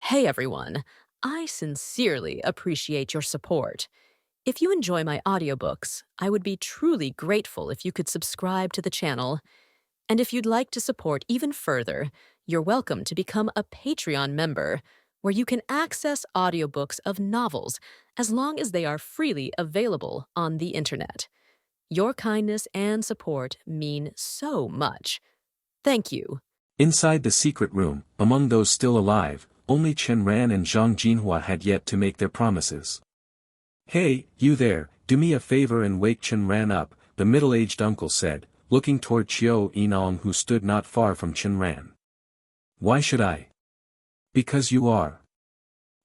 Hey everyone, I sincerely appreciate your support. If you enjoy my audiobooks, I would be truly grateful if you could subscribe to the channel. And if you'd like to support even further, you're welcome to become a Patreon member, where you can access audiobooks of novels as long as they are freely available on the internet. Your kindness and support mean so much. Thank you. Inside the secret room, among those still alive, only Chen Ran and Zhang Jinhua had yet to make their promises. "Hey, you there, do me a favor and wake Chen Ran up," the middle-aged uncle said, looking toward Qiu Yinong who stood not far from Chen Ran. "Why should I?" "Because you are."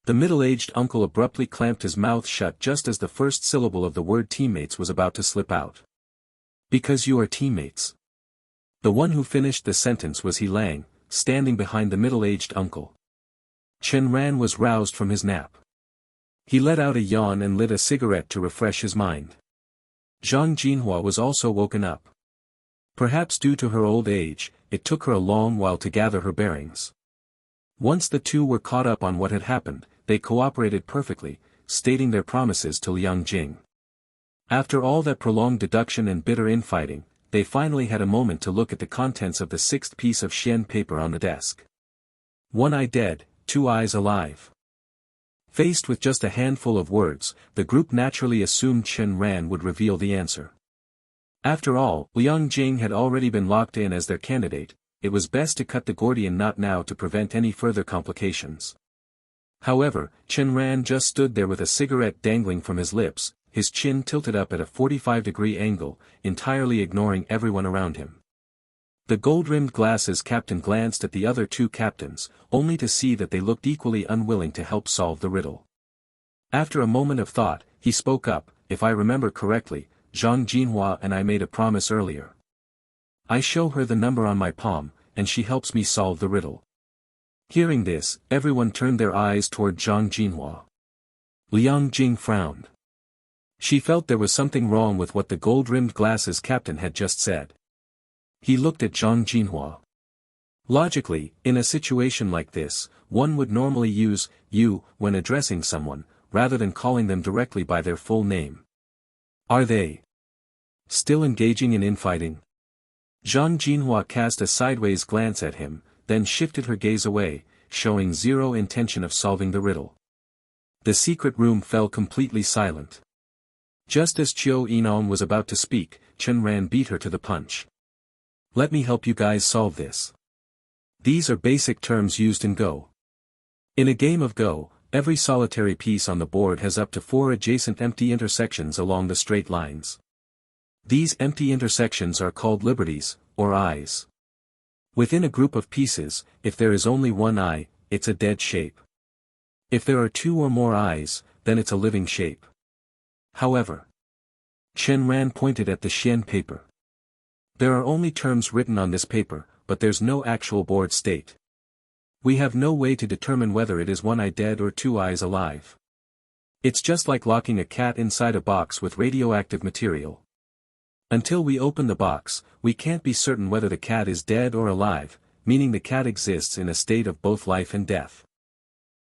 The middle-aged uncle abruptly clamped his mouth shut just as the first syllable of the word teammates was about to slip out. "Because you are teammates." The one who finished the sentence was He Lang, standing behind the middle-aged uncle. Chen Ran was roused from his nap. He let out a yawn and lit a cigarette to refresh his mind. Zhang Jinhua was also woken up. Perhaps due to her old age, it took her a long while to gather her bearings. Once the two were caught up on what had happened, they cooperated perfectly, stating their promises to Liang Jing. After all that prolonged deduction and bitter infighting, they finally had a moment to look at the contents of the sixth piece of Xian paper on the desk. "One eye dead, two eyes alive." Faced with just a handful of words, the group naturally assumed Chen Ran would reveal the answer. After all, Liang Jing had already been locked in as their candidate. It was best to cut the Gordian knot now to prevent any further complications. However, Chen Ran just stood there with a cigarette dangling from his lips, his chin tilted up at a 45-degree angle, entirely ignoring everyone around him. The gold-rimmed glasses captain glanced at the other two captains, only to see that they looked equally unwilling to help solve the riddle. After a moment of thought, he spoke up, "If I remember correctly, Zhang Jinhua and I made a promise earlier. I show her the number on my palm, and she helps me solve the riddle." Hearing this, everyone turned their eyes toward Zhang Jinhua. Liang Jing frowned. She felt there was something wrong with what the gold-rimmed glasses captain had just said. He looked at Zhang Jinhua. Logically, in a situation like this, one would normally use "you" when addressing someone, rather than calling them directly by their full name. Are they still engaging in infighting? Zhang Jinhua cast a sideways glance at him, then shifted her gaze away, showing zero intention of solving the riddle. The secret room fell completely silent. Just as Qiu Yinong was about to speak, Chen Ran beat her to the punch. "Let me help you guys solve this. These are basic terms used in Go. In a game of Go, every solitary piece on the board has up to 4 adjacent empty intersections along the straight lines. These empty intersections are called liberties, or eyes. Within a group of pieces, if there is only one eye, it's a dead shape. If there are 2 or more eyes, then it's a living shape. However," Chen Ran pointed at the Xian paper. "There are only terms written on this paper, but there's no actual board state. We have no way to determine whether it is 1 eye dead or 2 eyes alive. It's just like locking a cat inside a box with radioactive material. Until we open the box, we can't be certain whether the cat is dead or alive, meaning the cat exists in a state of both life and death.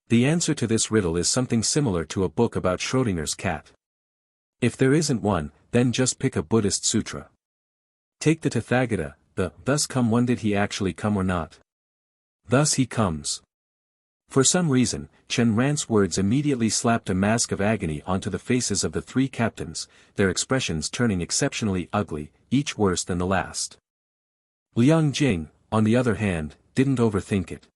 The answer to this riddle is something similar to a book about Schrödinger's cat. If there isn't one, then just pick a Buddhist sutra. Take the Tathagata, the "thus come one," did he actually come or not? Thus he comes. For some reason, Chen Ran's words immediately slapped a mask of agony onto the faces of the 3 captains, their expressions turning exceptionally ugly, each worse than the last. Liang Jing, on the other hand, didn't overthink it.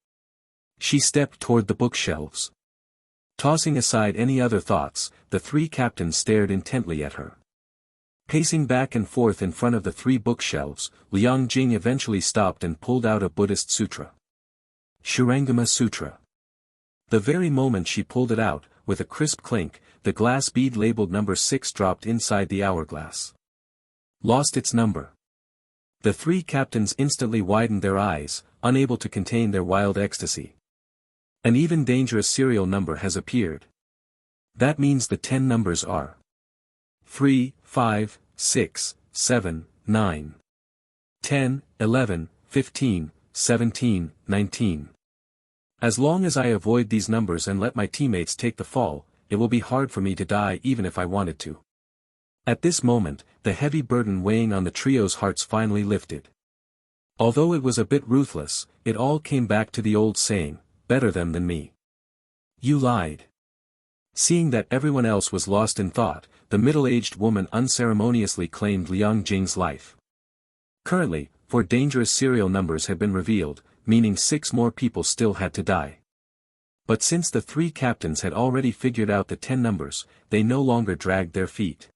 She stepped toward the bookshelves. Tossing aside any other thoughts, the 3 captains stared intently at her. Pacing back and forth in front of the 3 bookshelves, Liang Jing eventually stopped and pulled out a Buddhist sutra. Shurangama Sutra. The very moment she pulled it out, with a crisp clink, the glass bead labeled number 6 dropped inside the hourglass. Lost its number. The 3 captains instantly widened their eyes, unable to contain their wild ecstasy. An even dangerous serial number has appeared. That means the 10 numbers are 3, 5, 6, 7, 9, 10, 11, 15, 17, 19. As long as I avoid these numbers and let my teammates take the fall, it will be hard for me to die even if I wanted to. At this moment, the heavy burden weighing on the trio's hearts finally lifted. Although it was a bit ruthless, it all came back to the old saying, better them than me. You lied. Seeing that everyone else was lost in thought, the middle-aged woman unceremoniously claimed Liang Jing's life. Currently, 4 dangerous serial numbers had been revealed, meaning 6 more people still had to die. But since the 3 captains had already figured out the 10 numbers, they no longer dragged their feet.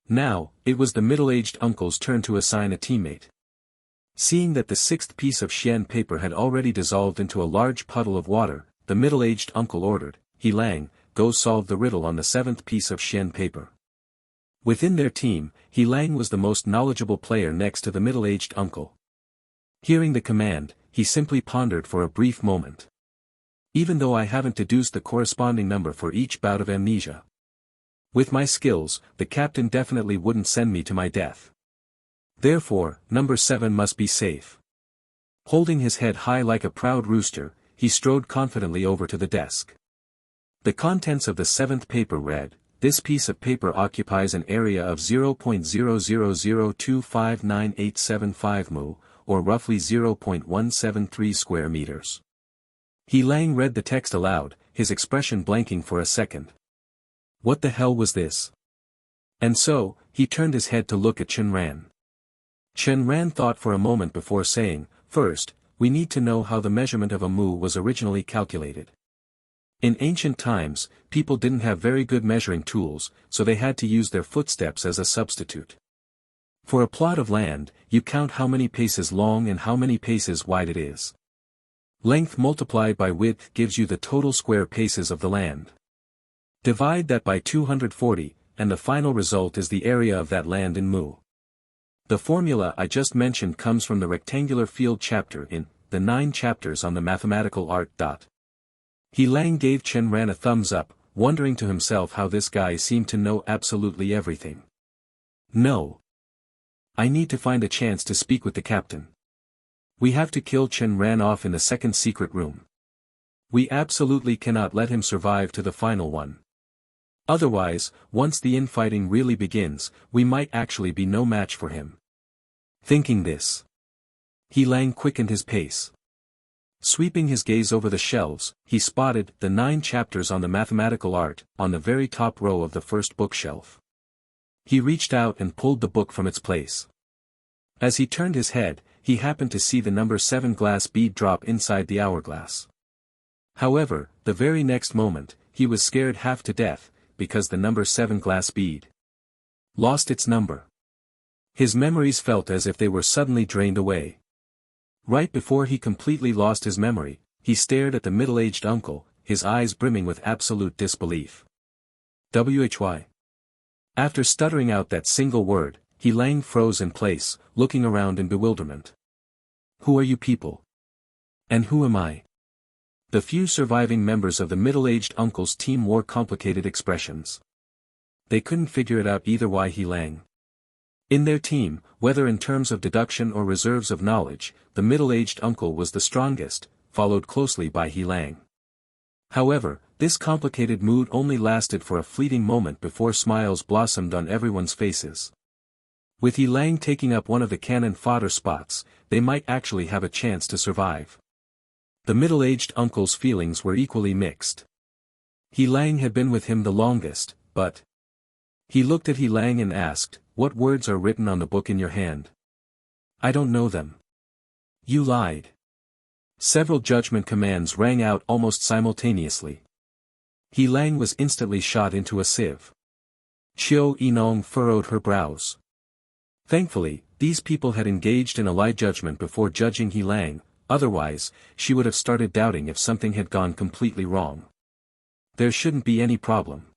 Now, it was the middle-aged uncle's turn to assign a teammate. Seeing that the 6th piece of Xian paper had already dissolved into a large puddle of water, the middle-aged uncle ordered, "He Lang, go solve the riddle on the 7th piece of Xian paper." Within their team, He Lang was the most knowledgeable player next to the middle-aged uncle. Hearing the command, he simply pondered for a brief moment. Even though I haven't deduced the corresponding number for each bout of amnesia. With my skills, the captain definitely wouldn't send me to my death. Therefore, number 7 must be safe. Holding his head high like a proud rooster, he strode confidently over to the desk. The contents of the 7th paper read, "This piece of paper occupies an area of 0.000259875 mu, or roughly 0.173 square meters." He Lang read the text aloud, his expression blanking for a second. What the hell was this? And so, he turned his head to look at Chen Ran. Chen Ran thought for a moment before saying, "First, we need to know how the measurement of a mu was originally calculated." In ancient times, people didn't have very good measuring tools, so they had to use their footsteps as a substitute. For a plot of land, you count how many paces long and how many paces wide it is. Length multiplied by width gives you the total square paces of the land. Divide that by 240, and the final result is the area of that land in mu. The formula I just mentioned comes from the rectangular field chapter in the 9 chapters on the mathematical art. He Lang gave Chen Ran a thumbs up, wondering to himself how this guy seemed to know absolutely everything. No. I need to find a chance to speak with the captain. We have to kill Chen Ran off in the 2nd secret room. We absolutely cannot let him survive to the final one. Otherwise, once the infighting really begins, we might actually be no match for him. Thinking this, He Lang quickened his pace. Sweeping his gaze over the shelves, he spotted the 9 chapters on the mathematical art, on the very top row of the first bookshelf. He reached out and pulled the book from its place. As he turned his head, he happened to see the number 7 glass bead drop inside the hourglass. However, the very next moment, he was scared half to death, because the number 7 glass bead lost its number. His memories felt as if they were suddenly drained away. Right before he completely lost his memory, he stared at the middle-aged uncle, his eyes brimming with absolute disbelief. Why? After stuttering out that single word, He Lang froze in place, looking around in bewilderment. Who are you people? And who am I? The few surviving members of the middle-aged uncle's team wore complicated expressions. They couldn't figure it out either. Why He Lang? In their team, whether in terms of deduction or reserves of knowledge, the middle-aged uncle was the strongest, followed closely by He Lang. However, this complicated mood only lasted for a fleeting moment before smiles blossomed on everyone's faces. With He Lang taking up one of the cannon fodder spots, they might actually have a chance to survive. The middle-aged uncle's feelings were equally mixed. He Lang had been with him the longest, but... He looked at He Lang and asked, "What words are written on the book in your hand?" "I don't know them." "You lied." Several judgment commands rang out almost simultaneously. He Lang was instantly shot into a sieve. Qiu Yinong furrowed her brows. Thankfully, these people had engaged in a lie judgment before judging He Lang, otherwise, she would have started doubting if something had gone completely wrong. There shouldn't be any problem.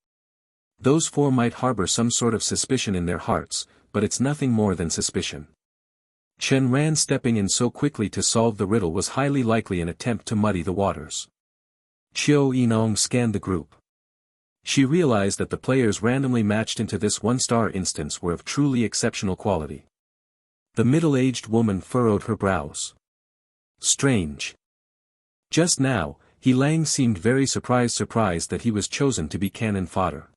Those 4 might harbor some sort of suspicion in their hearts, but it's nothing more than suspicion. Chen Ran stepping in so quickly to solve the riddle was highly likely an attempt to muddy the waters. Qiu Yinong scanned the group. She realized that the players randomly matched into this 1-star instance were of truly exceptional quality. The middle-aged woman furrowed her brows. Strange. Just now, He Lang seemed very surprised that he was chosen to be cannon fodder.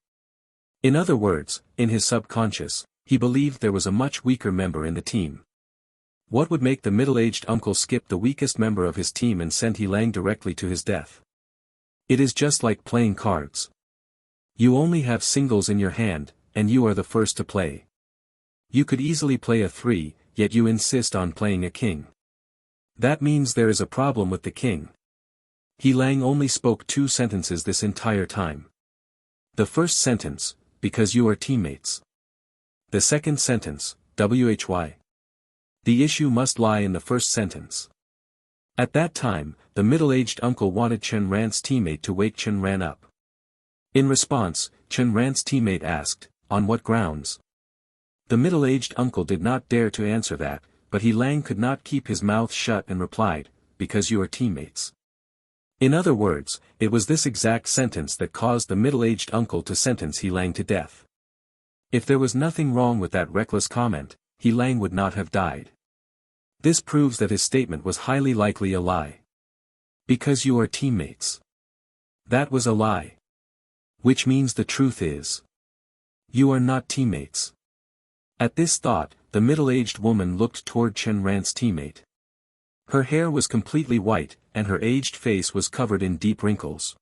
In other words, in his subconscious, he believed there was a much weaker member in the team. What would make the middle-aged uncle skip the weakest member of his team and send He Lang directly to his death? It is just like playing cards. You only have singles in your hand, and you are the first to play. You could easily play a 3, yet you insist on playing a king. That means there is a problem with the king. He Lang only spoke 2 sentences this entire time. The first sentence, because you are teammates. The second sentence, why. The issue must lie in the first sentence. At that time, the middle-aged uncle wanted Chen Ran's teammate to wake Chen Ran up. In response, Chen Ran's teammate asked, on what grounds? The middle-aged uncle did not dare to answer that, but He Lang could not keep his mouth shut and replied, because you are teammates. In other words, it was this exact sentence that caused the middle-aged uncle to sentence He Lang to death. If there was nothing wrong with that reckless comment, He Lang would not have died. This proves that his statement was highly likely a lie. Because you are teammates. That was a lie. Which means the truth is, you are not teammates. At this thought, the middle-aged woman looked toward Chen Ran's teammate. Her hair was completely white, and her aged face was covered in deep wrinkles.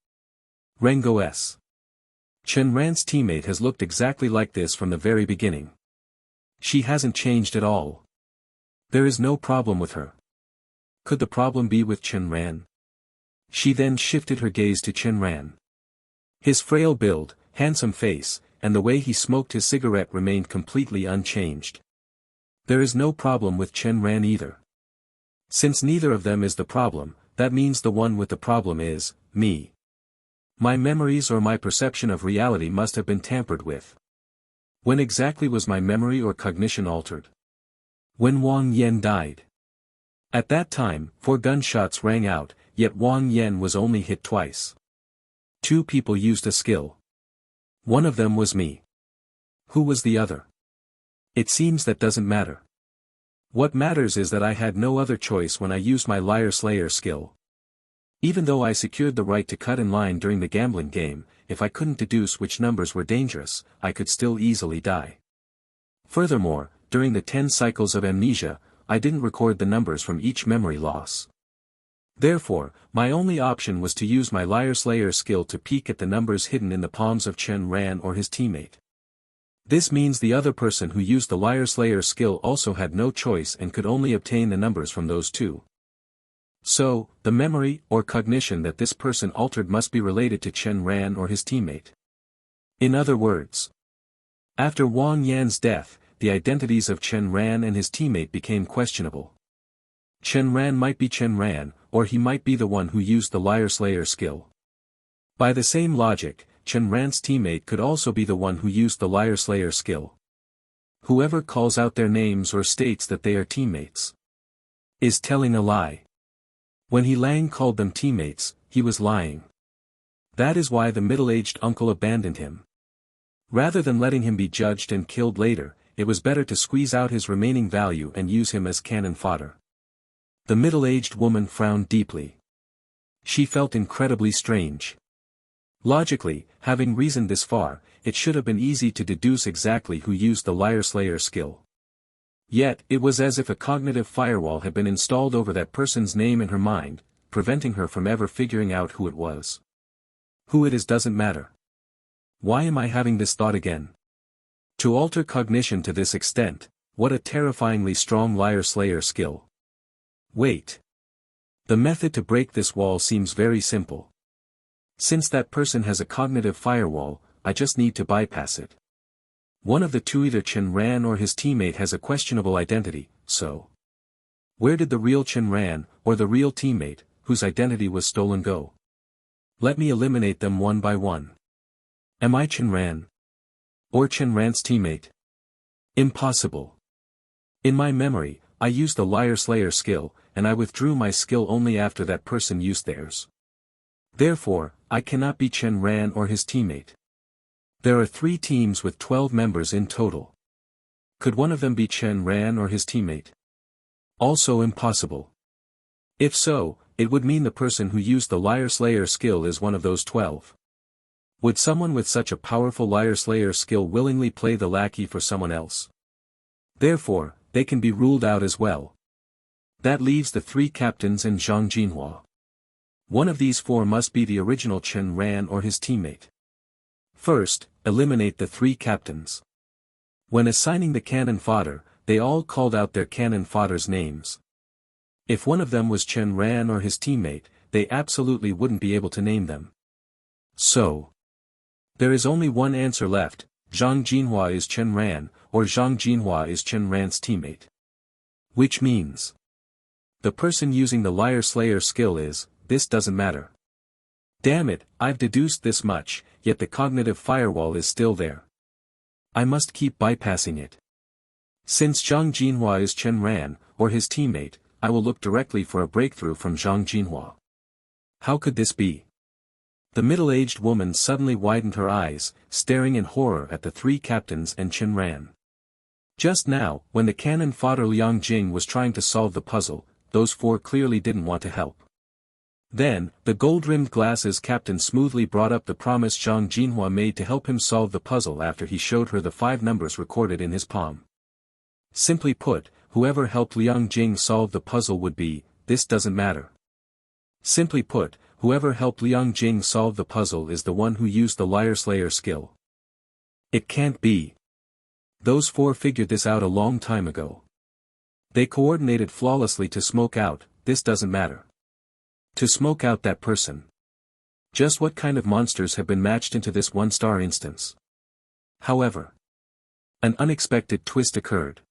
Rengo S. Chen Ran's teammate has looked exactly like this from the very beginning. She hasn't changed at all. There is no problem with her. Could the problem be with Chen Ran? She then shifted her gaze to Chen Ran. His frail build, handsome face, and the way he smoked his cigarette remained completely unchanged. There is no problem with Chen Ran either. Since neither of them is the problem, that means the one with the problem is, me. My memories or my perception of reality must have been tampered with. When exactly was my memory or cognition altered? When Wang Yan died. At that time, 4 gunshots rang out, yet Wang Yan was only hit twice. 2 people used a skill. One of them was me. Who was the other? It seems that doesn't matter. What matters is that I had no other choice when I used my Liar Slayer skill. Even though I secured the right to cut in line during the gambling game, if I couldn't deduce which numbers were dangerous, I could still easily die. Furthermore, during the 10 cycles of amnesia, I didn't record the numbers from each memory loss. Therefore, my only option was to use my Liar Slayer skill to peek at the numbers hidden in the palms of Chen Ran or his teammate. This means the other person who used the Liar Slayer skill also had no choice and could only obtain the numbers from those 2. So, the memory or cognition that this person altered must be related to Chen Ran or his teammate. In other words, after Wang Yan's death, the identities of Chen Ran and his teammate became questionable. Chen Ran might be Chen Ran, or he might be the one who used the Liar Slayer skill. By the same logic, Chen Ran's teammate could also be the one who used the Liar Slayer skill. Whoever calls out their names or states that they are teammates is telling a lie. When He Lang called them teammates, he was lying. That is why the middle-aged uncle abandoned him. Rather than letting him be judged and killed later, it was better to squeeze out his remaining value and use him as cannon fodder. The middle-aged woman frowned deeply. She felt incredibly strange. Logically, having reasoned this far, it should have been easy to deduce exactly who used the Liar Slayer skill. Yet, it was as if a cognitive firewall had been installed over that person's name in her mind, preventing her from ever figuring out who it was. Who it is doesn't matter. Why am I having this thought again? To alter cognition to this extent, what a terrifyingly strong Liar Slayer skill. Wait. The method to break this wall seems very simple. Since that person has a cognitive firewall, I just need to bypass it. One of the 2, either Chen Ran or his teammate, has a questionable identity, so where did the real Chen Ran, or the real teammate, whose identity was stolen go? Let me eliminate them one by one. Am I Chen Ran? Or Chen Ran's teammate? Impossible. In my memory, I used the Liar Slayer skill, and I withdrew my skill only after that person used theirs. Therefore, I cannot be Chen Ran or his teammate. There are 3 teams with 12 members in total. Could one of them be Chen Ran or his teammate? Also impossible. If so, it would mean the person who used the Liar Slayer skill is one of those 12. Would someone with such a powerful Liar Slayer skill willingly play the lackey for someone else? Therefore, they can be ruled out as well. That leaves the 3 captains and Zhang Jinhua. One of these 4 must be the original Chen Ran or his teammate. First, eliminate the 3 captains. When assigning the cannon fodder, they all called out their cannon fodder's names. If one of them was Chen Ran or his teammate, they absolutely wouldn't be able to name them. So, there is only one answer left: Zhang Jinhua is Chen Ran, or Zhang Jinhua is Chen Ran's teammate. Which means, the person using the Liar Slayer skill is, this doesn't matter. Damn it, I've deduced this much, yet the cognitive firewall is still there. I must keep bypassing it. Since Zhang Jinhua is Chen Ran, or his teammate, I will look directly for a breakthrough from Zhang Jinhua. How could this be? The middle-aged woman suddenly widened her eyes, staring in horror at the 3 captains and Chen Ran. Just now, when the cannon fodder Liang Jing was trying to solve the puzzle, those 4 clearly didn't want to help. Then, the gold-rimmed glasses captain smoothly brought up the promise Zhang Jinhua made to help him solve the puzzle after he showed her the 5 numbers recorded in his palm. Simply put, whoever helped Liang Jing solve the puzzle would be, this doesn't matter. Simply put, whoever helped Liang Jing solve the puzzle is the one who used the Liar Slayer skill. It can't be. Those 4 figured this out a long time ago. They coordinated flawlessly to smoke out, this doesn't matter. To smoke out that person. Just what kind of monsters have been matched into this 1-star instance? However, an unexpected twist occurred.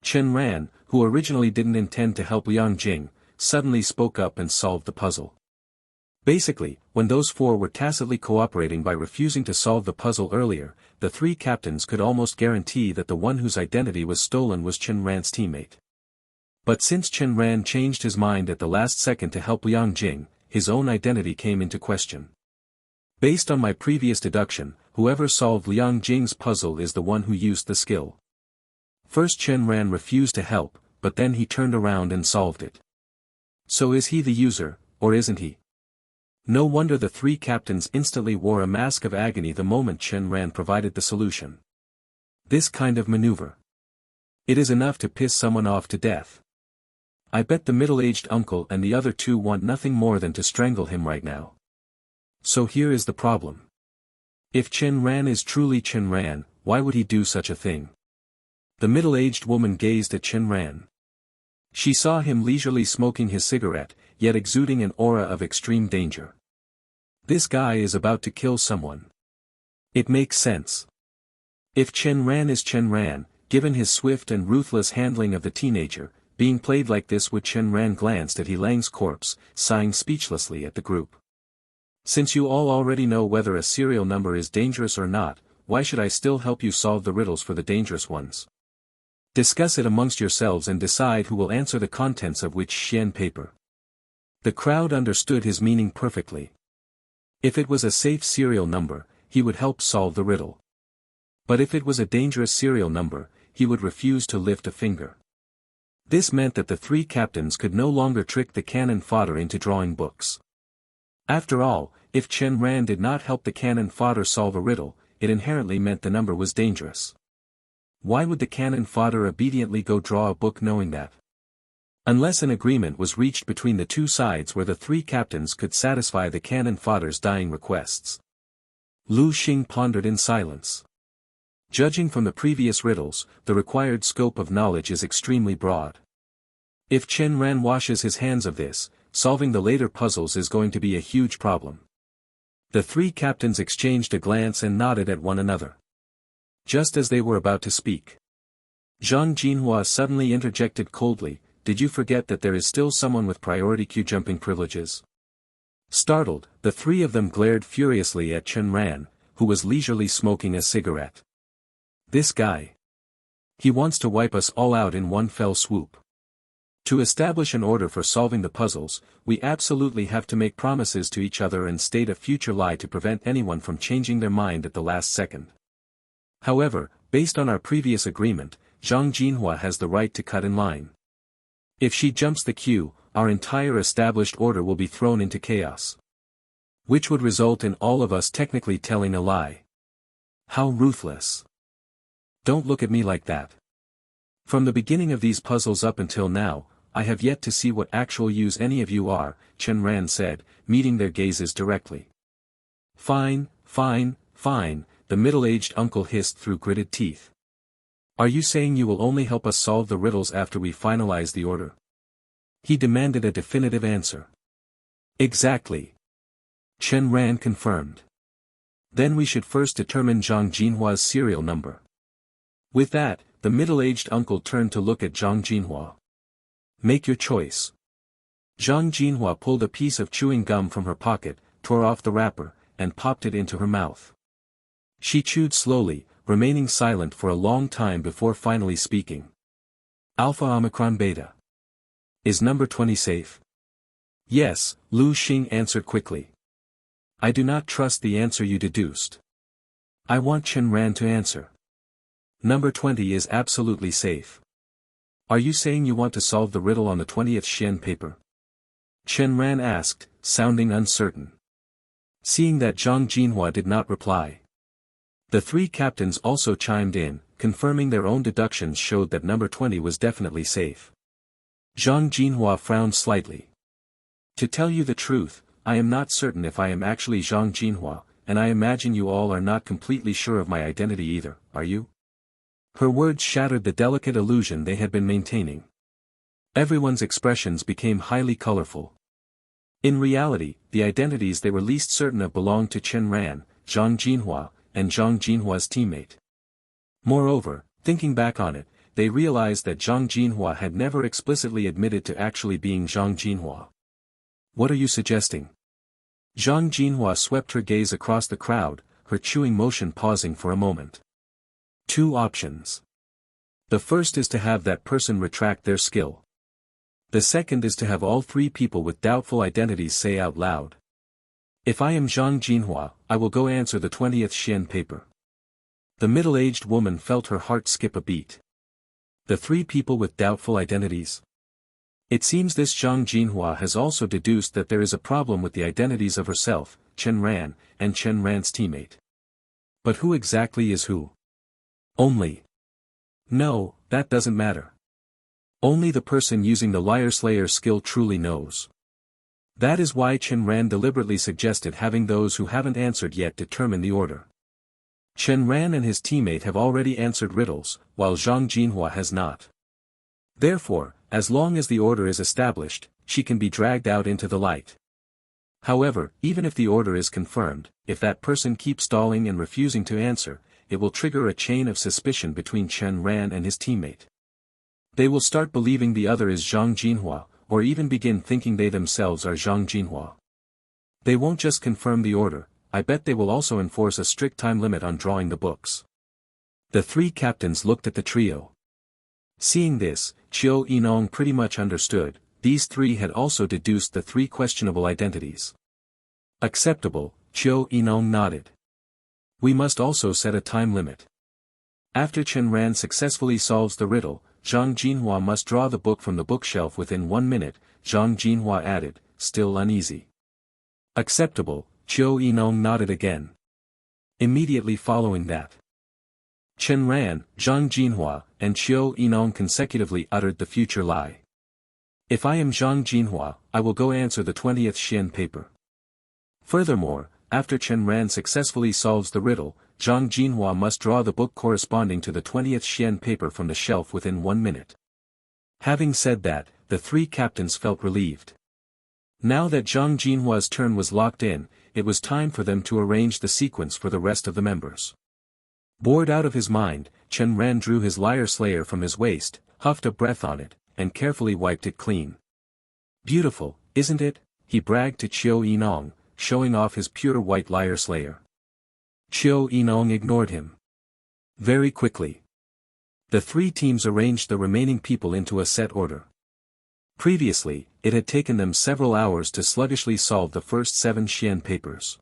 Chen Ran, who originally didn't intend to help Liang Jing, suddenly spoke up and solved the puzzle. Basically, when those 4 were tacitly cooperating by refusing to solve the puzzle earlier, the 3 captains could almost guarantee that the one whose identity was stolen was Chen Ran's teammate. But since Chen Ran changed his mind at the last second to help Liang Jing, his own identity came into question. Based on my previous deduction, whoever solved Liang Jing's puzzle is the one who used the skill. First Chen Ran refused to help, but then he turned around and solved it. So is he the user, or isn't he? No wonder the 3 captains instantly wore a mask of agony the moment Chen Ran provided the solution. This kind of maneuver. It is enough to piss someone off to death. I bet the middle-aged uncle and the other 2 want nothing more than to strangle him right now. So here is the problem. If Chen Ran is truly Chen Ran, why would he do such a thing? The middle-aged woman gazed at Chen Ran. She saw him leisurely smoking his cigarette, yet exuding an aura of extreme danger. This guy is about to kill someone. It makes sense. If Chen Ran is Chen Ran, given his swift and ruthless handling of the teenager, being played like this would Chen Ran glanced at Lang's corpse, sighing speechlessly at the group. Since you all already know whether a serial number is dangerous or not, why should I still help you solve the riddles for the dangerous ones? Discuss it amongst yourselves and decide who will answer the contents of which Xian paper. The crowd understood his meaning perfectly. If it was a safe serial number, he would help solve the riddle. But if it was a dangerous serial number, he would refuse to lift a finger. This meant that the 3 captains could no longer trick the cannon fodder into drawing books. After all, if Chen Ran did not help the cannon fodder solve a riddle, it inherently meant the number was dangerous. Why would the cannon fodder obediently go draw a book knowing that? Unless an agreement was reached between the 2 sides where the 3 captains could satisfy the cannon fodder's dying requests. Lu Xing pondered in silence. Judging from the previous riddles, the required scope of knowledge is extremely broad. If Chen Ran washes his hands of this, solving the later puzzles is going to be a huge problem. The 3 captains exchanged a glance and nodded at one another. Just as they were about to speak, Zhang Jinhua suddenly interjected coldly, "Did you forget that there is still someone with priority queue jumping privileges?" Startled, the 3 of them glared furiously at Chen Ran, who was leisurely smoking a cigarette. This guy. He wants to wipe us all out in one fell swoop. To establish an order for solving the puzzles, we absolutely have to make promises to each other and state a future lie to prevent anyone from changing their mind at the last second. However, based on our previous agreement, Zhang Jinhua has the right to cut in line. If she jumps the queue, our entire established order will be thrown into chaos. Which would result in all of us technically telling a lie. How ruthless. Don't look at me like that. From the beginning of these puzzles up until now, I have yet to see what actual use any of you are, Chen Ran said, meeting their gazes directly. Fine, fine, fine, the middle-aged uncle hissed through gritted teeth. Are you saying you will only help us solve the riddles after we finalize the order? He demanded a definitive answer. Exactly. Chen Ran confirmed. Then we should first determine Zhang Jinhua's serial number. With that, the middle-aged uncle turned to look at Zhang Jinhua. Make your choice. Zhang Jinhua pulled a piece of chewing gum from her pocket, tore off the wrapper, and popped it into her mouth. She chewed slowly, remaining silent for a long time before finally speaking. Alpha Omicron Beta. Is number 20 safe? Yes, Lu Xing answered quickly. I do not trust the answer you deduced. I want Chen Ran to answer. Number 20 is absolutely safe. Are you saying you want to solve the riddle on the 20th Xian paper? Chen Ran asked, sounding uncertain. Seeing that Zhang Jinhua did not reply. The three captains also chimed in, confirming their own deductions showed that number 20 was definitely safe. Zhang Jinhua frowned slightly. To tell you the truth, I am not certain if I am actually Zhang Jinhua, and I imagine you all are not completely sure of my identity either, are you? Her words shattered the delicate illusion they had been maintaining. Everyone's expressions became highly colorful. In reality, the identities they were least certain of belonged to Chen Ran, Zhang Jinhua, and Zhang Jinhua's teammate. Moreover, thinking back on it, they realized that Zhang Jinhua had never explicitly admitted to actually being Zhang Jinhua. What are you suggesting? Zhang Jinhua swept her gaze across the crowd, her chewing motion pausing for a moment. Two options. The first is to have that person retract their skill. The second is to have all three people with doubtful identities say out loud. If I am Zhang Jinhua, I will go answer the 20th Xian paper. The middle-aged woman felt her heart skip a beat. The three people with doubtful identities? It seems this Zhang Jinhua has also deduced that there is a problem with the identities of herself, Chen Ran, and Chen Ran's teammate. But who exactly is who? Only. No, that doesn't matter. Only the person using the Liar Slayer skill truly knows. That is why Chen Ran deliberately suggested having those who haven't answered yet determine the order. Chen Ran and his teammate have already answered riddles, while Zhang Jinhua has not. Therefore, as long as the order is established, she can be dragged out into the light. However, even if the order is confirmed, if that person keeps stalling and refusing to answer, it will trigger a chain of suspicion between Chen Ran and his teammate. They will start believing the other is Zhang Jinhua, or even begin thinking they themselves are Zhang Jinhua. They won't just confirm the order, I bet they will also enforce a strict time limit on drawing the books. The three captains looked at the trio. Seeing this, Qiu Yinong pretty much understood, these three had also deduced the three questionable identities. Acceptable, Qiu Yinong nodded. We must also set a time limit. After Chen Ran successfully solves the riddle, Zhang Jinhua must draw the book from the bookshelf within 1 minute, Zhang Jinhua added, still uneasy. Acceptable, Qiu Yinong nodded again. Immediately following that, Chen Ran, Zhang Jinhua, and Qiu Yinong consecutively uttered the future lie. If I am Zhang Jinhua, I will go answer the 20th Xian paper. Furthermore, after Chen Ran successfully solves the riddle, Zhang Jinhua must draw the book corresponding to the 20th Xian paper from the shelf within 1 minute. Having said that, the three captains felt relieved. Now that Zhang Jinhua's turn was locked in, it was time for them to arrange the sequence for the rest of the members. Bored out of his mind, Chen Ran drew his Liar Slayer from his waist, huffed a breath on it, and carefully wiped it clean. Beautiful, isn't it? He bragged to Qiu Yinong, showing off his pure white Liar Slayer. Qiu Yinong ignored him. Very quickly, the three teams arranged the remaining people into a set order. Previously, it had taken them several hours to sluggishly solve the first 7 Xian papers.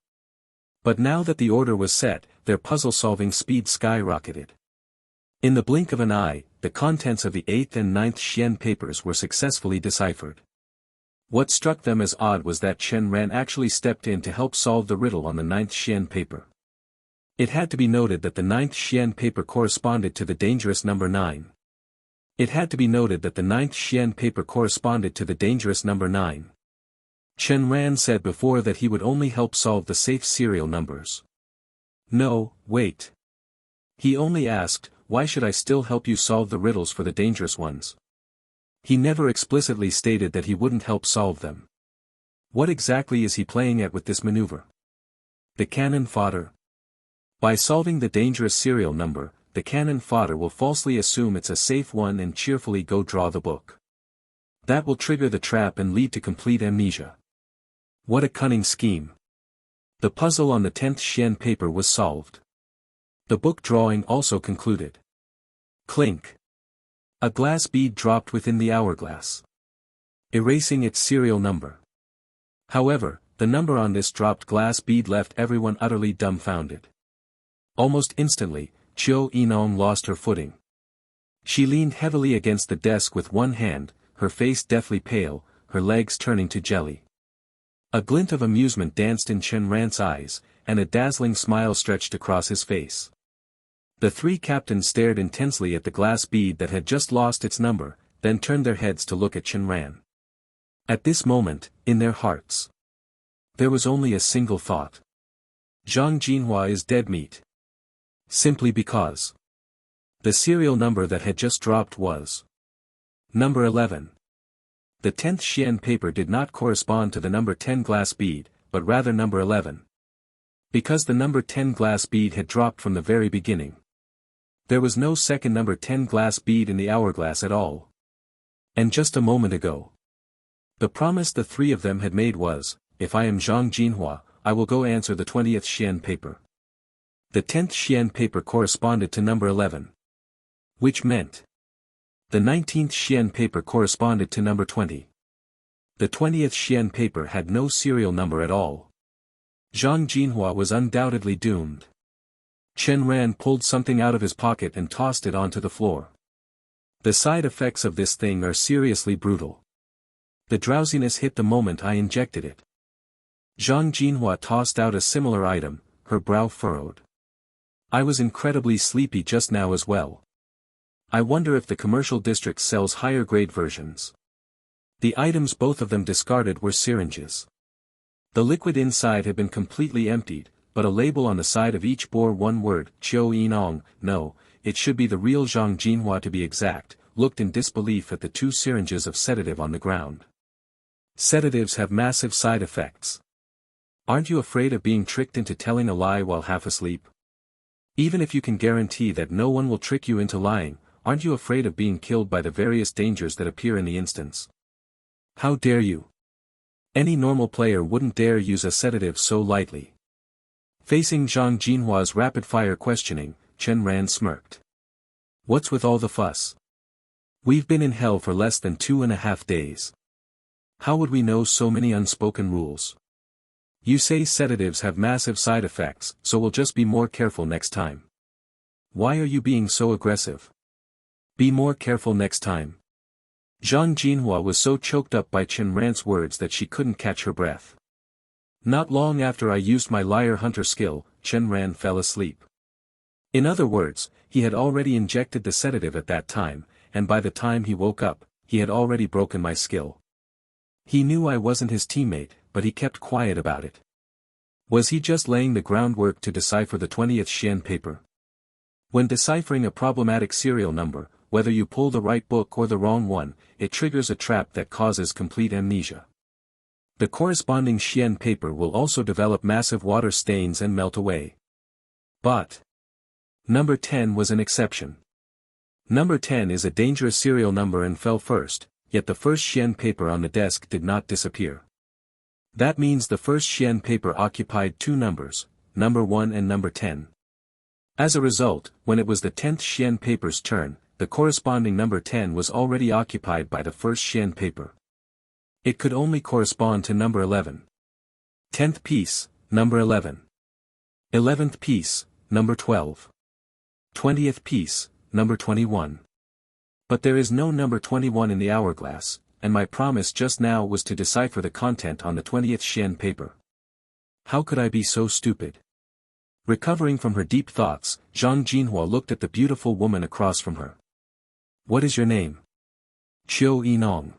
But now that the order was set, their puzzle-solving speed skyrocketed. In the blink of an eye, the contents of the 8th and 9th Xian papers were successfully deciphered. What struck them as odd was that Chen Ran actually stepped in to help solve the riddle on the ninth Xian paper. It had to be noted that the ninth Xian paper corresponded to the dangerous number 9. It had to be noted that the ninth Xian paper corresponded to the dangerous number 9. Chen Ran said before that he would only help solve the safe serial numbers. No, wait. He only asked, why should I still help you solve the riddles for the dangerous ones? He never explicitly stated that he wouldn't help solve them. What exactly is he playing at with this maneuver? The cannon fodder. By solving the dangerous serial number, the cannon fodder will falsely assume it's a safe one and cheerfully go draw the book. That will trigger the trap and lead to complete amnesia. What a cunning scheme. The puzzle on the 10th Xian paper was solved. The book drawing also concluded. Clink. A glass bead dropped within the hourglass, erasing its serial number. However, the number on this dropped glass bead left everyone utterly dumbfounded. Almost instantly, Qiu Yinong lost her footing. She leaned heavily against the desk with one hand, her face deathly pale, her legs turning to jelly. A glint of amusement danced in Chen Ran's eyes, and a dazzling smile stretched across his face. The three captains stared intensely at the glass bead that had just lost its number, then turned their heads to look at Chen Ran. At this moment, in their hearts, there was only a single thought. Zhang Jinhua is dead meat. Simply because the serial number that had just dropped was number 11. The 10th Xian paper did not correspond to the number 10 glass bead, but rather number 11. Because the number 10 glass bead had dropped from the very beginning. There was no second number 10 glass bead in the hourglass at all. And just a moment ago, the promise the three of them had made was, if I am Zhang Jinhua, I will go answer the 20th Xian paper. The 10th Xian paper corresponded to number 11. Which meant the 19th Xian paper corresponded to number 20. The 20th Xian paper had no serial number at all. Zhang Jinhua was undoubtedly doomed. Chen Ran pulled something out of his pocket and tossed it onto the floor. The side effects of this thing are seriously brutal. The drowsiness hit the moment I injected it. Zhang Jinhua tossed out a similar item, her brow furrowed. I was incredibly sleepy just now as well. I wonder if the commercial district sells higher grade versions. The items both of them discarded were syringes. The liquid inside had been completely emptied, but a label on the side of each bore one word, Qiu Yinong, no, it should be the real Zhang Jinhua to be exact, looked in disbelief at the two syringes of sedative on the ground. Sedatives have massive side effects. Aren't you afraid of being tricked into telling a lie while half asleep? Even if you can guarantee that no one will trick you into lying, aren't you afraid of being killed by the various dangers that appear in the instance? How dare you? Any normal player wouldn't dare use a sedative so lightly. Facing Zhang Jinhua's rapid-fire questioning, Chen Ran smirked. What's with all the fuss? We've been in hell for less than 2.5 days. How would we know so many unspoken rules? You say sedatives have massive side effects, so we'll just be more careful next time. Why are you being so aggressive? Be more careful next time. Zhang Jinhua was so choked up by Chen Ran's words that she couldn't catch her breath. Not long after I used my liar hunter skill, Chen Ran fell asleep. In other words, he had already injected the sedative at that time, and by the time he woke up, he had already broken my skill. He knew I wasn't his teammate, but he kept quiet about it. Was he just laying the groundwork to decipher the 20th Xian paper? When deciphering a problematic serial number, whether you pull the right book or the wrong one, it triggers a trap that causes complete amnesia. The corresponding Xian paper will also develop massive water stains and melt away. But number 10 was an exception. Number 10 is a dangerous serial number and fell first, yet the first Xian paper on the desk did not disappear. That means the first Xian paper occupied two numbers, number 1 and number 10. As a result, when it was the 10th Xian paper's turn, the corresponding number 10 was already occupied by the first Xian paper. It could only correspond to number 11. 10th piece, number 11. 11th piece, number 12. 20th piece, number 21. But there is no number 21 in the hourglass, and my promise just now was to decipher the content on the 20th Xian paper. How could I be so stupid? Recovering from her deep thoughts, Zhang Jinhua looked at the beautiful woman across from her. What is your name? Qiu Yinong.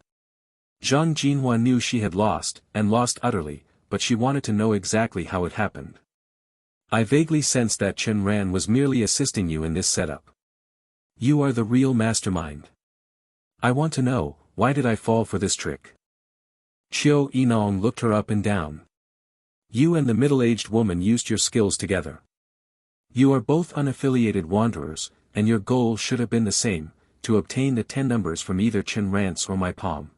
Zhang Jinhua knew she had lost, and lost utterly, but she wanted to know exactly how it happened. I vaguely sensed that Chen Ran was merely assisting you in this setup. You are the real mastermind. I want to know, why did I fall for this trick? Qiu Yinong looked her up and down. You and the middle-aged woman used your skills together. You are both unaffiliated wanderers, and your goal should have been the same, to obtain the 10 numbers from either Chen Ran's or my palm.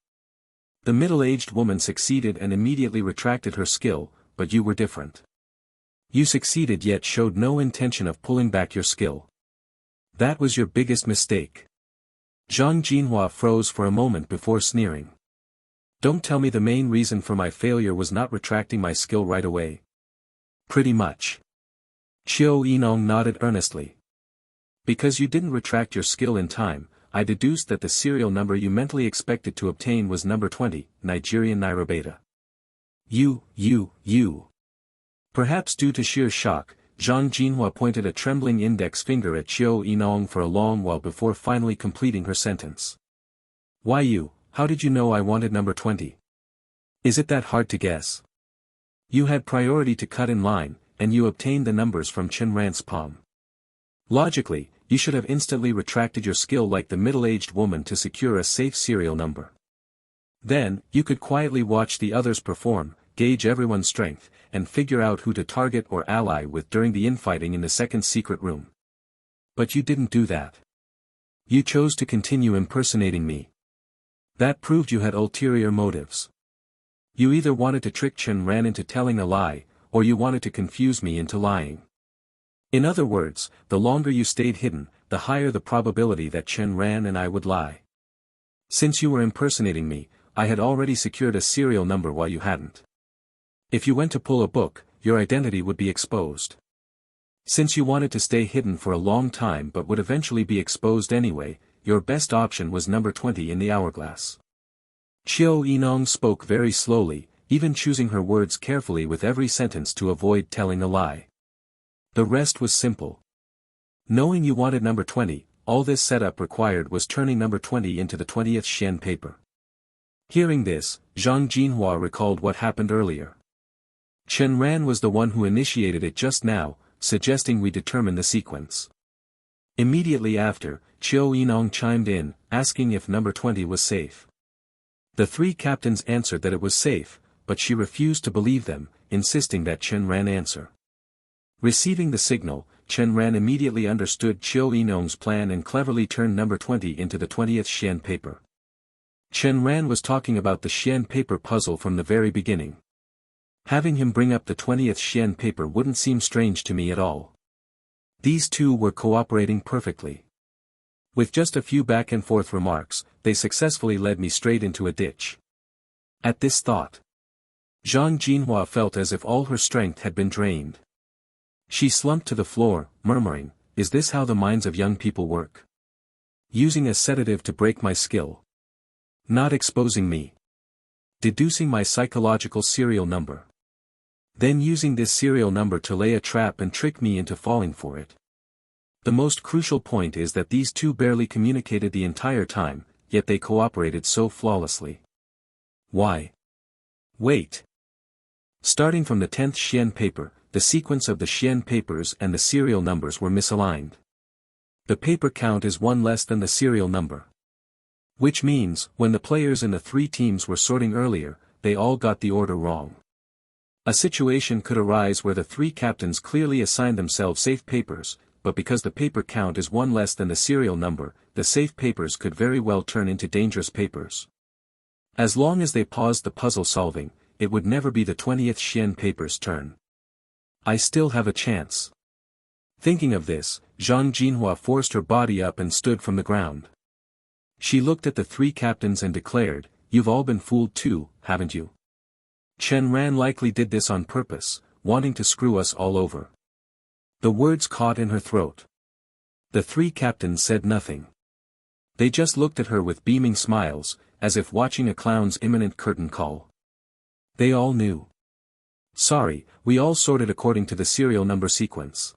The middle-aged woman succeeded and immediately retracted her skill, but you were different. You succeeded yet showed no intention of pulling back your skill. That was your biggest mistake. Zhang Jinhua froze for a moment before sneering. Don't tell me the main reason for my failure was not retracting my skill right away. Pretty much. Qiu Yinong nodded earnestly. Because you didn't retract your skill in time, I deduced that the serial number you mentally expected to obtain was number 20, Nigerian Naira Beta. You. Perhaps due to sheer shock, Zhang Jinhua pointed a trembling index finger at Qiu Yinong for a long while before finally completing her sentence. Why you? How did you know I wanted number 20? Is it that hard to guess? You had priority to cut in line, and you obtained the numbers from Chen Ran's palm. Logically, you should have instantly retracted your skill like the middle-aged woman to secure a safe serial number. Then, you could quietly watch the others perform, gauge everyone's strength, and figure out who to target or ally with during the infighting in the second secret room. But you didn't do that. You chose to continue impersonating me. That proved you had ulterior motives. You either wanted to trick Chen Ran into telling a lie, or you wanted to confuse me into lying. In other words, the longer you stayed hidden, the higher the probability that Chen Ran and I would lie. Since you were impersonating me, I had already secured a serial number while you hadn't. If you went to pull a book, your identity would be exposed. Since you wanted to stay hidden for a long time but would eventually be exposed anyway, your best option was number 20 in the hourglass. Qiu Yinong spoke very slowly, even choosing her words carefully with every sentence to avoid telling a lie. The rest was simple. Knowing you wanted number 20, all this setup required was turning number 20 into the 20th Xian paper. Hearing this, Zhang Jinhua recalled what happened earlier. Chen Ran was the one who initiated it just now, suggesting we determine the sequence. Immediately after, Qiu Yinong chimed in, asking if number 20 was safe. The three captains answered that it was safe, but she refused to believe them, insisting that Chen Ran answer. Receiving the signal, Chen Ran immediately understood Qiu Yinong's plan and cleverly turned number 20 into the 20th Xian paper. Chen Ran was talking about the Xian paper puzzle from the very beginning. Having him bring up the 20th Xian paper wouldn't seem strange to me at all. These two were cooperating perfectly. With just a few back-and-forth remarks, they successfully led me straight into a ditch. At this thought, Zhang Jinhua felt as if all her strength had been drained. She slumped to the floor, murmuring, "Is this how the minds of young people work? Using a sedative to break my skill. Not exposing me. Deducing my psychological serial number. Then using this serial number to lay a trap and trick me into falling for it." The most crucial point is that these two barely communicated the entire time, yet they cooperated so flawlessly. Why? Wait. Starting from the 10th Xian paper, the sequence of the Xian papers and the serial numbers were misaligned. The paper count is one less than the serial number. Which means, when the players in the three teams were sorting earlier, they all got the order wrong. A situation could arise where the three captains clearly assigned themselves safe papers, but because the paper count is one less than the serial number, the safe papers could very well turn into dangerous papers. As long as they paused the puzzle solving, it would never be the 20th Xian paper's turn. I still have a chance. Thinking of this, Zhang Jinhua forced her body up and stood from the ground. She looked at the three captains and declared, "You've all been fooled too, haven't you? Chen Ran likely did this on purpose, wanting to screw us all over." The words caught in her throat. The three captains said nothing. They just looked at her with beaming smiles, as if watching a clown's imminent curtain call. They all knew. Sorry, we all sorted according to the serial number sequence.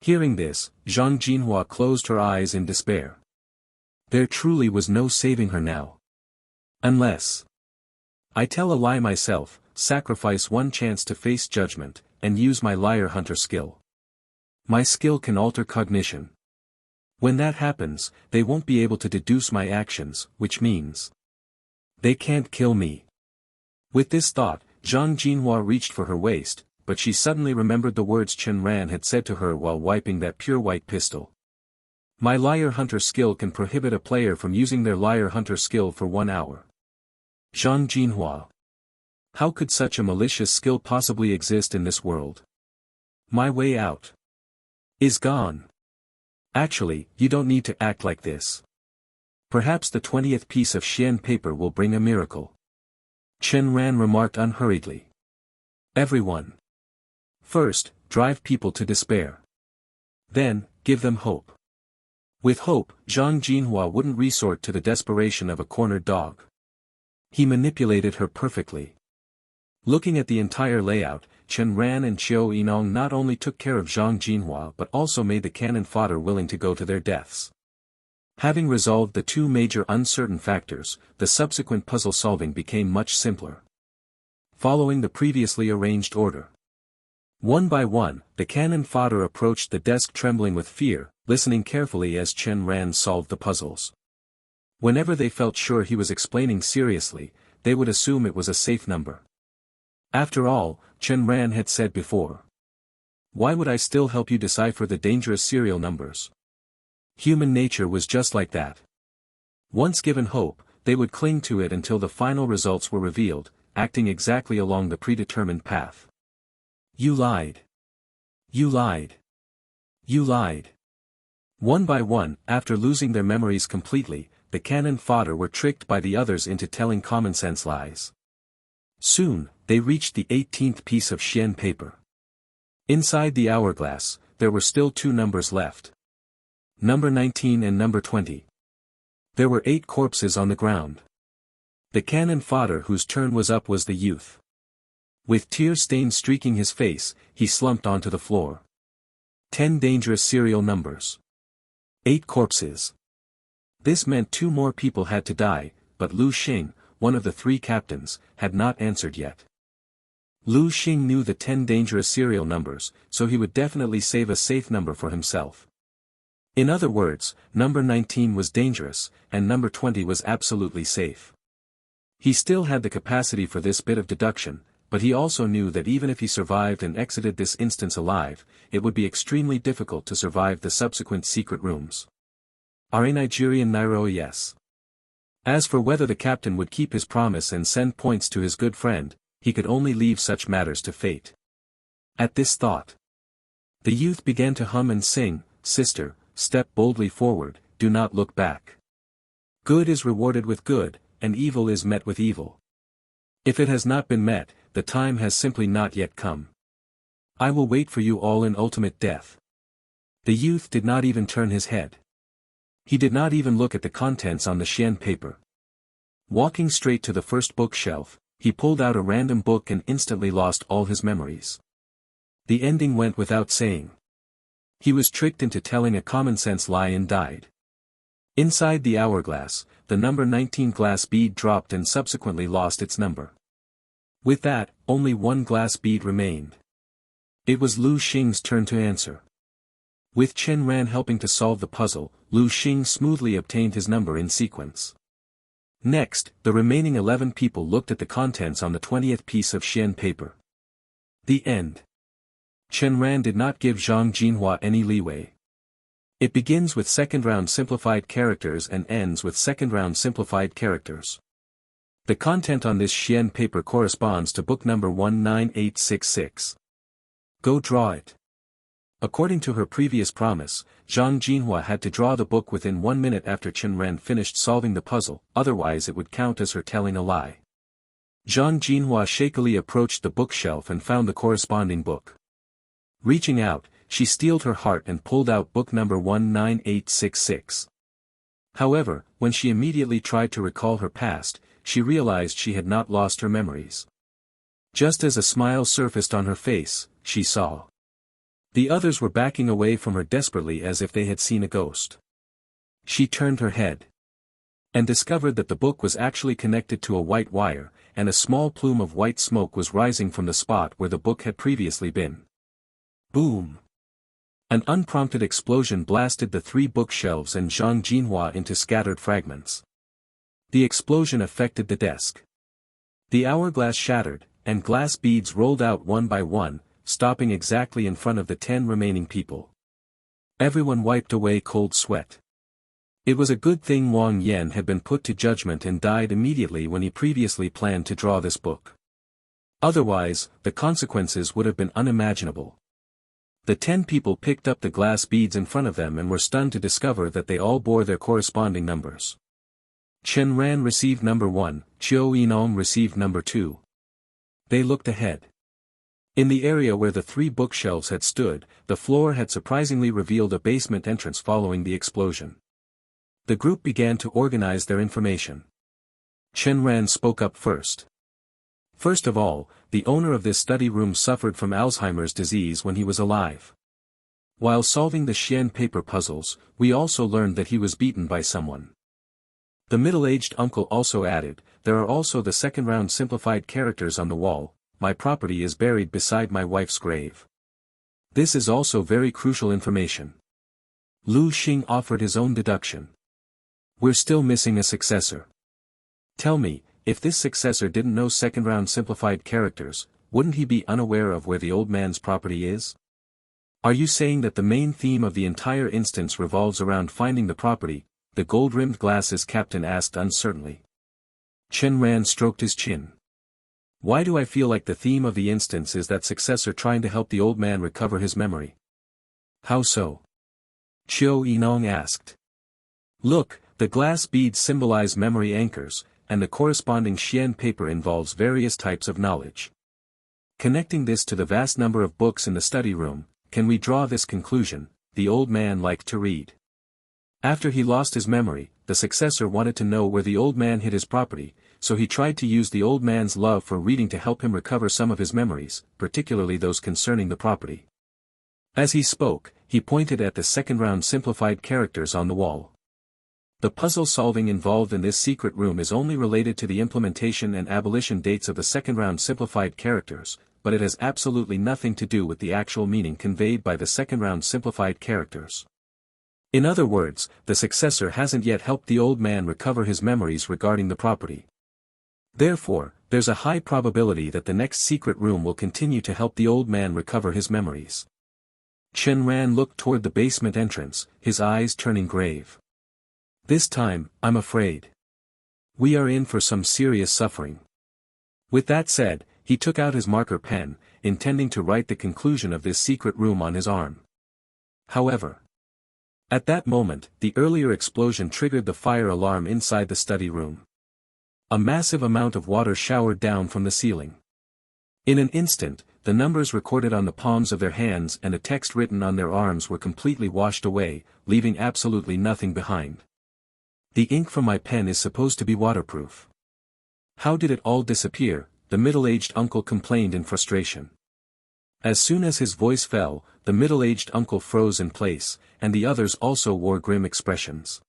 Hearing this, Zhang Jinhua closed her eyes in despair. There truly was no saving her now. Unless I tell a lie myself, sacrifice one chance to face judgment, and use my liar hunter skill. My skill can alter cognition. When that happens, they won't be able to deduce my actions, which means they can't kill me. With this thought, Zhang Jinhua reached for her waist, but she suddenly remembered the words Chen Ran had said to her while wiping that pure white pistol. My liar hunter skill can prohibit a player from using their liar hunter skill for 1 hour. Zhang Jinhua. How could such a malicious skill possibly exist in this world? My way out is gone. Actually, you don't need to act like this. Perhaps the 20th piece of Xian paper will bring a miracle. Chen Ran remarked unhurriedly. Everyone. First, drive people to despair. Then, give them hope. With hope, Zhang Jinhua wouldn't resort to the desperation of a cornered dog. He manipulated her perfectly. Looking at the entire layout, Chen Ran and Qiu Yinong not only took care of Zhang Jinhua but also made the cannon fodder willing to go to their deaths. Having resolved the two major uncertain factors, the subsequent puzzle solving became much simpler. Following the previously arranged order. One by one, the cannon fodder approached the desk trembling with fear, listening carefully as Chen Ran solved the puzzles. Whenever they felt sure he was explaining seriously, they would assume it was a safe number. After all, Chen Ran had said before. Why would I still help you decipher the dangerous serial numbers? Human nature was just like that. Once given hope, they would cling to it until the final results were revealed, acting exactly along the predetermined path. You lied. You lied. You lied. One by one, after losing their memories completely, the cannon fodder were tricked by the others into telling common-sense lies. Soon, they reached the 18th piece of Xian paper. Inside the hourglass, there were still 2 numbers left. Number 19 and number 20. There were 8 corpses on the ground. The cannon fodder whose turn was up was the youth. With tear stains streaking his face, he slumped onto the floor. 10 dangerous serial numbers. 8 corpses. This meant 2 more people had to die, but Lu Xing, one of the 3 captains, had not answered yet. Lu Xing knew the 10 dangerous serial numbers, so he would definitely save a safe number for himself. In other words, number 19 was dangerous, and number 20 was absolutely safe. He still had the capacity for this bit of deduction, but he also knew that even if he survived and exited this instance alive, it would be extremely difficult to survive the subsequent secret rooms. Are a Nigerian Nairo yes. As for whether the captain would keep his promise and send points to his good friend, he could only leave such matters to fate. At this thought, the youth began to hum and sing, "Sister, step boldly forward, do not look back. Good is rewarded with good, and evil is met with evil. If it has not been met, the time has simply not yet come. I will wait for you all in ultimate death." The youth did not even turn his head. He did not even look at the contents on the Xian paper. Walking straight to the first bookshelf, he pulled out a random book and instantly lost all his memories. The ending went without saying. He was tricked into telling a common-sense lie and died. Inside the hourglass, the number 19 glass bead dropped and subsequently lost its number. With that, only 1 glass bead remained. It was Lu Xing's turn to answer. With Chen Ran helping to solve the puzzle, Lu Xing smoothly obtained his number in sequence. Next, the remaining 11 people looked at the contents on the 20th piece of Xian paper. The end. Chen Ran did not give Zhang Jinhua any leeway. It begins with second-round simplified characters and ends with second-round simplified characters. The content on this Xian paper corresponds to book number 19866. Go draw it. According to her previous promise, Zhang Jinhua had to draw the book within 1 minute after Chen Ran finished solving the puzzle, otherwise it would count as her telling a lie. Zhang Jinhua shakily approached the bookshelf and found the corresponding book. Reaching out, she steeled her heart and pulled out book number 19866. However, when she immediately tried to recall her past, she realized she had not lost her memories. Just as a smile surfaced on her face, she saw. The others were backing away from her desperately as if they had seen a ghost. She turned her head and discovered that the book was actually connected to a white wire, and a small plume of white smoke was rising from the spot where the book had previously been. Boom! An unprompted explosion blasted the 3 bookshelves and Zhang Jinhua into scattered fragments. The explosion affected the desk. The hourglass shattered, and glass beads rolled out one by one, stopping exactly in front of the 10 remaining people. Everyone wiped away cold sweat. It was a good thing Wang Yan had been put to judgment and died immediately when he previously planned to draw this book. Otherwise, the consequences would have been unimaginable. The 10 people picked up the glass beads in front of them and were stunned to discover that they all bore their corresponding numbers. Chen Ran received number 1, Qiu Yinong received number 2. They looked ahead. In the area where the 3 bookshelves had stood, the floor had surprisingly revealed a basement entrance following the explosion. The group began to organize their information. Chen Ran spoke up first. First of all, the owner of this study room suffered from Alzheimer's disease when he was alive. While solving the Xian paper puzzles, we also learned that he was beaten by someone. The middle-aged uncle also added, there are also the second-round simplified characters on the wall, my property is buried beside my wife's grave. This is also very crucial information. Lu Xing offered his own deduction. We're still missing a successor. Tell me, if this successor didn't know second-round simplified characters, wouldn't he be unaware of where the old man's property is? Are you saying that the main theme of the entire instance revolves around finding the property? The gold-rimmed glasses captain asked uncertainly. Chen Ran stroked his chin. Why do I feel like the theme of the instance is that successor trying to help the old man recover his memory? How so? Qiu Yinong asked. Look, the glass beads symbolize memory anchors, and the corresponding Xian paper involves various types of knowledge. Connecting this to the vast number of books in the study room, can we draw this conclusion? The old man liked to read. After he lost his memory, the successor wanted to know where the old man hid his property, so he tried to use the old man's love for reading to help him recover some of his memories, particularly those concerning the property. As he spoke, he pointed at the second-round simplified characters on the wall. The puzzle solving involved in this secret room is only related to the implementation and abolition dates of the second-round simplified characters, but it has absolutely nothing to do with the actual meaning conveyed by the second-round simplified characters. In other words, the successor hasn't yet helped the old man recover his memories regarding the property. Therefore, there's a high probability that the next secret room will continue to help the old man recover his memories. Chen Ran looked toward the basement entrance, his eyes turning grave. This time, I'm afraid. We are in for some serious suffering. With that said, he took out his marker pen, intending to write the conclusion of this secret room on his arm. However, at that moment, the earlier explosion triggered the fire alarm inside the study room. A massive amount of water showered down from the ceiling. In an instant, the numbers recorded on the palms of their hands and the text written on their arms were completely washed away, leaving absolutely nothing behind. The ink from my pen is supposed to be waterproof. How did it all disappear? The middle-aged uncle complained in frustration. As soon as his voice fell, the middle-aged uncle froze in place, and the others also wore grim expressions.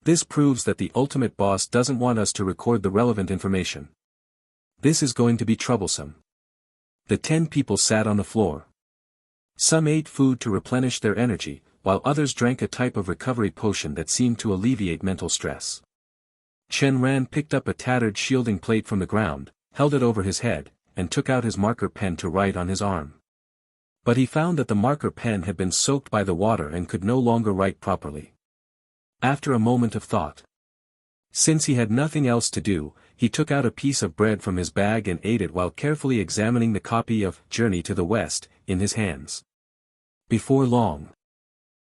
This proves that the ultimate boss doesn't want us to record the relevant information. This is going to be troublesome. The 10 people sat on the floor. Some ate food to replenish their energy, while others drank a type of recovery potion that seemed to alleviate mental stress. Chen Ran picked up a tattered shielding plate from the ground, held it over his head, and took out his marker pen to write on his arm. But he found that the marker pen had been soaked by the water and could no longer write properly. After a moment of thought, since he had nothing else to do, he took out a piece of bread from his bag and ate it while carefully examining the copy of Journey to the West in his hands. Before long,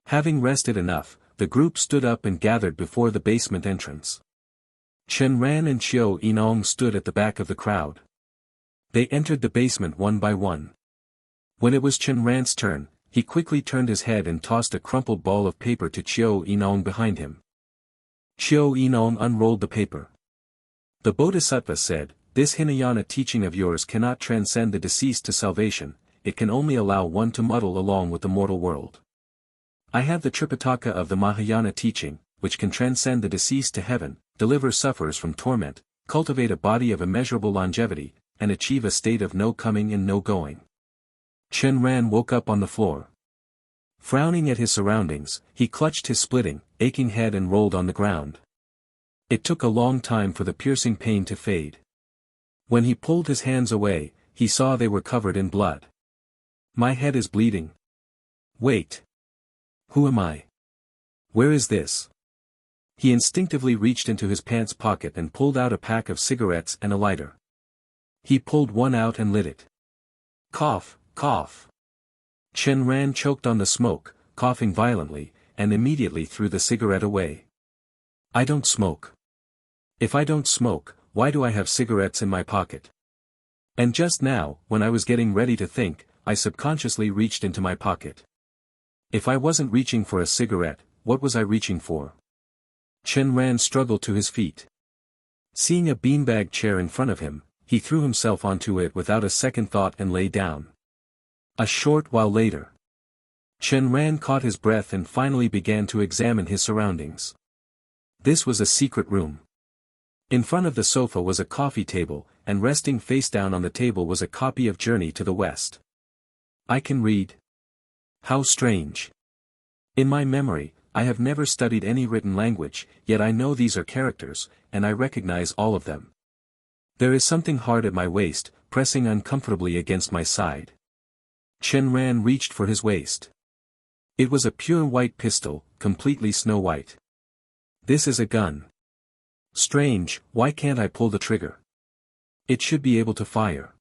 having rested enough, the group stood up and gathered before the basement entrance. Chen Ran and Qiu Yinong stood at the back of the crowd. They entered the basement one by one. When it was Chen Ran's turn, he quickly turned his head and tossed a crumpled ball of paper to Qiu Yinong behind him. Xiao Yinong unrolled the paper. The Bodhisattva said, "This Hinayana teaching of yours cannot transcend the deceased to salvation, it can only allow one to muddle along with the mortal world. I have the Tripitaka of the Mahayana teaching, which can transcend the deceased to heaven, deliver sufferers from torment, cultivate a body of immeasurable longevity, and achieve a state of no coming and no going." Chen Ran woke up on the floor. Frowning at his surroundings, he clutched his splitting, aching head and rolled on the ground. It took a long time for the piercing pain to fade. When he pulled his hands away, he saw they were covered in blood. "My head is bleeding. Wait. Who am I? Where is this?" He instinctively reached into his pants pocket and pulled out a pack of cigarettes and a lighter. He pulled one out and lit it. Cough, cough. Chen Ran choked on the smoke, coughing violently, and immediately threw the cigarette away. "I don't smoke. If I don't smoke, why do I have cigarettes in my pocket?" And just now, when I was getting ready to think, I subconsciously reached into my pocket. If I wasn't reaching for a cigarette, what was I reaching for? Chen Ran struggled to his feet. Seeing a beanbag chair in front of him, he threw himself onto it without a second thought and lay down. A short while later, Chen Ran caught his breath and finally began to examine his surroundings. This was a secret room. In front of the sofa was a coffee table, and resting face down on the table was a copy of Journey to the West. I can read. How strange. In my memory, I have never studied any written language, yet I know these are characters, and I recognize all of them. There is something hard at my waist, pressing uncomfortably against my side. Chen Ran reached for his waist. It was a pure white pistol, completely snow white. This is a gun. Strange, why can't I pull the trigger? It should be able to fire.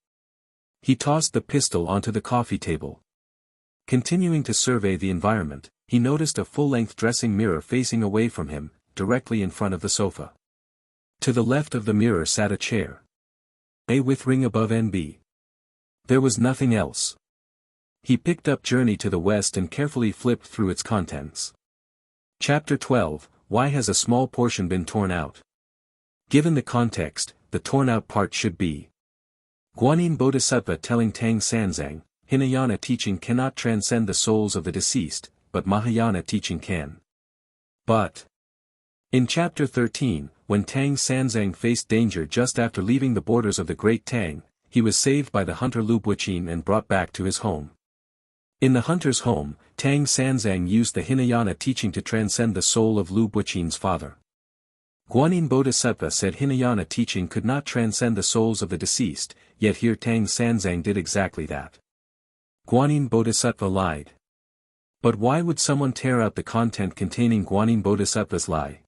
He tossed the pistol onto the coffee table. Continuing to survey the environment, he noticed a full-length dressing mirror facing away from him, directly in front of the sofa. To the left of the mirror sat a chair. A with ring above NB. There was nothing else. He picked up Journey to the West and carefully flipped through its contents. Chapter 12, Why has a small portion been torn out? Given the context, the torn-out part should be Guanyin Bodhisattva telling Tang Sanzang, Hinayana teaching cannot transcend the souls of the deceased, but Mahayana teaching can. But in Chapter 13, when Tang Sanzang faced danger just after leaving the borders of the Great Tang, he was saved by the hunter Lu Buqin and brought back to his home. In the hunter's home, Tang Sanzang used the Hinayana teaching to transcend the soul of Lu Buqin's father. Guanyin Bodhisattva said Hinayana teaching could not transcend the souls of the deceased, yet here Tang Sanzang did exactly that. Guanyin Bodhisattva lied. But why would someone tear out the content containing Guanyin Bodhisattva's lie?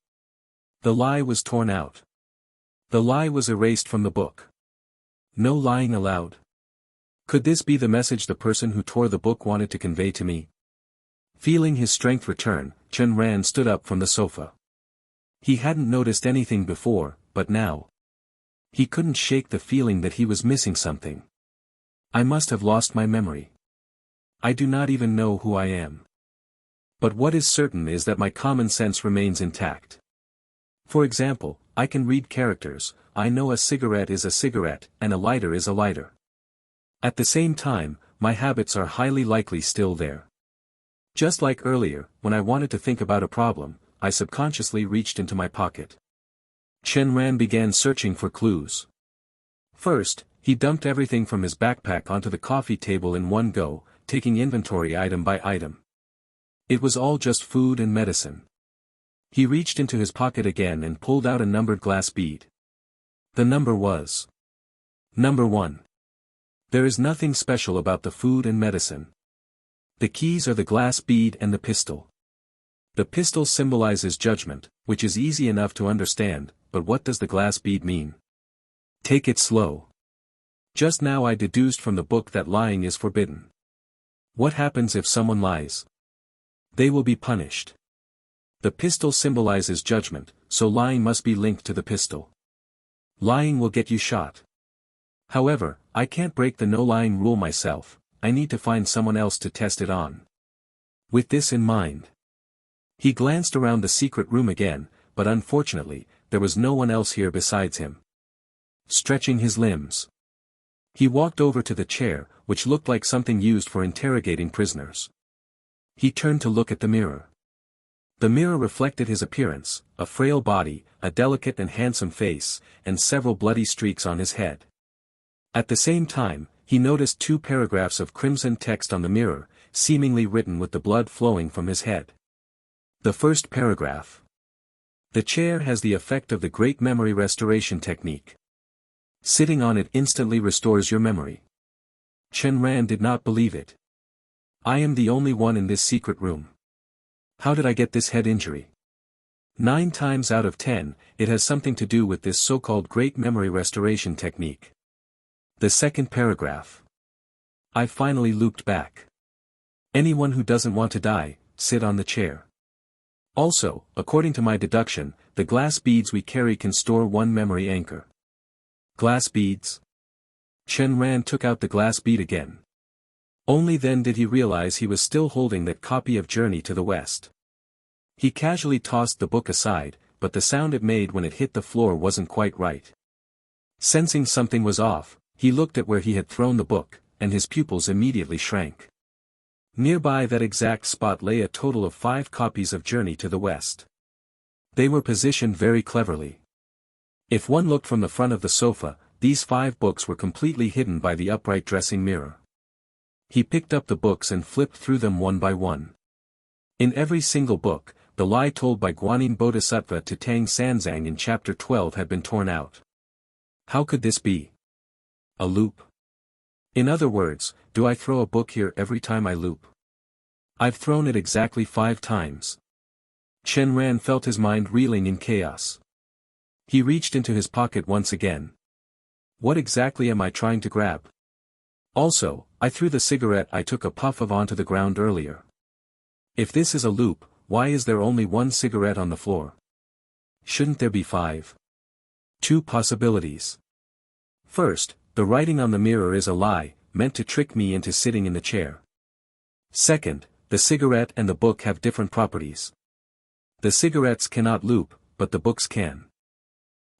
The lie was torn out. The lie was erased from the book. No lying allowed. Could this be the message the person who tore the book wanted to convey to me? Feeling his strength return, Chen Ran stood up from the sofa. He hadn't noticed anything before, but now. He couldn't shake the feeling that he was missing something. I must have lost my memory. I do not even know who I am. But what is certain is that my common sense remains intact. For example, I can read characters, I know a cigarette is a cigarette, and a lighter is a lighter. At the same time, my habits are highly likely still there. Just like earlier, when I wanted to think about a problem, I subconsciously reached into my pocket. Chen Ran began searching for clues. First, he dumped everything from his backpack onto the coffee table in one go, taking inventory item by item. It was all just food and medicine. He reached into his pocket again and pulled out a numbered glass bead. The number was number 1. There is nothing special about the food and medicine. The keys are the glass bead and the pistol. The pistol symbolizes judgment, which is easy enough to understand, but what does the glass bead mean? Take it slow. Just now I deduced from the book that lying is forbidden. What happens if someone lies? They will be punished. The pistol symbolizes judgment, so lying must be linked to the pistol. Lying will get you shot. However, I can't break the no-lying rule myself, I need to find someone else to test it on. With this in mind, he glanced around the secret room again, but unfortunately, there was no one else here besides him. Stretching his limbs, he walked over to the chair, which looked like something used for interrogating prisoners. He turned to look at the mirror. The mirror reflected his appearance, a frail body, a delicate and handsome face, and several bloody streaks on his head. At the same time, he noticed 2 paragraphs of crimson text on the mirror, seemingly written with the blood flowing from his head. The first paragraph. The chair has the effect of the great memory restoration technique. Sitting on it instantly restores your memory. Chen Ran did not believe it. I am the only one in this secret room. How did I get this head injury? 9 times out of 10, it has something to do with this so-called great memory restoration technique. The second paragraph. I finally looped back. Anyone who doesn't want to die, sit on the chair. Also, according to my deduction, the glass beads we carry can store 1 memory anchor. Glass beads? Chen Ran took out the glass bead again. Only then did he realize he was still holding that copy of Journey to the West. He casually tossed the book aside, but the sound it made when it hit the floor wasn't quite right. Sensing something was off, he looked at where he had thrown the book, and his pupils immediately shrank. Nearby that exact spot lay a total of 5 copies of Journey to the West. They were positioned very cleverly. If one looked from the front of the sofa, these 5 books were completely hidden by the upright dressing mirror. He picked up the books and flipped through them one by one. In every single book, the lie told by Guanyin Bodhisattva to Tang Sanzang in chapter 12 had been torn out. How could this be? A loop? In other words, do I throw a book here every time I loop? I've thrown it exactly 5 times. Chen Ran felt his mind reeling in chaos. He reached into his pocket once again. What exactly am I trying to grab? Also, I threw the cigarette I took a puff of onto the ground earlier. If this is a loop, why is there only 1 cigarette on the floor? Shouldn't there be 5? 2 possibilities. First, the writing on the mirror is a lie, meant to trick me into sitting in the chair. Second, the cigarette and the book have different properties. The cigarettes cannot loop, but the books can.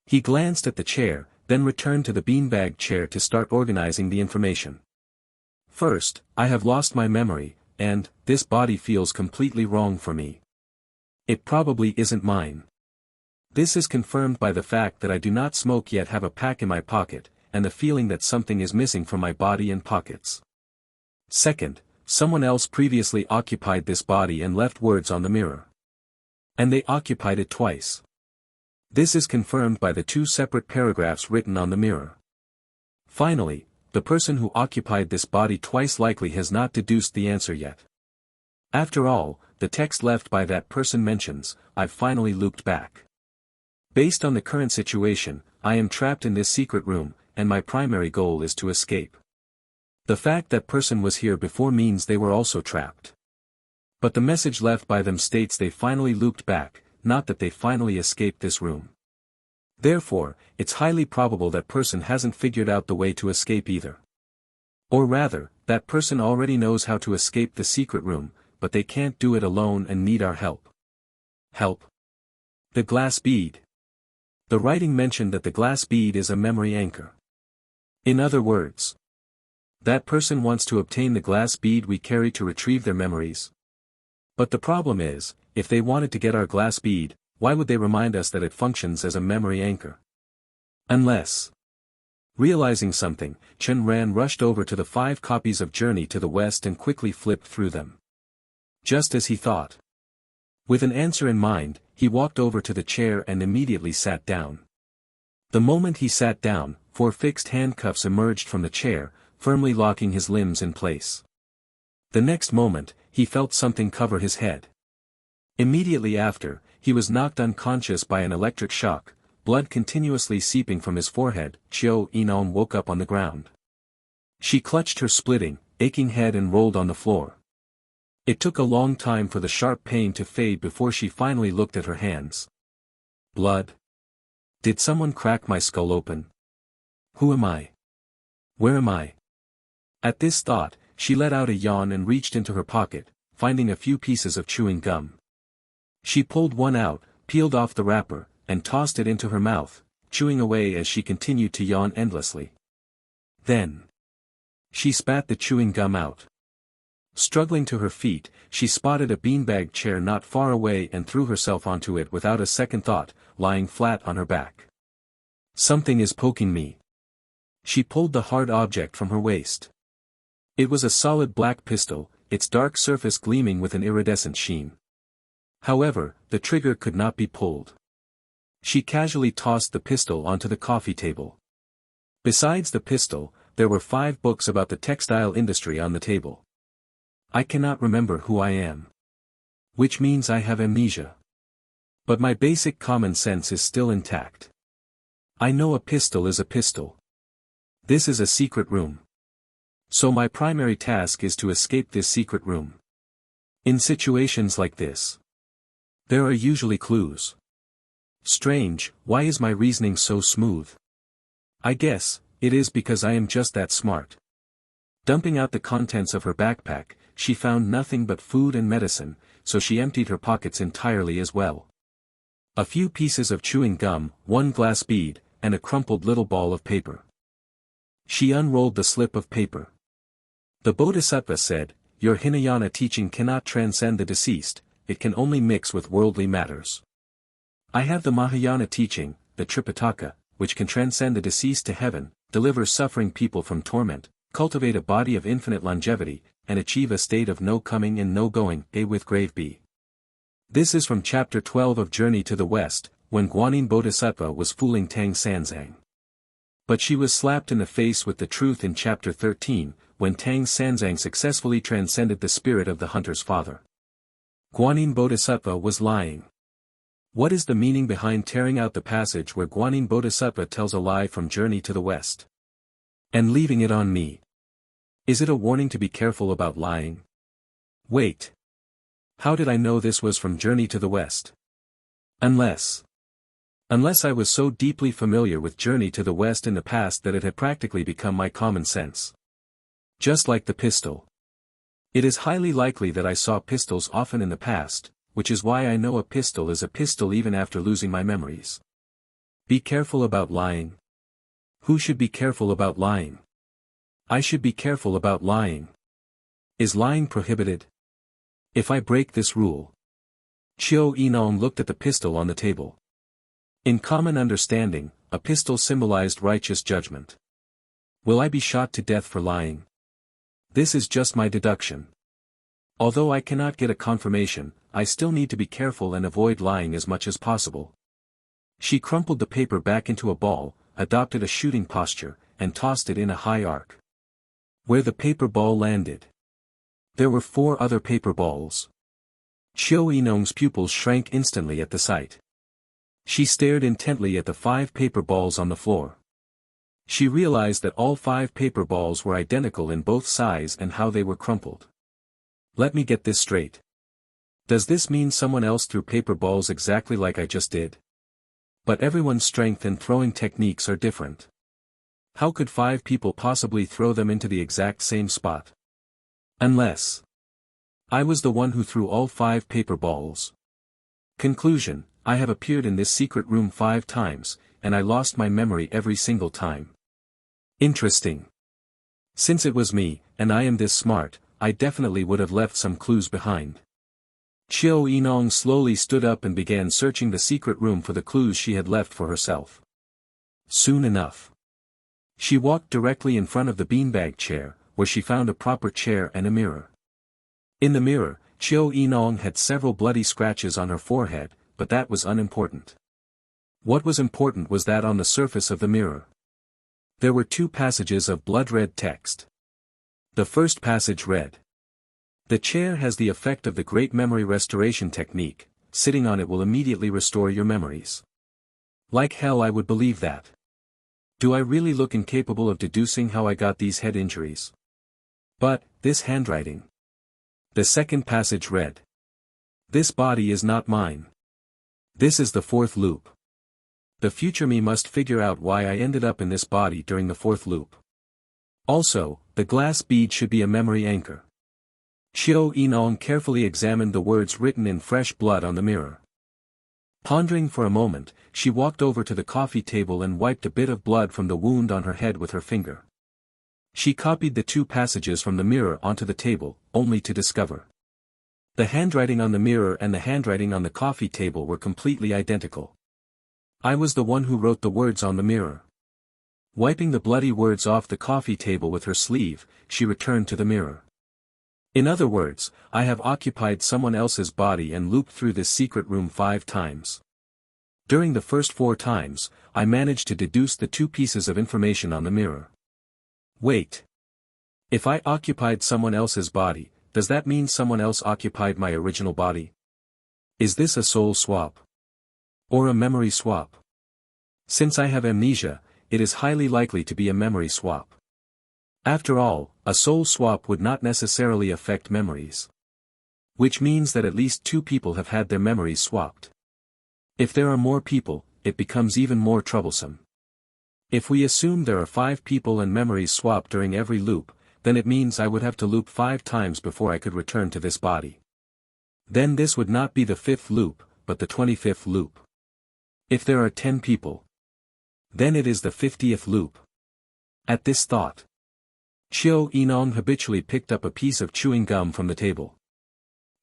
He glanced at the chair, then returned to the beanbag chair to start organizing the information. First, I have lost my memory, and this body feels completely wrong for me. It probably isn't mine. This is confirmed by the fact that I do not smoke yet have a pack in my pocket, and the feeling that something is missing from my body and pockets. Second, someone else previously occupied this body and left words on the mirror. And they occupied it twice. This is confirmed by the 2 separate paragraphs written on the mirror. Finally, the person who occupied this body twice likely has not deduced the answer yet. After all, the text left by that person mentions, I've finally looped back. Based on the current situation, I am trapped in this secret room, and my primary goal is to escape. The fact that person was here before means they were also trapped. But the message left by them states they finally looped back, not that they finally escaped this room. Therefore, it's highly probable that person hasn't figured out the way to escape either. Or rather, that person already knows how to escape the secret room, but they can't do it alone and need our help. Help? The glass bead. The writing mentioned that the glass bead is a memory anchor. In other words, that person wants to obtain the glass bead we carry to retrieve their memories. But the problem is, if they wanted to get our glass bead, why would they remind us that it functions as a memory anchor? Unless. Realizing something, Chen Ran rushed over to the 5 copies of Journey to the West and quickly flipped through them. Just as he thought. With an answer in mind, he walked over to the chair and immediately sat down. The moment he sat down, 4 fixed handcuffs emerged from the chair, firmly locking his limbs in place. The next moment, he felt something cover his head. Immediately after, he was knocked unconscious by an electric shock, blood continuously seeping from his forehead. Xiao Yinon woke up on the ground. She clutched her splitting, aching head and rolled on the floor. It took a long time for the sharp pain to fade before she finally looked at her hands. Blood? Did someone crack my skull open? Who am I? Where am I? At this thought, she let out a yawn and reached into her pocket, finding a few pieces of chewing gum. She pulled one out, peeled off the wrapper, and tossed it into her mouth, chewing away as she continued to yawn endlessly. Then she spat the chewing gum out. Struggling to her feet, she spotted a beanbag chair not far away and threw herself onto it without a second thought, lying flat on her back. Something is poking me. She pulled the hard object from her waist. It was a solid black pistol, its dark surface gleaming with an iridescent sheen. However, the trigger could not be pulled. She casually tossed the pistol onto the coffee table. Besides the pistol, there were 5 books about the textile industry on the table. I cannot remember who I am. Which means I have amnesia. But my basic common sense is still intact. I know a pistol is a pistol. This is a secret room. So my primary task is to escape this secret room. In situations like this, there are usually clues. Strange, why is my reasoning so smooth? I guess, it is because I am just that smart. Dumping out the contents of her backpack, she found nothing but food and medicine, so she emptied her pockets entirely as well. A few pieces of chewing gum, 1 glass bead, and a crumpled little ball of paper. She unrolled the slip of paper. The Bodhisattva said, "Your Hinayana teaching cannot transcend the deceased, it can only mix with worldly matters. I have the Mahayana teaching, the Tripitaka, which can transcend the deceased to heaven, deliver suffering people from torment, cultivate a body of infinite longevity, and achieve a state of no coming and no going, A with grave B." This is from chapter 12 of Journey to the West, when Guanyin Bodhisattva was fooling Tang Sanzang. But she was slapped in the face with the truth in chapter 13, when Tang Sanzang successfully transcended the spirit of the hunter's father. Guanyin Bodhisattva was lying. What is the meaning behind tearing out the passage where Guanyin Bodhisattva tells a lie from Journey to the West? And leaving it on me? Is it a warning to be careful about lying? Wait. How did I know this was from Journey to the West? Unless I was so deeply familiar with Journey to the West in the past that it had practically become my common sense. Just like the pistol. It is highly likely that I saw pistols often in the past, which is why I know a pistol is a pistol even after losing my memories. Be careful about lying. Who should be careful about lying? I should be careful about lying. Is lying prohibited? If I break this rule. Chiu Enong looked at the pistol on the table. In common understanding, a pistol symbolized righteous judgment. Will I be shot to death for lying? This is just my deduction. Although I cannot get a confirmation, I still need to be careful and avoid lying as much as possible. She crumpled the paper back into a ball, adopted a shooting posture, and tossed it in a high arc. Where the paper ball landed, there were 4 other paper balls. Chiu Enong's pupils shrank instantly at the sight. She stared intently at the 5 paper balls on the floor. She realized that all 5 paper balls were identical in both size and how they were crumpled. Let me get this straight. Does this mean someone else threw paper balls exactly like I just did? But everyone's strength and throwing techniques are different. How could 5 people possibly throw them into the exact same spot? Unless I was the one who threw all 5 paper balls. Conclusion: I have appeared in this secret room 5 times, and I lost my memory every single time. Interesting. Since it was me, and I am this smart, I definitely would have left some clues behind. Chiu Enong slowly stood up and began searching the secret room for the clues she had left for herself. Soon enough, she walked directly in front of the beanbag chair, where she found a proper chair and a mirror. In the mirror, Chiu Enong had several bloody scratches on her forehead, but that was unimportant. What was important was that on the surface of the mirror, there were 2 passages of blood-red text. The first passage read, "The chair has the effect of the great memory restoration technique, sitting on it will immediately restore your memories." Like hell I would believe that. Do I really look incapable of deducing how I got these head injuries? But, this handwriting. The second passage read, "This body is not mine. This is the 4th loop. The future me must figure out why I ended up in this body during the 4th loop. Also, the glass bead should be a memory anchor." Chiu Enong carefully examined the words written in fresh blood on the mirror. Pondering for a moment, she walked over to the coffee table and wiped a bit of blood from the wound on her head with her finger. She copied the 2 passages from the mirror onto the table, only to discover the handwriting on the mirror and the handwriting on the coffee table were completely identical. I was the one who wrote the words on the mirror. Wiping the bloody words off the coffee table with her sleeve, she returned to the mirror. In other words, I have occupied someone else's body and looped through this secret room 5 times. During the first 4 times, I managed to deduce the 2 pieces of information on the mirror. Wait. If I occupied someone else's body, does that mean someone else occupied my original body? Is this a soul swap? Or a memory swap? Since I have amnesia, it is highly likely to be a memory swap. After all, a soul swap would not necessarily affect memories. Which means that at least 2 people have had their memories swapped. If there are more people, it becomes even more troublesome. If we assume there are 5 people and memories swapped during every loop, then it means I would have to loop 5 times before I could return to this body. Then this would not be the 5th loop, but the 25th loop. If there are 10 people, then it is the 50th loop. At this thought, Xiao Yinong habitually picked up a piece of chewing gum from the table.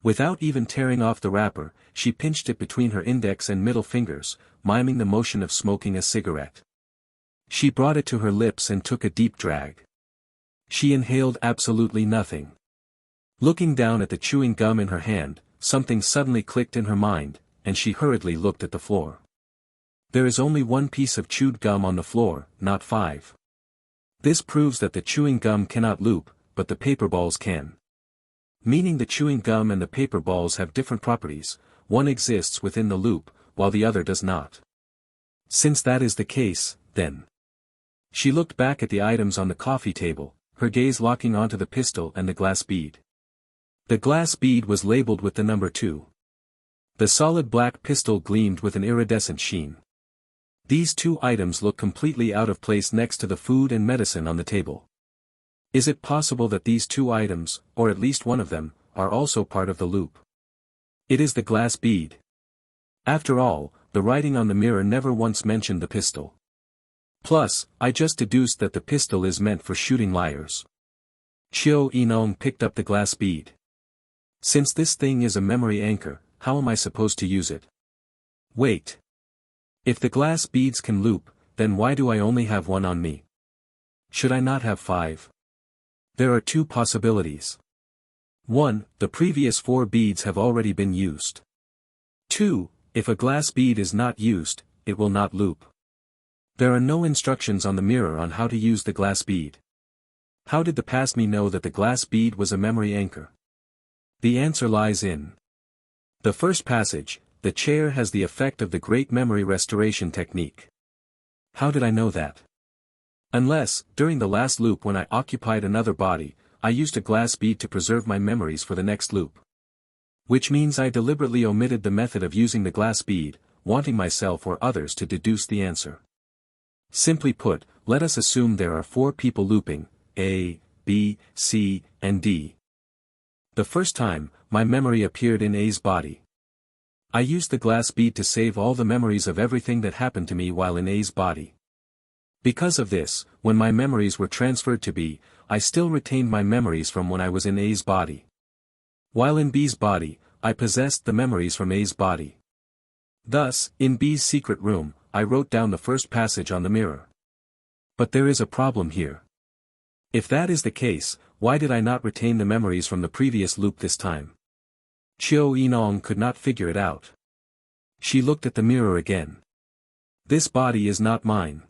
Without even tearing off the wrapper, she pinched it between her index and middle fingers, miming the motion of smoking a cigarette. She brought it to her lips and took a deep drag. She inhaled absolutely nothing. Looking down at the chewing gum in her hand, something suddenly clicked in her mind, and she hurriedly looked at the floor. There is only 1 piece of chewed gum on the floor, not 5. This proves that the chewing gum cannot loop, but the paper balls can. Meaning the chewing gum and the paper balls have different properties, one exists within the loop, while the other does not. Since that is the case, then. She looked back at the items on the coffee table, her gaze locking onto the pistol and the glass bead. The glass bead was labeled with the number 2. The solid black pistol gleamed with an iridescent sheen. These 2 items look completely out of place next to the food and medicine on the table. Is it possible that these 2 items, or at least one of them, are also part of the loop? It is the glass bead. After all, the writing on the mirror never once mentioned the pistol. Plus, I just deduced that the pistol is meant for shooting liars. Xiao Yinong picked up the glass bead. Since this thing is a memory anchor, how am I supposed to use it? Wait. If the glass beads can loop, then why do I only have 1 on me? Should I not have 5? There are 2 possibilities. 1. The previous 4 beads have already been used. 2. If a glass bead is not used, it will not loop. There are no instructions on the mirror on how to use the glass bead. How did the past me know that the glass bead was a memory anchor? The answer lies in the first passage. The chair has the effect of the great memory restoration technique. How did I know that? Unless, during the last loop when I occupied another body, I used a glass bead to preserve my memories for the next loop. Which means I deliberately omitted the method of using the glass bead, wanting myself or others to deduce the answer. Simply put, let us assume there are 4 people looping, A, B, C, and D. The first time, my memory appeared in A's body. I used the glass bead to save all the memories of everything that happened to me while in A's body. Because of this, when my memories were transferred to B, I still retained my memories from when I was in A's body. While in B's body, I possessed the memories from A's body. Thus, in B's secret room, I wrote down the first passage on the mirror. But there is a problem here. If that is the case, why did I not retain the memories from the previous loop this time? Xiao Yinong could not figure it out. She looked at the mirror again. This body is not mine.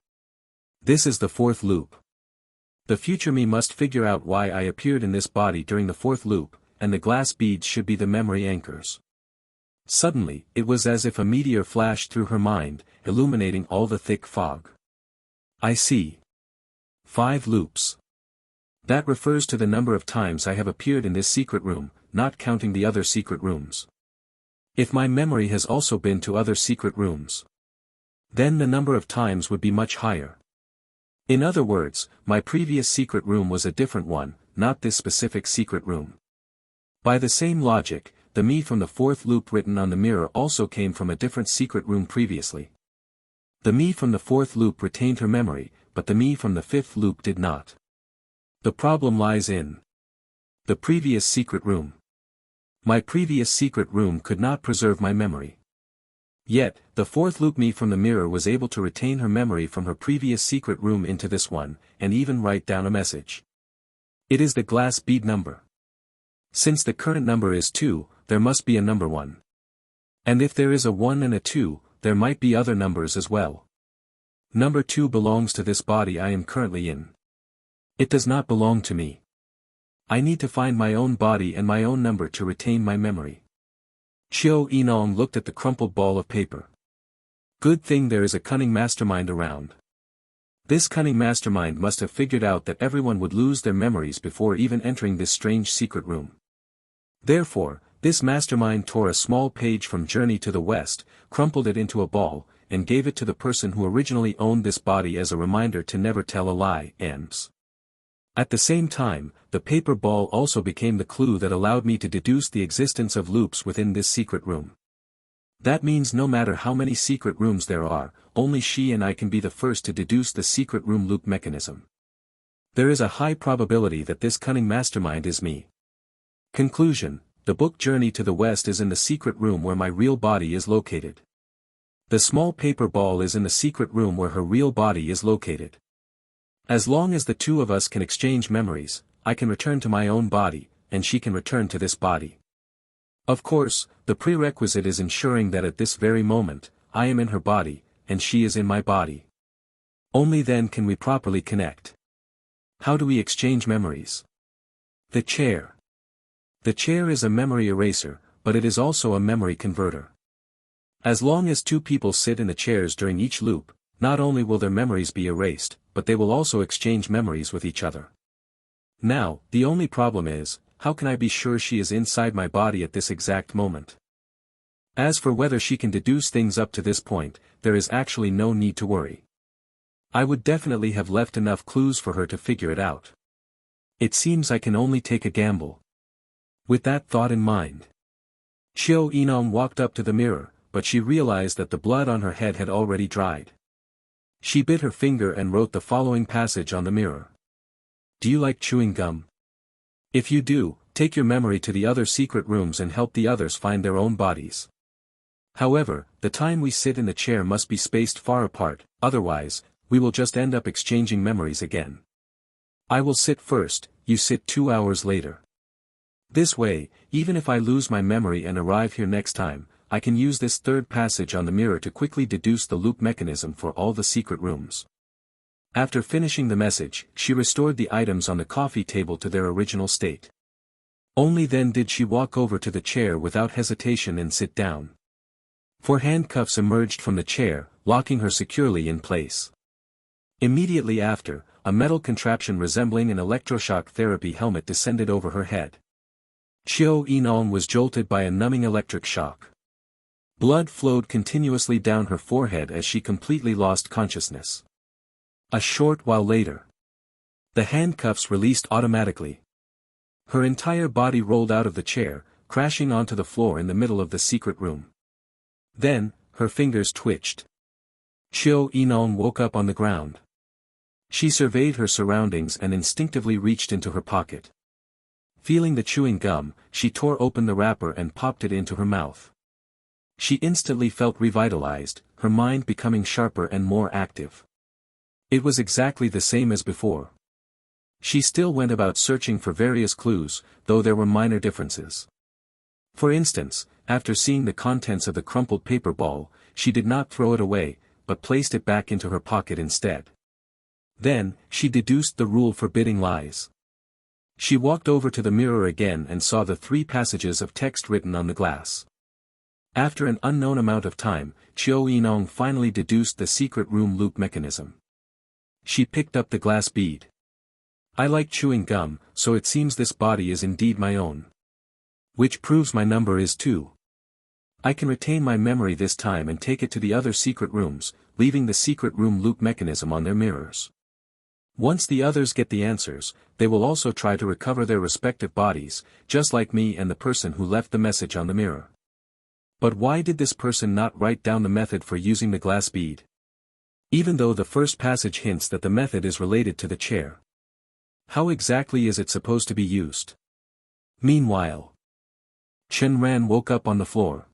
This is the 4th loop. The future me must figure out why I appeared in this body during the 4th loop, and the glass beads should be the memory anchors. Suddenly, it was as if a meteor flashed through her mind, illuminating all the thick fog. I see. 5 loops. That refers to the number of times I have appeared in this secret room, not counting the other secret rooms. If my memory has also been to other secret rooms, then the number of times would be much higher. In other words, my previous secret room was a different one, not this specific secret room. By the same logic, the me from the fourth loop written on the mirror also came from a different secret room previously. The me from the fourth loop retained her memory, but the me from the fifth loop did not. The problem lies in the previous secret room. My previous secret room could not preserve my memory. Yet, the fourth loop me from the mirror was able to retain her memory from her previous secret room into this one, and even write down a message. It is the glass bead number. Since the current number is 2, there must be a number 1. And if there is a 1 and a 2, there might be other numbers as well. Number 2 belongs to this body I am currently in. It does not belong to me. I need to find my own body and my own number to retain my memory. Chiu Enong looked at the crumpled ball of paper. Good thing there is a cunning mastermind around. This cunning mastermind must have figured out that everyone would lose their memories before even entering this strange secret room. Therefore, this mastermind tore a small page from Journey to the West, crumpled it into a ball, and gave it to the person who originally owned this body as a reminder to never tell a lie, Ems. At the same time, the paper ball also became the clue that allowed me to deduce the existence of loops within this secret room. That means no matter how many secret rooms there are, only she and I can be the first to deduce the secret room loop mechanism. There is a high probability that this cunning mastermind is me. Conclusion: the book Journey to the West is in the secret room where my real body is located. The small paper ball is in the secret room where her real body is located. As long as the two of us can exchange memories, I can return to my own body, and she can return to this body. Of course, the prerequisite is ensuring that at this very moment, I am in her body, and she is in my body. Only then can we properly connect. How do we exchange memories? The chair. The chair is a memory eraser, but it is also a memory converter. As long as two people sit in the chairs during each loop, not only will their memories be erased, but they will also exchange memories with each other. Now, the only problem is, how can I be sure she is inside my body at this exact moment? As for whether she can deduce things up to this point, there is actually no need to worry. I would definitely have left enough clues for her to figure it out. It seems I can only take a gamble. With that thought in mind, Chiu Enong walked up to the mirror, but she realized that the blood on her head had already dried. She bit her finger and wrote the following passage on the mirror. Do you like chewing gum? If you do, take your memory to the other secret rooms and help the others find their own bodies. However, the time we sit in the chair must be spaced far apart, otherwise, we will just end up exchanging memories again. I will sit first, you sit 2 hours later. This way, even if I lose my memory and arrive here next time, I can use this third passage on the mirror to quickly deduce the loop mechanism for all the secret rooms. After finishing the message, she restored the items on the coffee table to their original state. Only then did she walk over to the chair without hesitation and sit down. 4 handcuffs emerged from the chair, locking her securely in place. Immediately after, a metal contraption resembling an electroshock therapy helmet descended over her head. Chiu Enong was jolted by a numbing electric shock. Blood flowed continuously down her forehead as she completely lost consciousness. A short while later, the handcuffs released automatically. Her entire body rolled out of the chair, crashing onto the floor in the middle of the secret room. Then, her fingers twitched. Chiu Enong woke up on the ground. She surveyed her surroundings and instinctively reached into her pocket. Feeling the chewing gum, she tore open the wrapper and popped it into her mouth. She instantly felt revitalized, her mind becoming sharper and more active. It was exactly the same as before. She still went about searching for various clues, though there were minor differences. For instance, after seeing the contents of the crumpled paper ball, she did not throw it away, but placed it back into her pocket instead. Then, she deduced the rule forbidding lies. She walked over to the mirror again and saw the 3 passages of text written on the glass. After an unknown amount of time, Chiu Enong finally deduced the secret room loop mechanism. She picked up the glass bead. I like chewing gum, so it seems this body is indeed my own. Which proves my number is 2. I can retain my memory this time and take it to the other secret rooms, leaving the secret room loop mechanism on their mirrors. Once the others get the answers, they will also try to recover their respective bodies, just like me and the person who left the message on the mirror. But why did this person not write down the method for using the glass bead? Even though the first passage hints that the method is related to the chair. How exactly is it supposed to be used? Meanwhile, Chen Ran woke up on the floor.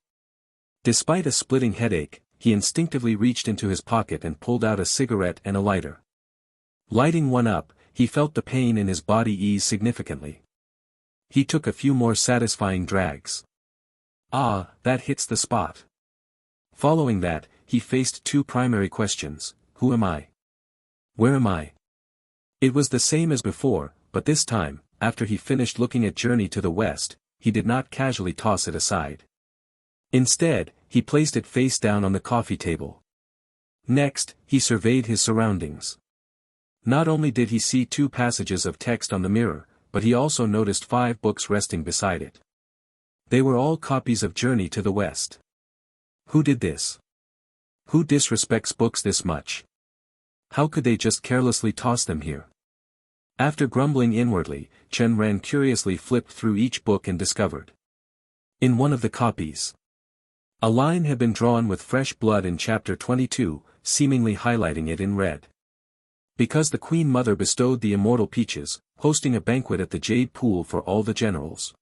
Despite a splitting headache, he instinctively reached into his pocket and pulled out a cigarette and a lighter. Lighting one up, he felt the pain in his body ease significantly. He took a few more satisfying drags. Ah, that hits the spot. Following that, he faced two primary questions: who am I? Where am I? It was the same as before, but this time, after he finished looking at Journey to the West, he did not casually toss it aside. Instead, he placed it face down on the coffee table. Next, he surveyed his surroundings. Not only did he see two passages of text on the mirror, but he also noticed 5 books resting beside it. They were all copies of Journey to the West. Who did this? Who disrespects books this much? How could they just carelessly toss them here? After grumbling inwardly, Chen Ran curiously flipped through each book and discovered. In one of the copies, a line had been drawn with fresh blood in chapter 22, seemingly highlighting it in red. Because the Queen Mother bestowed the immortal peaches, hosting a banquet at the Jade Pool for all the generals.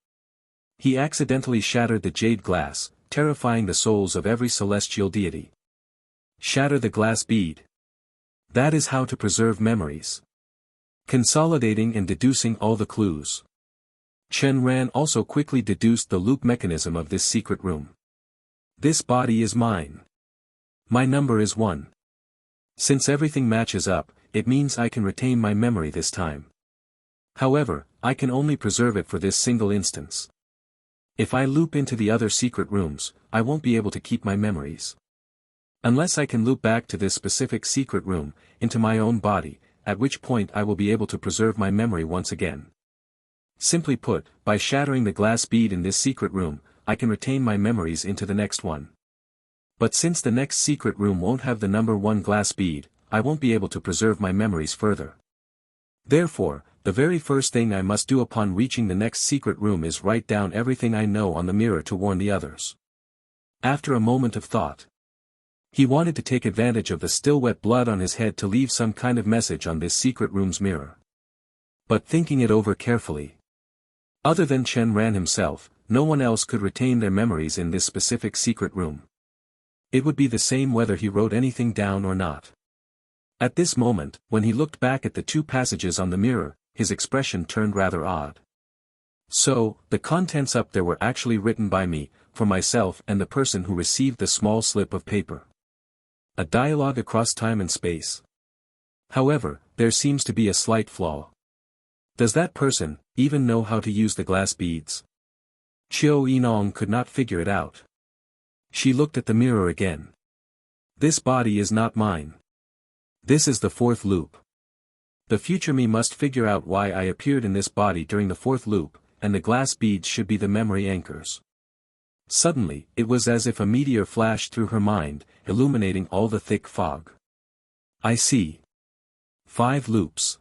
He accidentally shattered the jade glass, terrifying the souls of every celestial deity. Shatter the glass bead. That is how to preserve memories. Consolidating and deducing all the clues. Chen Ran also quickly deduced the loop mechanism of this secret room. This body is mine. My number is 1. Since everything matches up, it means I can retain my memory this time. However, I can only preserve it for this single instance. If I loop into the other secret rooms, I won't be able to keep my memories. Unless I can loop back to this specific secret room, into my own body, at which point I will be able to preserve my memory once again. Simply put, by shattering the glass bead in this secret room, I can retain my memories into the next one. But since the next secret room won't have the number 1 glass bead, I won't be able to preserve my memories further. Therefore, the very first thing I must do upon reaching the next secret room is write down everything I know on the mirror to warn the others. After a moment of thought, he wanted to take advantage of the still wet blood on his head to leave some kind of message on this secret room's mirror. But thinking it over carefully, other than Chen Ran himself, no one else could retain their memories in this specific secret room. It would be the same whether he wrote anything down or not. At this moment, when he looked back at the 2 passages on the mirror, his expression turned rather odd. So, the contents up there were actually written by me, for myself and the person who received the small slip of paper. A dialogue across time and space. However, there seems to be a slight flaw. Does that person even know how to use the glass beads? Qiu Yinong could not figure it out. She looked at the mirror again. This body is not mine. This is the 4th loop. The future me must figure out why I appeared in this body during the 4th loop, and the glass beads should be the memory anchors. Suddenly, it was as if a meteor flashed through her mind, illuminating all the thick fog. I see. 5 loops.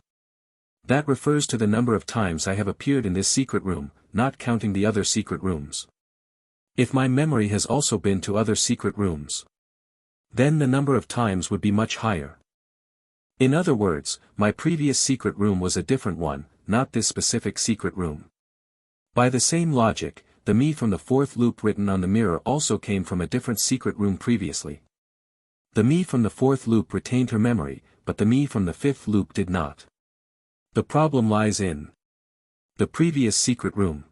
That refers to the number of times I have appeared in this secret room, not counting the other secret rooms. If my memory has also been to other secret rooms, then the number of times would be much higher. In other words, my previous secret room was a different one, not this specific secret room. By the same logic, the me from the 4th loop written on the mirror also came from a different secret room previously. The me from the 4th loop retained her memory, but the me from the 5th loop did not. The problem lies in the previous secret room.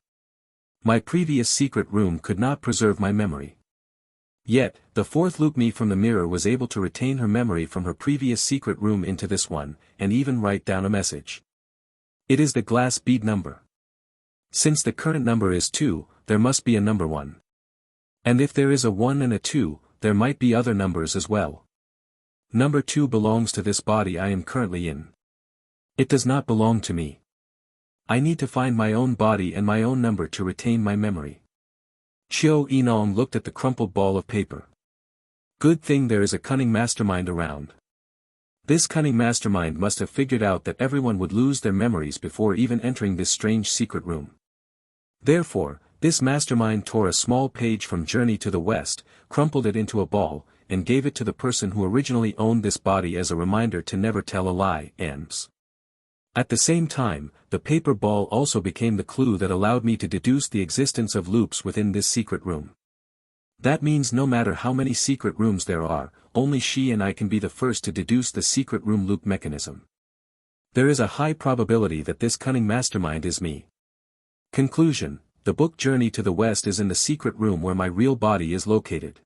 My previous secret room could not preserve my memory. Yet, the 4th loop me from the mirror was able to retain her memory from her previous secret room into this one, and even write down a message. It is the glass bead number. Since the current number is 2, there must be a number 1. And if there is a 1 and a 2, there might be other numbers as well. Number 2 belongs to this body I am currently in. It does not belong to me. I need to find my own body and my own number to retain my memory. Qiu Yinong looked at the crumpled ball of paper. Good thing there is a cunning mastermind around. This cunning mastermind must have figured out that everyone would lose their memories before even entering this strange secret room. Therefore, this mastermind tore a small page from Journey to the West, crumpled it into a ball, and gave it to the person who originally owned this body as a reminder to never tell a lie. At the same time, the paper ball also became the clue that allowed me to deduce the existence of loops within this secret room. That means no matter how many secret rooms there are, only she and I can be the first to deduce the secret room loop mechanism. There is a high probability that this cunning mastermind is me. Conclusion: the book Journey to the West is in the secret room where my real body is located.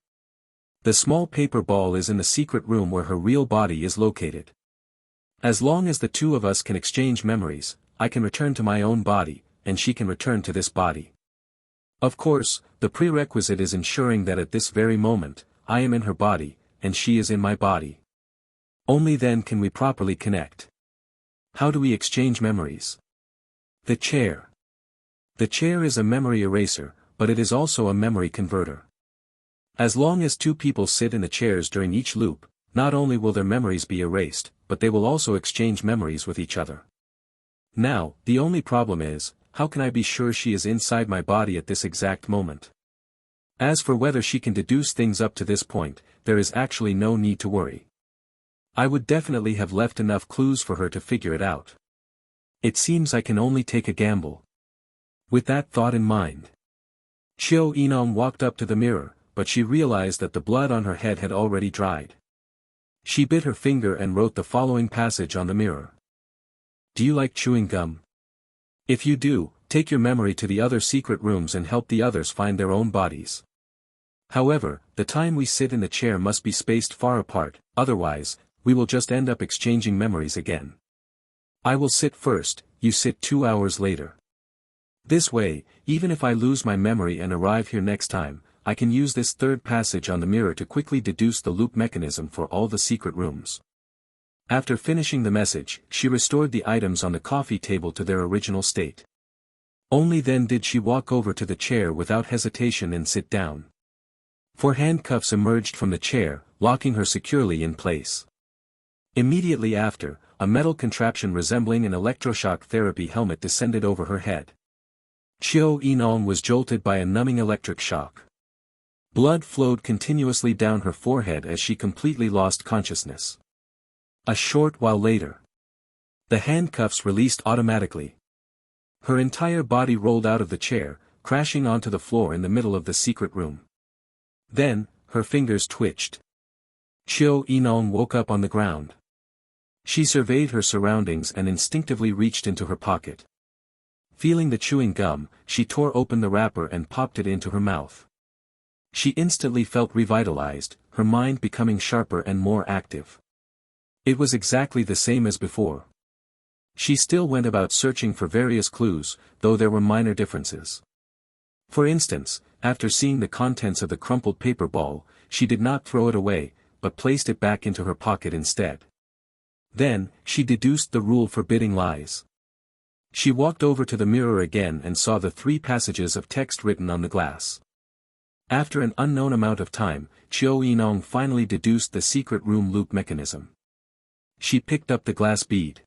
The small paper ball is in the secret room where her real body is located. As long as the two of us can exchange memories, I can return to my own body, and she can return to this body. Of course, the prerequisite is ensuring that at this very moment, I am in her body, and she is in my body. Only then can we properly connect. How do we exchange memories? The chair. The chair is a memory eraser, but it is also a memory converter. As long as two people sit in the chairs during each loop, not only will their memories be erased, but they will also exchange memories with each other. Now, the only problem is, how can I be sure she is inside my body at this exact moment? As for whether she can deduce things up to this point, there is actually no need to worry. I would definitely have left enough clues for her to figure it out. It seems I can only take a gamble. With that thought in mind, Chiu Enong walked up to the mirror, but she realized that the blood on her head had already dried. She bit her finger and wrote the following passage on the mirror. Do you like chewing gum? If you do, take your memory to the other secret rooms and help the others find their own bodies. However, the time we sit in the chair must be spaced far apart, otherwise, we will just end up exchanging memories again. I will sit first, you sit 2 hours later. This way, even if I lose my memory and arrive here next time, I can use this third passage on the mirror to quickly deduce the loop mechanism for all the secret rooms. After finishing the message, she restored the items on the coffee table to their original state. Only then did she walk over to the chair without hesitation and sit down. 4 handcuffs emerged from the chair, locking her securely in place. Immediately after, a metal contraption resembling an electroshock therapy helmet descended over her head. Chiu Enong was jolted by a numbing electric shock. Blood flowed continuously down her forehead as she completely lost consciousness. A short while later, the handcuffs released automatically. Her entire body rolled out of the chair, crashing onto the floor in the middle of the secret room. Then, her fingers twitched. Chiu Enong woke up on the ground. She surveyed her surroundings and instinctively reached into her pocket. Feeling the chewing gum, she tore open the wrapper and popped it into her mouth. She instantly felt revitalized, her mind becoming sharper and more active. It was exactly the same as before. She still went about searching for various clues, though there were minor differences. For instance, after seeing the contents of the crumpled paper ball, she did not throw it away, but placed it back into her pocket instead. Then, she deduced the rule forbidding lies. She walked over to the mirror again and saw the 3 passages of text written on the glass. After an unknown amount of time, Chiu Enong finally deduced the secret room loop mechanism. She picked up the glass bead.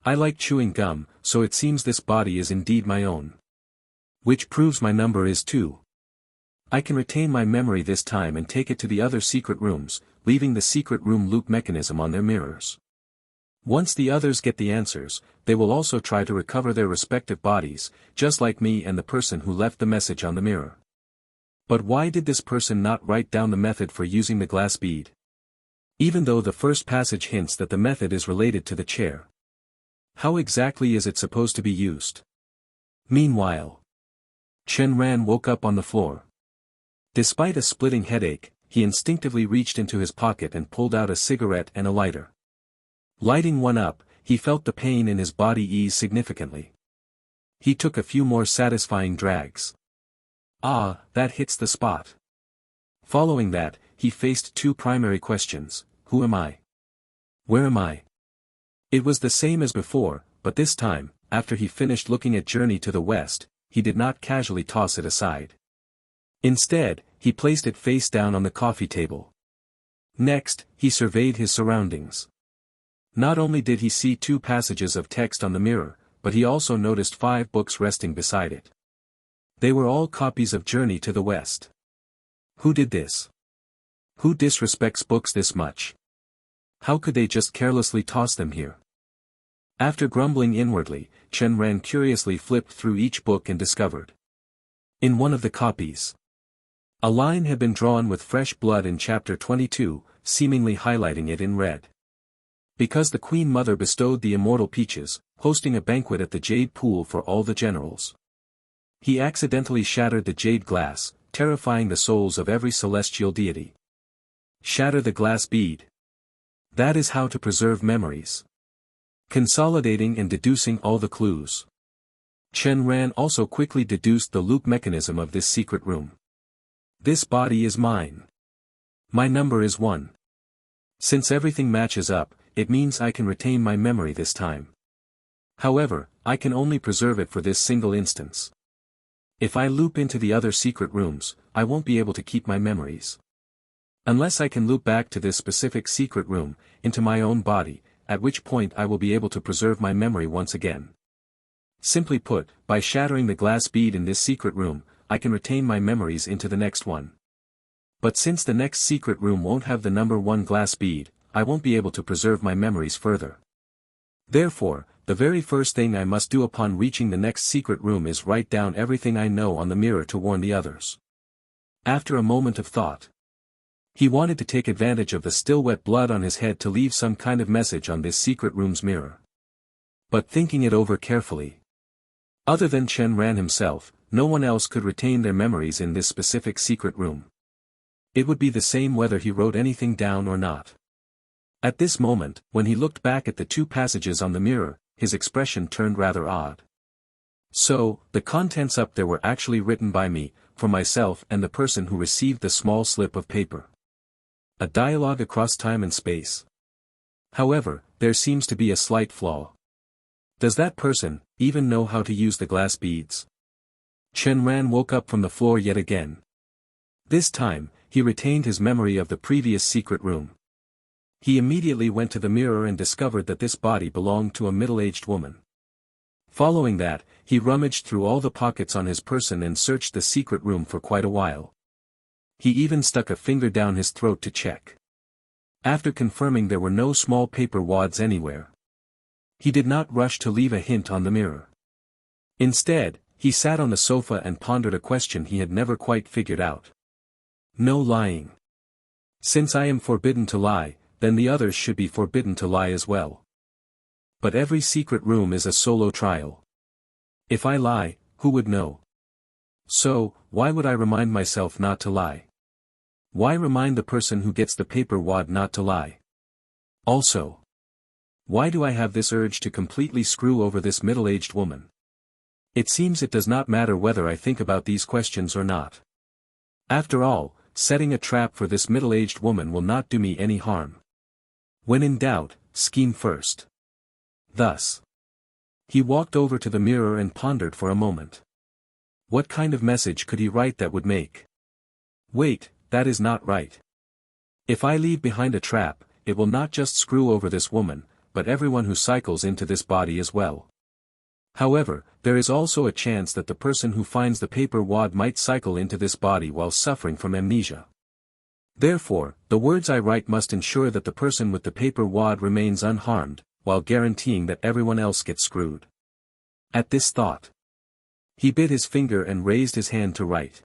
I like chewing gum, so it seems this body is indeed my own. Which proves my number is 2. I can retain my memory this time and take it to the other secret rooms, leaving the secret room loop mechanism on their mirrors. Once the others get the answers, they will also try to recover their respective bodies, just like me and the person who left the message on the mirror. But why did this person not write down the method for using the glass bead? Even though the first passage hints that the method is related to the chair. How exactly is it supposed to be used? Meanwhile, Chen Ran woke up on the floor. Despite a splitting headache, he instinctively reached into his pocket and pulled out a cigarette and a lighter. Lighting one up, he felt the pain in his body ease significantly. He took a few more satisfying drags. Ah, that hits the spot. Following that, he faced 2 primary questions: who am I? Where am I? It was the same as before, but this time, after he finished looking at Journey to the West, he did not casually toss it aside. Instead, he placed it face down on the coffee table. Next, he surveyed his surroundings. Not only did he see 2 passages of text on the mirror, but he also noticed 5 books resting beside it. They were all copies of Journey to the West. Who did this? Who disrespects books this much? How could they just carelessly toss them here? After grumbling inwardly, Chen Ran curiously flipped through each book and discovered. In one of the copies, a line had been drawn with fresh blood in chapter 22, seemingly highlighting it in red. Because the Queen Mother bestowed the immortal peaches, hosting a banquet at the Jade Pool for all the generals. He accidentally shattered the jade glass, terrifying the souls of every celestial deity. Shatter the glass bead. That is how to preserve memories. Consolidating and deducing all the clues. Chen Ran also quickly deduced the loop mechanism of this secret room. This body is mine. My number is 1. Since everything matches up, it means I can retain my memory this time. However, I can only preserve it for this single instance. If I loop into the other secret rooms, I won't be able to keep my memories. Unless I can loop back to this specific secret room, into my own body, at which point I will be able to preserve my memory once again. Simply put, by shattering the glass bead in this secret room, I can retain my memories into the next one. But since the next secret room won't have the number 1 glass bead, I won't be able to preserve my memories further. Therefore, the very first thing I must do upon reaching the next secret room is write down everything I know on the mirror to warn the others. After a moment of thought, he wanted to take advantage of the still wet blood on his head to leave some kind of message on this secret room's mirror. But thinking it over carefully, other than Chen Ran himself, no one else could retain their memories in this specific secret room. It would be the same whether he wrote anything down or not. At this moment, when he looked back at the 2 passages on the mirror, his expression turned rather odd. So, the contents up there were actually written by me, for myself and the person who received the small slip of paper. A dialogue across time and space. However, there seems to be a slight flaw. Does that person even know how to use the glass beads? Chen Ran woke up from the floor yet again. This time, he retained his memory of the previous secret room. He immediately went to the mirror and discovered that this body belonged to a middle-aged woman. Following that, he rummaged through all the pockets on his person and searched the secret room for quite a while. He even stuck a finger down his throat to check. After confirming there were no small paper wads anywhere, he did not rush to leave a hint on the mirror. Instead, he sat on the sofa and pondered a question he had never quite figured out. No lying. Since I am forbidden to lie, then the others should be forbidden to lie as well. But every secret room is a solo trial. If I lie, who would know? So, why would I remind myself not to lie? Why remind the person who gets the paper wad not to lie? Also, why do I have this urge to completely screw over this middle-aged woman? It seems it does not matter whether I think about these questions or not. After all, setting a trap for this middle-aged woman will not do me any harm. When in doubt, scheme first. Thus, he walked over to the mirror and pondered for a moment. What kind of message could he write that would make? Wait, that is not right. If I leave behind a trap, it will not just screw over this woman, but everyone who cycles into this body as well. However, there is also a chance that the person who finds the paper wad might cycle into this body while suffering from amnesia. Therefore, the words I write must ensure that the person with the paper wad remains unharmed, while guaranteeing that everyone else gets screwed. At this thought, he bit his finger and raised his hand to write.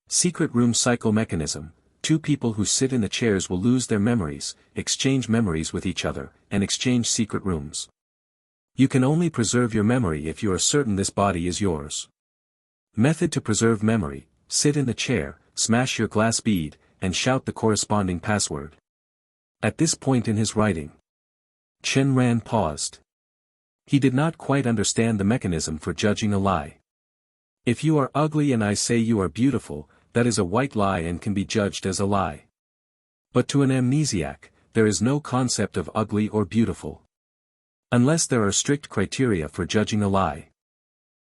Secret room cycle mechanism. 2 people who sit in the chairs will lose their memories, exchange memories with each other, and exchange secret rooms. You can only preserve your memory if you are certain this body is yours. Method to preserve memory: sit in the chair, smash your glass bead, and shout the corresponding password. At this point in his writing, Chen Ran paused. He did not quite understand the mechanism for judging a lie. If you are ugly and I say you are beautiful, that is a white lie and can be judged as a lie. But to an amnesiac, there is no concept of ugly or beautiful. Unless there are strict criteria for judging a lie.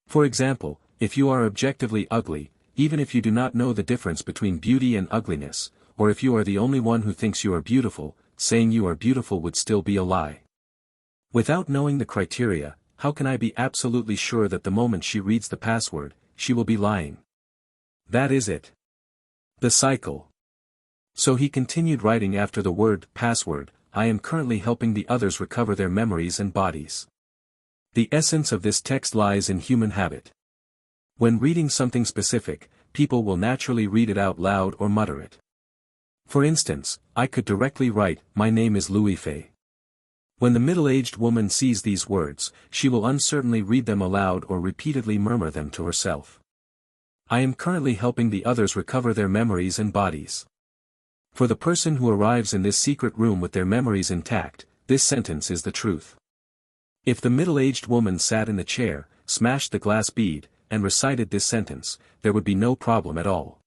For example, if you are objectively ugly, even if you do not know the difference between beauty and ugliness, or if you are the only one who thinks you are beautiful, saying you are beautiful would still be a lie. Without knowing the criteria, how can I be absolutely sure that the moment she reads the password, she will be lying? That is it. The cycle. So he continued writing after the word password, I am currently helping the others recover their memories and bodies. The essence of this text lies in human habit. When reading something specific, people will naturally read it out loud or mutter it. For instance, I could directly write, my name is Louis Fay. When the middle-aged woman sees these words, she will uncertainly read them aloud or repeatedly murmur them to herself. I am currently helping the others recover their memories and bodies. For the person who arrives in this secret room with their memories intact, this sentence is the truth. If the middle-aged woman sat in the chair, smashed the glass bead, and recited this sentence, there would be no problem at all.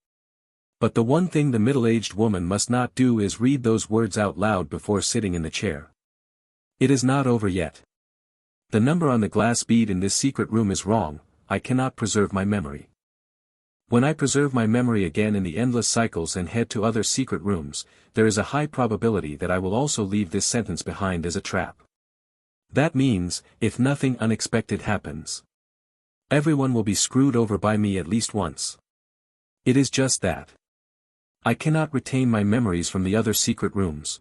But the one thing the middle-aged woman must not do is read those words out loud before sitting in the chair. It is not over yet. The number on the glass bead in this secret room is wrong, I cannot preserve my memory. When I preserve my memory again in the endless cycles and head to other secret rooms, there is a high probability that I will also leave this sentence behind as a trap. That means, if nothing unexpected happens, everyone will be screwed over by me at least once. It is just that. I cannot retain my memories from the other secret rooms.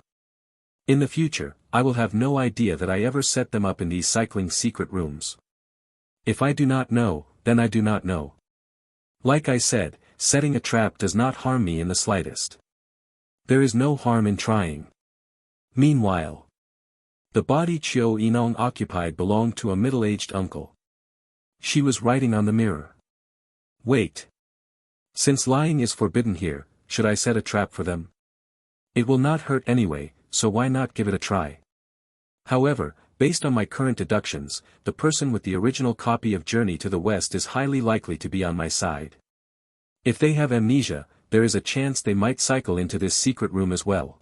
In the future, I will have no idea that I ever set them up in these cycling secret rooms. If I do not know, then I do not know. Like I said, setting a trap does not harm me in the slightest. There is no harm in trying. Meanwhile, the body Chiu Inong occupied belonged to a middle-aged uncle. She was writing on the mirror. Wait. Since lying is forbidden here, should I set a trap for them? It will not hurt anyway, so why not give it a try? However, based on my current deductions, the person with the original copy of Journey to the West is highly likely to be on my side. If they have amnesia, there is a chance they might cycle into this secret room as well.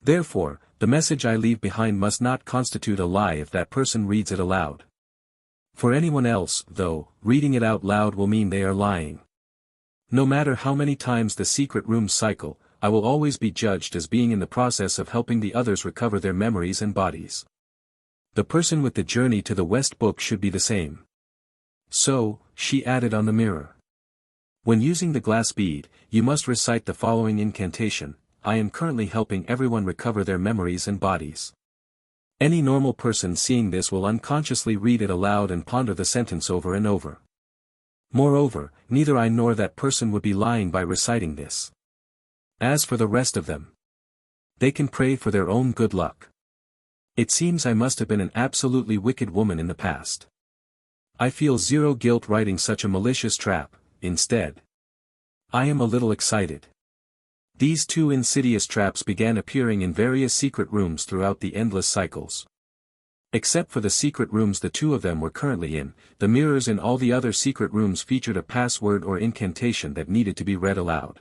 Therefore, the message I leave behind must not constitute a lie if that person reads it aloud. For anyone else, though, reading it out loud will mean they are lying. No matter how many times the secret rooms cycle, I will always be judged as being in the process of helping the others recover their memories and bodies. The person with the Journey to the West book should be the same. So, she added on the mirror. When using the glass bead, you must recite the following incantation, I am currently helping everyone recover their memories and bodies. Any normal person seeing this will unconsciously read it aloud and ponder the sentence over and over. Moreover, neither I nor that person would be lying by reciting this. As for the rest of them, they can pray for their own good luck. It seems I must have been an absolutely wicked woman in the past. I feel zero guilt writing such a malicious trap, instead. I am a little excited. These two insidious traps began appearing in various secret rooms throughout the endless cycles. Except for the secret rooms the two of them were currently in, the mirrors in all the other secret rooms featured a password or incantation that needed to be read aloud.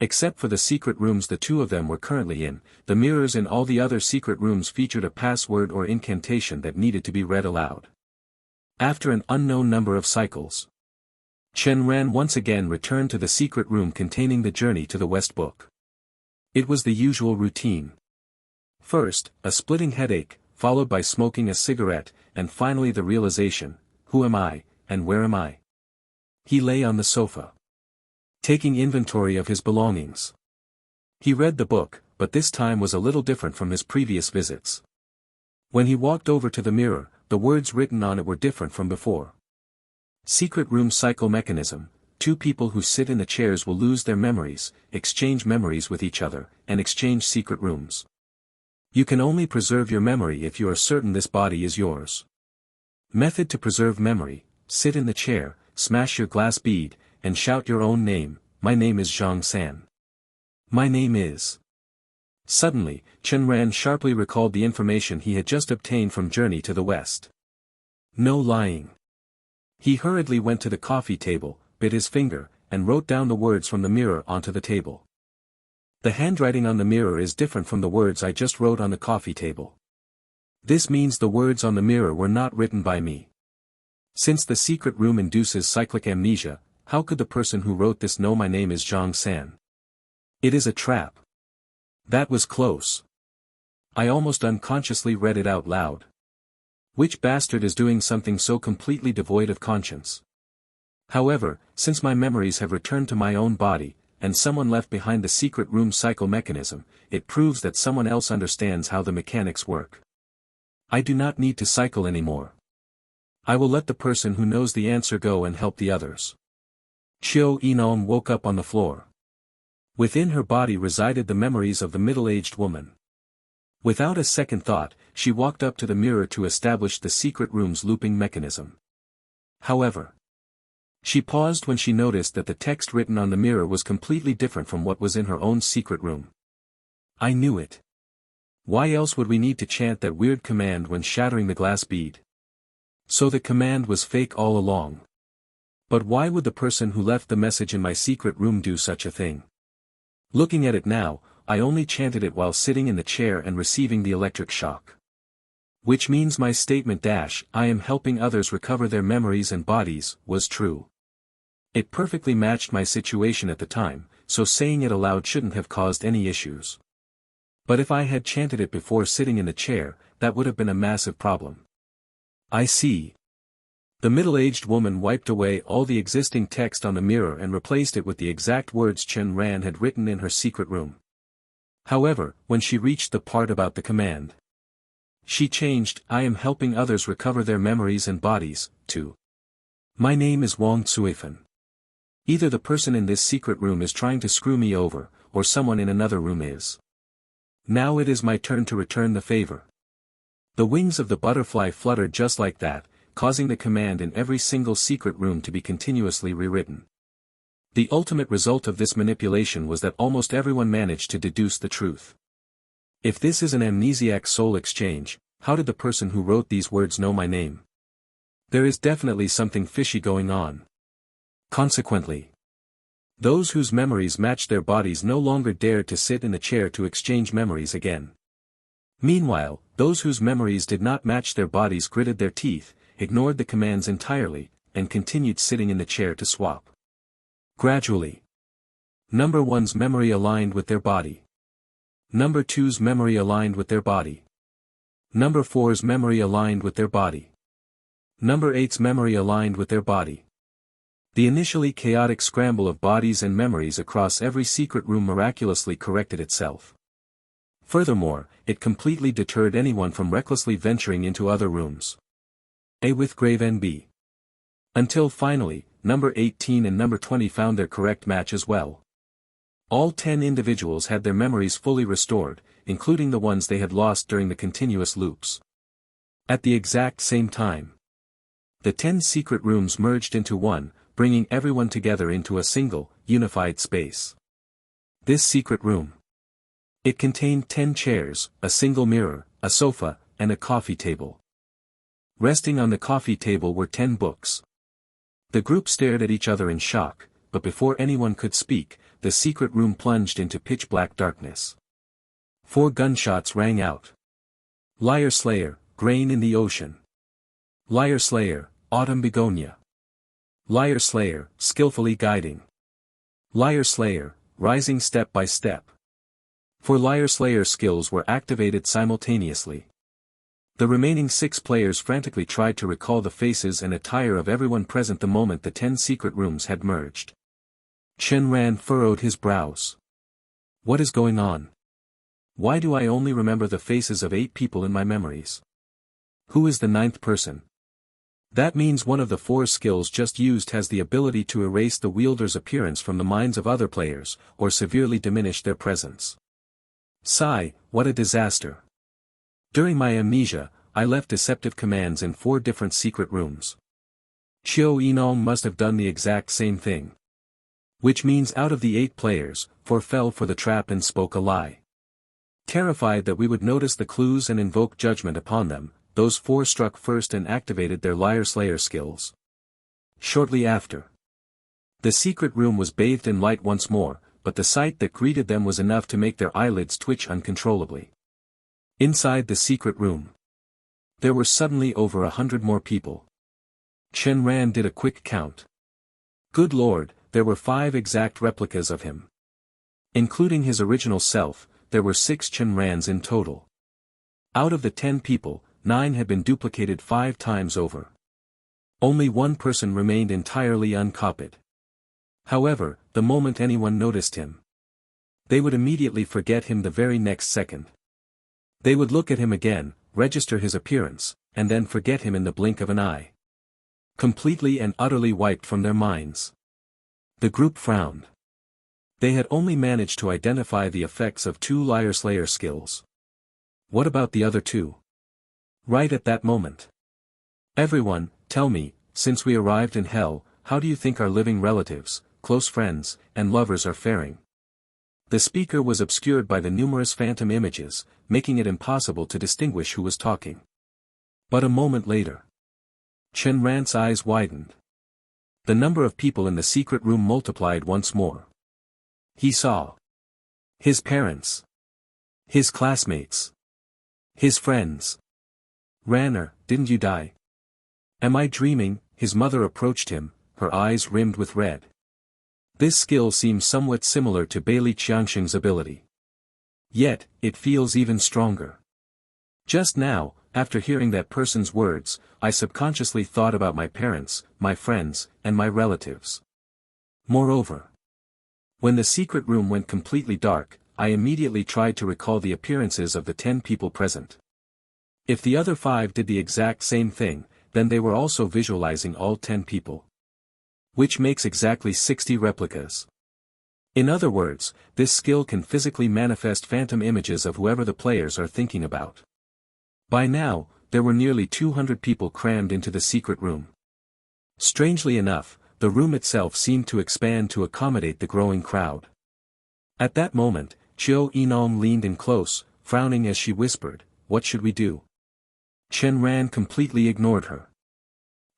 Except for the secret rooms the two of them were currently in, the mirrors in all the other secret rooms featured a password or incantation that needed to be read aloud. After an unknown number of cycles, Chen Ran once again returned to the secret room containing the Journey to the West book. It was the usual routine. First, a splitting headache, followed by smoking a cigarette, and finally the realization, who am I, and where am I? He lay on the sofa, taking inventory of his belongings. He read the book, but this time was a little different from his previous visits. When he walked over to the mirror, the words written on it were different from before. Secret room cycle mechanism, two people who sit in the chairs will lose their memories, exchange memories with each other, and exchange secret rooms. You can only preserve your memory if you are certain this body is yours. Method to preserve memory, sit in the chair, smash your glass bead, and shout your own name, my name is Zhang San. My name is. Suddenly, Chen Ran sharply recalled the information he had just obtained from Journey to the West. No lying. He hurriedly went to the coffee table, bit his finger, and wrote down the words from the mirror onto the table. The handwriting on the mirror is different from the words I just wrote on the coffee table. This means the words on the mirror were not written by me. Since the secret room induces cyclic amnesia, how could the person who wrote this know my name is Zhang San? It is a trap. That was close. I almost unconsciously read it out loud. Which bastard is doing something so completely devoid of conscience? However, since my memories have returned to my own body, and someone left behind the secret room cycle mechanism, it proves that someone else understands how the mechanics work. I do not need to cycle anymore. I will let the person who knows the answer go and help the others. Chiu Enong woke up on the floor. Within her body resided the memories of the middle-aged woman. Without a second thought, she walked up to the mirror to establish the secret room's looping mechanism. However, she paused when she noticed that the text written on the mirror was completely different from what was in her own secret room. I knew it. Why else would we need to chant that weird command when shattering the glass bead? So the command was fake all along. But why would the person who left the message in my secret room do such a thing? Looking at it now, I only chanted it while sitting in the chair and receiving the electric shock. Which means my statement I am helping others recover their memories and bodies, was true. It perfectly matched my situation at the time, so saying it aloud shouldn't have caused any issues. But if I had chanted it before sitting in the chair, that would have been a massive problem. I see. The middle-aged woman wiped away all the existing text on the mirror and replaced it with the exact words Chen Ran had written in her secret room. However, when she reached the part about the command, she changed "I am helping others recover their memories and bodies" to "My name is Wang Cuifan." Either the person in this secret room is trying to screw me over, or someone in another room is. Now it is my turn to return the favor. The wings of the butterfly fluttered just like that, causing the command in every single secret room to be continuously rewritten. The ultimate result of this manipulation was that almost everyone managed to deduce the truth. If this is an amnesiac soul exchange, how did the person who wrote these words know my name? There is definitely something fishy going on. Consequently, those whose memories matched their bodies no longer dared to sit in the chair to exchange memories again. Meanwhile, those whose memories did not match their bodies gritted their teeth, ignored the commands entirely, and continued sitting in the chair to swap. Gradually, Number 1's memory aligned with their body. Number 2's memory aligned with their body. Number 4's memory aligned with their body. Number 8's memory aligned with their body. The initially chaotic scramble of bodies and memories across every secret room miraculously corrected itself. Furthermore, it completely deterred anyone from recklessly venturing into other rooms. A with grave NB. Until finally, number 18 and number 20 found their correct match as well. All 10 individuals had their memories fully restored, including the ones they had lost during the continuous loops. At the exact same time, the 10 secret rooms merged into one, bringing everyone together into a single, unified space. This secret room. It contained 10 chairs, a single mirror, a sofa, and a coffee table. Resting on the coffee table were 10 books. The group stared at each other in shock, but before anyone could speak, the secret room plunged into pitch-black darkness. 4 gunshots rang out. Liar Slayer, Grain in the Ocean. Liar Slayer, Autumn Begonia. Liar Slayer, Skillfully Guiding. Liar Slayer, Rising Step by Step. 4 Liar Slayer skills were activated simultaneously. The remaining 6 players frantically tried to recall the faces and attire of everyone present the moment the 10 secret rooms had merged. Chen Ran furrowed his brows. What is going on? Why do I only remember the faces of 8 people in my memories? Who is the 9th person? That means one of the 4 skills just used has the ability to erase the wielder's appearance from the minds of other players, or severely diminish their presence. Sigh, what a disaster. During my amnesia, I left deceptive commands in 4 different secret rooms. Chiu Enong must have done the exact same thing. Which means out of the 8 players, 4 fell for the trap and spoke a lie. Terrified that we would notice the clues and invoke judgment upon them, those 4 struck first and activated their Liar Slayer skills. Shortly after, the secret room was bathed in light once more, but the sight that greeted them was enough to make their eyelids twitch uncontrollably. Inside the secret room, there were suddenly over 100 more people. Chen Ran did a quick count. Good lord, there were 5 exact replicas of him. Including his original self, there were 6 Chen Rans in total. Out of the 10 people, 9 had been duplicated 5 times over. Only one person remained entirely uncopied. However, the moment anyone noticed him, they would immediately forget him the very next second. They would look at him again, register his appearance, and then forget him in the blink of an eye. Completely and utterly wiped from their minds. The group frowned. They had only managed to identify the effects of 2 liar-slayer skills. What about the other 2? Right at that moment. Everyone, tell me, since we arrived in hell, how do you think our living relatives, close friends, and lovers are faring? The speaker was obscured by the numerous phantom images, making it impossible to distinguish who was talking. But a moment later, Chen Ran's eyes widened. The number of people in the secret room multiplied once more. He saw his parents, his classmates, his friends. Ranner, didn't you die? Am I dreaming? His mother approached him, her eyes rimmed with red. This skill seems somewhat similar to Bailey Qiangxing's ability. Yet, it feels even stronger. Just now, after hearing that person's words, I subconsciously thought about my parents, my friends, and my relatives. Moreover, when the secret room went completely dark, I immediately tried to recall the appearances of the 10 people present. If the other 5 did the exact same thing, then they were also visualizing all 10 people. Which makes exactly 60 replicas. In other words, this skill can physically manifest phantom images of whoever the players are thinking about. By now, there were nearly 200 people crammed into the secret room. Strangely enough, the room itself seemed to expand to accommodate the growing crowd. At that moment, Qiu Yinong leaned in close, frowning as she whispered, "What should we do?" Chen Ran completely ignored her.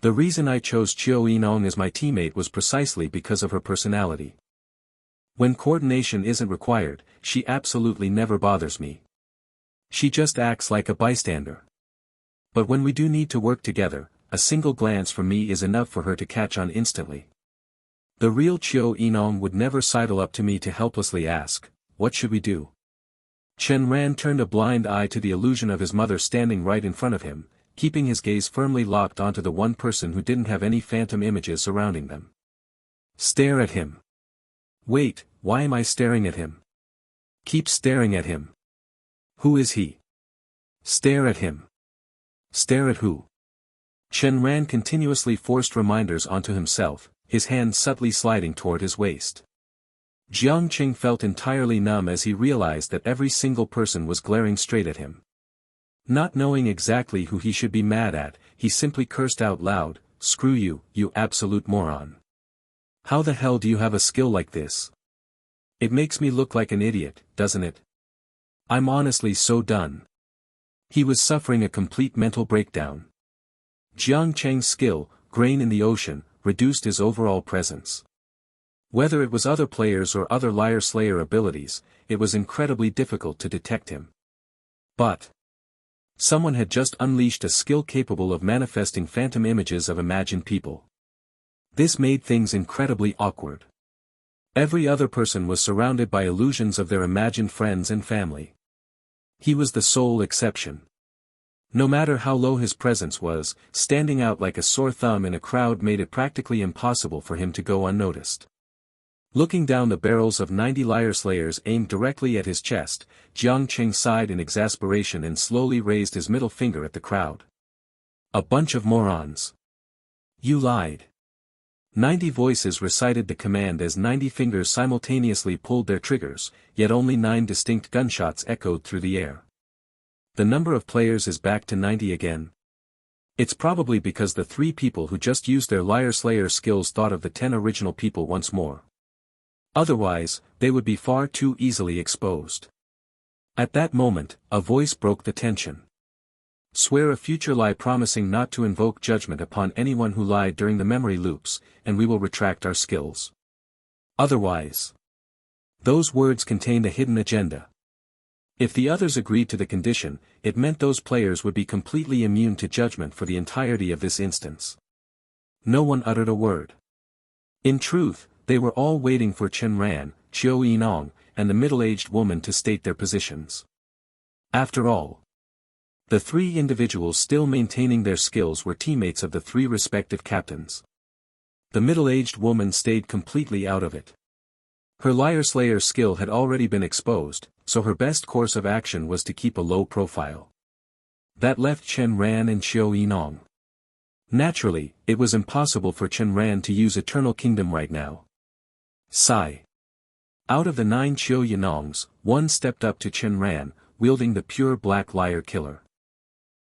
The reason I chose Qiu Yinong as my teammate was precisely because of her personality. When coordination isn't required, she absolutely never bothers me. She just acts like a bystander. But when we do need to work together, a single glance from me is enough for her to catch on instantly. The real Qiu Yinong would never sidle up to me to helplessly ask, "What should we do?" Chen Ran turned a blind eye to the illusion of his mother standing right in front of him, keeping his gaze firmly locked onto the one person who didn't have any phantom images surrounding them. Stare at him. Wait, why am I staring at him? Keep staring at him. Who is he? Stare at him. Stare at who? Chen Ran continuously forced reminders onto himself, his hand subtly sliding toward his waist. Jiang Qing felt entirely numb as he realized that every single person was glaring straight at him. Not knowing exactly who he should be mad at, he simply cursed out loud, "Screw you, you absolute moron. How the hell do you have a skill like this? It makes me look like an idiot, doesn't it? I'm honestly so done." He was suffering a complete mental breakdown. Jiang Cheng's skill, grain in the ocean, reduced his overall presence. Whether it was other players or other liar-slayer abilities, it was incredibly difficult to detect him. But someone had just unleashed a skill capable of manifesting phantom images of imagined people. This made things incredibly awkward. Every other person was surrounded by illusions of their imagined friends and family. He was the sole exception. No matter how low his presence was, standing out like a sore thumb in a crowd made it practically impossible for him to go unnoticed. Looking down the barrels of 90 liar-slayers aimed directly at his chest, Jiang Qing sighed in exasperation and slowly raised his middle finger at the crowd. "A bunch of morons. You lied." 90 voices recited the command as 90 fingers simultaneously pulled their triggers, yet only 9 distinct gunshots echoed through the air. The number of players is back to 90 again. It's probably because the 3 people who just used their liar-slayer skills thought of the 10 original people once more. Otherwise, they would be far too easily exposed. At that moment, a voice broke the tension. "Swear a future lie promising not to invoke judgment upon anyone who lied during the memory loops, and we will retract our skills. Otherwise." Those words contained a hidden agenda. If the others agreed to the condition, it meant those players would be completely immune to judgment for the entirety of this instance. No one uttered a word. In truth, they were all waiting for Chen Ran, Qiu Yinong, and the middle-aged woman to state their positions. After all, The three individuals still maintaining their skills were teammates of the three respective captains. The middle-aged woman stayed completely out of it. Her liar slayer skill had already been exposed, so her best course of action was to keep a low profile. That left Chen Ran and Xiao Yinong. Naturally, it was impossible for Chen Ran to use Eternal Kingdom right now. Sigh. Out of the 9 Xiao Yinongs, one stepped up to Chen Ran, wielding the pure black liar killer.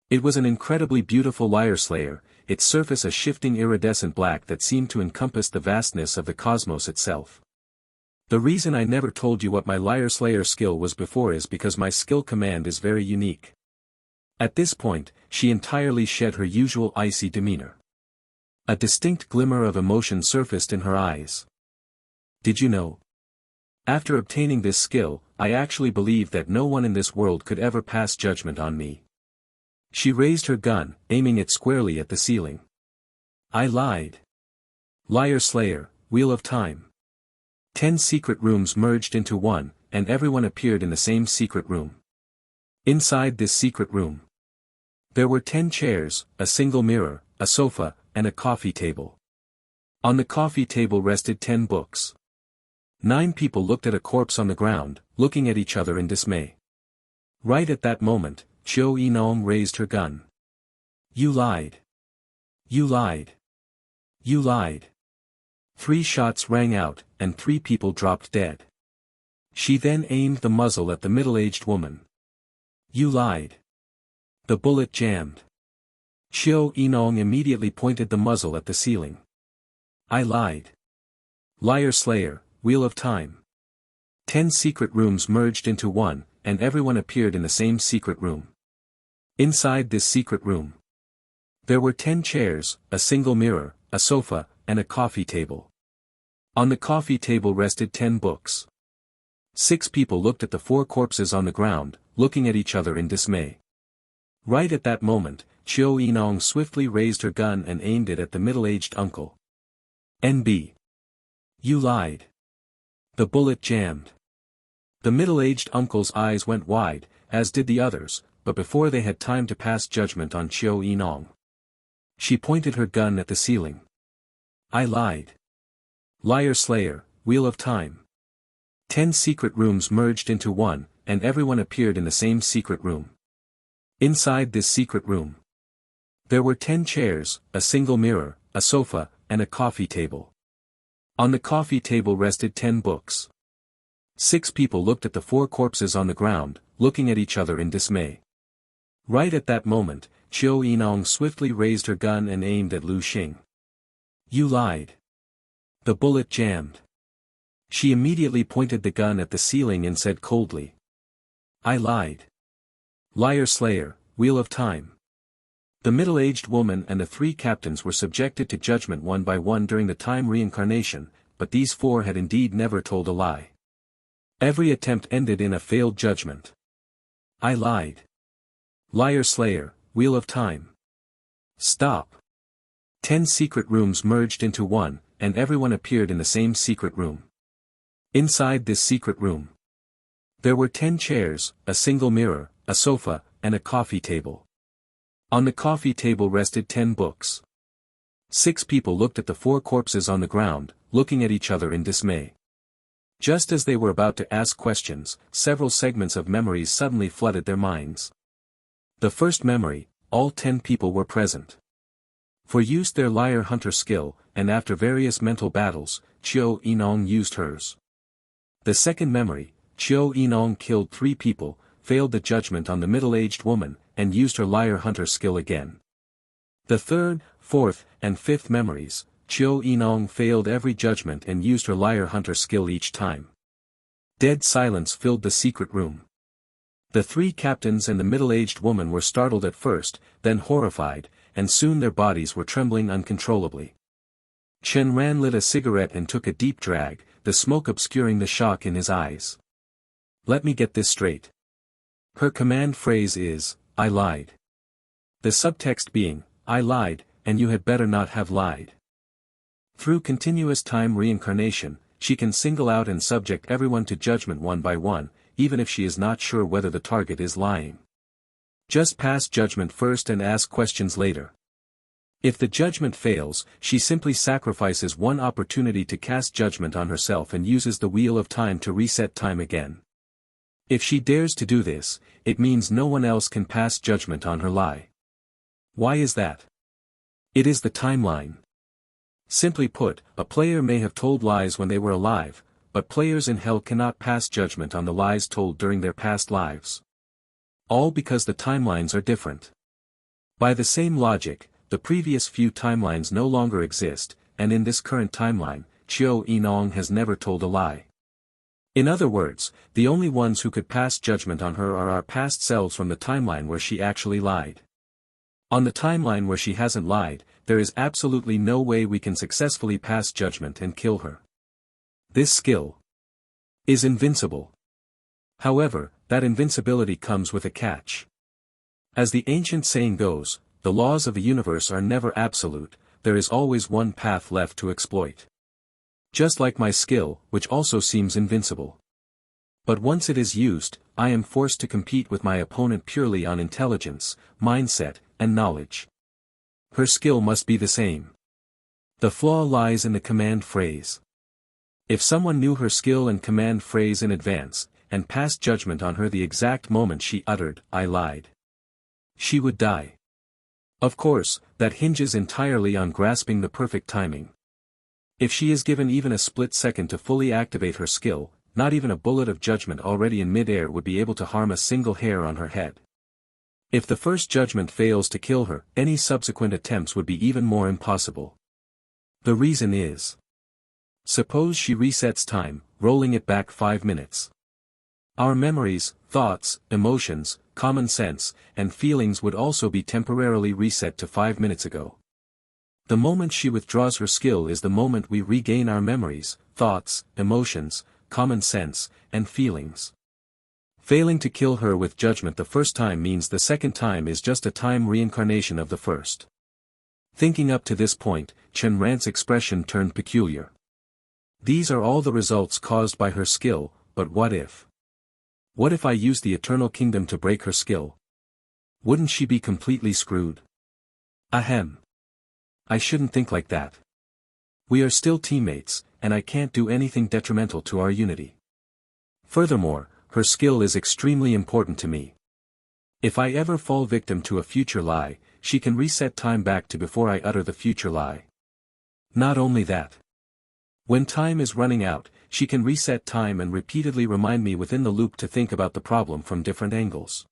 It was an incredibly beautiful liar slayer, its surface a shifting iridescent black that seemed to encompass the vastness of the cosmos itself. The reason I never told you what my liar slayer skill was before is because my skill command is very unique. At this point, she entirely shed her usual icy demeanor. A distinct glimmer of emotion surfaced in her eyes. Did you know? After obtaining this skill, I actually believe that no one in this world could ever pass judgment on me. She raised her gun, aiming it squarely at the ceiling. I lied. Liar Slayer, Wheel of Time. 10 secret rooms merged into one, and everyone appeared in the same secret room. Inside this secret room, there were 10 chairs, a single mirror, a sofa, and a coffee table. On the coffee table rested 10 books. 9 people looked at a corpse on the ground, looking at each other in dismay. Right at that moment, Xiao Yinong raised her gun. You lied. You lied. You lied. 3 shots rang out, and 3 people dropped dead. She then aimed the muzzle at the middle-aged woman. You lied. The bullet jammed. Xiao Yinong immediately pointed the muzzle at the ceiling. I lied. Liar Slayer, Wheel of Time. 10 secret rooms merged into one, and everyone appeared in the same secret room. Inside this secret room, there were 10 chairs, a single mirror, a sofa, and a coffee table. On the coffee table rested 10 books. 6 people looked at the 4 corpses on the ground, looking at each other in dismay. Right at that moment, Xiao Yinong swiftly raised her gun and aimed it at the middle-aged uncle. NB. You lied. The bullet jammed. The middle-aged uncle's eyes went wide, as did the others, but before they had time to pass judgment on Xiao Yinong, she pointed her gun at the ceiling. I lied. Liar Slayer, Wheel of Time. 10 secret rooms merged into one, and everyone appeared in the same secret room. Inside this secret room, there were 10 chairs, a single mirror, a sofa, and a coffee table. On the coffee table rested 10 books. 6 people looked at the 4 corpses on the ground, looking at each other in dismay. Right at that moment, Xiao Yinong swiftly raised her gun and aimed at Lu Xing. You lied. The bullet jammed. She immediately pointed the gun at the ceiling and said coldly. I lied. Liar Slayer, Wheel of Time. The middle-aged woman and the 3 captains were subjected to judgment one by one during the time reincarnation, but these 4 had indeed never told a lie. Every attempt ended in a failed judgment. I lied. Liar Slayer, Wheel of Time. Stop. 10 secret rooms merged into one, and everyone appeared in the same secret room. Inside this secret room, there were 10 chairs, a single mirror, a sofa, and a coffee table. On the coffee table rested 10 books. 6 people looked at the 4 corpses on the ground, looking at each other in dismay. Just as they were about to ask questions, several segments of memories suddenly flooded their minds. The first memory, all 10 people were present. For used their liar hunter skill, and after various mental battles, Xiao Yinong used hers. The second memory, Xiao Yinong killed 3 people, failed the judgment on the middle-aged woman, and used her liar hunter skill again. The third, fourth, and fifth memories, Xiao Yinong failed every judgment and used her liar hunter skill each time. Dead silence filled the secret room. The 3 captains and the middle-aged woman were startled at first, then horrified, and soon their bodies were trembling uncontrollably. Chen Ran lit a cigarette and took a deep drag, the smoke obscuring the shock in his eyes. Let me get this straight. Her command phrase is, I lied. The subtext being, I lied, and you had better not have lied. Through continuous time reincarnation, she can single out and subject everyone to judgment one by one, even if she is not sure whether the target is lying. Just pass judgment first and ask questions later. If the judgment fails, she simply sacrifices one opportunity to cast judgment on herself and uses the wheel of time to reset time again. If she dares to do this, it means no one else can pass judgment on her lie. Why is that? It is the timeline. Simply put, a player may have told lies when they were alive, but players in hell cannot pass judgment on the lies told during their past lives. All because the timelines are different. By the same logic, the previous few timelines no longer exist, and in this current timeline, Qiu Yinong has never told a lie. In other words, the only ones who could pass judgment on her are our past selves from the timeline where she actually lied. On the timeline where she hasn't lied, there is absolutely no way we can successfully pass judgment and kill her. This skill is invincible. However, that invincibility comes with a catch. As the ancient saying goes, the laws of the universe are never absolute, there is always one path left to exploit. Just like my skill, which also seems invincible. But once it is used, I am forced to compete with my opponent purely on intelligence, mindset, and knowledge. Her skill must be the same. The flaw lies in the command phrase. If someone knew her skill and command phrase in advance, and passed judgment on her the exact moment she uttered, "I lied," she would die. Of course, that hinges entirely on grasping the perfect timing. If she is given even a split second to fully activate her skill, not even a bullet of judgment already in mid-air would be able to harm a single hair on her head. If the first judgment fails to kill her, any subsequent attempts would be even more impossible. The reason is: suppose she resets time, rolling it back 5 minutes. Our memories, thoughts, emotions, common sense, and feelings would also be temporarily reset to 5 minutes ago. The moment she withdraws her skill is the moment we regain our memories, thoughts, emotions, common sense, and feelings. Failing to kill her with judgment the first time means the second time is just a time reincarnation of the first. Thinking up to this point, Chen Ran's expression turned peculiar. These are all the results caused by her skill, but what if? What if I use the Eternal Kingdom to break her skill? Wouldn't she be completely screwed? Ahem. I shouldn't think like that. We are still teammates, and I can't do anything detrimental to our unity. Furthermore, her skill is extremely important to me. If I ever fall victim to a future lie, she can reset time back to before I utter the future lie. Not only that. When time is running out, she can reset time and repeatedly remind me within the loop to think about the problem from different angles.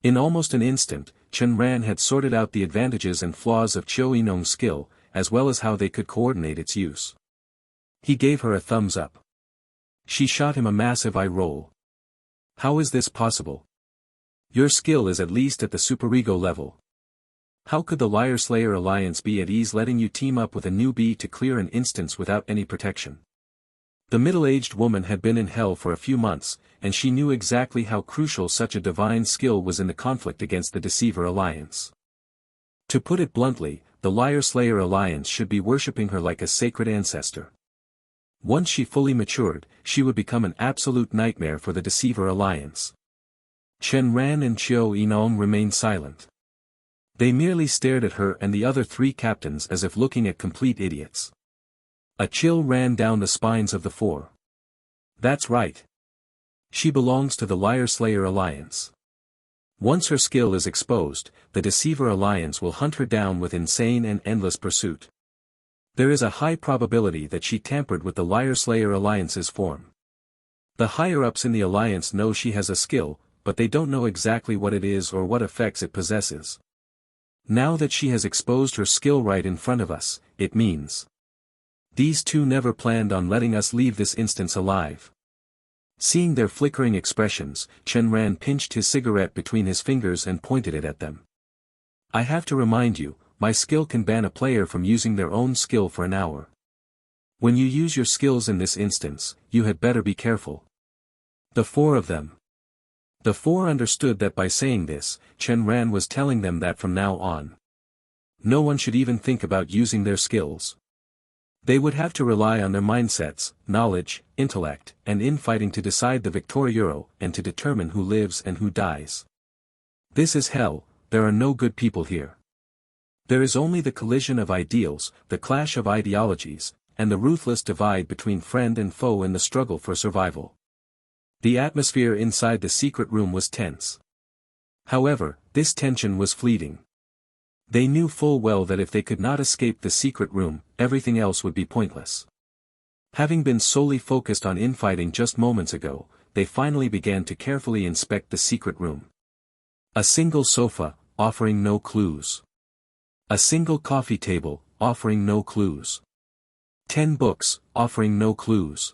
In almost an instant, Chen Ran had sorted out the advantages and flaws of Qiu Yinong's skill, as well as how they could coordinate its use. He gave her a thumbs up. She shot him a massive eye roll. How is this possible? Your skill is at least at the superego level. How could the Liar Slayer Alliance be at ease letting you team up with a newbie to clear an instance without any protection? The middle-aged woman had been in hell for a few months, and she knew exactly how crucial such a divine skill was in the conflict against the Deceiver Alliance. To put it bluntly, the Liar Slayer Alliance should be worshipping her like a sacred ancestor. Once she fully matured, she would become an absolute nightmare for the Deceiver Alliance. Chen Ran and Qiu Yinong remained silent. They merely stared at her and the other 3 captains as if looking at complete idiots. A chill ran down the spines of the 4. That's right. She belongs to the Liar Slayer Alliance. Once her skill is exposed, the Deceiver Alliance will hunt her down with insane and endless pursuit. There is a high probability that she tampered with the Liar Slayer Alliance's form. The higher-ups in the Alliance know she has a skill, but they don't know exactly what it is or what effects it possesses. Now that she has exposed her skill right in front of us, it means these 2 never planned on letting us leave this instance alive. Seeing their flickering expressions, Chen Ran pinched his cigarette between his fingers and pointed it at them. I have to remind you, my skill can ban a player from using their own skill for an hour. When you use your skills in this instance, you had better be careful. The 4 of them. The 4 understood that by saying this, Chen Ran was telling them that from now on, no one should even think about using their skills. They would have to rely on their mindsets, knowledge, intellect, and infighting to decide the Victoriero and to determine who lives and who dies. This is hell, there are no good people here. There is only the collision of ideals, the clash of ideologies, and the ruthless divide between friend and foe in the struggle for survival. The atmosphere inside the secret room was tense. However, this tension was fleeting. They knew full well that if they could not escape the secret room, everything else would be pointless. Having been solely focused on infighting just moments ago, they finally began to carefully inspect the secret room. A single sofa, offering no clues. A single coffee table, offering no clues. 10 books, offering no clues.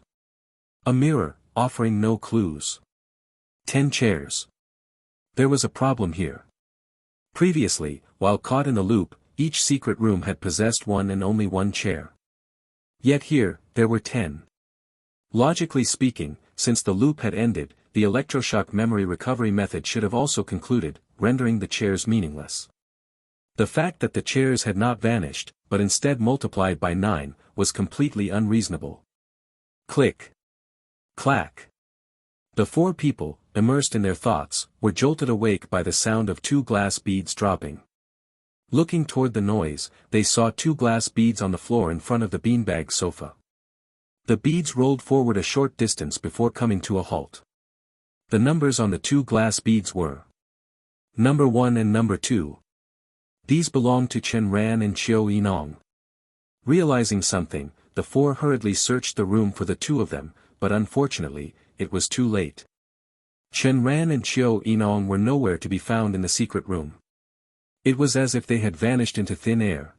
A mirror, offering no clues. 10 chairs. There was a problem here. Previously, while caught in the loop, each secret room had possessed one and only one chair. Yet here, there were 10. Logically speaking, since the loop had ended, the electroshock memory recovery method should have also concluded, rendering the chairs meaningless. The fact that the chairs had not vanished, but instead multiplied by 9, was completely unreasonable. Click. Clack. The 4 people, immersed in their thoughts, were jolted awake by the sound of 2 glass beads dropping. Looking toward the noise, they saw 2 glass beads on the floor in front of the beanbag sofa. The beads rolled forward a short distance before coming to a halt. The numbers on the 2 glass beads were number 1 and number 2. These belonged to Chen Ran and Qiu Yinong. Realizing something, the 4 hurriedly searched the room for the 2 of them, but unfortunately, it was too late. Chen Ran and Qiu Yinong were nowhere to be found in the secret room. It was as if they had vanished into thin air.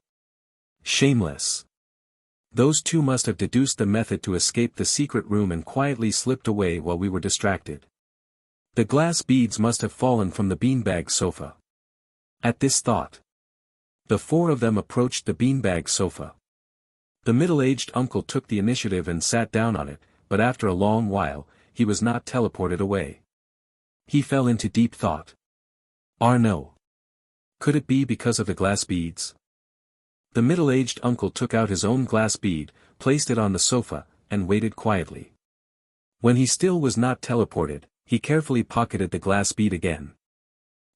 Shameless. Those 2 must have deduced the method to escape the secret room and quietly slipped away while we were distracted. The glass beads must have fallen from the beanbag sofa. At this thought, the 4 of them approached the beanbag sofa. The middle-aged uncle took the initiative and sat down on it, but after a long while, he was not teleported away. He fell into deep thought. No. Could it be because of the glass beads? The middle-aged uncle took out his own glass bead, placed it on the sofa, and waited quietly. When he still was not teleported, he carefully pocketed the glass bead again.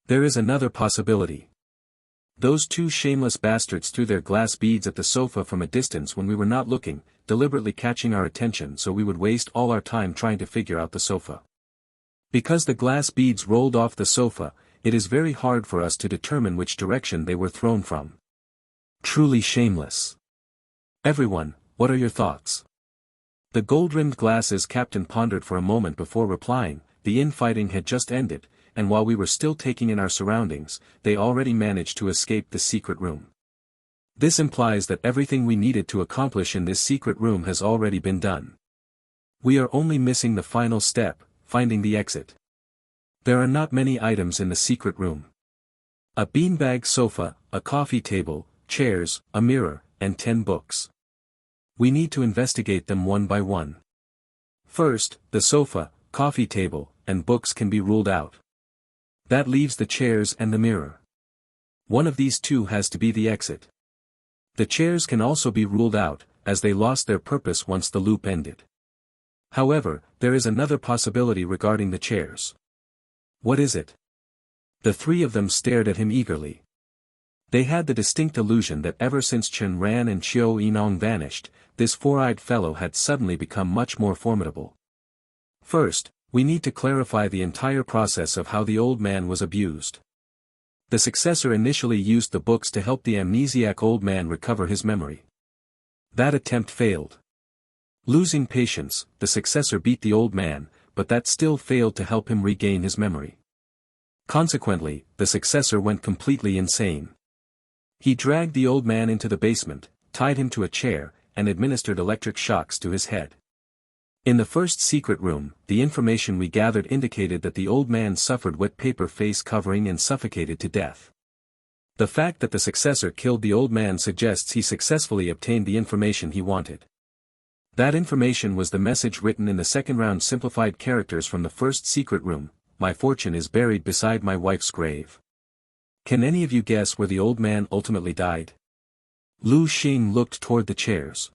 There is another possibility. Those 2 shameless bastards threw their glass beads at the sofa from a distance when we were not looking, deliberately catching our attention so we would waste all our time trying to figure out the sofa. Because the glass beads rolled off the sofa, it is very hard for us to determine which direction they were thrown from. Truly shameless. Everyone, what are your thoughts? The gold-rimmed glasses captain pondered for a moment before replying. The infighting had just ended, and while we were still taking in our surroundings, they already managed to escape the secret room. This implies that everything we needed to accomplish in this secret room has already been done. We are only missing the final step, finding the exit. There are not many items in the secret room. A beanbag sofa, a coffee table, chairs, a mirror, and 10 books. We need to investigate them one by one. First, the sofa, coffee table, and books can be ruled out. That leaves the chairs and the mirror. One of these 2 has to be the exit. The chairs can also be ruled out, as they lost their purpose once the loop ended. However, there is another possibility regarding the chairs. What is it? The 3 of them stared at him eagerly. They had the distinct illusion that ever since Chen Ran and Qiu Yinong vanished, this 4-eyed fellow had suddenly become much more formidable. First, we need to clarify the entire process of how the old man was abused. The successor initially used the books to help the amnesiac old man recover his memory. That attempt failed. Losing patience, the successor beat the old man, but that still failed to help him regain his memory. Consequently, the successor went completely insane. He dragged the old man into the basement, tied him to a chair, and administered electric shocks to his head. In the first secret room, the information we gathered indicated that the old man suffered wet paper face covering and suffocated to death. The fact that the successor killed the old man suggests he successfully obtained the information he wanted. That information was the message written in the second round simplified characters from the first secret room: "My fortune is buried beside my wife's grave." Can any of you guess where the old man ultimately died? Lu Xing looked toward the chairs.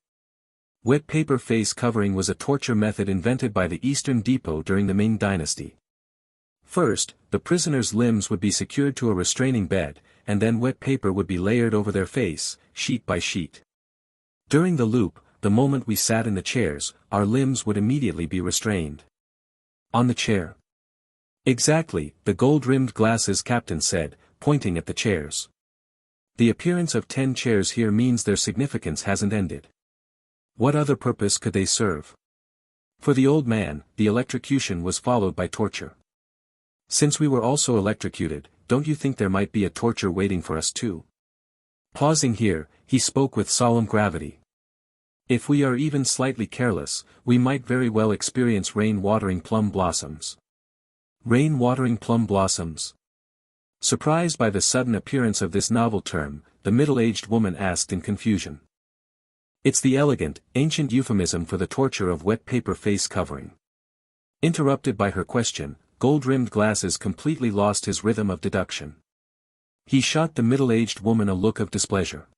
Wet paper face covering was a torture method invented by the Eastern Depot during the Ming Dynasty. First, the prisoner's limbs would be secured to a restraining bed, and then wet paper would be layered over their face, sheet by sheet. During the loop, the moment we sat in the chairs, our limbs would immediately be restrained. On the chair. Exactly, the gold-rimmed glasses captain said, pointing at the chairs. The appearance of 10 chairs here means their significance hasn't ended. What other purpose could they serve? For the old man, the electrocution was followed by torture. Since we were also electrocuted, don't you think there might be a torture waiting for us too? Pausing here, he spoke with solemn gravity. If we are even slightly careless, we might very well experience rain-watering plum blossoms. Rain-watering plum blossoms? Surprised by the sudden appearance of this novel term, the middle-aged woman asked in confusion. It's the elegant, ancient euphemism for the torture of wet paper face covering. Interrupted by her question, gold-rimmed glasses completely lost his rhythm of deduction. He shot the middle-aged woman a look of displeasure.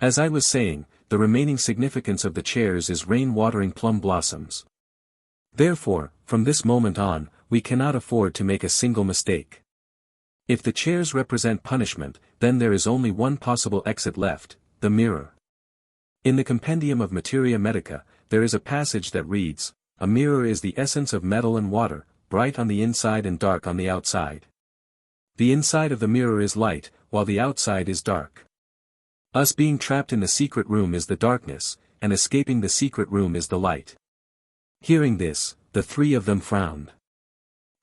As I was saying, the remaining significance of the chairs is rain-watering plum blossoms. Therefore, from this moment on, we cannot afford to make a single mistake. If the chairs represent punishment, then there is only one possible exit left, the mirror. In the Compendium of Materia Medica, there is a passage that reads, "A mirror is the essence of metal and water, bright on the inside and dark on the outside. The inside of the mirror is light, while the outside is dark. Us being trapped in the secret room is the darkness, and escaping the secret room is the light." Hearing this, the three of them frowned.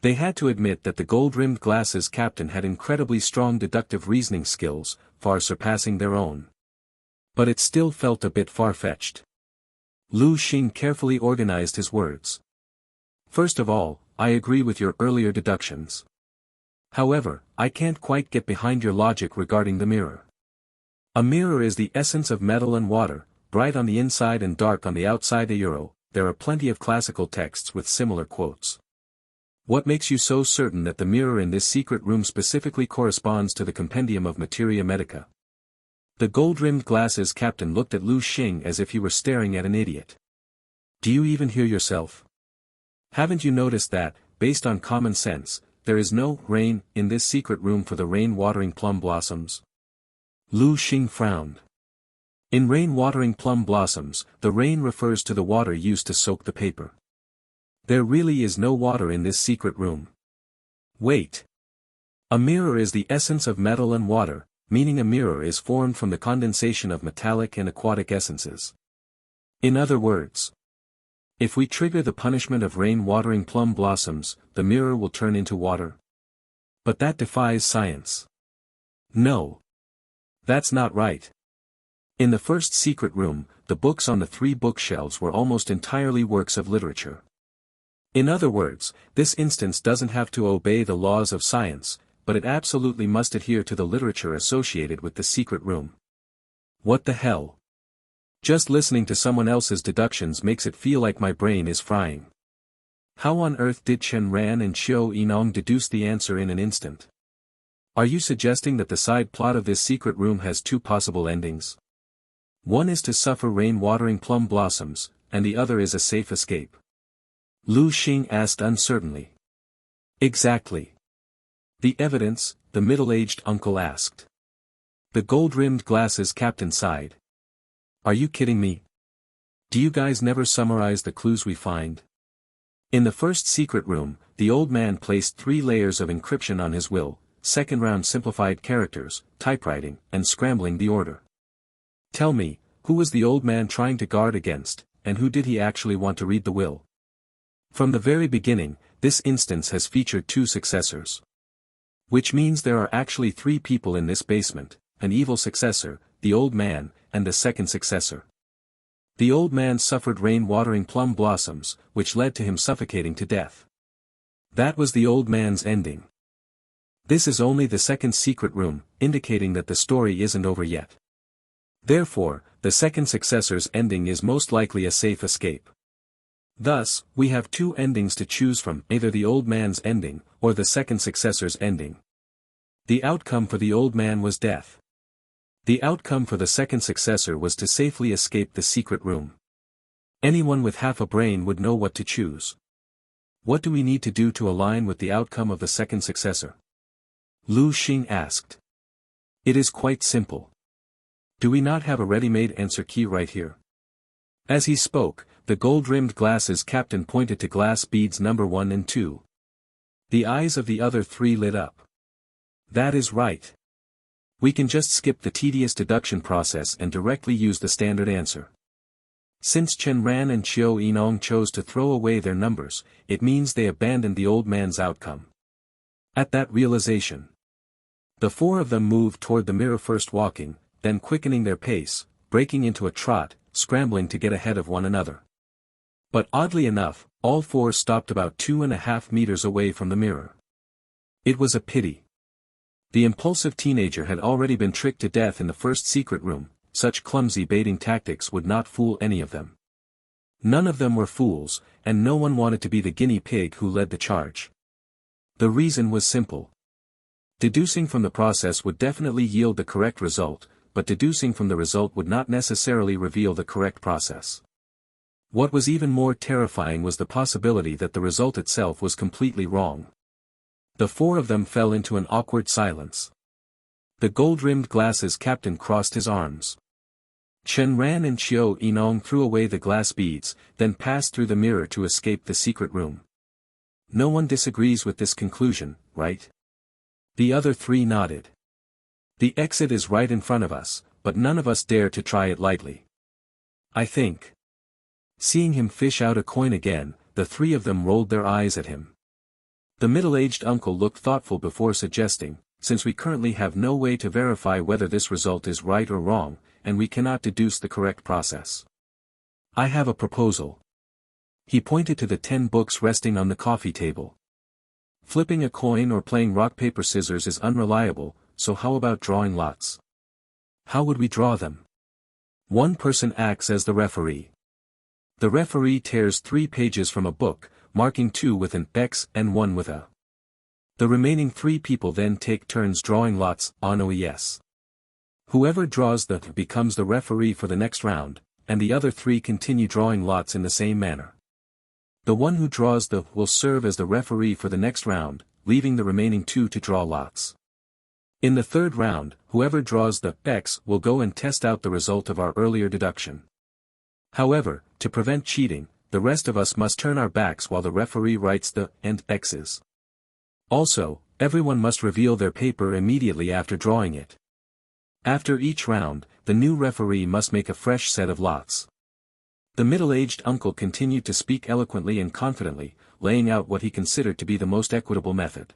They had to admit that the gold-rimmed glasses captain had incredibly strong deductive reasoning skills, far surpassing their own. But it still felt a bit far-fetched. Lu Xing carefully organized his words. First of all, I agree with your earlier deductions. However, I can't quite get behind your logic regarding the mirror. A mirror is the essence of metal and water, bright on the inside and dark on the outside. There are plenty of classical texts with similar quotes. What makes you so certain that the mirror in this secret room specifically corresponds to the Compendium of Materia Medica? The gold-rimmed glasses captain looked at Lu Xing as if he were staring at an idiot. Do you even hear yourself? Haven't you noticed that, based on common sense, there is no rain in this secret room for the rain-watering plum blossoms? Lu Xing frowned. In rain-watering plum blossoms, the rain refers to the water used to soak the paper. There really is no water in this secret room. Wait. A mirror is the essence of metal and water, meaning a mirror is formed from the condensation of metallic and aquatic essences. In other words, if we trigger the punishment of rain-watering plum blossoms, the mirror will turn into water. But that defies science. No. That's not right. In the first secret room, the books on the 3 bookshelves were almost entirely works of literature. In other words, this instance doesn't have to obey the laws of science, but it absolutely must adhere to the literature associated with the secret room. What the hell? Just listening to someone else's deductions makes it feel like my brain is frying. How on earth did Chen Ran and Xiao Yinong deduce the answer in an instant? Are you suggesting that the side plot of this secret room has 2 possible endings? One is to suffer rain-watering plum blossoms, and the other is a safe escape. Lu Xing asked uncertainly. Exactly. The evidence, the middle-aged uncle asked. The gold-rimmed glasses captain sighed. Are you kidding me? Do you guys never summarize the clues we find? In the first secret room, the old man placed 3 layers of encryption on his will, second round simplified characters, typewriting, and scrambling the order. Tell me, who was the old man trying to guard against, and who did he actually want to read the will? From the very beginning, this instance has featured 2 successors. Which means there are actually 3 people in this basement, an evil successor, the old man, and the second successor. The old man suffered rain-watering plum blossoms, which led to him suffocating to death. That was the old man's ending. This is only the second secret room, indicating that the story isn't over yet. Therefore, the second successor's ending is most likely a safe escape. Thus, we have 2 endings to choose from, either the old man's ending, or the second successor's ending. The outcome for the old man was death. The outcome for the second successor was to safely escape the secret room. Anyone with half a brain would know what to choose. What do we need to do to align with the outcome of the second successor? Lu Xing asked. It is quite simple. Do we not have a ready-made answer key right here? As he spoke, the gold-rimmed glasses captain pointed to glass beads number 1 and 2. The eyes of the other 3 lit up. That is right. We can just skip the tedious deduction process and directly use the standard answer. Since Chen Ran and Qiu Yinong chose to throw away their numbers, it means they abandoned the old man's outcome. At that realization, the 4 of them moved toward the mirror, first walking, then quickening their pace, breaking into a trot, scrambling to get ahead of one another. But oddly enough, all 4 stopped about 2.5 meters away from the mirror. It was a pity. The impulsive teenager had already been tricked to death in the first secret room. Such clumsy baiting tactics would not fool any of them. None of them were fools, and no one wanted to be the guinea pig who led the charge. The reason was simple. Deducing from the process would definitely yield the correct result, but deducing from the result would not necessarily reveal the correct process. What was even more terrifying was the possibility that the result itself was completely wrong. The 4 of them fell into an awkward silence. The gold-rimmed glasses captain crossed his arms. Chen Ran and Qiu Yinong threw away the glass beads, then passed through the mirror to escape the secret room. No one disagrees with this conclusion, right? The other 3 nodded. The exit is right in front of us, but none of us dare to try it lightly. I think. Seeing him fish out a coin again, the 3 of them rolled their eyes at him. The middle-aged uncle looked thoughtful before suggesting, since we currently have no way to verify whether this result is right or wrong, and we cannot deduce the correct process. I have a proposal. He pointed to the 10 books resting on the coffee table. Flipping a coin or playing rock-paper-scissors is unreliable, so how about drawing lots? How would we draw them? One person acts as the referee. The referee tears 3 pages from a book, marking 2 with an X and 1 with a. The remaining 3 people then take turns drawing lots on OES. Whoever draws the becomes the referee for the next round, and the other 3 continue drawing lots in the same manner. The one who draws the will serve as the referee for the next round, leaving the remaining 2 to draw lots. In the 3rd round, whoever draws the X will go and test out the result of our earlier deduction. However, to prevent cheating, the rest of us must turn our backs while the referee writes the and X's. Also, everyone must reveal their paper immediately after drawing it. After each round, the new referee must make a fresh set of lots. The middle-aged uncle continued to speak eloquently and confidently, laying out what he considered to be the most equitable method.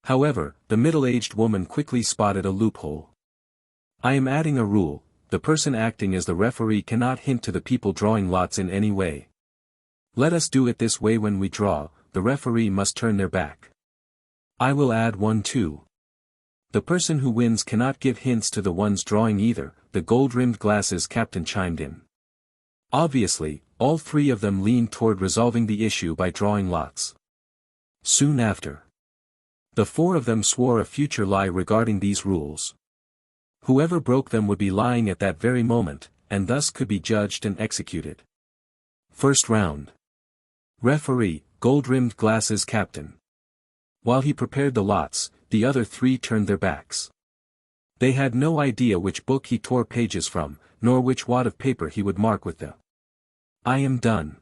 However, the middle-aged woman quickly spotted a loophole. I am adding a rule: the person acting as the referee cannot hint to the people drawing lots in any way. Let us do it this way: when we draw, the referee must turn their back. I will add one too. The person who wins cannot give hints to the ones drawing either, the gold-rimmed glasses captain chimed in. Obviously, all 3 of them leaned toward resolving the issue by drawing lots. Soon after, the 4 of them swore a future lie regarding these rules. Whoever broke them would be lying at that very moment, and thus could be judged and executed. First round. Referee, gold-rimmed glasses captain. While he prepared the lots, the other 3 turned their backs. They had no idea which book he tore pages from, nor which wad of paper he would mark with the I am done.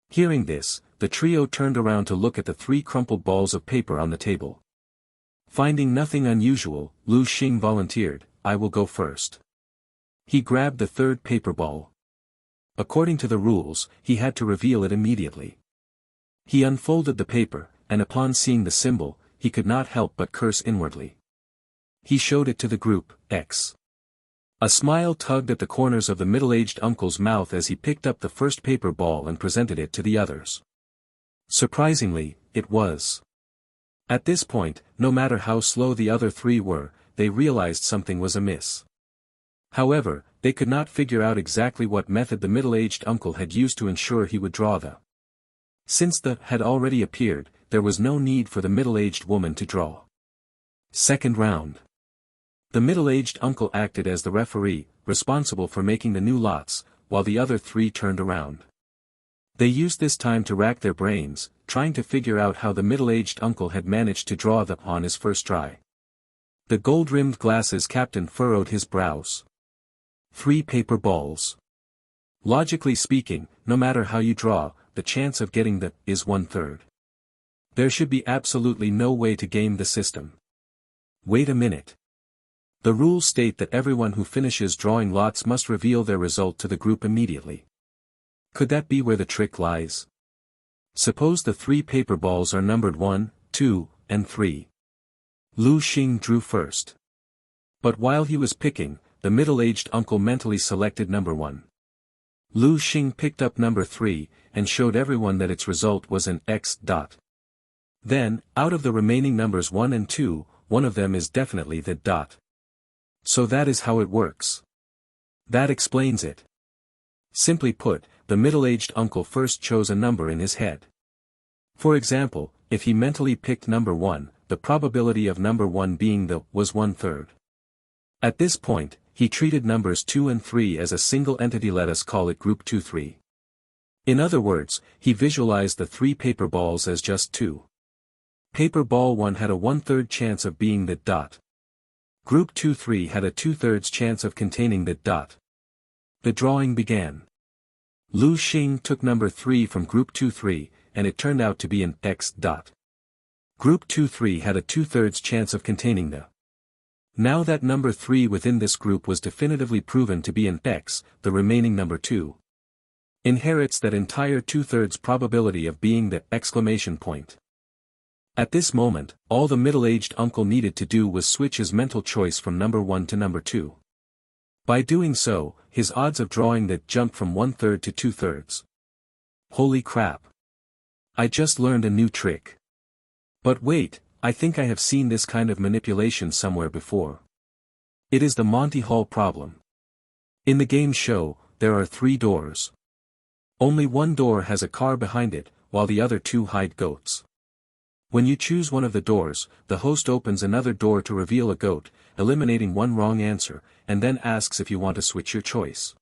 Hearing this, the trio turned around to look at the 3 crumpled balls of paper on the table. Finding nothing unusual, Lu Xing volunteered, I will go first. He grabbed the 3rd paper ball. According to the rules, he had to reveal it immediately. He unfolded the paper, and upon seeing the symbol, he could not help but curse inwardly. He showed it to the group, X. A smile tugged at the corners of the middle-aged uncle's mouth as he picked up the first paper ball and presented it to the others. Surprisingly, it was. At this point, no matter how slow the other 3 were, they realized something was amiss. However, they could not figure out exactly what method the middle-aged uncle had used to ensure he would draw the. Since the had already appeared, there was no need for the middle-aged woman to draw. Second round. The middle-aged uncle acted as the referee, responsible for making the new lots, while the other 3 turned around. They used this time to rack their brains, trying to figure out how the middle-aged uncle had managed to draw them on his first try. The gold-rimmed glasses captain furrowed his brows. 3 paper balls. Logically speaking, no matter how you draw, the chance of getting the is 1/3. There should be absolutely no way to game the system. Wait a minute. The rules state that everyone who finishes drawing lots must reveal their result to the group immediately. Could that be where the trick lies? Suppose the 3 paper balls are numbered 1, 2, and 3. Lu Xing drew first. But while he was picking, the middle-aged uncle mentally selected number 1. Lu Xing picked up number 3, and showed everyone that its result was an X dot. Then, out of the remaining numbers 1 and 2, one of them is definitely the dot. So that is how it works. That explains it. Simply put, the middle-aged uncle first chose a number in his head. For example, if he mentally picked number 1, the probability of number 1 being the was 1/3. At this point, he treated numbers 2 and 3 as a single entity. Let us call it group 2-3. In other words, he visualized the 3 paper balls as just 2. Paper ball 1 had a 1/3 chance of being the dot. Group 2-3 had a 2/3 chance of containing the dot. The drawing began. Lu Xing took number 3 from group 2-3, and it turned out to be an X dot. Group 2-3 had a 2/3 chance of containing the. Now that number 3 within this group was definitively proven to be an X, the remaining number 2 inherits that entire 2/3 probability of being the exclamation point. At this moment, all the middle-aged uncle needed to do was switch his mental choice from number 1 to number 2. By doing so, his odds of drawing that jumped from 1/3 to 2/3. Holy crap. I just learned a new trick. But wait, I think I have seen this kind of manipulation somewhere before. It is the Monty Hall problem. In the game show, there are 3 doors. Only one door has a car behind it, while the other 2 hide goats. When you choose one of the doors, the host opens another door to reveal a goat, eliminating one wrong answer, and then asks if you want to switch your choice.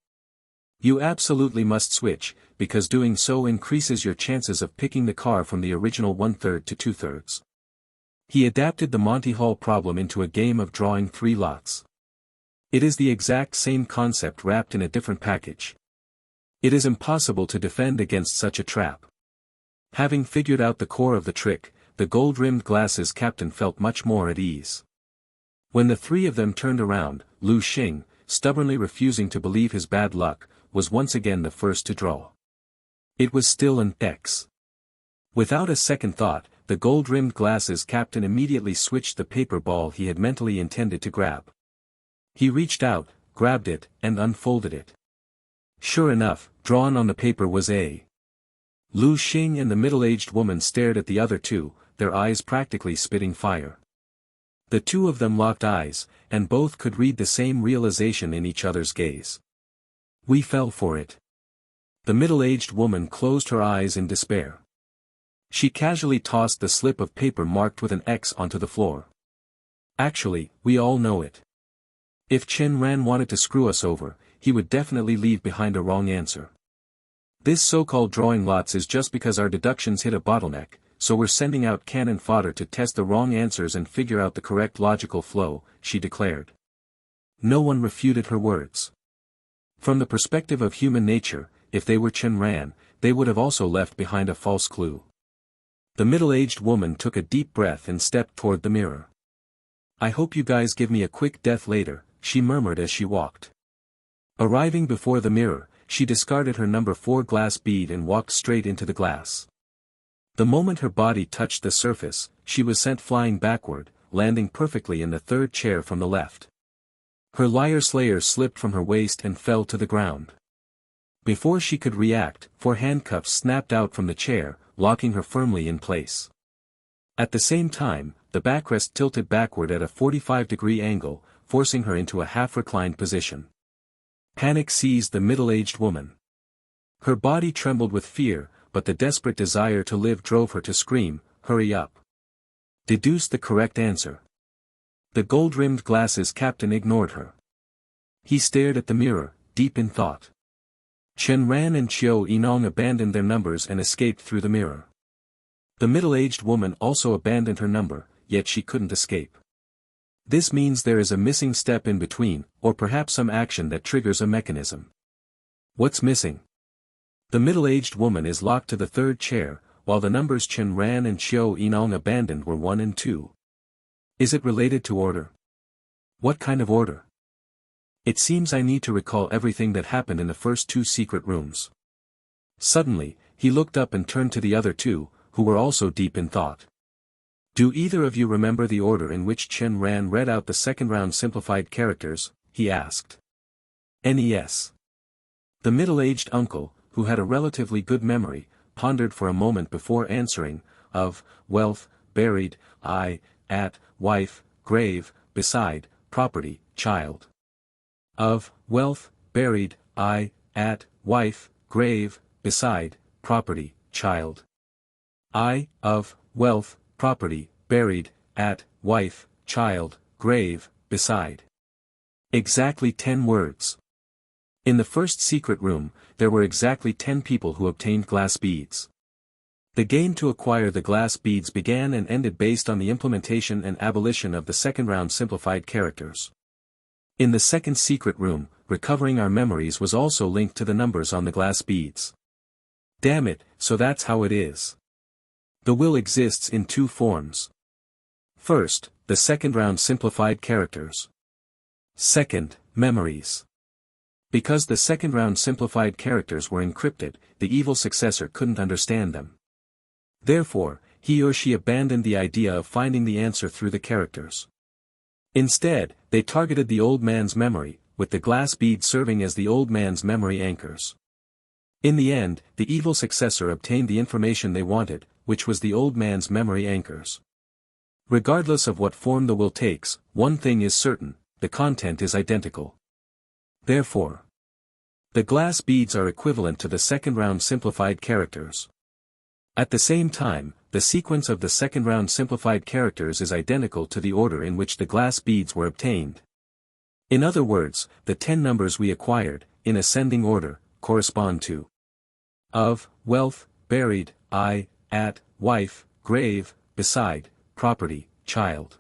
You absolutely must switch, because doing so increases your chances of picking the car from the original 1/3 to 2/3. He adapted the Monty Hall problem into a game of drawing 3 lots. It is the exact same concept wrapped in a different package. It is impossible to defend against such a trap. Having figured out the core of the trick, the gold-rimmed glasses captain felt much more at ease. When the 3 of them turned around, Lu Xing, stubbornly refusing to believe his bad luck, was once again the first to draw. It was still an X. Without a second thought, the gold-rimmed glasses captain immediately switched the paper ball he had mentally intended to grab. He reached out, grabbed it, and unfolded it. Sure enough, drawn on the paper was a. Lu Xing and the middle-aged woman stared at the other 2, their eyes practically spitting fire. The 2 of them locked eyes, and both could read the same realization in each other's gaze. We fell for it. The middle-aged woman closed her eyes in despair. She casually tossed the slip of paper marked with an X onto the floor. Actually, we all know it. If Chen Ran wanted to screw us over, he would definitely leave behind a wrong answer. This so-called drawing lots is just because our deductions hit a bottleneck, so we're sending out cannon fodder to test the wrong answers and figure out the correct logical flow, she declared. No one refuted her words. From the perspective of human nature, if they were Chen Ran, they would have also left behind a false clue. The middle-aged woman took a deep breath and stepped toward the mirror. I hope you guys give me a quick death later, she murmured as she walked. Arriving before the mirror, she discarded her number 4 glass bead and walked straight into the glass. The moment her body touched the surface, she was sent flying backward, landing perfectly in the 3rd chair from the left. Her liar slayer slipped from her waist and fell to the ground. Before she could react, 4 handcuffs snapped out from the chair, locking her firmly in place. At the same time, the backrest tilted backward at a 45-degree angle, forcing her into a half-reclined position. Panic seized the middle-aged woman. Her body trembled with fear, but the desperate desire to live drove her to scream, "Hurry up! Deduce the correct answer." The gold-rimmed glasses captain ignored her. He stared at the mirror, deep in thought. Chen Ran and Xiao Yinong abandoned their numbers and escaped through the mirror. The middle-aged woman also abandoned her number, yet she couldn't escape. This means there is a missing step in between, or perhaps some action that triggers a mechanism. What's missing? The middle-aged woman is locked to the third chair, while the numbers Chen Ran and Xiao Yinong abandoned were 1 and 2. Is it related to order? What kind of order? It seems I need to recall everything that happened in the first 2 secret rooms. Suddenly, he looked up and turned to the other 2, who were also deep in thought. Do either of you remember the order in which Chen Ran read out the second round simplified characters? He asked. Yes. The middle-aged uncle, who had a relatively good memory, pondered for a moment before answering, of, wealth, buried, at, wife, grave, beside, property, child. Of, wealth, buried, at, wife, grave, beside, property, child. Of, wealth, property, buried, at, wife, child, grave, beside. Exactly 10 words. In the first secret room, there were exactly 10 people who obtained glass beads. The game to acquire the glass beads began and ended based on the implementation and abolition of the second round simplified characters. In the second secret room, recovering our memories was also linked to the numbers on the glass beads. Damn it, so that's how it is. The will exists in 2 forms. First, the second round simplified characters. Second, memories. Because the second round simplified characters were encrypted, the evil successor couldn't understand them. Therefore, he or she abandoned the idea of finding the answer through the characters. Instead, they targeted the old man's memory, with the glass beads serving as the old man's memory anchors. In the end, the evil successor obtained the information they wanted, which was the old man's memory anchors. Regardless of what form the will takes, one thing is certain, the content is identical. Therefore, the glass beads are equivalent to the second round simplified characters. At the same time, the sequence of the second round simplified characters is identical to the order in which the glass beads were obtained. In other words, the 10 numbers we acquired, in ascending order, correspond to of, wealth, buried, at, wife, grave, beside, property, child.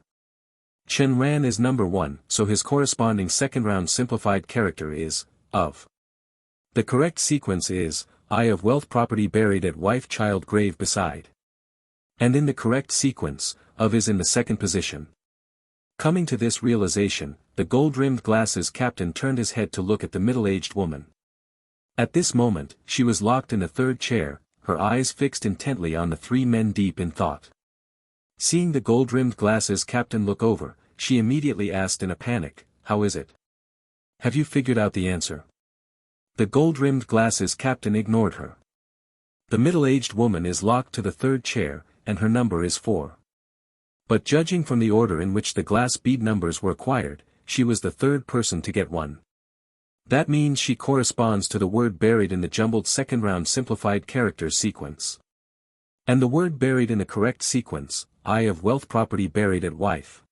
Chen Ran is number 1, so his corresponding second round simplified character is of. The correct sequence is of wealth, property, buried at, wife, child, grave, beside. And in the correct sequence, of is in the second position. Coming to this realization, the gold-rimmed glasses captain turned his head to look at the middle-aged woman. At this moment, she was locked in the third chair, her eyes fixed intently on the 3 men deep in thought. Seeing the gold-rimmed glasses captain look over, she immediately asked in a panic, "How is it? Have you figured out the answer?" The gold-rimmed glasses captain ignored her. The middle-aged woman is locked to the third chair, and her number is 4. But judging from the order in which the glass bead numbers were acquired, she was the third person to get one. That means she corresponds to the word buried in the jumbled second round simplified characters sequence. And the word buried in the correct sequence, of wealth, property, buried at, wife,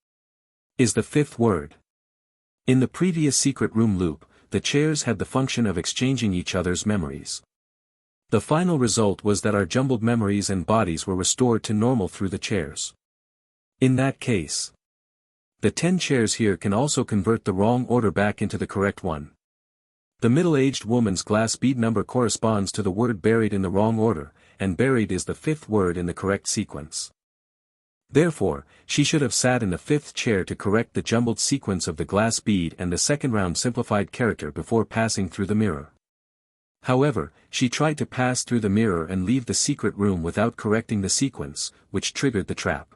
is the 5th word. In the previous secret room loop, the chairs had the function of exchanging each other's memories. The final result was that our jumbled memories and bodies were restored to normal through the chairs. In that case, the 10 chairs here can also convert the wrong order back into the correct one. The middle-aged woman's glass bead number corresponds to the word buried in the wrong order, and buried is the 5th word in the correct sequence. Therefore, she should have sat in the 5th chair to correct the jumbled sequence of the glass bead and the second round simplified character before passing through the mirror. However, she tried to pass through the mirror and leave the secret room without correcting the sequence, which triggered the trap.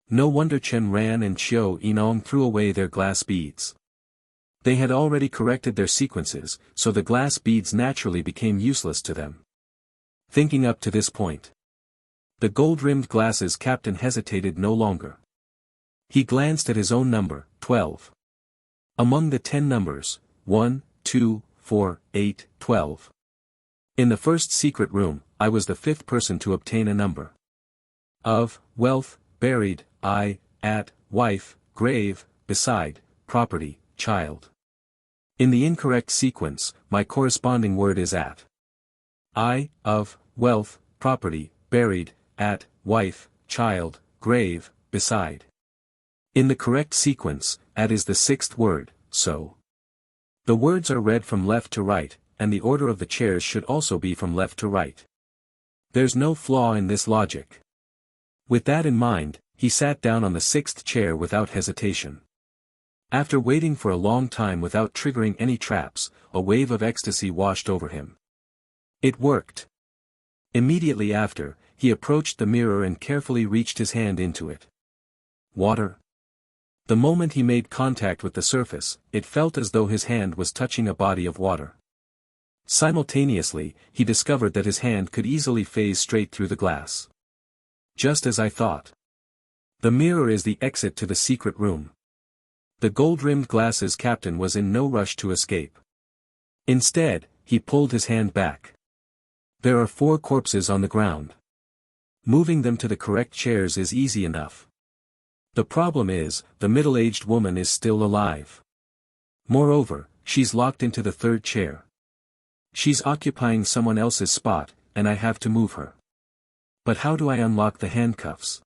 No wonder Chen Ran and Xiao Yinong threw away their glass beads. They had already corrected their sequences, so the glass beads naturally became useless to them. Thinking up to this point, the gold-rimmed glasses captain hesitated no longer. He glanced at his own number, 12. Among the 10 numbers, 1, 2, 4, 8, 12. In the first secret room, I was the 5th person to obtain a number of wealth, buried, at, wife, grave, beside, property, child. In the incorrect sequence, my corresponding word is at. I, of, wealth, property, buried, at, wife, child, grave, beside. In the correct sequence, at is the sixth word, so. The words are read from left to right, and the order of the chairs should also be from left to right. There's no flaw in this logic. With that in mind, he sat down on the sixth chair without hesitation. After waiting for a long time without triggering any traps, a wave of ecstasy washed over him. It worked. Immediately after, he approached the mirror and carefully reached his hand into it. Water. The moment he made contact with the surface, it felt as though his hand was touching a body of water. Simultaneously, he discovered that his hand could easily phase straight through the glass. Just as I thought. The mirror is the exit to the secret room. The gold-rimmed glasses captain was in no rush to escape. Instead, he pulled his hand back. There are 4 corpses on the ground. Moving them to the correct chairs is easy enough. The problem is, the middle-aged woman is still alive. Moreover, she's locked into the 3rd chair. She's occupying someone else's spot, and I have to move her. But how do I unlock the handcuffs?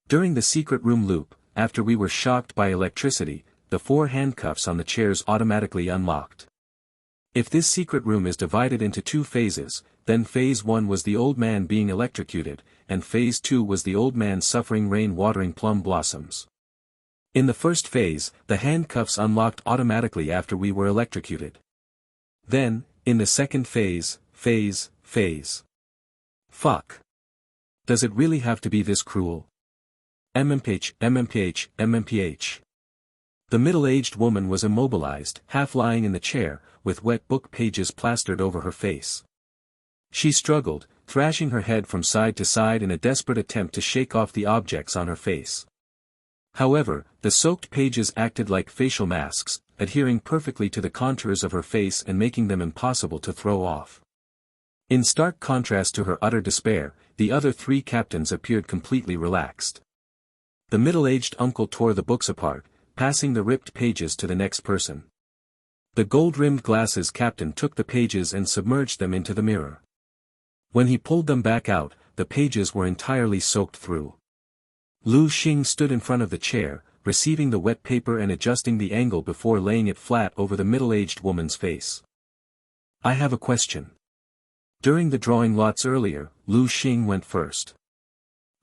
During the secret room loop, after we were shocked by electricity, the 4 handcuffs on the chairs automatically unlocked. If this secret room is divided into 2 phases, then phase 1 was the old man being electrocuted, and phase 2 was the old man suffering rain watering plum blossoms. In the first phase, the handcuffs unlocked automatically after we were electrocuted. Then, in the second phase. Fuck. Does it really have to be this cruel? MMPH. The middle-aged woman was immobilized, half lying in the chair, with wet book pages plastered over her face. She struggled, thrashing her head from side to side in a desperate attempt to shake off the objects on her face. However, the soaked pages acted like facial masks, adhering perfectly to the contours of her face and making them impossible to throw off. In stark contrast to her utter despair, the other 3 captains appeared completely relaxed. The middle-aged uncle tore the books apart, passing the ripped pages to the next person. The gold-rimmed glasses captain took the pages and submerged them into the mirror. When he pulled them back out, the pages were entirely soaked through. Lu Xing stood in front of the chair, receiving the wet paper and adjusting the angle before laying it flat over the middle-aged woman's face. I have a question. During the drawing lots earlier, Lu Xing went first.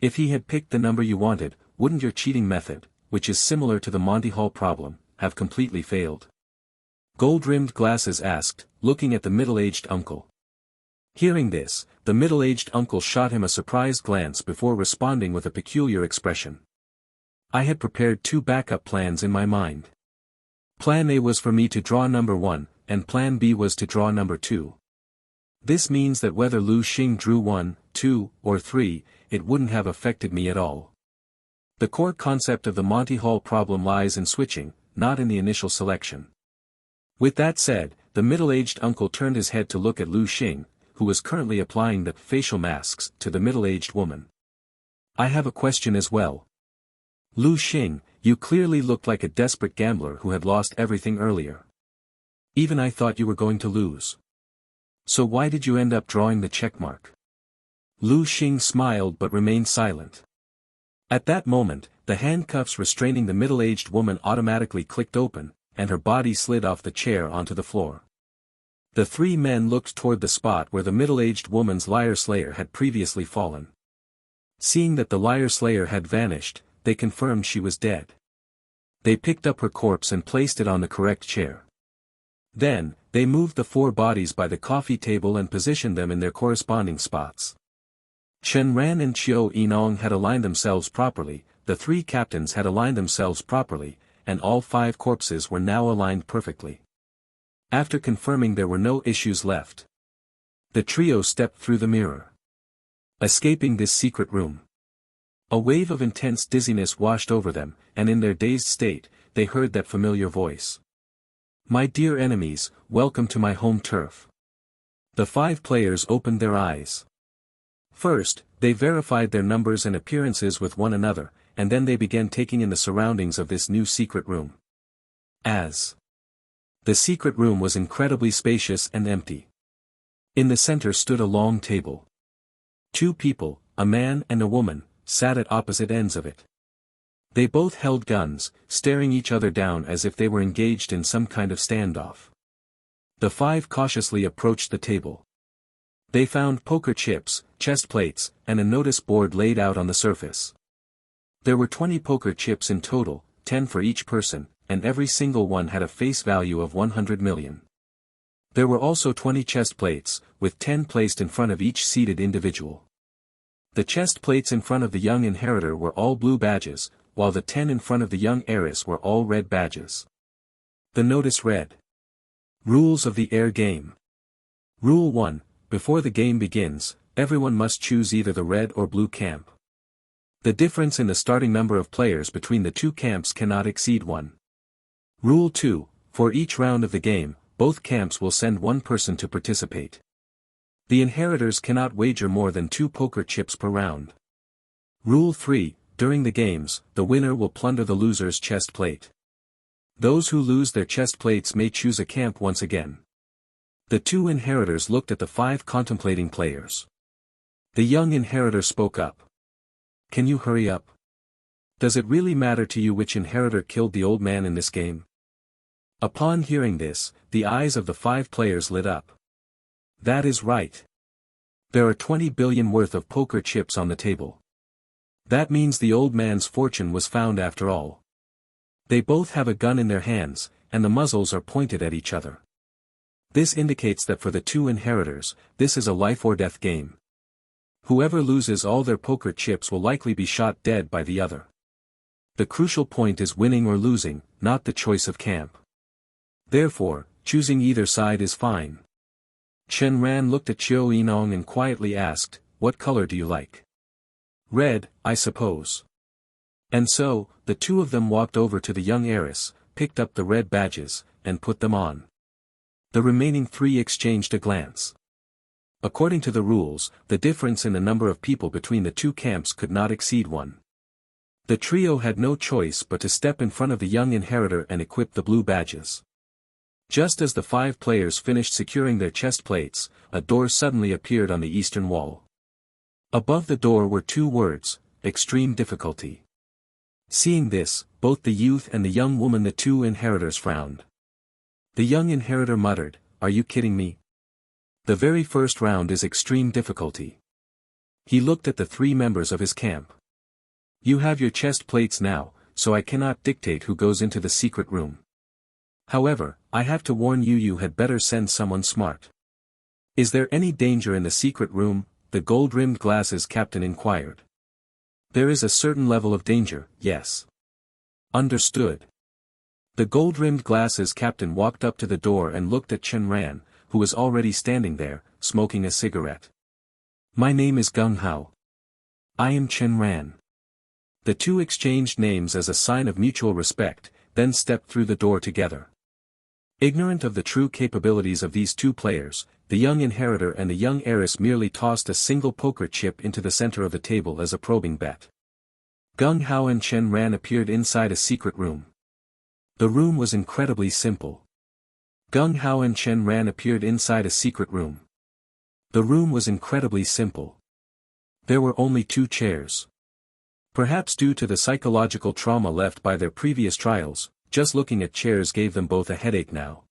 If he had picked the number you wanted, wouldn't your cheating method, which is similar to the Monty Hall problem, have completely failed? Gold-rimmed glasses asked, looking at the middle-aged uncle. Hearing this, the middle-aged uncle shot him a surprised glance before responding with a peculiar expression. I had prepared 2 backup plans in my mind. Plan A was for me to draw number 1, and Plan B was to draw number 2. This means that whether Lu Xing drew 1, 2, or 3, it wouldn't have affected me at all. The core concept of the Monty Hall problem lies in switching, not in the initial selection. With that said, the middle-aged uncle turned his head to look at Lu Xing, who was currently applying the facial masks to the middle-aged woman. I have a question as well. Lu Xing, you clearly looked like a desperate gambler who had lost everything earlier. Even I thought you were going to lose. So why did you end up drawing the checkmark? Lu Xing smiled but remained silent. At that moment, the handcuffs restraining the middle-aged woman automatically clicked open, and her body slid off the chair onto the floor. The 3 men looked toward the spot where the middle-aged woman's liar slayer had previously fallen. Seeing that the liar slayer had vanished, they confirmed she was dead. They picked up her corpse and placed it on the correct chair. Then, they moved the 4 bodies by the coffee table and positioned them in their corresponding spots. Chen Ran and Qiu Yinong had aligned themselves properly, the 3 captains had aligned themselves properly, and all 5 corpses were now aligned perfectly. After confirming there were no issues left, the trio stepped through the mirror, escaping this secret room. A wave of intense dizziness washed over them, and in their dazed state, they heard that familiar voice. My dear enemies, welcome to my home turf. The 5 players opened their eyes. First, they verified their numbers and appearances with one another, and then they began taking in the surroundings of this new secret room. As The secret room was incredibly spacious and empty. In the center stood a long table. Two people, a man and a woman, sat at opposite ends of it. They both held guns, staring each other down as if they were engaged in some kind of standoff. The five cautiously approached the table. They found poker chips, chest plates, and a notice board laid out on the surface. There were 20 poker chips in total, 10 for each person, and every single one had a face value of 100 million. There were also 20 chest plates, with 10 placed in front of each seated individual. The chest plates in front of the young inheritor were all blue badges, while the 10 in front of the young heiress were all red badges. The notice read: Rules of the heir game. Rule 1, before the game begins, everyone must choose either the red or blue camp. The difference in the starting number of players between the two camps cannot exceed 1. Rule 2, for each round of the game, both camps will send one person to participate. The inheritors cannot wager more than 2 poker chips per round. Rule 3, during the games, the winner will plunder the loser's chest plate. Those who lose their chest plates may choose a camp once again. The 2 inheritors looked at the 5 contemplating players. The young inheritor spoke up. Can you hurry up? Does it really matter to you which inheritor killed the old man in this game? Upon hearing this, the eyes of the 5 players lit up. That is right. There are 20 billion worth of poker chips on the table. That means the old man's fortune was found after all. They both have a gun in their hands, and the muzzles are pointed at each other. This indicates that for the 2 inheritors, this is a life or death game. Whoever loses all their poker chips will likely be shot dead by the other. The crucial point is winning or losing, not the choice of camp. Therefore, choosing either side is fine. Chen Ran looked at Chiu Yinong and quietly asked, "What color do you like?" "Red, I suppose." And so, the 2 of them walked over to the young heiress, picked up the red badges, and put them on. The remaining 3 exchanged a glance. According to the rules, the difference in the number of people between the 2 camps could not exceed 1. The trio had no choice but to step in front of the young inheritor and equip the blue badges. Just as the 5 players finished securing their chest plates, a door suddenly appeared on the eastern wall. Above the door were 2 words, extreme difficulty. Seeing this, both the youth and the young woman, the 2 inheritors, frowned. The young inheritor muttered, "Are you kidding me? The very first round is extreme difficulty." He looked at the 3 members of his camp. "You have your chest plates now, so I cannot dictate who goes into the secret room. However, I have to warn you, you had better send someone smart." "Is there any danger in the secret room?" the gold-rimmed glasses captain inquired. "There is a certain level of danger, yes." "Understood." The gold-rimmed glasses captain walked up to the door and looked at Chen Ran, who was already standing there, smoking a cigarette. "My name is Gung Hao. I am Chen Ran." The 2 exchanged names as a sign of mutual respect, then stepped through the door together. Ignorant of the true capabilities of these 2 players, the young inheritor and the young heiress merely tossed a single poker chip into the center of the table as a probing bet. Gung Hao and Chen Ran appeared inside a secret room. The room was incredibly simple. Gung Hao and Chen Ran appeared inside a secret room. The room was incredibly simple. There were only 2 chairs. Perhaps due to the psychological trauma left by their previous trials, just looking at chairs gave them both a headache now.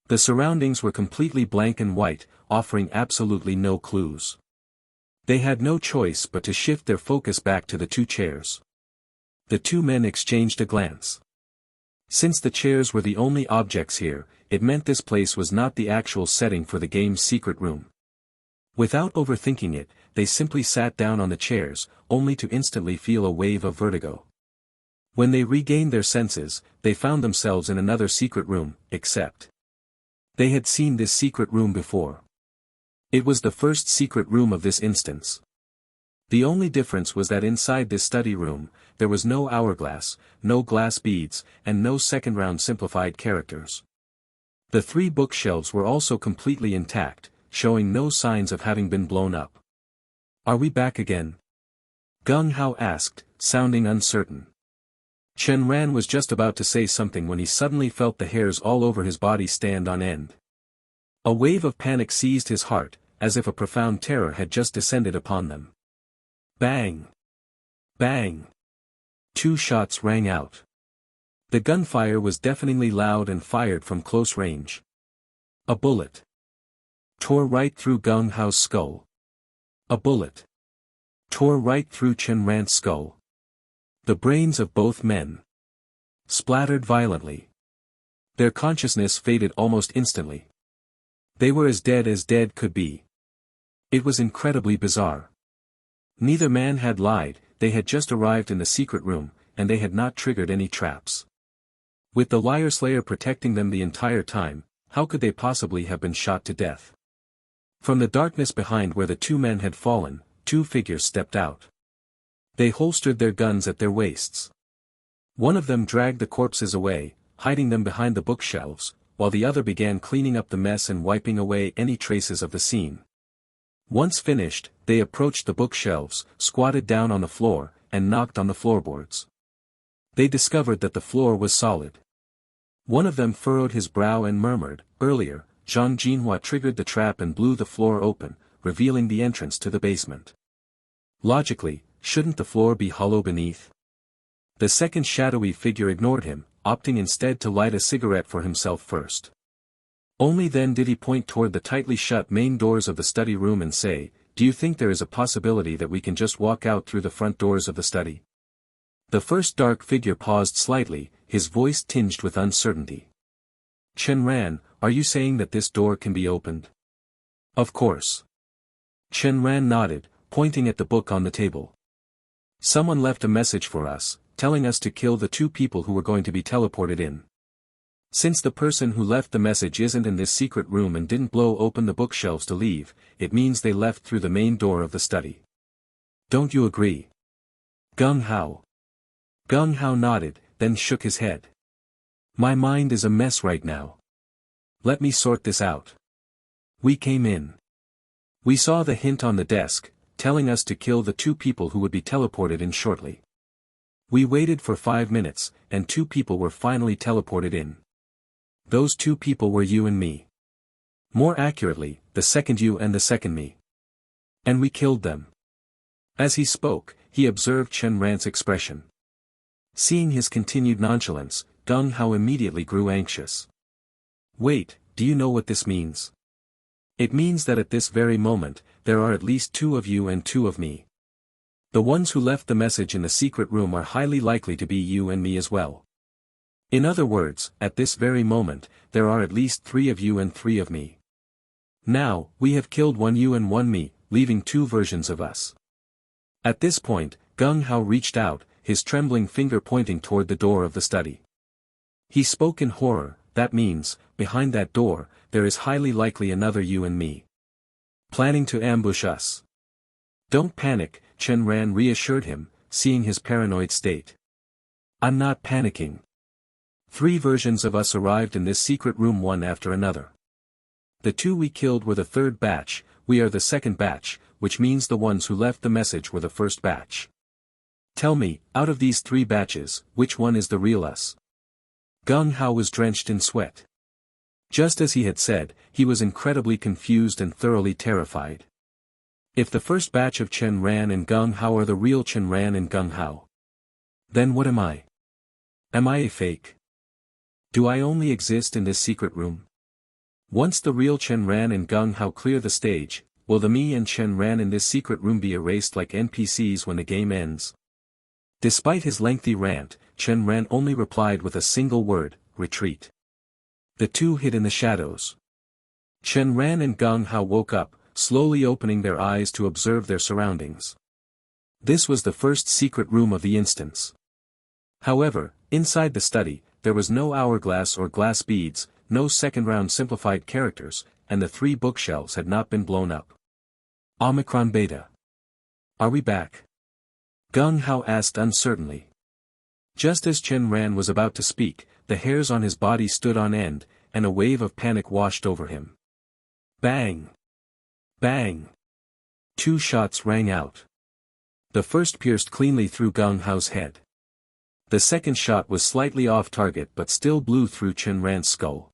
The surroundings were completely blank and white, offering absolutely no clues. They had no choice but to shift their focus back to the 2 chairs. The 2 men exchanged a glance. Since the chairs were the only objects here, it meant this place was not the actual setting for the game's secret room. Without overthinking it, they simply sat down on the chairs, only to instantly feel a wave of vertigo. When they regained their senses, they found themselves in another secret room, except they had seen this secret room before. It was the first secret room of this instance. The only difference was that inside this study room, there was no hourglass, no glass beads, and no second-round simplified characters. The 3 bookshelves were also completely intact, showing no signs of having been blown up. "Are we back again?" Gung Hao asked, sounding uncertain. Chen Ran was just about to say something when he suddenly felt the hairs all over his body stand on end. A wave of panic seized his heart, as if a profound terror had just descended upon them. Bang! Bang! 2 shots rang out. The gunfire was deafeningly loud and fired from close range. A bullet tore right through Gung Hao's skull. A bullet tore right through Chen Ran's skull. The brains of both men splattered violently. Their consciousness faded almost instantly. They were as dead could be. It was incredibly bizarre. Neither man had lied, they had just arrived in the secret room, and they had not triggered any traps. With the liar slayer protecting them the entire time, how could they possibly have been shot to death? From the darkness behind where the 2 men had fallen, 2 figures stepped out. They holstered their guns at their waists. One of them dragged the corpses away, hiding them behind the bookshelves, while the other began cleaning up the mess and wiping away any traces of the scene. Once finished, they approached the bookshelves, squatted down on the floor, and knocked on the floorboards. They discovered that the floor was solid. One of them furrowed his brow and murmured, "Earlier, Zhang Jinhua triggered the trap and blew the floor open, revealing the entrance to the basement. Logically, shouldn't the floor be hollow beneath?" The second shadowy figure ignored him, opting instead to light a cigarette for himself first. Only then did he point toward the tightly shut main doors of the study room and say, "Do you think there is a possibility that we can just walk out through the front doors of the study?" The first dark figure paused slightly, his voice tinged with uncertainty. "Chen Ran, are you saying that this door can be opened?" "Of course." Chen Ran nodded, pointing at the book on the table. "Someone left a message for us, telling us to kill the 2 people who were going to be teleported in. Since the person who left the message isn't in this secret room and didn't blow open the bookshelves to leave, it means they left through the main door of the study. Don't you agree?" Gung Hao. Gung Hao nodded, then shook his head. "My mind is a mess right now. Let me sort this out. We came in. We saw the hint on the desk, telling us to kill the 2 people who would be teleported in shortly. We waited for 5 minutes, and 2 people were finally teleported in. Those 2 people were you and me. More accurately, the second you and the second me. And we killed them." As he spoke, he observed Chen Ran's expression. Seeing his continued nonchalance, Gung Hao immediately grew anxious. "Wait, do you know what this means?" "It means that at this very moment, there are at least 2 of you and 2 of me. The ones who left the message in the secret room are highly likely to be you and me as well. In other words, at this very moment, there are at least 3 of you and 3 of me. Now, we have killed 1 you and 1 me, leaving 2 versions of us." At this point, Gung Hao reached out, his trembling finger pointing toward the door of the study. He spoke in horror, "That means, behind that door, there is highly likely another you and me. Planning to ambush us." "Don't panic," Chen Ran reassured him, seeing his paranoid state. "I'm not panicking. 3 versions of us arrived in this secret room one after another. The 2 we killed were the 3rd batch, we are the 2nd batch, which means the ones who left the message were the 1st batch. Tell me, out of these 3 batches, which one is the real us?" Gung Hao was drenched in sweat. Just as he had said, he was incredibly confused and thoroughly terrified. If the first batch of Chen Ran and Gung Hao are the real Chen Ran and Gung Hao, then what am I? Am I a fake? Do I only exist in this secret room? Once the real Chen Ran and Gung Hao clear the stage, will the me and Chen Ran in this secret room be erased like NPCs when the game ends? Despite his lengthy rant, Chen Ran only replied with a single word, "Retreat." The 2 hid in the shadows. Chen Ran and Gung Hao woke up, slowly opening their eyes to observe their surroundings. This was the first secret room of the instance. However, inside the study, there was no hourglass or glass beads, no second-round simplified characters, and the 3 bookshelves had not been blown up. Omicron Beta. Are we back? Gung Hao asked uncertainly. Just as Chen Ran was about to speak, the hairs on his body stood on end, and a wave of panic washed over him. Bang! Bang! 2 shots rang out. The first pierced cleanly through Gung Hao's head. The second shot was slightly off target but still blew through Chen Ran's skull.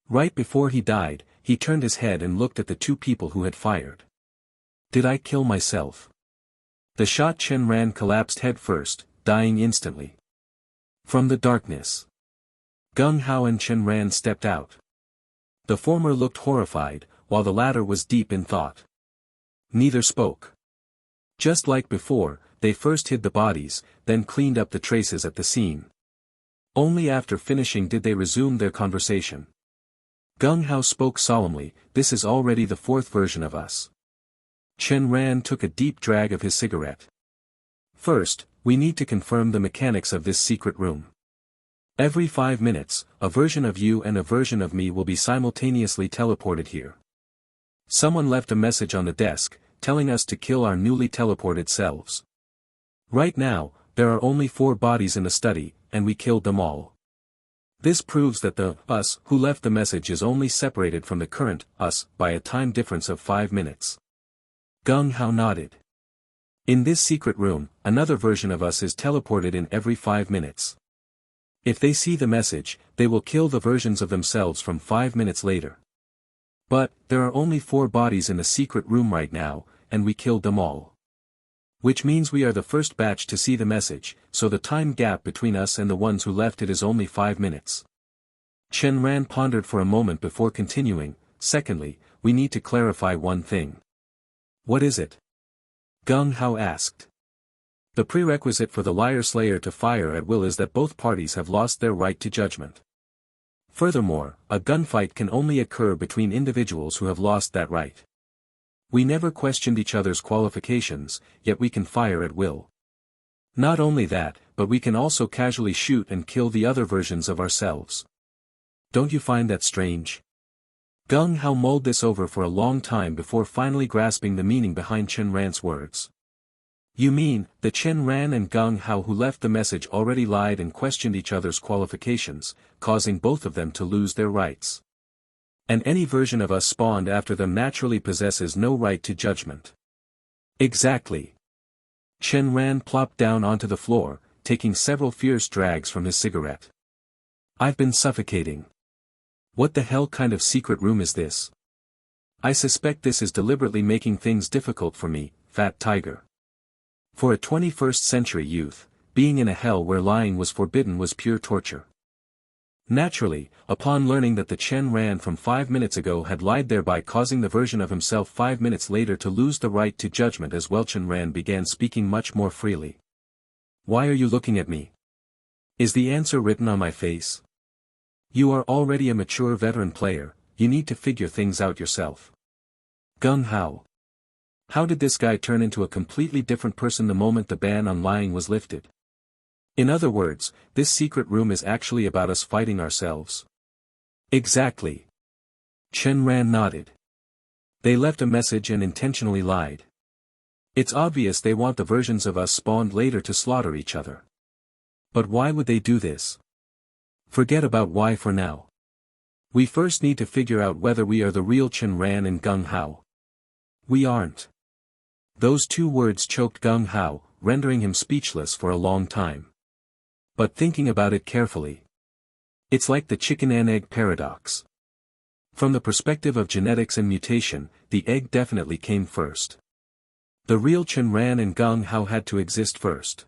Right before he died, he turned his head and looked at the two people who had fired. Did I kill myself? The shot Chen Ran collapsed head first, dying instantly. From the darkness, Gung Hao and Chen Ran stepped out. The former looked horrified, while the latter was deep in thought. Neither spoke. Just like before, they first hid the bodies, then cleaned up the traces at the scene. Only after finishing did they resume their conversation. Gung Hao spoke solemnly, "This is already the fourth version of us." Chen Ran took a deep drag of his cigarette. "First, we need to confirm the mechanics of this secret room. Every 5 minutes, a version of you and a version of me will be simultaneously teleported here. Someone left a message on the desk, telling us to kill our newly teleported selves. Right now, there are only 4 bodies in the study, and we killed them all. This proves that the us who left the message is only separated from the current us by a time difference of 5 minutes. Gung Hao nodded. In this secret room, another version of us is teleported in every 5 minutes. If they see the message, they will kill the versions of themselves from 5 minutes later. But, there are only 4 bodies in the secret room right now, and we killed them all. Which means we are the first batch to see the message, so the time gap between us and the ones who left it is only 5 minutes. Chen Ran pondered for a moment before continuing. Secondly, we need to clarify one thing. What is it? Gung Hao asked. The prerequisite for the liar slayer to fire at will is that both parties have lost their right to judgment. Furthermore, a gunfight can only occur between individuals who have lost that right. We never questioned each other's qualifications, yet we can fire at will. Not only that, but we can also casually shoot and kill the other versions of ourselves. Don't you find that strange? Gung Hao mulled this over for a long time before finally grasping the meaning behind Chen Ran's words. You mean, the Chen Ran and Gung Hao who left the message already lied and questioned each other's qualifications, causing both of them to lose their rights. And any version of us spawned after them naturally possesses no right to judgment. Exactly. Chen Ran plopped down onto the floor, taking several fierce drags from his cigarette. I've been suffocating. What the hell kind of secret room is this? I suspect this is deliberately making things difficult for me, Fat Tiger. For a 21st century youth, being in a hell where lying was forbidden was pure torture. Naturally, upon learning that the Chen Ran from 5 minutes ago had lied, thereby causing the version of himself 5 minutes later to lose the right to judgment as well, Chen Ran began speaking much more freely. Why are you looking at me? Is the answer written on my face? You are already a mature veteran player, you need to figure things out yourself. Gung Hao. How did this guy turn into a completely different person the moment the ban on lying was lifted? In other words, this secret room is actually about us fighting ourselves. Exactly. Chen Ran nodded. They left a message and intentionally lied. It's obvious they want the versions of us spawned later to slaughter each other. But why would they do this? Forget about why for now. We first need to figure out whether we are the real Chen Ran and Gung Hao. We aren't. Those 2 words choked Gung Hao, rendering him speechless for a long time. But thinking about it carefully, it's like the chicken and egg paradox. From the perspective of genetics and mutation, the egg definitely came first. The real Chen Ran and Gung Hao had to exist first.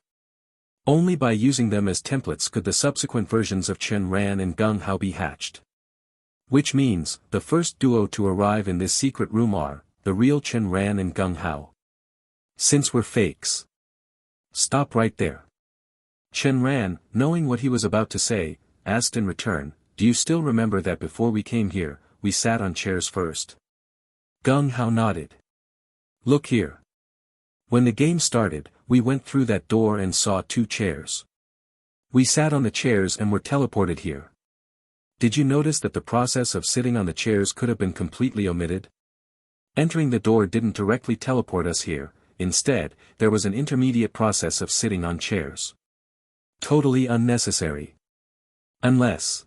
Only by using them as templates could the subsequent versions of Chen Ran and Gung Hao be hatched. Which means, the first duo to arrive in this secret room are, the real Chen Ran and Gung Hao. Since we're fakes. Stop right there. Chen Ran, knowing what he was about to say, asked in return, do you still remember that before we came here, we sat on chairs first? Gung Hao nodded. Look here. When the game started, we went through that door and saw 2 chairs. We sat on the chairs and were teleported here. Did you notice that the process of sitting on the chairs could have been completely omitted? Entering the door didn't directly teleport us here, instead, there was an intermediate process of sitting on chairs. Totally unnecessary. Unless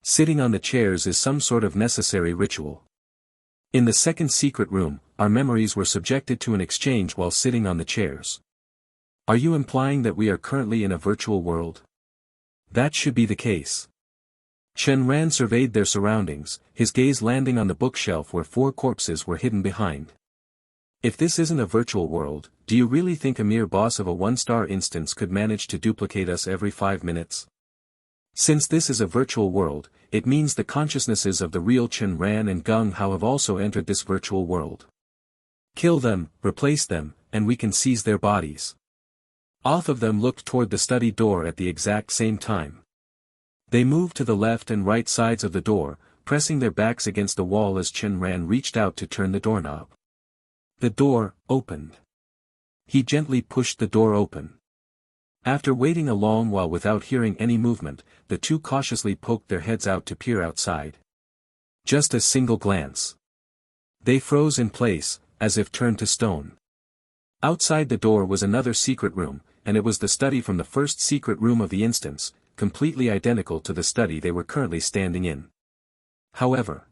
sitting on the chairs is some sort of necessary ritual. In the second secret room, our memories were subjected to an exchange while sitting on the chairs. Are you implying that we are currently in a virtual world? That should be the case. Chen Ran surveyed their surroundings, his gaze landing on the bookshelf where 4 corpses were hidden behind. If this isn't a virtual world, do you really think a mere boss of a 1-star instance could manage to duplicate us every 5 minutes? Since this is a virtual world, it means the consciousnesses of the real Chen Ran and Gung Hao have also entered this virtual world. Kill them, replace them, and we can seize their bodies. Both of them looked toward the study door at the exact same time. They moved to the left and right sides of the door, pressing their backs against the wall as Chen Ran reached out to turn the doorknob. The door opened. He gently pushed the door open. After waiting a long while without hearing any movement, the two cautiously poked their heads out to peer outside. Just a single glance. They froze in place, as if turned to stone. Outside the door was another secret room, and it was the study from the first secret room of the instance, completely identical to the study they were currently standing in. However,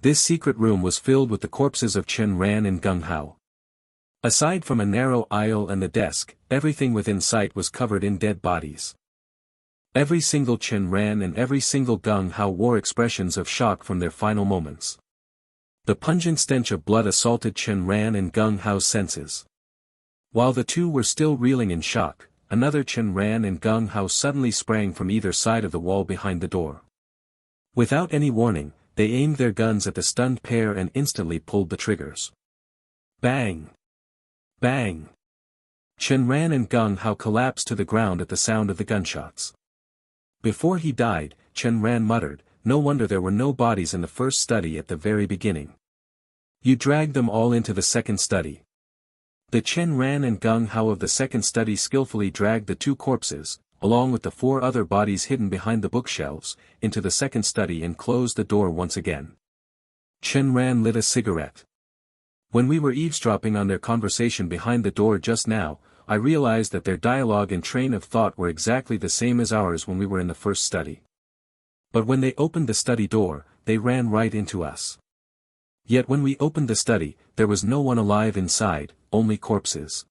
this secret room was filled with the corpses of Chen Ran and Gung Hao. Aside from a narrow aisle and the desk, everything within sight was covered in dead bodies. Every single Chen Ran and every single Gung Hao wore expressions of shock from their final moments. The pungent stench of blood assaulted Chen Ran and Gung Hao's senses. While the two were still reeling in shock, another Chen Ran and Gung Hao suddenly sprang from either side of the wall behind the door. Without any warning, they aimed their guns at the stunned pair and instantly pulled the triggers. Bang! Bang! Chen Ran and Gung Hao collapsed to the ground at the sound of the gunshots. Before he died, Chen Ran muttered, "No wonder there were no bodies in the first study at the very beginning. You dragged them all into the second study." The Chen Ran and Gung Hao of the second study skillfully dragged the 2 corpses, along with the 4 other bodies hidden behind the bookshelves, into the second study and closed the door once again. Chen Ran lit a cigarette. "When we were eavesdropping on their conversation behind the door just now, I realized that their dialogue and train of thought were exactly the same as ours when we were in the first study. But when they opened the study door, they ran right into us. Yet when we opened the study, there was no one alive inside, only corpses."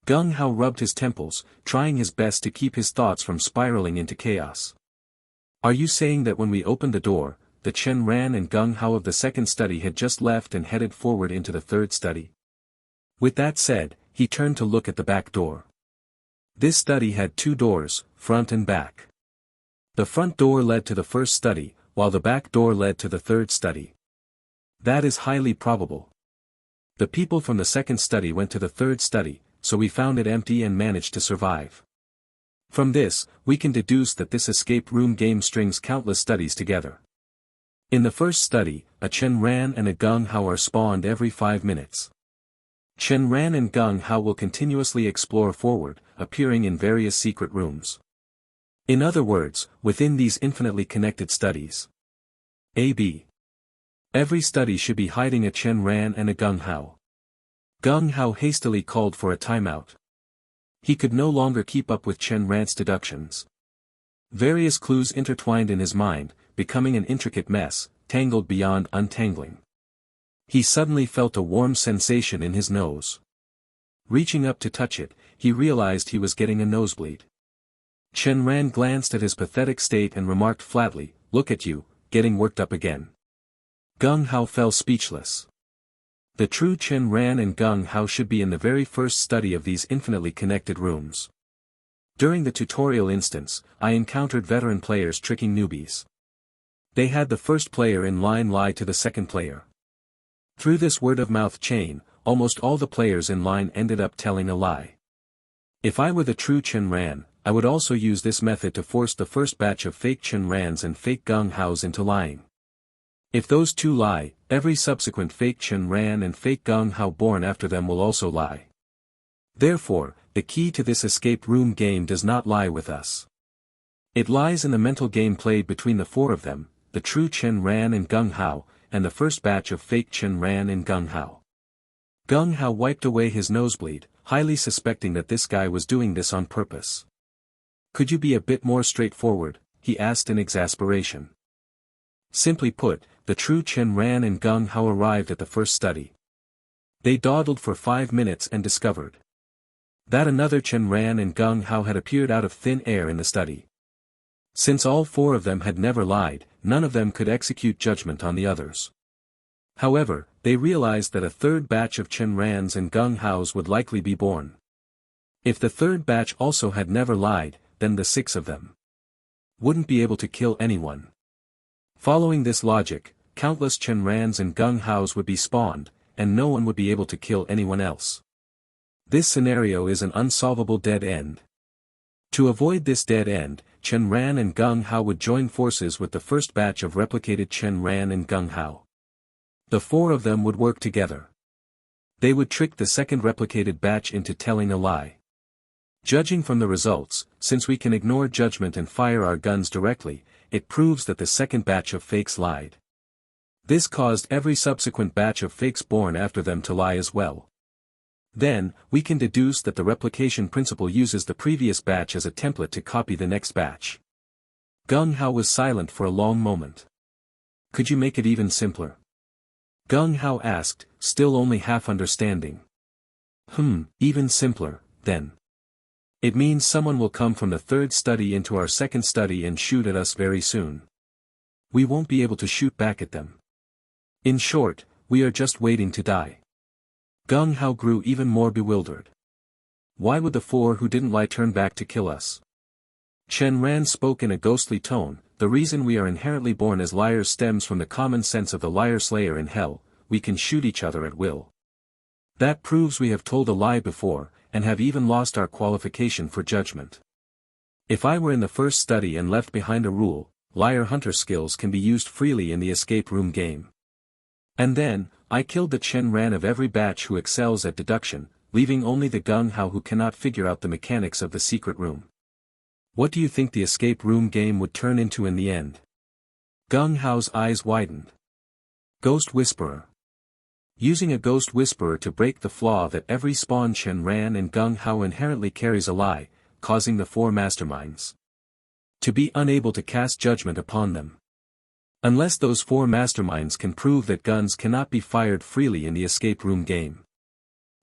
Gung Hao rubbed his temples, trying his best to keep his thoughts from spiraling into chaos. "Are you saying that when we opened the door, the Chen Ran and Gung Hao of the second study had just left and headed forward into the third study?" With that said, he turned to look at the back door. This study had 2 doors, front and back. The front door led to the first study, while the back door led to the third study. That is highly probable. The people from the second study went to the third study, so we found it empty and managed to survive. From this, we can deduce that this escape room game strings countless studies together. In the first study, a Chen Ran and a Gung Hao are spawned every 5 minutes. Chen Ran and Gung Hao will continuously explore forward, appearing in various secret rooms. In other words, within these infinitely connected studies. A.B. Every study should be hiding a Chen Ran and a Gung Hao. Gung Hao hastily called for a timeout. He could no longer keep up with Chen Ran's deductions. Various clues intertwined in his mind, becoming an intricate mess, tangled beyond untangling. He suddenly felt a warm sensation in his nose. Reaching up to touch it, he realized he was getting a nosebleed. Chen Ran glanced at his pathetic state and remarked flatly, "Look at you, getting worked up again." Gung Hao fell speechless. The true Chen Ran and Gung Hao should be in the very first study of these infinitely connected rooms. During the tutorial instance, I encountered veteran players tricking newbies. They had the first player in line lie to the second player. Through this word-of-mouth chain, almost all the players in line ended up telling a lie. If I were the true Chen Ran, I would also use this method to force the first batch of fake Chen Rans and fake Gung Haos into lying. If those 2 lie, every subsequent fake Chen Ran and fake Gung Hao born after them will also lie. Therefore, the key to this escape room game does not lie with us. It lies in the mental game played between the 4 of them, the true Chen Ran and Gung Hao, and the first batch of fake Chen Ran and Gung Hao. Gung Hao wiped away his nosebleed, highly suspecting that this guy was doing this on purpose. "Could you be a bit more straightforward?" he asked in exasperation. Simply put, the true Chen Ran and Gung Hao arrived at the first study. They dawdled for 5 minutes and discovered That another Chen Ran and Gung Hao had appeared out of thin air in the study. Since all four of them had never lied, none of them could execute judgment on the others. However, they realized that a third batch of Chen Rans and Gung Haos would likely be born. If the third batch also had never lied, then the six of them wouldn't be able to kill anyone. Following this logic, countless Chen Rans and Gung Haos would be spawned, and no one would be able to kill anyone else. This scenario is an unsolvable dead end. To avoid this dead end, Chen Ran and Gung Hao would join forces with the first batch of replicated Chen Ran and Gung Hao. The four of them would work together. They would trick the second replicated batch into telling a lie. Judging from the results, since we can ignore judgment and fire our guns directly, it proves that the second batch of fakes lied. This caused every subsequent batch of fakes born after them to lie as well. Then, we can deduce that the replication principle uses the previous batch as a template to copy the next batch. Gung Hao was silent for a long moment. Could you make it even simpler? Gung Hao asked, still only half understanding. Even simpler, then. It means someone will come from the third study into our second study and shoot at us very soon. We won't be able to shoot back at them. In short, we are just waiting to die. Gung Hao grew even more bewildered. Why would the four who didn't lie turn back to kill us? Chen Ran spoke in a ghostly tone. The reason we are inherently born as liars stems from the common sense of the liar slayer in hell. We can shoot each other at will. That proves we have told a lie before, and have even lost our qualification for judgment. If I were in the first study and left behind a rule, liar hunter skills can be used freely in the escape room game. And then, I killed the Chen Ran of every batch who excels at deduction, leaving only the Gung Hao who cannot figure out the mechanics of the secret room. What do you think the escape room game would turn into in the end? Gung Hao's eyes widened. Ghost Whisperer. Using a Ghost Whisperer to break the flaw that every spawn Chen Ran and Gung Hao inherently carries a lie, causing the four masterminds to be unable to cast judgment upon them. Unless those four masterminds can prove that guns cannot be fired freely in the escape room game.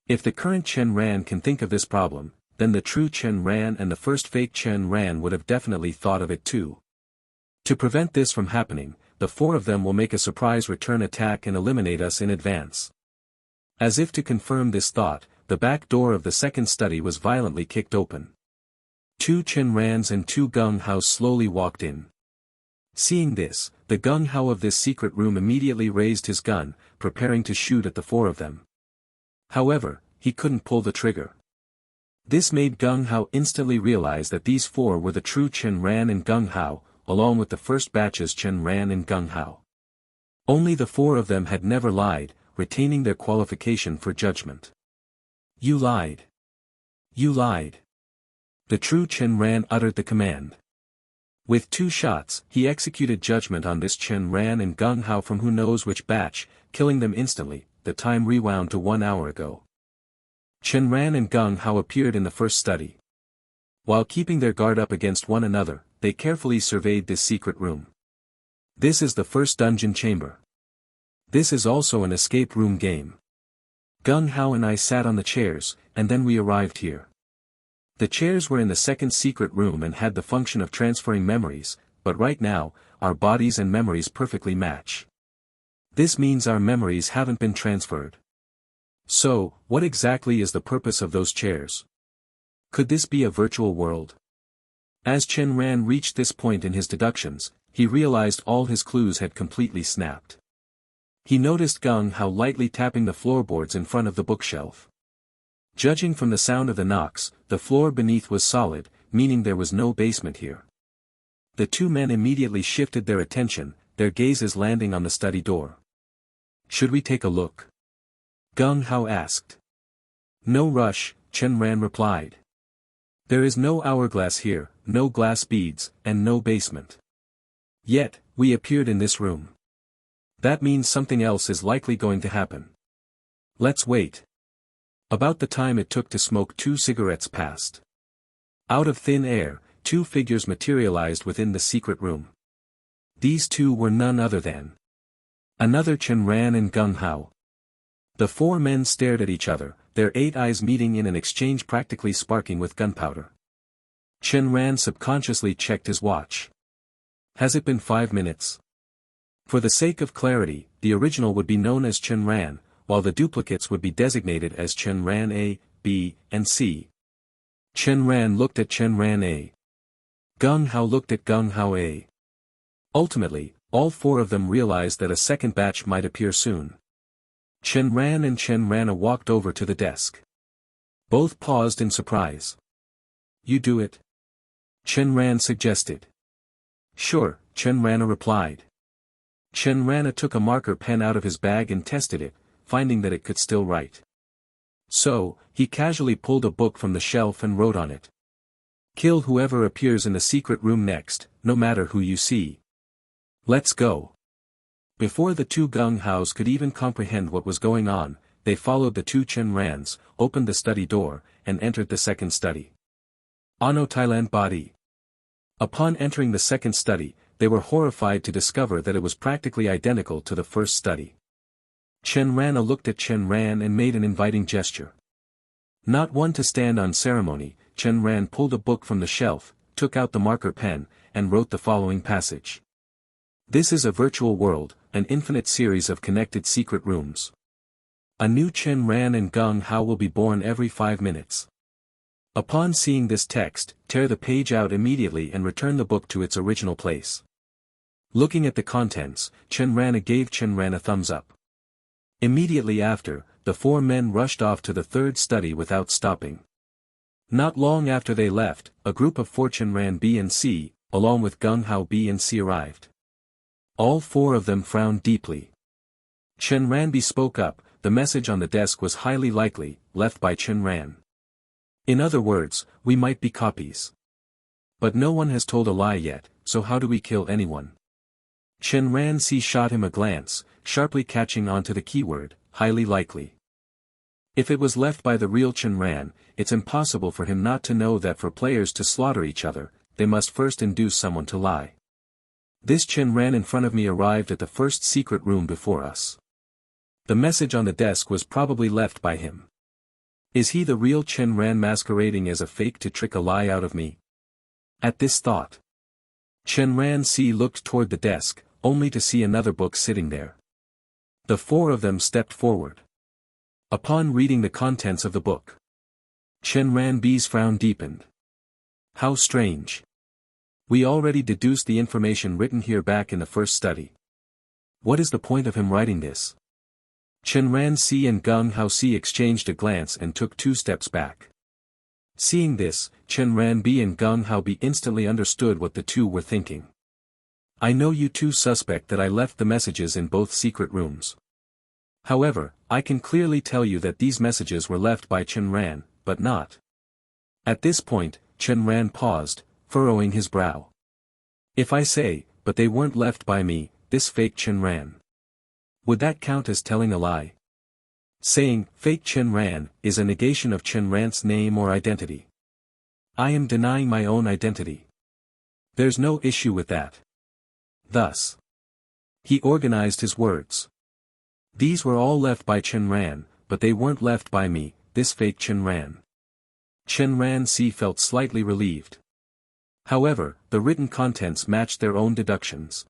If the current Chen Ran can think of this problem, then the true Chen Ran and the first fake Chen Ran would have definitely thought of it too. To prevent this from happening, the four of them will make a surprise return attack and eliminate us in advance. As if to confirm this thought, the back door of the second study was violently kicked open. Two Chen Rans and two Gung Haos slowly walked in. Seeing this, the Gung Hao of this secret room immediately raised his gun, preparing to shoot at the four of them. However, he couldn't pull the trigger. This made Gung Hao instantly realize that these four were the true Chen Ran and Gung Hao, along with the first batch's Chen Ran and Gung Hao. Only the four of them had never lied, retaining their qualification for judgment. You lied. You lied. The true Chen Ran uttered the command. With 2 shots, he executed judgment on this Chen Ran and Gung Hao from who knows which batch, killing them instantly. The time rewound to 1 hour ago. Chen Ran and Gung Hao appeared in the first study. While keeping their guard up against one another, they carefully surveyed this secret room. This is the first dungeon chamber. This is also an escape room game. Gung Hao and I sat on the chairs, and then we arrived here. The chairs were in the second secret room and had the function of transferring memories, but right now, our bodies and memories perfectly match. This means our memories haven't been transferred. So, what exactly is the purpose of those chairs? Could this be a virtual world? As Chen Ran reached this point in his deductions, he realized all his clues had completely snapped. He noticed Gung Hao lightly tapping the floorboards in front of the bookshelf. Judging from the sound of the knocks, the floor beneath was solid, meaning there was no basement here. The two men immediately shifted their attention, their gazes landing on the study door. Should we take a look? Gung Hao asked. No rush, Chen Ran replied. There is no hourglass here, no glass beads, and no basement. Yet, we appeared in this room. That means something else is likely going to happen. Let's wait. About the time it took to smoke 2 cigarettes passed. Out of thin air, 2 figures materialized within the secret room. These 2 were none other than another Chen Ran and Gung Hao. The four men stared at each other, their 8 eyes meeting in an exchange practically sparking with gunpowder. Chen Ran subconsciously checked his watch. Has it been 5 minutes? For the sake of clarity, the original would be known as Chen Ran, while the duplicates would be designated as Chen Ran A, B, and C. Chen Ran looked at Chen Ran A. Gung Hao looked at Gung Hao A. Ultimately, all four of them realized that a second batch might appear soon. Chen Ran and Chen Rana walked over to the desk. Both paused in surprise. You do it? Chen Ran suggested. Sure, Chen Rana replied. Chen Rana took a marker pen out of his bag and tested it, finding that it could still write. So, he casually pulled a book from the shelf and wrote on it. Kill whoever appears in the secret room next, no matter who you see. Let's go. Before the two Gung Haos could even comprehend what was going on, they followed the two Chen Rans, opened the study door, and entered the second study. Ano Thailand Body. Upon entering the second study, they were horrified to discover that it was practically identical to the first study. Chen Rana looked at Chen Ran and made an inviting gesture. Not one to stand on ceremony, Chen Ran pulled a book from the shelf, took out the marker pen, and wrote the following passage. This is a virtual world, an infinite series of connected secret rooms. A new Chen Ran and Gung Hao will be born every 5 minutes. Upon seeing this text, tear the page out immediately and return the book to its original place. Looking at the contents, Chen Rana gave Chen Ran a thumbs up. Immediately after, the four men rushed off to the third study without stopping. Not long after they left, a group of 4 Chen Ran B and C, along with Gung Hao B and C arrived. All four of them frowned deeply. Chen Ran B spoke up, the message on the desk was highly likely, left by Chen Ran. In other words, we might be copies. But no one has told a lie yet, so how do we kill anyone? Chen Ran C shot him a glance, sharply catching on to the keyword, highly likely. If it was left by the real Chen Ran, it's impossible for him not to know that for players to slaughter each other, they must first induce someone to lie. This Chen Ran in front of me arrived at the first secret room before us. The message on the desk was probably left by him. Is he the real Chen Ran masquerading as a fake to trick a lie out of me? At this thought, Chen Ran C looked toward the desk, only to see another book sitting there. The four of them stepped forward. Upon reading the contents of the book, Chen Ran B's frown deepened. How strange. We already deduced the information written here back in the first study. What is the point of him writing this? Chen Ran C and Gung Hao C exchanged a glance and took 2 steps back. Seeing this, Chen Ran B and Gung Hao B instantly understood what the two were thinking. I know you two suspect that I left the messages in both secret rooms. However, I can clearly tell you that these messages were left by Chen Ran, but not. At this point, Chen Ran paused, furrowing his brow. If I say, but they weren't left by me, this fake Chen Ran. Would that count as telling a lie? Saying, fake Chen Ran, is a negation of Chen Ran's name or identity. I am denying my own identity. There's no issue with that. Thus, he organized his words. These were all left by Chen Ran, but they weren't left by me, this fake Chen Ran. Chen Ran C felt slightly relieved. However, the written contents matched their own deductions.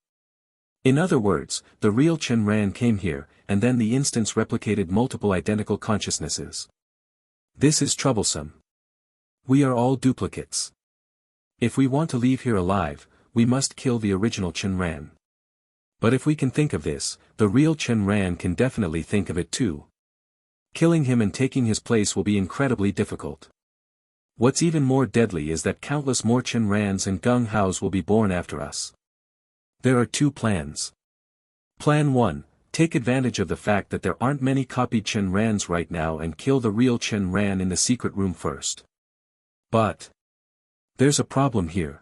In other words, the real Chen Ran came here, and then the instance replicated multiple identical consciousnesses. This is troublesome. We are all duplicates. If we want to leave here alive, we must kill the original Chen Ran. But if we can think of this, the real Chen Ran can definitely think of it too. Killing him and taking his place will be incredibly difficult. What's even more deadly is that countless more Chen Rans and Gung Haos will be born after us. There are 2 plans. Plan 1, take advantage of the fact that there aren't many copied Chen Rans right now and kill the real Chen Ran in the secret room first. But there's a problem here.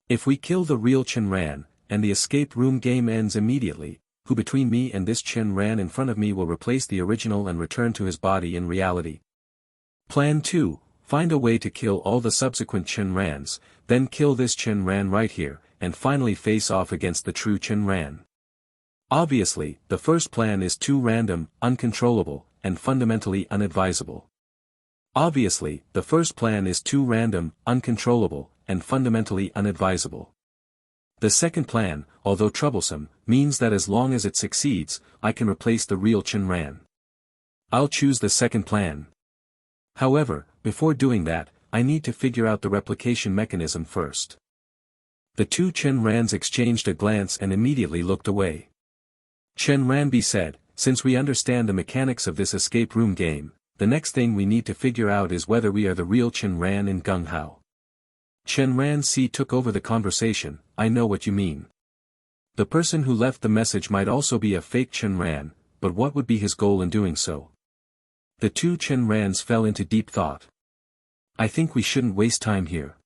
If we kill the real Chen Ran, and the escape room game ends immediately, who between me and this Chen Ran in front of me will replace the original and return to his body in reality? Plan 2, find a way to kill all the subsequent Chen Rans, then kill this Chen Ran right here, and finally face off against the true Chen Ran. Obviously, the first plan is too random, uncontrollable, and fundamentally unadvisable. Obviously, the first plan is too random, uncontrollable, and fundamentally unadvisable. The second plan, although troublesome, means that as long as it succeeds, I can replace the real Chen Ran. I'll choose the second plan. However, before doing that, I need to figure out the replication mechanism first. The two Chen Rans exchanged a glance and immediately looked away. Chen Ran said, "Since we understand the mechanics of this escape room game, the next thing we need to figure out is whether we are the real Chen Ran and Gung Hao." Chen Ran took over the conversation. "I know what you mean. The person who left the message might also be a fake Chen Ran, but what would be his goal in doing so?" The two Chen Rans fell into deep thought. "I think we shouldn't waste time here.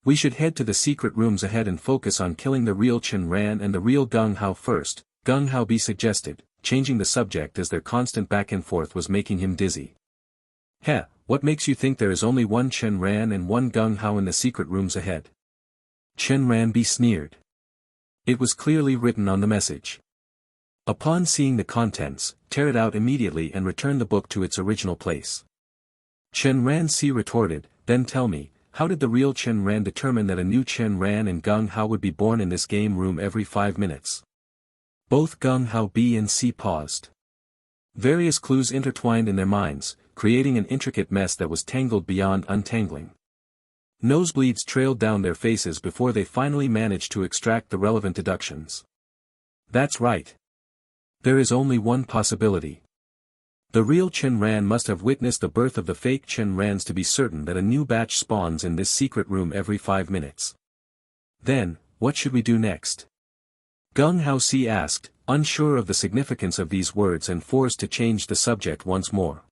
We should head to the secret rooms ahead and focus on killing the real Chen Ran and the real Gung Hao first," Gung Hao suggested, changing the subject as their constant back and forth was making him dizzy. "Heh, what makes you think there is only one Chen Ran and one Gung Hao in the secret rooms ahead?" Chen Ran sneered. It was clearly written on the message. Upon seeing the contents, tear it out immediately and return the book to its original place. Chen Ran retorted, "Then tell me, how did the real Chen Ran determine that a new Chen Ran and Gung Hao would be born in this game room every 5 minutes? Both Gung Hao and C paused. Various clues intertwined in their minds, creating an intricate mess that was tangled beyond untangling. Nosebleeds trailed down their faces before they finally managed to extract the relevant deductions. That's right. There is only one possibility. The real Chen Ran must have witnessed the birth of the fake Chen Rans to be certain that a new batch spawns in this secret room every 5 minutes. Then, what should we do next? Gung Hao asked, unsure of the significance of these words and forced to change the subject once more.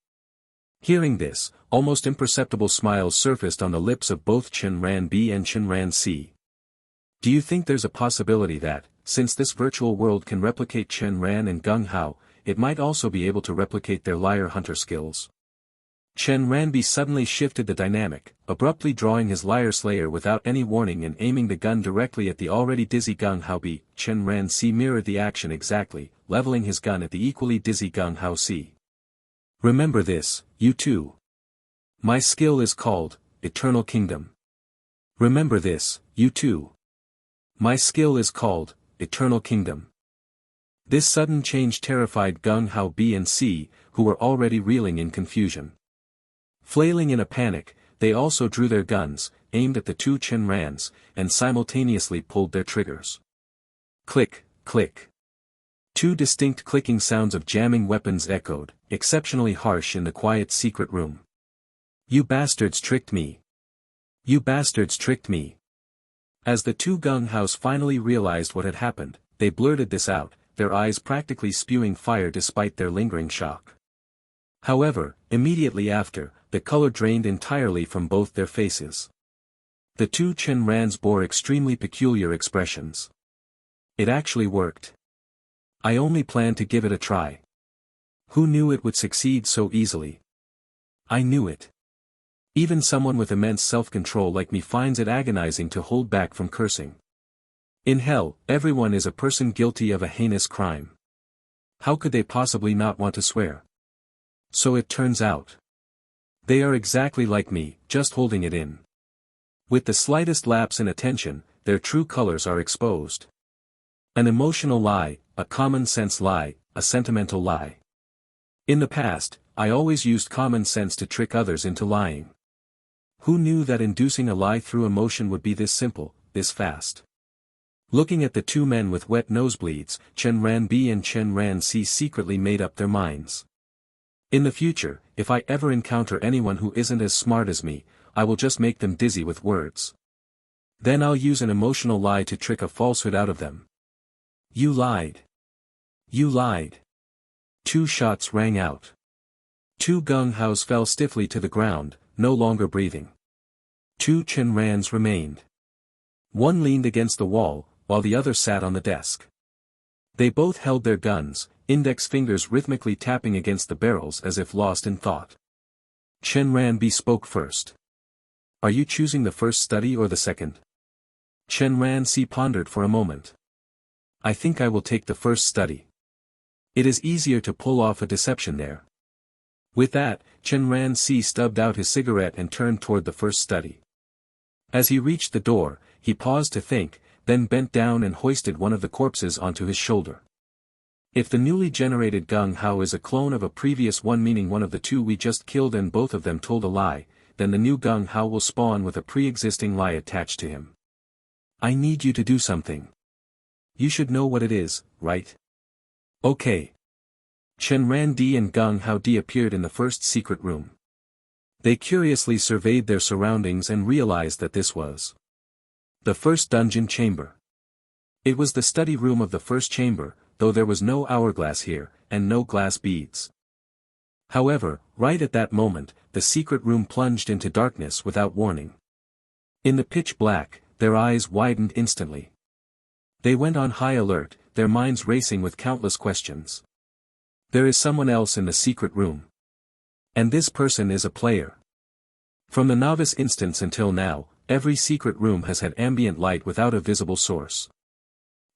Hearing this, almost imperceptible smiles surfaced on the lips of both Chen Ran and Chen Ran. Do you think there's a possibility that, since this virtual world can replicate Chen Ran and Gung Hao, it might also be able to replicate their liar hunter skills? Chen Ran suddenly shifted the dynamic, abruptly drawing his liar slayer without any warning and aiming the gun directly at the already dizzy Gung Hao. Chen Ran mirrored the action exactly, leveling his gun at the equally dizzy Gung Hao. "Remember this, you two. My skill is called Eternal Kingdom. Remember this, you two. My skill is called Eternal Kingdom." This sudden change terrified Gung Hao and C, who were already reeling in confusion. Flailing in a panic, they also drew their guns, aimed at the two Chen Rans, and simultaneously pulled their triggers. Click, click. Two distinct clicking sounds of jamming weapons echoed, exceptionally harsh in the quiet secret room. "You bastards tricked me. You bastards tricked me." As the two Gung Haos finally realized what had happened, they blurted this out, their eyes practically spewing fire despite their lingering shock. However, immediately after, the color drained entirely from both their faces. The two Chen Rans bore extremely peculiar expressions. It actually worked. I only planned to give it a try. Who knew it would succeed so easily? I knew it. Even someone with immense self-control like me finds it agonizing to hold back from cursing. In hell, everyone is a person guilty of a heinous crime. How could they possibly not want to swear? So it turns out. They are exactly like me, just holding it in. With the slightest lapse in attention, their true colors are exposed. An emotional lie, a common-sense lie, a sentimental lie. In the past, I always used common sense to trick others into lying. Who knew that inducing a lie through emotion would be this simple, this fast? Looking at the two men with wet nosebleeds, Chen Ran and Chen Ran secretly made up their minds. In the future, if I ever encounter anyone who isn't as smart as me, I will just make them dizzy with words. Then I'll use an emotional lie to trick a falsehood out of them. You lied. You lied. 2 shots rang out. 2 Gung Haos fell stiffly to the ground, no longer breathing. 2 Chen Rans remained. One leaned against the wall, while the other sat on the desk. They both held their guns, index fingers rhythmically tapping against the barrels as if lost in thought. Chen Ran spoke first. Are you choosing the first study or the second? Chen Ran pondered for a moment. I think I will take the first study. It is easier to pull off a deception there. With that, Chen Ran stubbed out his cigarette and turned toward the first study. As he reached the door, he paused to think, then bent down and hoisted one of the corpses onto his shoulder. If the newly generated Gung Hao is a clone of a previous one, meaning one of the two we just killed and both of them told a lie, then the new Gung Hao will spawn with a pre-existing lie attached to him. I need you to do something. You should know what it is, right? Okay. Chen Ran and Gung Hao appeared in the first secret room. They curiously surveyed their surroundings and realized that this was the first dungeon chamber. It was the study room of the first chamber, though there was no hourglass here, and no glass beads. However, right at that moment, the secret room plunged into darkness without warning. In the pitch black, their eyes widened instantly. They went on high alert, their minds racing with countless questions. There is someone else in the secret room. And this person is a player. From the novice instance until now, every secret room has had ambient light without a visible source.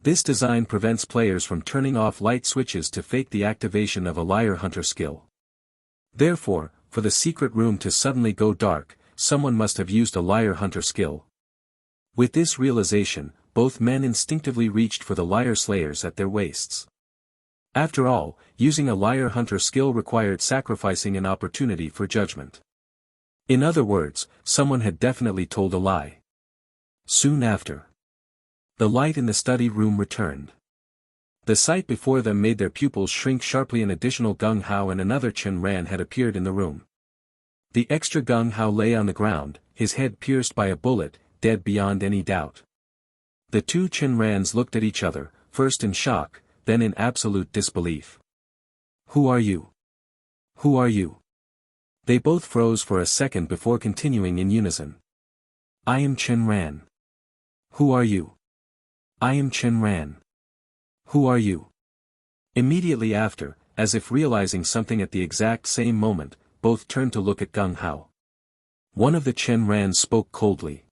This design prevents players from turning off light switches to fake the activation of a liar hunter skill. Therefore, for the secret room to suddenly go dark, someone must have used a liar hunter skill. With this realization, both men instinctively reached for the liar slayers at their waists. After all, using a liar hunter skill required sacrificing an opportunity for judgment. In other words, someone had definitely told a lie. Soon after, the light in the study room returned. The sight before them made their pupils shrink sharply. An additional Gung Hao and another Chen Ran had appeared in the room. The extra Gung Hao lay on the ground, his head pierced by a bullet, dead beyond any doubt. The two Chen Rans looked at each other, first in shock, then in absolute disbelief. Who are you? Who are you? They both froze for a second before continuing in unison. I am Chen Ran. Who are you? I am Chen Ran. Who are you? Immediately after, as if realizing something at the exact same moment, both turned to look at Gung Hao. One of the Chen Rans spoke coldly.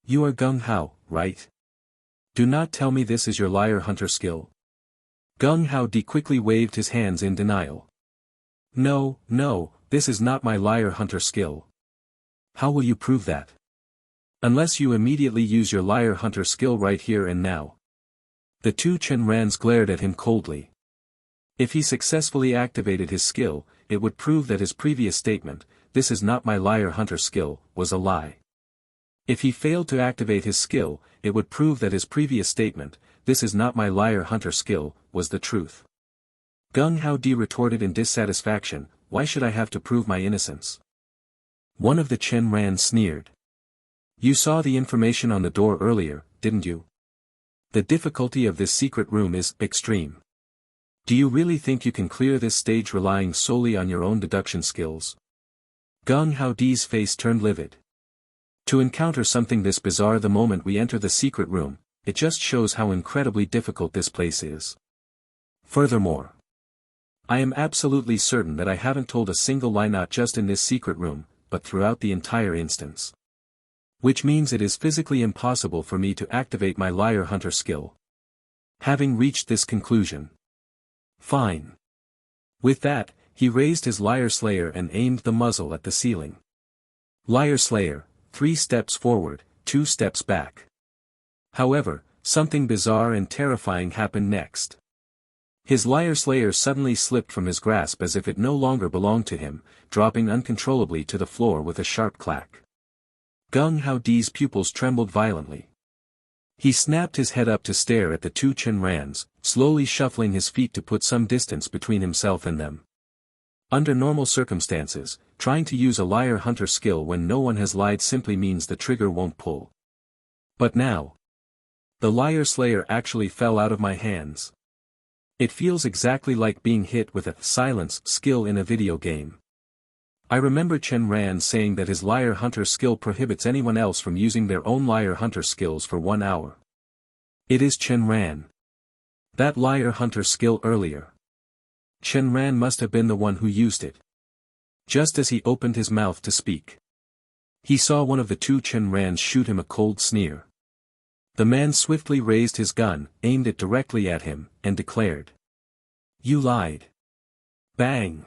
You are Gung Hao, right? Do not tell me this is your liar hunter skill. Gung Hao quickly waved his hands in denial. No, this is not my liar hunter skill. How will you prove that? Unless you immediately use your liar hunter skill right here and now. The two Chen Rans glared at him coldly. If he successfully activated his skill, it would prove that his previous statement, this is not my liar hunter skill, was a lie. If he failed to activate his skill, it would prove that his previous statement, this is not my liar hunter skill, was the truth. Gung Hao retorted in dissatisfaction, why should I have to prove my innocence? One of the Chen Ran sneered. You saw the information on the door earlier, didn't you? The difficulty of this secret room is extreme. Do you really think you can clear this stage relying solely on your own deduction skills? Gung Hao's face turned livid. To encounter something this bizarre the moment we enter the secret room, it just shows how incredibly difficult this place is. Furthermore, I am absolutely certain that I haven't told a single lie, not just in this secret room, but throughout the entire instance. Which means it is physically impossible for me to activate my liar hunter skill. Having reached this conclusion. Fine. With that, he raised his liar slayer and aimed the muzzle at the ceiling. Liar slayer, 3 steps forward, 2 steps back. However, something bizarre and terrifying happened next. His liar slayer suddenly slipped from his grasp as if it no longer belonged to him, dropping uncontrollably to the floor with a sharp clack. Gung Hao's pupils trembled violently. He snapped his head up to stare at the two Chen Rans, slowly shuffling his feet to put some distance between himself and them. Under normal circumstances, trying to use a liar hunter skill when no one has lied simply means the trigger won't pull. But now, the liar slayer actually fell out of my hands. It feels exactly like being hit with a silence skill in a video game. I remember Chen Ran saying that his liar hunter skill prohibits anyone else from using their own liar hunter skills for 1 hour. It is Chen Ran. That liar hunter skill earlier. Chen Ran must have been the one who used it. Just as he opened his mouth to speak, he saw one of the two Chen Rans shoot him a cold sneer. The man swiftly raised his gun, aimed it directly at him, and declared. You lied. Bang!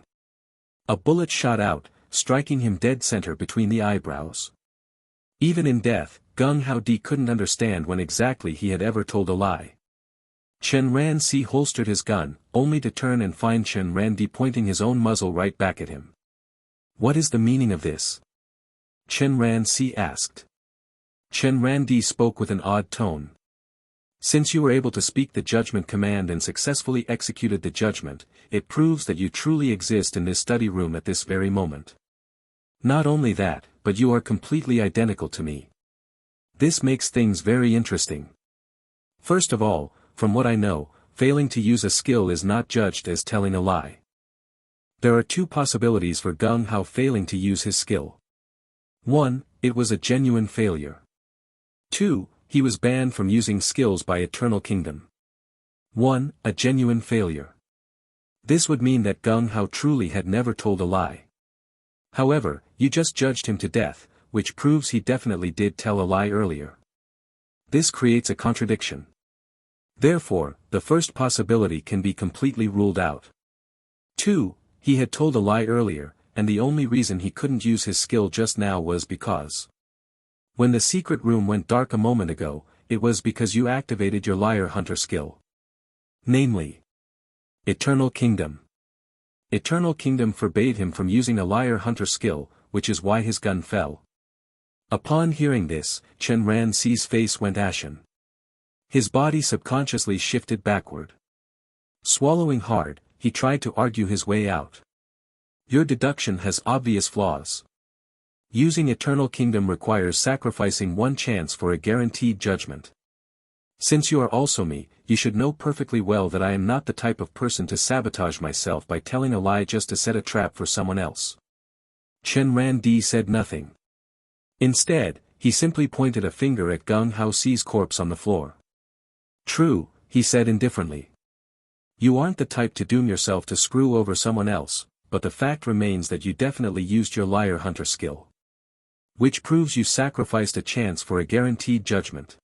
A bullet shot out, striking him dead center between the eyebrows. Even in death, Gung Hao Di couldn't understand when exactly he had ever told a lie. Chen Ran holstered his gun, only to turn and find Chen Ran pointing his own muzzle right back at him. What is the meaning of this? Chen Ran asked. Chen Ran spoke with an odd tone. Since you were able to speak the judgment command and successfully executed the judgment, it proves that you truly exist in this study room at this very moment. Not only that, but you are completely identical to me. This makes things very interesting. First of all, from what I know, failing to use a skill is not judged as telling a lie. There are two possibilities for Gung Hao failing to use his skill. 1. It was a genuine failure. 2. He was banned from using skills by Eternal Kingdom. 1. A genuine failure. This would mean that Gung Hao truly had never told a lie. However, you just judged him to death, which proves he definitely did tell a lie earlier. This creates a contradiction. Therefore, the first possibility can be completely ruled out. 2. He had told a lie earlier, and the only reason he couldn't use his skill just now was because. When the secret room went dark a moment ago, it was because you activated your liar hunter skill. Namely, Eternal Kingdom. Eternal Kingdom forbade him from using a liar hunter skill, which is why his gun fell. Upon hearing this, Chen Ran's face went ashen. His body subconsciously shifted backward. Swallowing hard, he tried to argue his way out. Your deduction has obvious flaws. Using Eternal Kingdom requires sacrificing one chance for a guaranteed judgment. Since you are also me, you should know perfectly well that I am not the type of person to sabotage myself by telling a lie just to set a trap for someone else. Chen Ran said nothing. Instead, he simply pointed a finger at Gung Hao's corpse on the floor. True, he said indifferently. You aren't the type to doom yourself to screw over someone else, but the fact remains that you definitely used your liar hunter skill. Which proves you sacrificed a chance for a guaranteed judgment.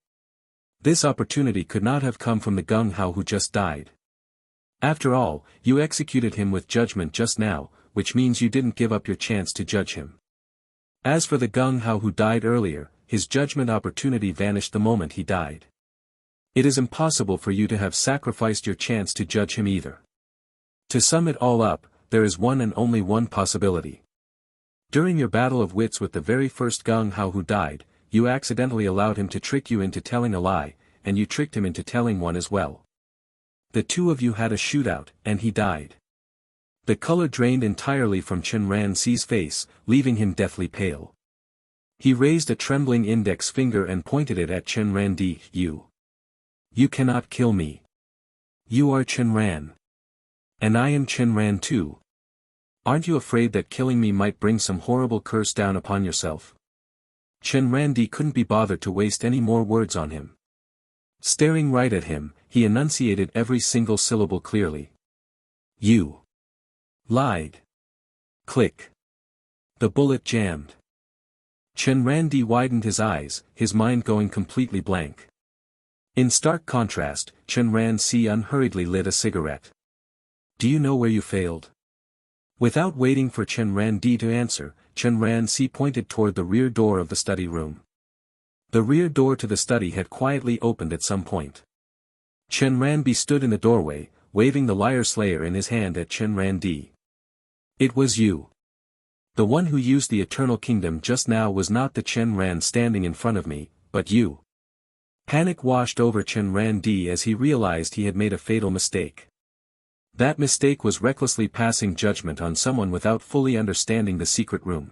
This opportunity could not have come from the Gung Hao who just died. After all, you executed him with judgment just now, which means you didn't give up your chance to judge him. As for the Gung Hao who died earlier, his judgment opportunity vanished the moment he died. It is impossible for you to have sacrificed your chance to judge him either. To sum it all up, there is one and only one possibility. During your battle of wits with the very first Gung Hao who died, you accidentally allowed him to trick you into telling a lie, and you tricked him into telling one as well. The two of you had a shootout, and he died. The color drained entirely from Chen Ran's face, leaving him deathly pale. He raised a trembling index finger and pointed it at Chen Ran. You cannot kill me. You are Chen Ran. And I am Chen Ran too. Aren't you afraid that killing me might bring some horrible curse down upon yourself? Chen Ran couldn't be bothered to waste any more words on him. Staring right at him, he enunciated every single syllable clearly. You lied. Click. The bullet jammed. Chen Ran widened his eyes, his mind going completely blank. In stark contrast, Chen Ran unhurriedly lit a cigarette. Do you know where you failed? Without waiting for Chen Ran to answer, Chen Ran pointed toward the rear door of the study room. The rear door to the study had quietly opened at some point. Chen Ran stood in the doorway, waving the liar slayer in his hand at Chen Ran. It was you. The one who used the Eternal Kingdom just now was not the Chen Ran standing in front of me, but you. Panic washed over Chen Ran as he realized he had made a fatal mistake. That mistake was recklessly passing judgment on someone without fully understanding the secret room.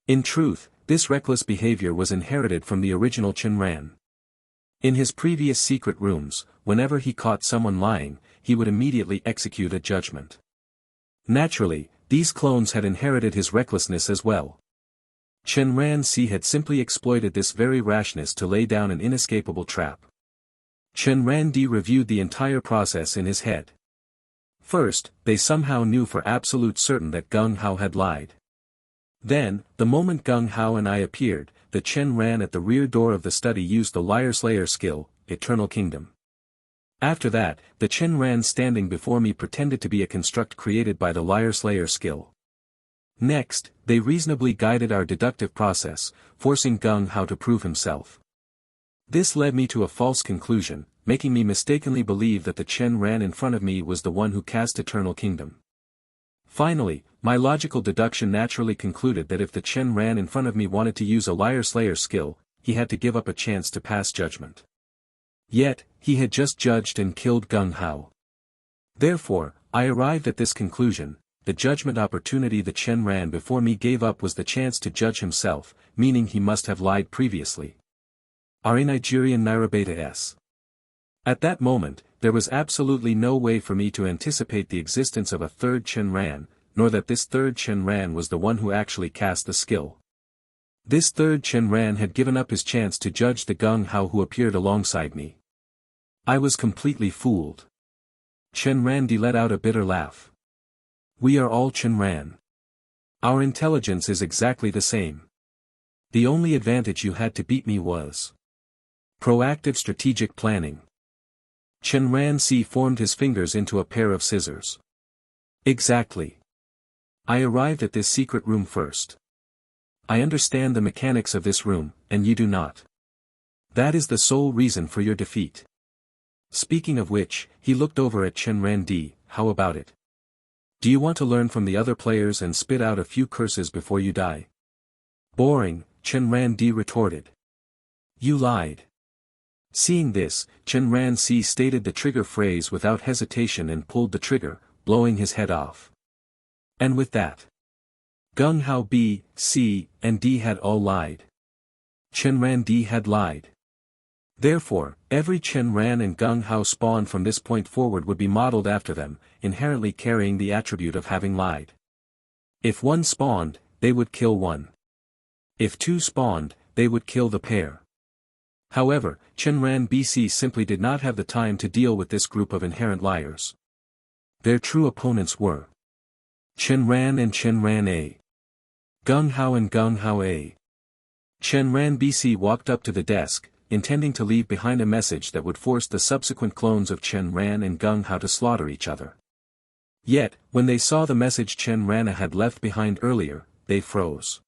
In truth, this reckless behavior was inherited from the original Chen Ran. In his previous secret rooms, whenever he caught someone lying, he would immediately execute a judgment. Naturally, these clones had inherited his recklessness as well. Chen Ran had simply exploited this very rashness to lay down an inescapable trap. Chen Ran reviewed the entire process in his head. First, they somehow knew for absolute certain that Gung Hao had lied. Then, the moment Gung Hao and I appeared, the Chen Ran at the rear door of the study used the Liar Slayer skill, Eternal Kingdom. After that, the Chen Ran standing before me pretended to be a construct created by the Liar Slayer skill. Next, they reasonably guided our deductive process, forcing Gung Hao to prove himself. This led me to a false conclusion, making me mistakenly believe that the Chen Ran in front of me was the one who cast Eternal Kingdom. Finally, my logical deduction naturally concluded that if the Chen Ran in front of me wanted to use a Liar Slayer skill, he had to give up a chance to pass judgment. Yet, he had just judged and killed Gung Hao. Therefore, I arrived at this conclusion: the judgment opportunity the Chen Ran before me gave up was the chance to judge himself, meaning he must have lied previously. Are Nigerian Nairabeta S. At that moment, there was absolutely no way for me to anticipate the existence of a third Chen Ran, nor that this third Chen Ran was the one who actually cast the skill. This third Chen Ran had given up his chance to judge the Gung Hao who appeared alongside me. I was completely fooled. Chen Ran let out a bitter laugh. We are all Chen Ran. Our intelligence is exactly the same. The only advantage you had to beat me was proactive strategic planning. Chen Ran formed his fingers into a pair of scissors. Exactly. I arrived at this secret room first. I understand the mechanics of this room, and you do not. That is the sole reason for your defeat. Speaking of which, he looked over at Chen Ran. How about it? Do you want to learn from the other players and spit out a few curses before you die? Boring, Chen Ran retorted. You lied. Seeing this, Chen Ran stated the trigger phrase without hesitation and pulled the trigger, blowing his head off. And with that, Gung Hao B, C, and D had all lied. Chen Ran had lied. Therefore, every Chen Ran and Gung Hao spawned from this point forward would be modeled after them, inherently carrying the attribute of having lied. If one spawned, they would kill one. If two spawned, they would kill the pair. However, Chen Ran BC simply did not have the time to deal with this group of inherent liars. Their true opponents were Chen Ran and Chen Ran A. Gung Hao and Gung Hao A. Chen Ran BC walked up to the desk, intending to leave behind a message that would force the subsequent clones of Chen Ran and Gung Hao to slaughter each other. Yet, when they saw the message Chen Ran had left behind earlier, they froze.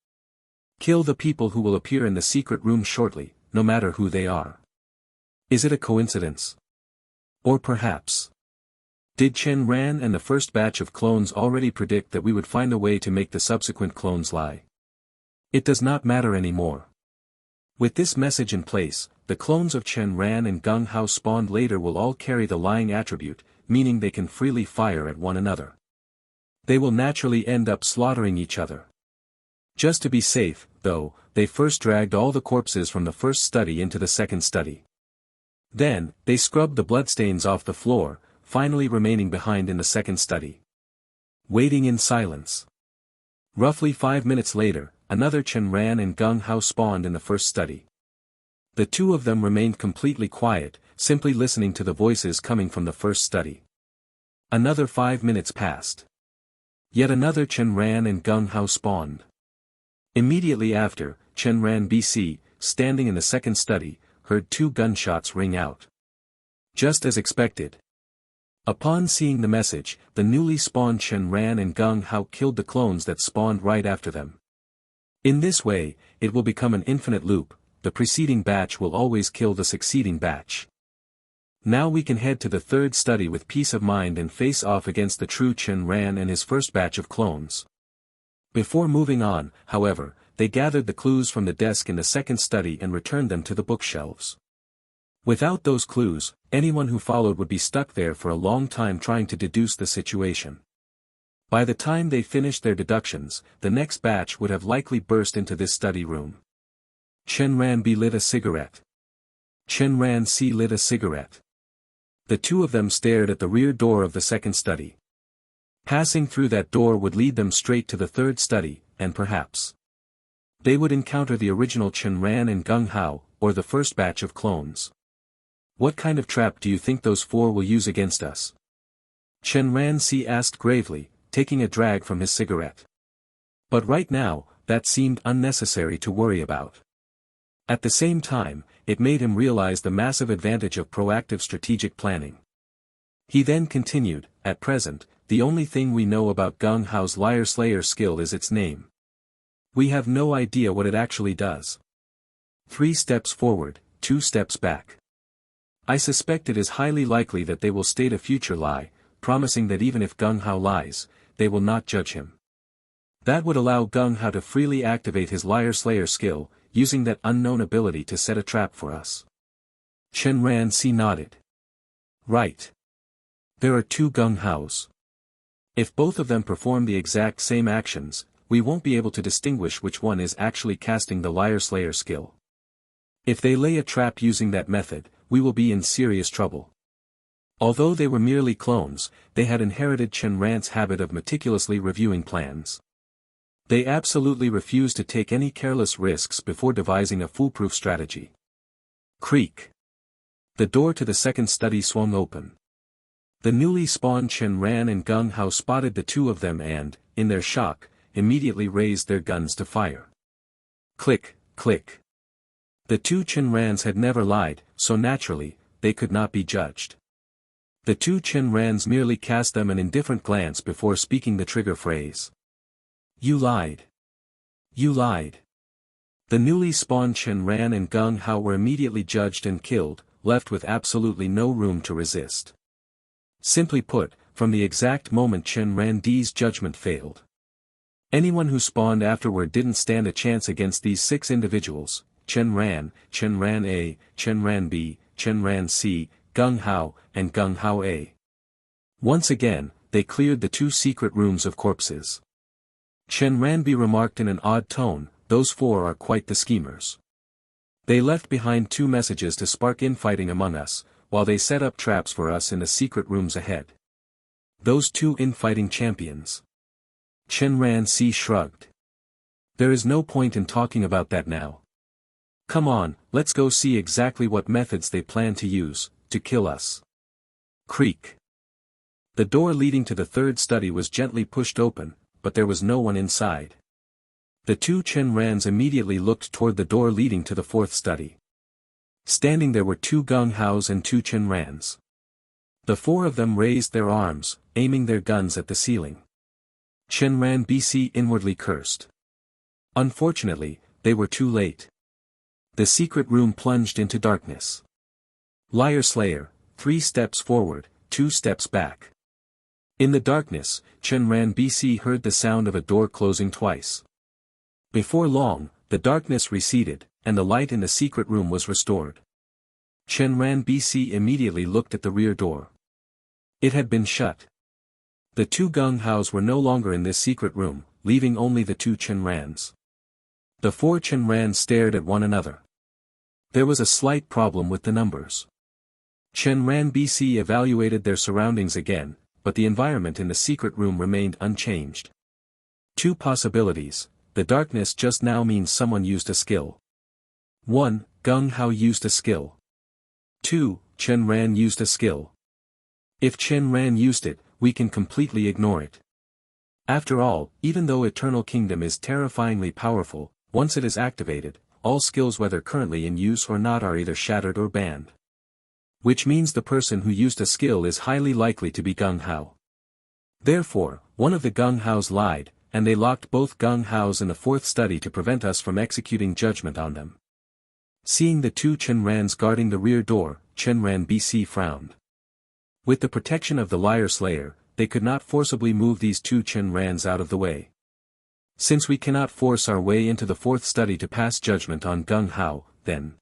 Kill the people who will appear in the secret room shortly, no matter who they are. Is it a coincidence? Or perhaps, did Chen Ran and the first batch of clones already predict that we would find a way to make the subsequent clones lie? It does not matter anymore. With this message in place, the clones of Chen Ran and Gung Hao spawned later will all carry the lying attribute, meaning they can freely fire at one another. They will naturally end up slaughtering each other. Just to be safe, though, they first dragged all the corpses from the first study into the second study. Then, they scrubbed the bloodstains off the floor, finally remaining behind in the second study. Waiting in silence. Roughly 5 minutes later, another Chen Ran and Gung Hao spawned in the first study. The two of them remained completely quiet, simply listening to the voices coming from the first study. Another 5 minutes passed. Yet another Chen Ran and Gung Hao spawned. Immediately after, Chen Ran BC, standing in the second study, heard 2 gunshots ring out. Just as expected. Upon seeing the message, the newly spawned Chen Ran and Gung Hao killed the clones that spawned right after them. In this way, it will become an infinite loop, the preceding batch will always kill the succeeding batch. Now we can head to the third study with peace of mind and face off against the true Chen Ran and his first batch of clones. Before moving on, however, they gathered the clues from the desk in the second study and returned them to the bookshelves. Without those clues, anyone who followed would be stuck there for a long time trying to deduce the situation. By the time they finished their deductions, the next batch would have likely burst into this study room. Chen Ran B lit a cigarette. Chen Ran C lit a cigarette. The two of them stared at the rear door of the second study. Passing through that door would lead them straight to the third study, and perhaps they would encounter the original Chen Ran and Gung Hao, or the first batch of clones. What kind of trap do you think those 4 will use against us? Chen Ran C asked gravely, taking a drag from his cigarette. But right now, that seemed unnecessary to worry about. At the same time, it made him realize the massive advantage of proactive strategic planning. He then continued, at present, the only thing we know about Gung Hao's Liar Slayer skill is its name. We have no idea what it actually does. 3 steps forward, 2 steps back. I suspect it is highly likely that they will state a future lie, promising that even if Gung Hao lies, they will not judge him. That would allow Gung Hao to freely activate his Liar Slayer skill, using that unknown ability to set a trap for us. Chen Ran nodded. Right. There are 2 Gung Haos. If both of them perform the exact same actions, we won't be able to distinguish which one is actually casting the Liar Slayer skill. If they lay a trap using that method, we will be in serious trouble. Although they were merely clones, they had inherited Chen Ran's habit of meticulously reviewing plans. They absolutely refused to take any careless risks before devising a foolproof strategy. Creak. The door to the second study swung open. The newly spawned Chen Ran and Gung Hao spotted the 2 of them and, in their shock, immediately raised their guns to fire. Click, click. The 2 Chen Rans had never lied, so naturally, they could not be judged. The 2 Chen Rans merely cast them an indifferent glance before speaking the trigger phrase. You lied. You lied. The newly spawned Chen Ran and Gung Hao were immediately judged and killed, left with absolutely no room to resist. Simply put, from the exact moment Chen Ran's judgment failed. Anyone who spawned afterward didn't stand a chance against these 6 individuals, Chen Ran A, Chen Ran B, Chen Ran C, Gung Hao, and Gung Hao A. Once again, they cleared the 2 secret rooms of corpses. Chen Ranbi remarked in an odd tone, those 4 are quite the schemers. They left behind 2 messages to spark infighting among us, while they set up traps for us in the secret rooms ahead. Those 2 infighting champions. Chen Ran shrugged. There is no point in talking about that now. Come on, let's go see exactly what methods they plan to use, to kill us. Creak. The door leading to the 3rd study was gently pushed open, but there was no one inside. The 2 Chen Rans immediately looked toward the door leading to the 4th study. Standing there were 2 Gung Haos and 2 Chen Rans. The 4 of them raised their arms, aiming their guns at the ceiling. Chen Ran inwardly cursed. Unfortunately, they were too late. The secret room plunged into darkness. Liar Slayer, 3 steps forward, 2 steps back. In the darkness, Chen Ran heard the sound of a door closing twice. Before long, the darkness receded, and the light in the secret room was restored. Chen Ran immediately looked at the rear door. It had been shut. The 2 Gung Haos were no longer in this secret room, leaving only the 2 Chen Rans. The 4 Chen Rans stared at one another. There was a slight problem with the numbers. Chen Ran evaluated their surroundings again, but the environment in the secret room remained unchanged. 2 possibilities, the darkness just now means someone used a skill. 1. Gung Hao used a skill. 2. Chen Ran used a skill. If Chen Ran used it, we can completely ignore it. After all, even though Eternal Kingdom is terrifyingly powerful, once it is activated, all skills whether currently in use or not are either shattered or banned. Which means the person who used a skill is highly likely to be Gung Hao. Therefore, one of the Gung Haos lied, and they locked both Gung Haos in the 4th study to prevent us from executing judgment on them. Seeing the 2 Chen Rans guarding the rear door, Chen Ran frowned. With the protection of the Liar Slayer, they could not forcibly move these 2 Chen Rans out of the way. Since we cannot force our way into the 4th study to pass judgment on Gung Hao, then.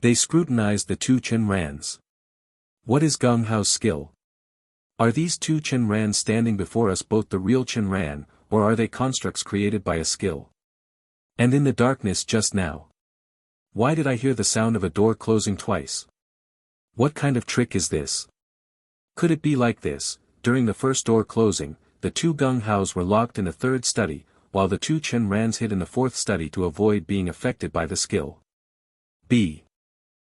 They scrutinized the 2 Chen Rans. What is Gung Hao's skill? Are these 2 Chen Rans standing before us both the real Chen Ran, or are they constructs created by a skill? And in the darkness just now. Why did I hear the sound of a door closing twice? What kind of trick is this? Could it be like this? During the first door closing, the 2 Gung Haos were locked in the 3rd study, while the 2 Chen Rans hid in the 4th study to avoid being affected by the skill. B.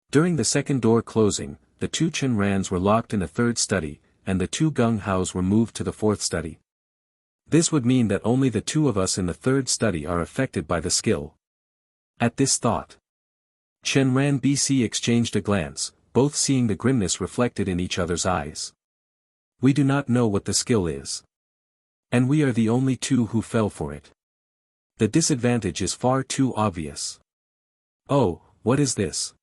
During the second door closing, the 2 Chen Rans were locked in the 3rd study, and the 2 Gung Haos were moved to the 4th study. This would mean that only the 2 of us in the 3rd study are affected by the skill. At this thought, Chen Ran BC exchanged a glance, both seeing the grimness reflected in each other's eyes. We do not know what the skill is. And we are the only two who fell for it. The disadvantage is far too obvious. Oh, what is this?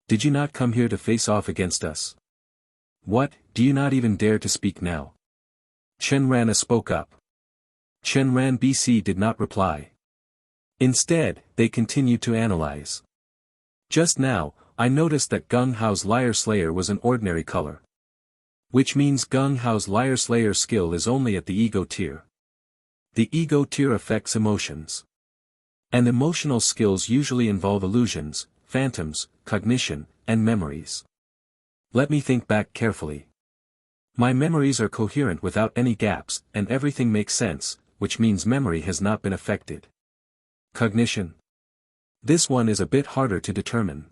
Did you not come here to face off against us? What, do you not even dare to speak now? Chen Ran spoke up. Chen Ran BC did not reply. Instead, they continued to analyze. Just now, I noticed that Gung Hao's Liar Slayer was an ordinary color. Which means Gung Hao's Liar Slayer skill is only at the ego tier. The ego tier affects emotions. And emotional skills usually involve illusions, phantoms, cognition, and memories. Let me think back carefully. My memories are coherent without any gaps, and everything makes sense, which means memory has not been affected. Cognition. This one is a bit harder to determine.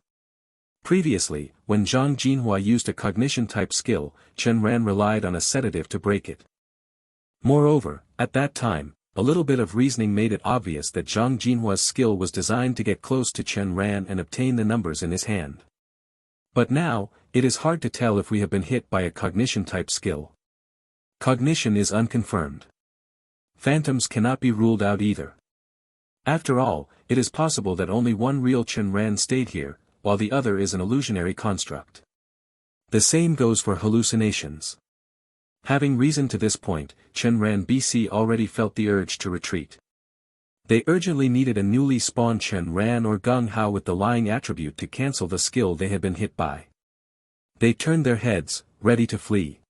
Previously, when Zhang Jinhua used a cognition-type skill, Chen Ran relied on a sedative to break it. Moreover, at that time, a little bit of reasoning made it obvious that Zhang Jinhua's skill was designed to get close to Chen Ran and obtain the numbers in his hand. But now, it is hard to tell if we have been hit by a cognition-type skill. Cognition is unconfirmed. Phantoms cannot be ruled out either. After all, it is possible that only one real Chen Ran stayed here, while the other is an illusionary construct. The same goes for hallucinations. Having reasoned to this point, Chen Ran BC already felt the urge to retreat. They urgently needed a newly spawned Chen Ran or Gung Hao with the lying attribute to cancel the skill they had been hit by. They turned their heads, ready to flee.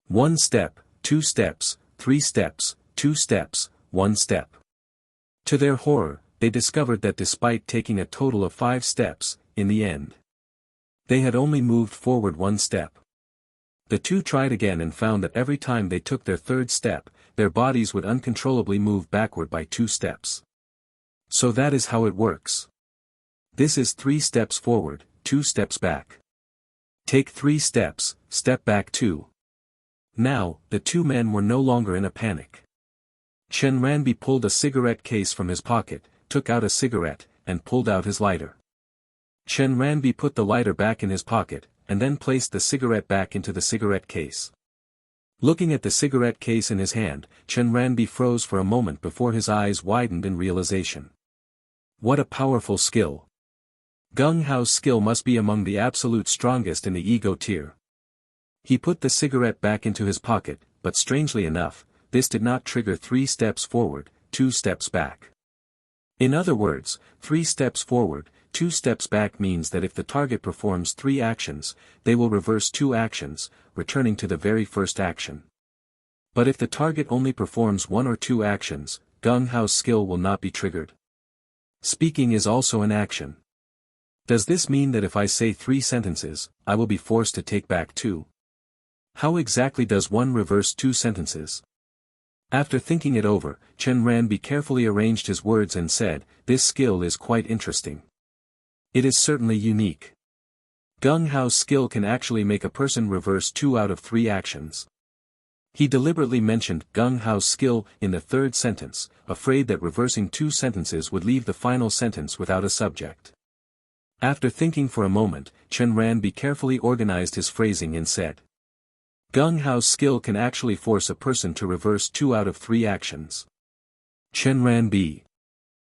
1 step, 2 steps, 3 steps, 2 steps, 1 step. To their horror, they discovered that despite taking a total of 5 steps, in the end, they had only moved forward 1 step. The two tried again and found that every time they took their 3rd step, their bodies would uncontrollably move backward by 2 steps. So that is how it works. This is 3 steps forward, 2 steps back. Take 3 steps, step back 2. Now, the two men were no longer in a panic. Chen Ranbi pulled a cigarette case from his pocket, took out a cigarette, and pulled out his lighter. Chen Ranbi put the lighter back in his pocket, and then placed the cigarette back into the cigarette case. Looking at the cigarette case in his hand, Chen Ranbi froze for a moment before his eyes widened in realization. What a powerful skill! Gung Hao's skill must be among the absolute strongest in the ego tier. He put the cigarette back into his pocket, but strangely enough, this did not trigger 3 steps forward, 2 steps back. In other words, 3 steps forward, 2 steps back means that if the target performs 3 actions, they will reverse 2 actions, returning to the very first action. But if the target only performs 1 or 2 actions, Gung Hao's skill will not be triggered. Speaking is also an action. Does this mean that if I say 3 sentences, I will be forced to take back 2? How exactly does one reverse 2 sentences? After thinking it over, Chen Ranbi carefully arranged his words and said, "This skill is quite interesting. It is certainly unique. Gung Hao's skill can actually make a person reverse 2 out of 3 actions." He deliberately mentioned Gung Hao's skill in the 3rd sentence, afraid that reversing 2 sentences would leave the final sentence without a subject. After thinking for a moment, Chen Ranbi carefully organized his phrasing and said, Gung Hao's skill can actually force a person to reverse 2 out of 3 actions. Chen Ran B.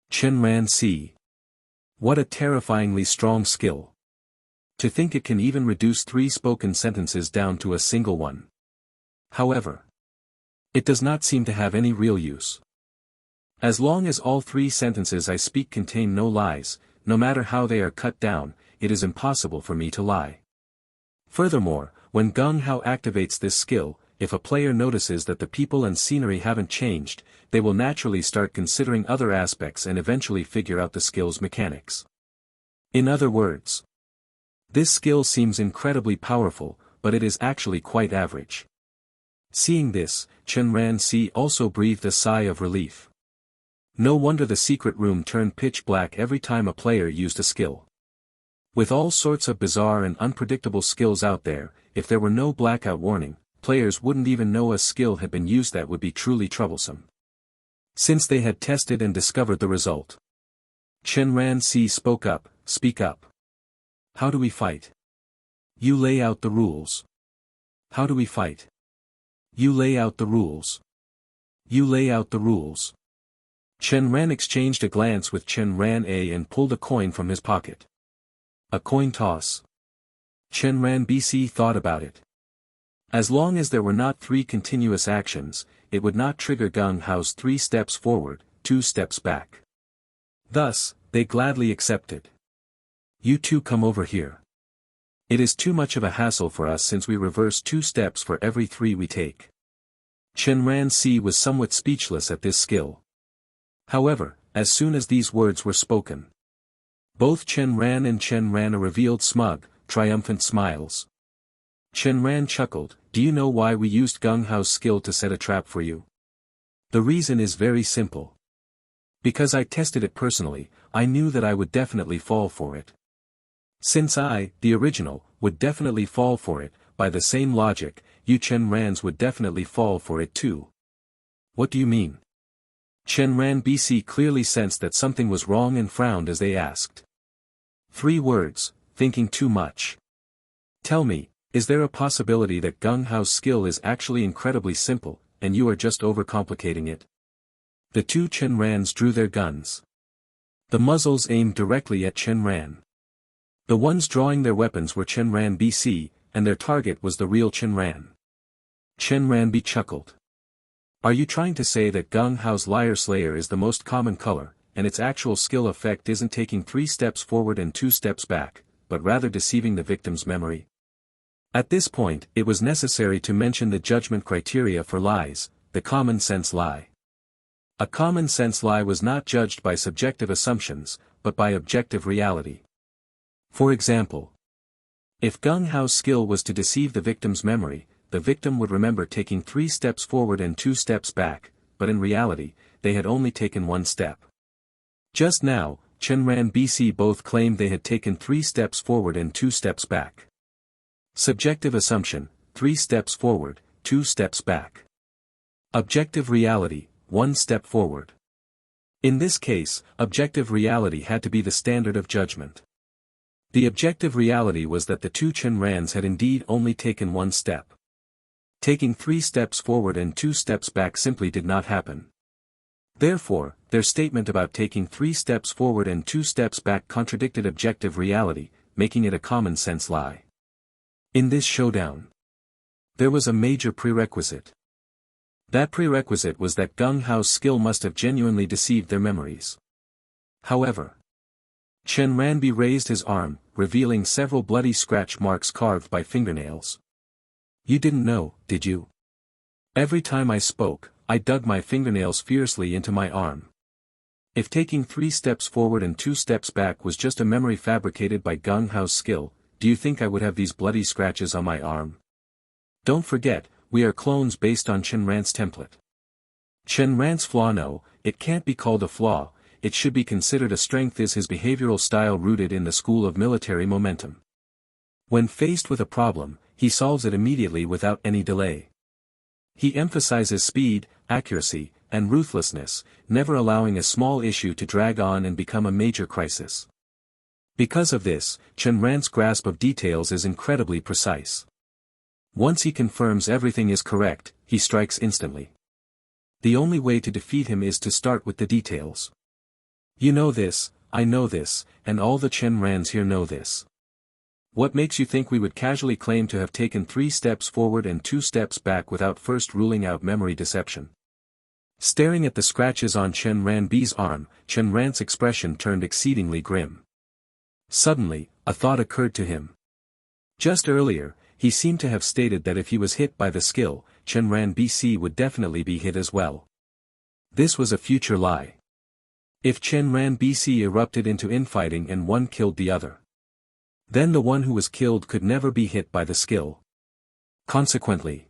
Chen Ran C. What a terrifyingly strong skill. To think it can even reduce 3 spoken sentences down to a single one. However, it does not seem to have any real use. As long as all 3 sentences I speak contain no lies, no matter how they are cut down, it is impossible for me to lie. Furthermore, when Gung Hao activates this skill, if a player notices that the people and scenery haven't changed, they will naturally start considering other aspects and eventually figure out the skill's mechanics. In other words, this skill seems incredibly powerful, but it is actually quite average. Seeing this, Chen Ran Si also breathed a sigh of relief. No wonder the secret room turned pitch black every time a player used a skill. With all sorts of bizarre and unpredictable skills out there, if there were no blackout warning, players wouldn't even know a skill had been used that would be truly troublesome. Since they had tested and discovered the result. Chen Ran Si spoke up, speak up. How do we fight? You lay out the rules. How do we fight? You lay out the rules. You lay out the rules. Chen Ran exchanged a glance with Chen Ran A and pulled a coin from his pocket. A coin toss. Chen Ran BC thought about it. As long as there were not 3 continuous actions, it would not trigger Gung Hao's 3 steps forward, 2 steps back. Thus, they gladly accepted. You two come over here. It is too much of a hassle for us since we reverse 2 steps for every 3 we take. Chen Ran Si was somewhat speechless at this skill. However, as soon as these words were spoken, both Chen Ran and Chen Ran revealed smug, triumphant smiles. Chen Ran chuckled, do you know why we used Gung Hao's skill to set a trap for you? The reason is very simple. Because I tested it personally, I knew that I would definitely fall for it. Since I, the original, would definitely fall for it, by the same logic, you Chen Rans would definitely fall for it too. What do you mean? Chen Ran BC clearly sensed that something was wrong and frowned as they asked. 3 words, thinking too much. Tell me, is there a possibility that Gung Hao's skill is actually incredibly simple, and you are just overcomplicating it? The 2 Chen Rans drew their guns. The muzzles aimed directly at Chen Ran. The ones drawing their weapons were Chen Ran BC, and their target was the real Chen Ran. Chen Ran B chuckled. Are you trying to say that Gung Hao's Liar Slayer is the most common color, and its actual skill effect isn't taking 3 steps forward and 2 steps back, but rather deceiving the victim's memory? At this point, it was necessary to mention the judgment criteria for lies, the common sense lie. A common sense lie was not judged by subjective assumptions, but by objective reality. For example, if Gung Hao's skill was to deceive the victim's memory, the victim would remember taking 3 steps forward and 2 steps back, but in reality, they had only taken 1 step. Just now, Chen Ran BC both claimed they had taken 3 steps forward and 2 steps back. Subjective assumption, 3 steps forward, 2 steps back. Objective reality, 1 step forward. In this case, objective reality had to be the standard of judgment. The objective reality was that the 2 Chen Rans had indeed only taken 1 step. Taking 3 steps forward and 2 steps back simply did not happen. Therefore, their statement about taking 3 steps forward and 2 steps back contradicted objective reality, making it a common sense lie. In this showdown, there was a major prerequisite. That prerequisite was that Gung Hao's skill must have genuinely deceived their memories. However, Chen Ranbi raised his arm, revealing several bloody scratch marks carved by fingernails. You didn't know, did you? Every time I spoke, I dug my fingernails fiercely into my arm. If taking 3 steps forward and 2 steps back was just a memory fabricated by Gung Hao's skill, do you think I would have these bloody scratches on my arm? Don't forget, we are clones based on Chen Ran's template. Chen Ran's flaw, no, it can't be called a flaw, it should be considered a strength, is his behavioral style rooted in the school of military momentum. When faced with a problem, he solves it immediately without any delay. He emphasizes speed, accuracy, and ruthlessness, never allowing a small issue to drag on and become a major crisis. Because of this, Chen Ran's grasp of details is incredibly precise. Once he confirms everything is correct, he strikes instantly. The only way to defeat him is to start with the details. You know this, I know this, and all the Chen Rans here know this. What makes you think we would casually claim to have taken 3 steps forward and 2 steps back without first ruling out memory deception? Staring at the scratches on Chen Ranbi's arm, Chen Ran's expression turned exceedingly grim. Suddenly, a thought occurred to him. Just earlier, he seemed to have stated that if he was hit by the skill, Chen Ran BC would definitely be hit as well. This was a future lie. If Chen Ran BC erupted into infighting and one killed the other, then the one who was killed could never be hit by the skill. Consequently,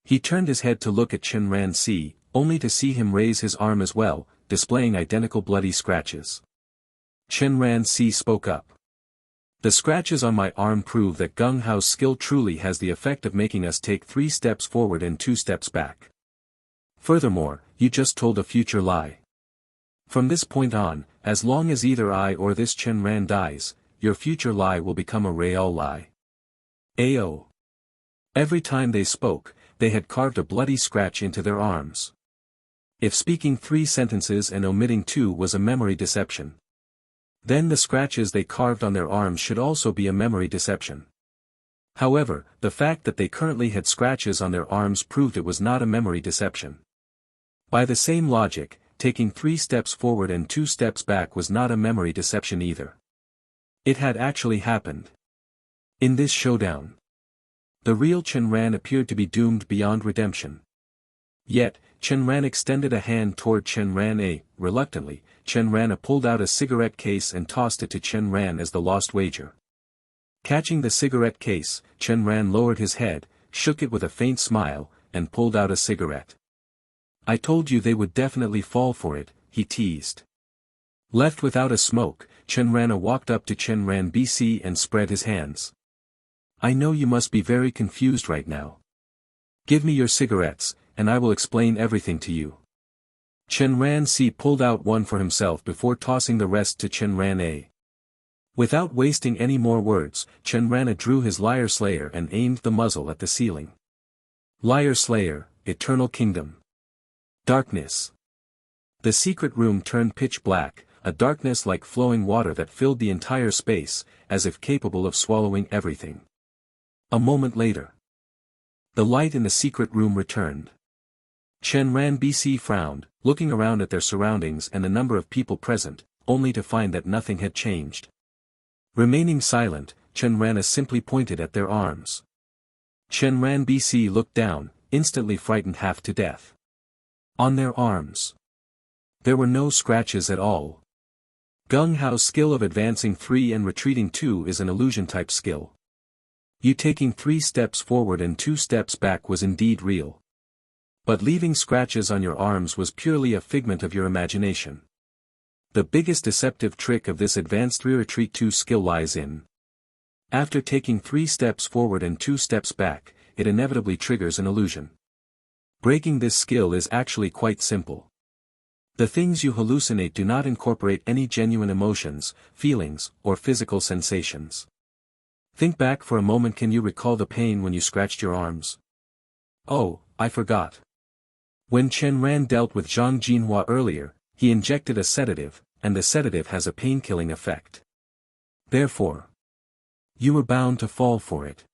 he turned his head to look at Chen Ran C, only to see him raise his arm as well, displaying identical bloody scratches. Chen Ran C spoke up. The scratches on my arm prove that Gung Hao's skill truly has the effect of making us take 3 steps forward and 2 steps back. Furthermore, you just told a future lie. From this point on, as long as either I or this Chen Ran dies, your future lie will become a real lie. Ao. Every time they spoke, they had carved a bloody scratch into their arms. If speaking 3 sentences and omitting 2 was a memory deception, then the scratches they carved on their arms should also be a memory deception. However, the fact that they currently had scratches on their arms proved it was not a memory deception. By the same logic, taking 3 steps forward and 2 steps back was not a memory deception either. It had actually happened. In this showdown, the real Chen Ran appeared to be doomed beyond redemption. Yet, Chen Ran extended a hand toward Chen Ran. Reluctantly, Chen Ran pulled out a cigarette case and tossed it to Chen Ran as the lost wager. Catching the cigarette case, Chen Ran lowered his head, shook it with a faint smile, and pulled out a cigarette. I told you they would definitely fall for it, he teased. Left without a smoke, Chen Ran walked up to Chen Ran BC and spread his hands. I know you must be very confused right now. Give me your cigarettes, and I will explain everything to you. Chen Ran C pulled out one for himself before tossing the rest to Chen Ran A. Without wasting any more words, Chen Ran drew his Liar Slayer and aimed the muzzle at the ceiling. Liar Slayer, Eternal Kingdom. Darkness. The secret room turned pitch black, a darkness like flowing water that filled the entire space, as if capable of swallowing everything. A moment later, the light in the secret room returned. Chen Ran BC frowned, looking around at their surroundings and the number of people present, only to find that nothing had changed. Remaining silent, Chen Ran simply pointed at their arms. Chen Ran BC looked down, instantly frightened half to death. On their arms, there were no scratches at all. Gung Hao's skill of advancing 3 and retreating 2 is an illusion-type skill. You taking 3 steps forward and 2 steps back was indeed real. But leaving scratches on your arms was purely a figment of your imagination. The biggest deceptive trick of this advanced 3 retreat 2 skill lies in. After taking 3 steps forward and 2 steps back, it inevitably triggers an illusion. Breaking this skill is actually quite simple. The things you hallucinate do not incorporate any genuine emotions, feelings, or physical sensations. Think back for a moment. Can you recall the pain when you scratched your arms? Oh, I forgot. When Chen Ran dealt with Zhang Jinhua earlier, he injected a sedative, and the sedative has a pain-killing effect. Therefore, you were bound to fall for it.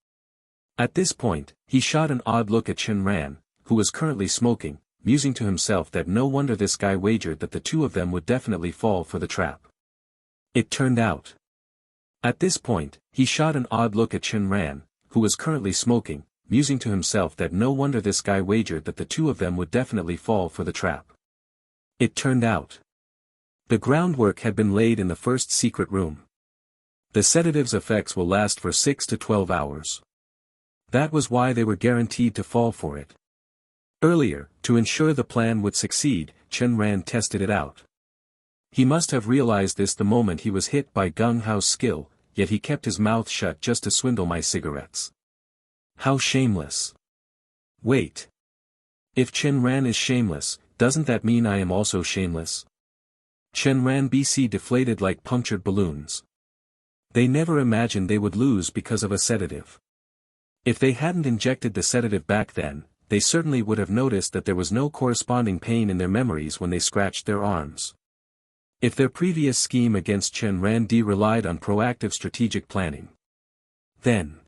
At this point, he shot an odd look at Chen Ran, who was currently smoking, musing to himself that no wonder this guy wagered that the 2 of them would definitely fall for the trap. It turned out. At this point, he shot an odd look at Chen Ran, who was currently smoking, musing to himself that no wonder this guy wagered that the 2 of them would definitely fall for the trap. It turned out. The groundwork had been laid in the first secret room. The sedative's effects will last for 6 to 12 hours. That was why they were guaranteed to fall for it. Earlier, to ensure the plan would succeed, Chen Ran tested it out. He must have realized this the moment he was hit by Gung Hao's skill, yet he kept his mouth shut just to swindle my cigarettes. How shameless. Wait. If Chen Ran is shameless, doesn't that mean I am also shameless? Chen Ran BC deflated like punctured balloons. They never imagined they would lose because of a sedative. If they hadn't injected the sedative back then, they certainly would have noticed that there was no corresponding pain in their memories when they scratched their arms. If their previous scheme against Chen Ran D relied on proactive strategic planning, then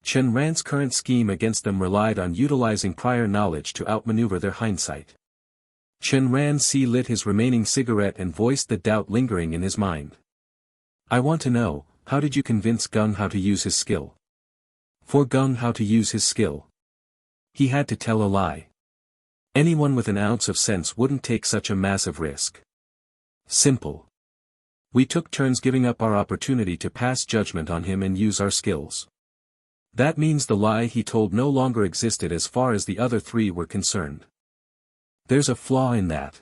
Chen Ran's current scheme against them relied on utilizing prior knowledge to outmaneuver their hindsight. Chen Ran C lit his remaining cigarette and voiced the doubt lingering in his mind. I want to know, how did you convince Gung Hao to use his skill? For Gung Hao to use his skill, he had to tell a lie. Anyone with an ounce of sense wouldn't take such a massive risk. Simple. We took turns giving up our opportunity to pass judgment on him and use our skills. That means the lie he told no longer existed as far as the other 3 were concerned. There's a flaw in that.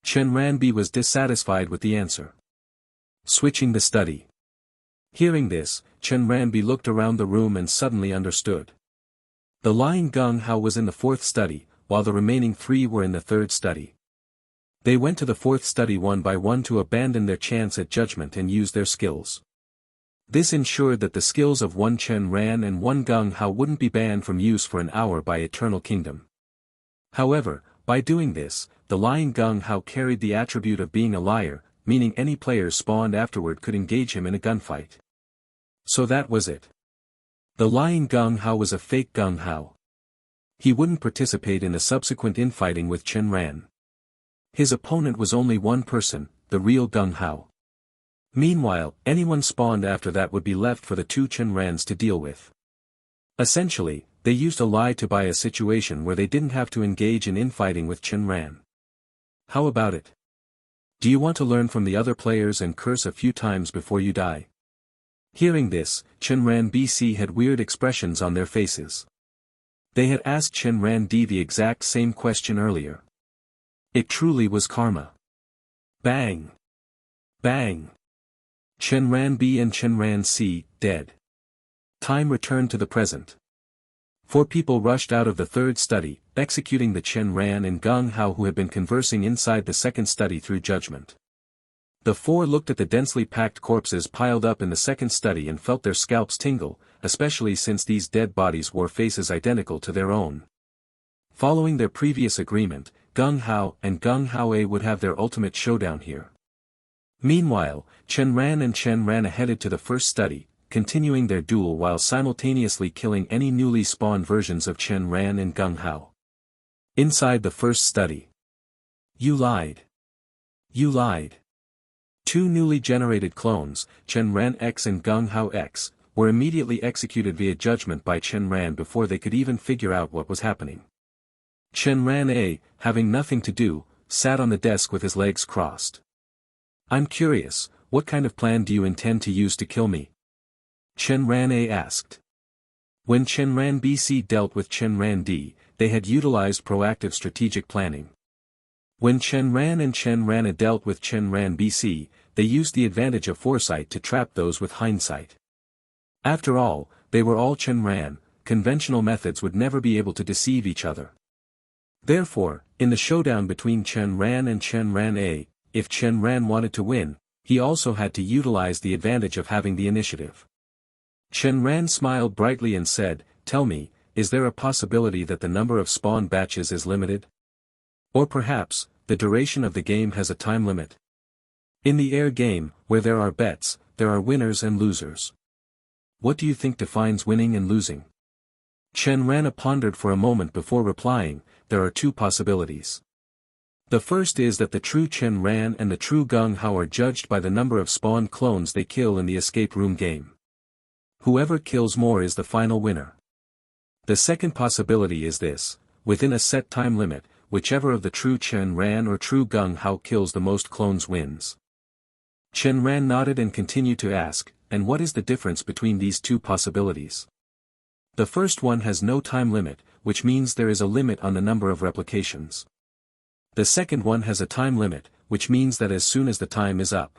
Chen Ran B was dissatisfied with the answer. Switching the study. Hearing this, Chen Ran B looked around the room and suddenly understood. The lying Gung Hao was in the 4th study, while the remaining 3 were in the 3rd study. They went to the fourth study one by one to abandon their chance at judgment and use their skills. This ensured that the skills of one Chen Ran and one Gung Hao wouldn't be banned from use for an hour by Eternal Kingdom. However, by doing this, the lying Gung Hao carried the attribute of being a liar, meaning any players spawned afterward could engage him in a gunfight. So that was it. The lying Gung Hao was a fake Gung Hao. He wouldn't participate in the subsequent infighting with Chen Ran. His opponent was only one person, the real Gung Hao. Meanwhile, anyone spawned after that would be left for the two Chen Rans to deal with. Essentially, they used a lie to buy a situation where they didn't have to engage in infighting with Chen Ran. How about it? Do you want to learn from the other players and curse a few times before you die? Hearing this, Chen Ran BC had weird expressions on their faces. They had asked Chen Ran D the exact same question earlier. It truly was karma. Bang! Bang! Chen Ran B and Chen Ran C, dead. Time returned to the present. 4 people rushed out of the third study, executing the Chen Ran and Gung Hao who had been conversing inside the second study through judgment. The 4 looked at the densely packed corpses piled up in the second study and felt their scalps tingle, especially since these dead bodies wore faces identical to their own. Following their previous agreement, Gung Hao and Gung Hao A would have their ultimate showdown here. Meanwhile, Chen Ran and Chen Ran headed to the first study, continuing their duel while simultaneously killing any newly spawned versions of Chen Ran and Gung Hao. Inside the first study. You lied. You lied. 2 newly generated clones, Chen Ran X and Gung Hao X, were immediately executed via judgment by Chen Ran before they could even figure out what was happening. Chen Ran A, having nothing to do, sat on the desk with his legs crossed. I'm curious, what kind of plan do you intend to use to kill me? Chen Ran A asked. When Chen Ran BC dealt with Chen Ran D, they had utilized proactive strategic planning. When Chen Ran and Chen Ran A dealt with Chen Ran BC, they used the advantage of foresight to trap those with hindsight. After all, they were all Chen Ran, conventional methods would never be able to deceive each other. Therefore, in the showdown between Chen Ran and Chen Ran A, if Chen Ran wanted to win, he also had to utilize the advantage of having the initiative. Chen Ran smiled brightly and said, "Tell me, is there a possibility that the number of spawn batches is limited? Or perhaps, the duration of the game has a time limit? In the air game, where there are bets, there are winners and losers. What do you think defines winning and losing?" Chen Ran pondered for a moment before replying, "There are 2 possibilities. The first is that the true Chen Ran and the true Gung Hao are judged by the number of spawned clones they kill in the escape room game. Whoever kills more is the final winner. The second possibility is this: within a set time limit, whichever of the true Chen Ran or true Gung Hao kills the most clones wins." Chen Ran nodded and continued to ask, "And what is the difference between these 2 possibilities?" The first one has no time limit, which means there is a limit on the number of replications. The second one has a time limit, which means that as soon as the time is up.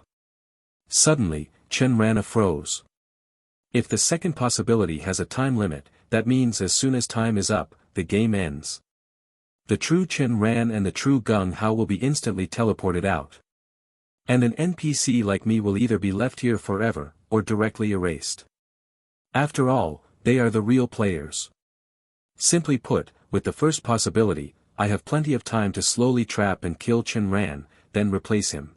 Suddenly, Chen Ran froze. If the second possibility has a time limit, that means as soon as time is up, the game ends. The true Chen Ran and the true Gung Hao will be instantly teleported out. And an NPC like me will either be left here forever, or directly erased. After all, they are the real players. Simply put, with the first possibility, I have plenty of time to slowly trap and kill Chen Ran, then replace him.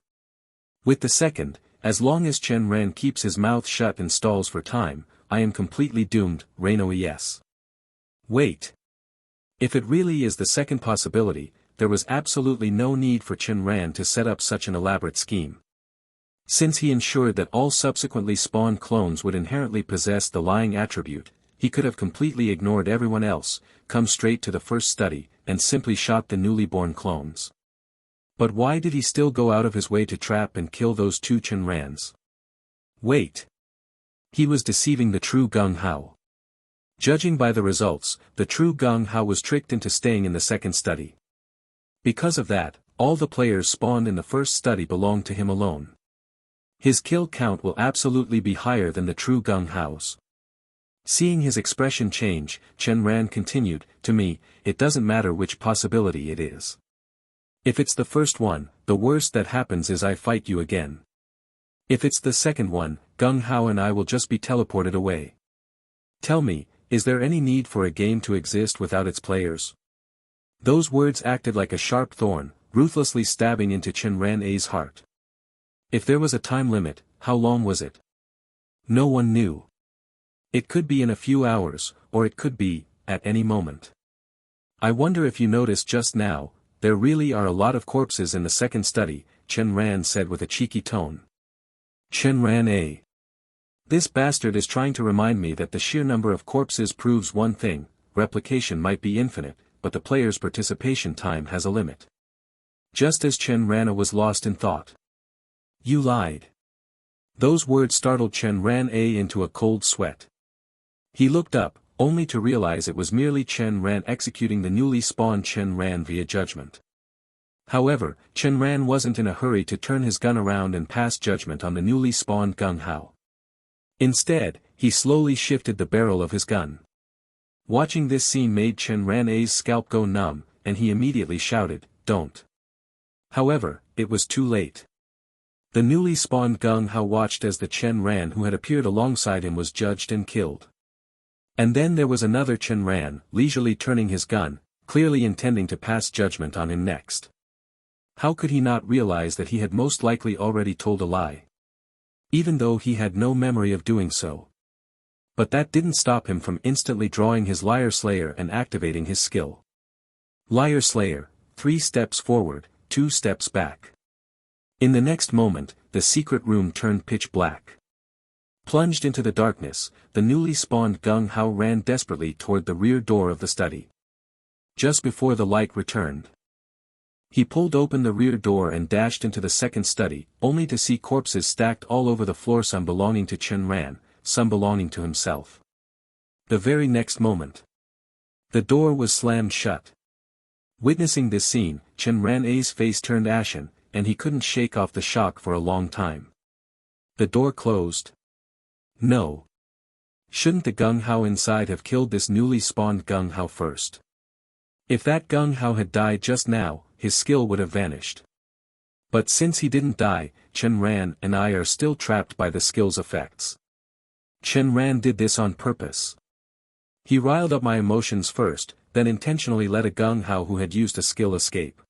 With the second, as long as Chen Ran keeps his mouth shut and stalls for time, I am completely doomed, Reno yes. Wait. If it really is the second possibility, there was absolutely no need for Chen Ran to set up such an elaborate scheme. Since he ensured that all subsequently spawned clones would inherently possess the lying attribute, he could have completely ignored everyone else, come straight to the first study, and simply shot the newly born clones. But why did he still go out of his way to trap and kill those 2 Chen Rans? Wait. He was deceiving the true Gung Hao. Judging by the results, the true Gung Hao was tricked into staying in the second study. Because of that, all the players spawned in the first study belonged to him alone. His kill count will absolutely be higher than the true Gung Hao's. Seeing his expression change, Chen Ran continued, "To me, it doesn't matter which possibility it is. If it's the first one, the worst that happens is I fight you again. If it's the second one, Gung Hao and I will just be teleported away. Tell me, is there any need for a game to exist without its players? Those words acted like a sharp thorn, ruthlessly stabbing into Chen Ran's heart. If there was a time limit, how long was it? No one knew. It could be in a few hours, or it could be, at any moment. I wonder if you noticed just now, there really are a lot of corpses in the second study, Chen Ran said with a cheeky tone. Chen Ran. This bastard is trying to remind me that the sheer number of corpses proves one thing: replication might be infinite, but the player's participation time has a limit. Just as Chen Ran was lost in thought. You lied. Those words startled Chen Ran into a cold sweat. He looked up, only to realize it was merely Chen Ran executing the newly spawned Chen Ran via judgment. However, Chen Ran wasn't in a hurry to turn his gun around and pass judgment on the newly spawned Gung Hao. Instead, he slowly shifted the barrel of his gun. Watching this scene made Chen Ran's scalp go numb, and he immediately shouted, "Don't." However, it was too late. The newly spawned Gung Hao watched as the Chen Ran who had appeared alongside him was judged and killed. And then there was another Chen Ran, leisurely turning his gun, clearly intending to pass judgment on him next. How could he not realize that he had most likely already told a lie? Even though he had no memory of doing so. But that didn't stop him from instantly drawing his Liar Slayer and activating his skill. Liar Slayer, 3 steps forward, 2 steps back. In the next moment, the secret room turned pitch black. Plunged into the darkness, the newly spawned Gung Hao ran desperately toward the rear door of the study. Just before the light returned, he pulled open the rear door and dashed into the second study, only to see corpses stacked all over the floor, some belonging to Chen Ran, some belonging to himself. The very next moment, the door was slammed shut. Witnessing this scene, Chen Ran's face turned ashen, and he couldn't shake off the shock for a long time. The door closed. No. Shouldn't the Gung Hao inside have killed this newly spawned Gung Hao first? If that Gung Hao had died just now, his skill would have vanished. But since he didn't die, Chen Ran and I are still trapped by the skill's effects. Chen Ran did this on purpose. He riled up my emotions first, then intentionally let a Gung Hao who had used a skill escape.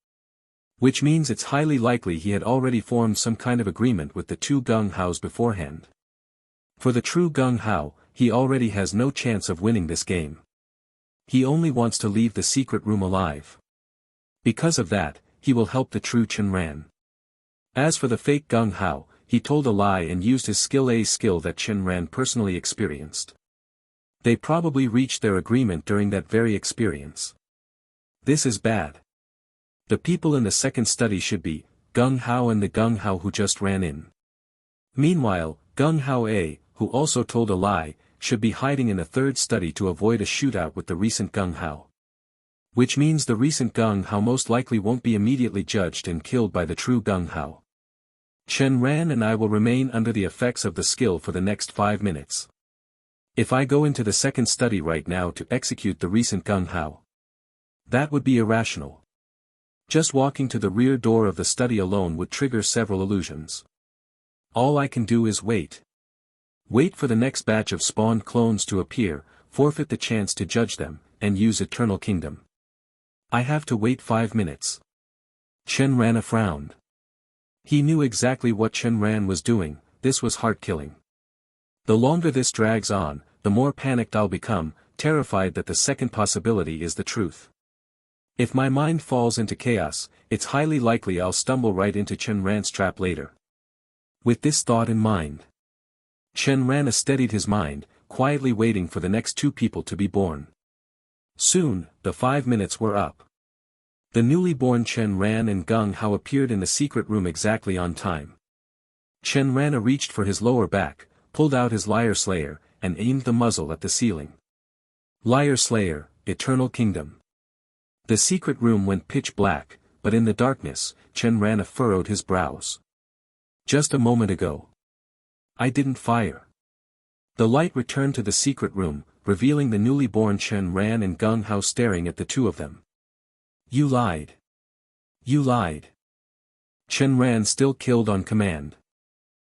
Which means it's highly likely he had already formed some kind of agreement with the 2 Gung Haos beforehand. For the true Gung Hao, he already has no chance of winning this game. He only wants to leave the secret room alive. Because of that, he will help the true Chen Ran. As for the fake Gung Hao, he told a lie and used his skill that Chen Ran personally experienced. They probably reached their agreement during that very experience. This is bad. The people in the second study should be Gung Hao and the Gung Hao who just ran in. Meanwhile, Gung Hao, who also told a lie, should be hiding in the third study to avoid a shootout with the recent Gung Hao. Which means the recent Gung Hao most likely won't be immediately judged and killed by the true Gung Hao. Chen Ran and I will remain under the effects of the skill for the next 5 minutes. If I go into the second study right now to execute the recent Gung Hao, that would be irrational. Just walking to the rear door of the study alone would trigger several illusions. All I can do is wait. Wait for the next batch of spawned clones to appear, forfeit the chance to judge them, and use Eternal Kingdom. I have to wait 5 minutes. Chen Ran frowned. He knew exactly what Chen Ran was doing. This was heart-killing. The longer this drags on, the more panicked I'll become, terrified that the second possibility is the truth. If my mind falls into chaos, it's highly likely I'll stumble right into Chen Ran's trap later. With this thought in mind, Chen Ran steadied his mind, quietly waiting for the next 2 people to be born. Soon, the 5 minutes were up. The newly born Chen Ran and Gung Hao appeared in the secret room exactly on time. Chen Ran reached for his lower back, pulled out his Liar Slayer, and aimed the muzzle at the ceiling. Liar Slayer, Eternal Kingdom. The secret room went pitch black, but in the darkness, Chen Ran furrowed his brows. Just a moment ago, I didn't fire. The light returned to the secret room, revealing the newly born Chen Ran and Gung Hao staring at the 2 of them. You lied. You lied. Chen Ran still killed on command.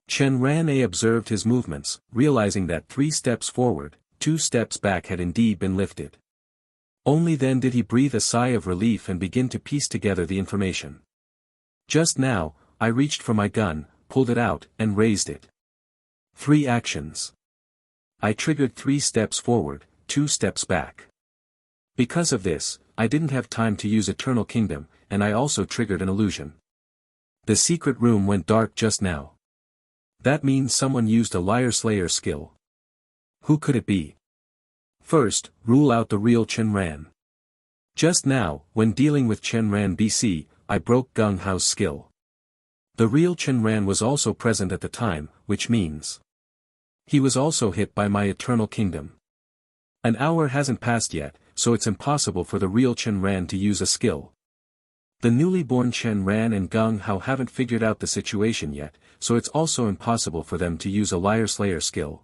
Chen Ran observed his movements, realizing that 3 steps forward, 2 steps back had indeed been lifted. Only then did he breathe a sigh of relief and begin to piece together the information. Just now, I reached for my gun, pulled it out, and raised it. 3 actions. I triggered 3 steps forward, 2 steps back. Because of this, I didn't have time to use Eternal Kingdom, and I also triggered an illusion. The secret room went dark just now. That means someone used a Liar Slayer skill. Who could it be? First, rule out the real Chen Ran. Just now, when dealing with Chen Ran BC, I broke Gung Hao's skill. The real Chen Ran was also present at the time, which means he was also hit by my Eternal Kingdom. An hour hasn't passed yet, so it's impossible for the real Chen Ran to use a skill. The newly born Chen Ran and Gung Hao haven't figured out the situation yet, so it's also impossible for them to use a Liar Slayer skill.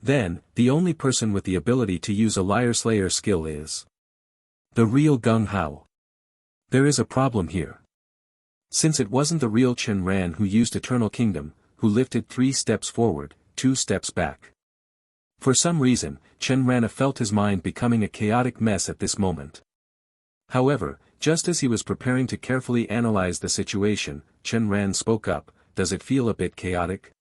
Then, the only person with the ability to use a Liar Slayer skill is the real Gung Hao. There is a problem here. Since it wasn't the real Chen Ran who used Eternal Kingdom, who lifted 3 steps forward, 2 steps back. For some reason, Chen Ran felt his mind becoming a chaotic mess at this moment. However, just as he was preparing to carefully analyze the situation, Chen Ran spoke up, "Does it feel a bit chaotic?"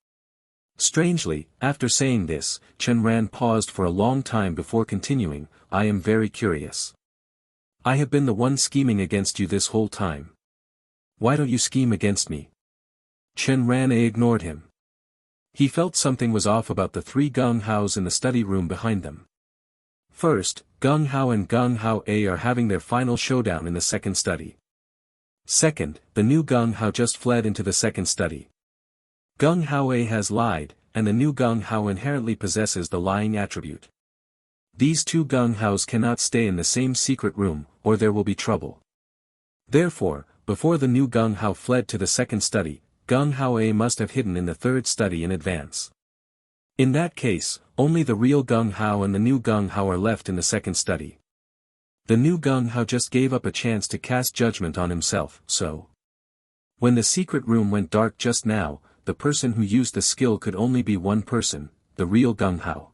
Strangely, after saying this, Chen Ran paused for a long time before continuing, "I am very curious. I have been the one scheming against you this whole time. Why don't you scheme against me?" Chen Ran ignored him. He felt something was off about the 3 Gung Haos in the study room behind them. First, Gung Hao and Gung Hao are having their final showdown in the second study. Second, the new Gung Hao just fled into the second study. Gung Hao has lied, and the new Gung Hao inherently possesses the lying attribute. These 2 Gung Haos cannot stay in the same secret room, or there will be trouble. Therefore, before the new Gung Hao fled to the second study, Gung Hao must have hidden in the third study in advance. In that case, only the real Gung Hao and the new Gung Hao are left in the second study. The new Gung Hao just gave up a chance to cast judgment on himself, so when the secret room went dark just now, the person who used the skill could only be one person, the real Gung Hao.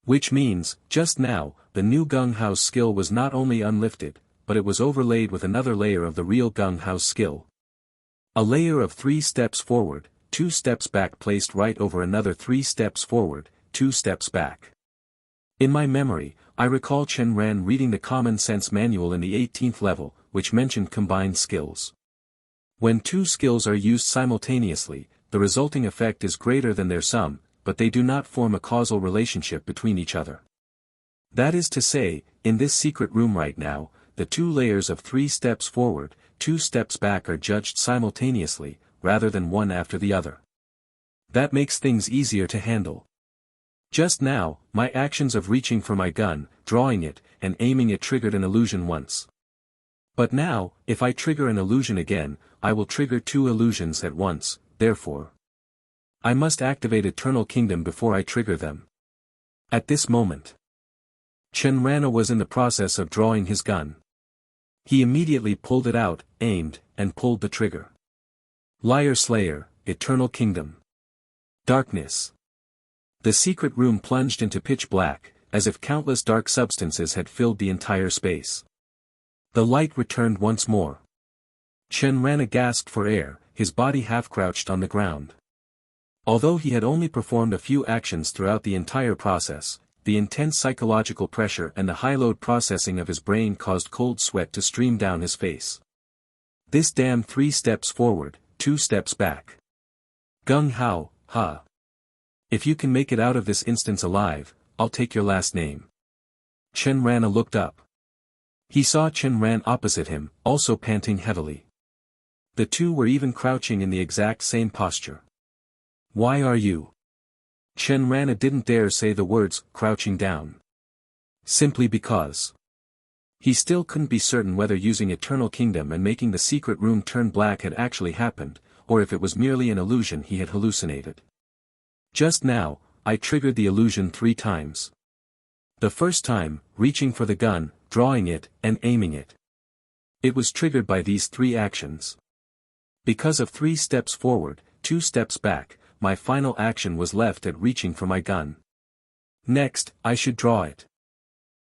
Which means, just now, the new Gung Hao's skill was not only unlifted, but it was overlaid with another layer of the real Gung Hao's skill. A layer of 3 steps forward, 2 steps back placed right over another 3 steps forward, 2 steps back. In my memory, I recall Chen Ran reading the common sense manual in the 18th level, which mentioned combined skills. When 2 skills are used simultaneously, the resulting effect is greater than their sum, but they do not form a causal relationship between each other. That is to say, in this secret room right now, the 2 layers of 3 steps forward, 2 steps back are judged simultaneously, rather than one after the other. That makes things easier to handle. Just now, my actions of reaching for my gun, drawing it, and aiming it triggered an illusion once. But now, if I trigger an illusion again, I will trigger 2 illusions at once, therefore I must activate Eternal Kingdom before I trigger them. At this moment, Chen Ran was in the process of drawing his gun. He immediately pulled it out, aimed, and pulled the trigger. Liar Slayer, Eternal Kingdom. Darkness. The secret room plunged into pitch black, as if countless dark substances had filled the entire space. The light returned once more. Chen Ran gasped for air, his body half-crouched on the ground. Although he had only performed a few actions throughout the entire process, the intense psychological pressure and the high-load processing of his brain caused cold sweat to stream down his face. This damn 3 steps forward, 2 steps back. Gung Hao, ha. If you can make it out of this instance alive, I'll take your last name. Chen Ran looked up. He saw Chen Ran opposite him, also panting heavily. The 2 were even crouching in the exact same posture. Why are you? Chen Ran didn't dare say the words, crouching down. Simply because he still couldn't be certain whether using Eternal Kingdom and making the secret room turn black had actually happened, or if it was merely an illusion he had hallucinated. Just now, I triggered the illusion 3 times. The first time, reaching for the gun, drawing it, and aiming it. It was triggered by these three actions. Because of 3 steps forward, 2 steps back, my final action was left at reaching for my gun. Next, I should draw it.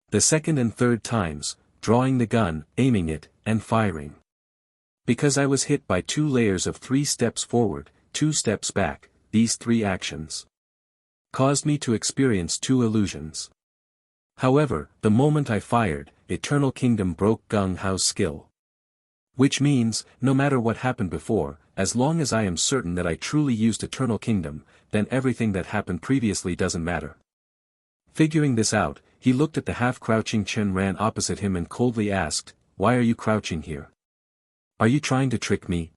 The second and third times, drawing the gun, aiming it, and firing. Because I was hit by 2 layers of 3 steps forward, 2 steps back, these 3 actions caused me to experience 2 illusions. However, the moment I fired, Eternal Kingdom broke Gung Hao's skill. Which means, no matter what happened before, as long as I am certain that I truly used Eternal Kingdom, then everything that happened previously doesn't matter. Figuring this out, he looked at the half-crouching Chen Ran opposite him and coldly asked, "Why are you crouching here? Are you trying to trick me?"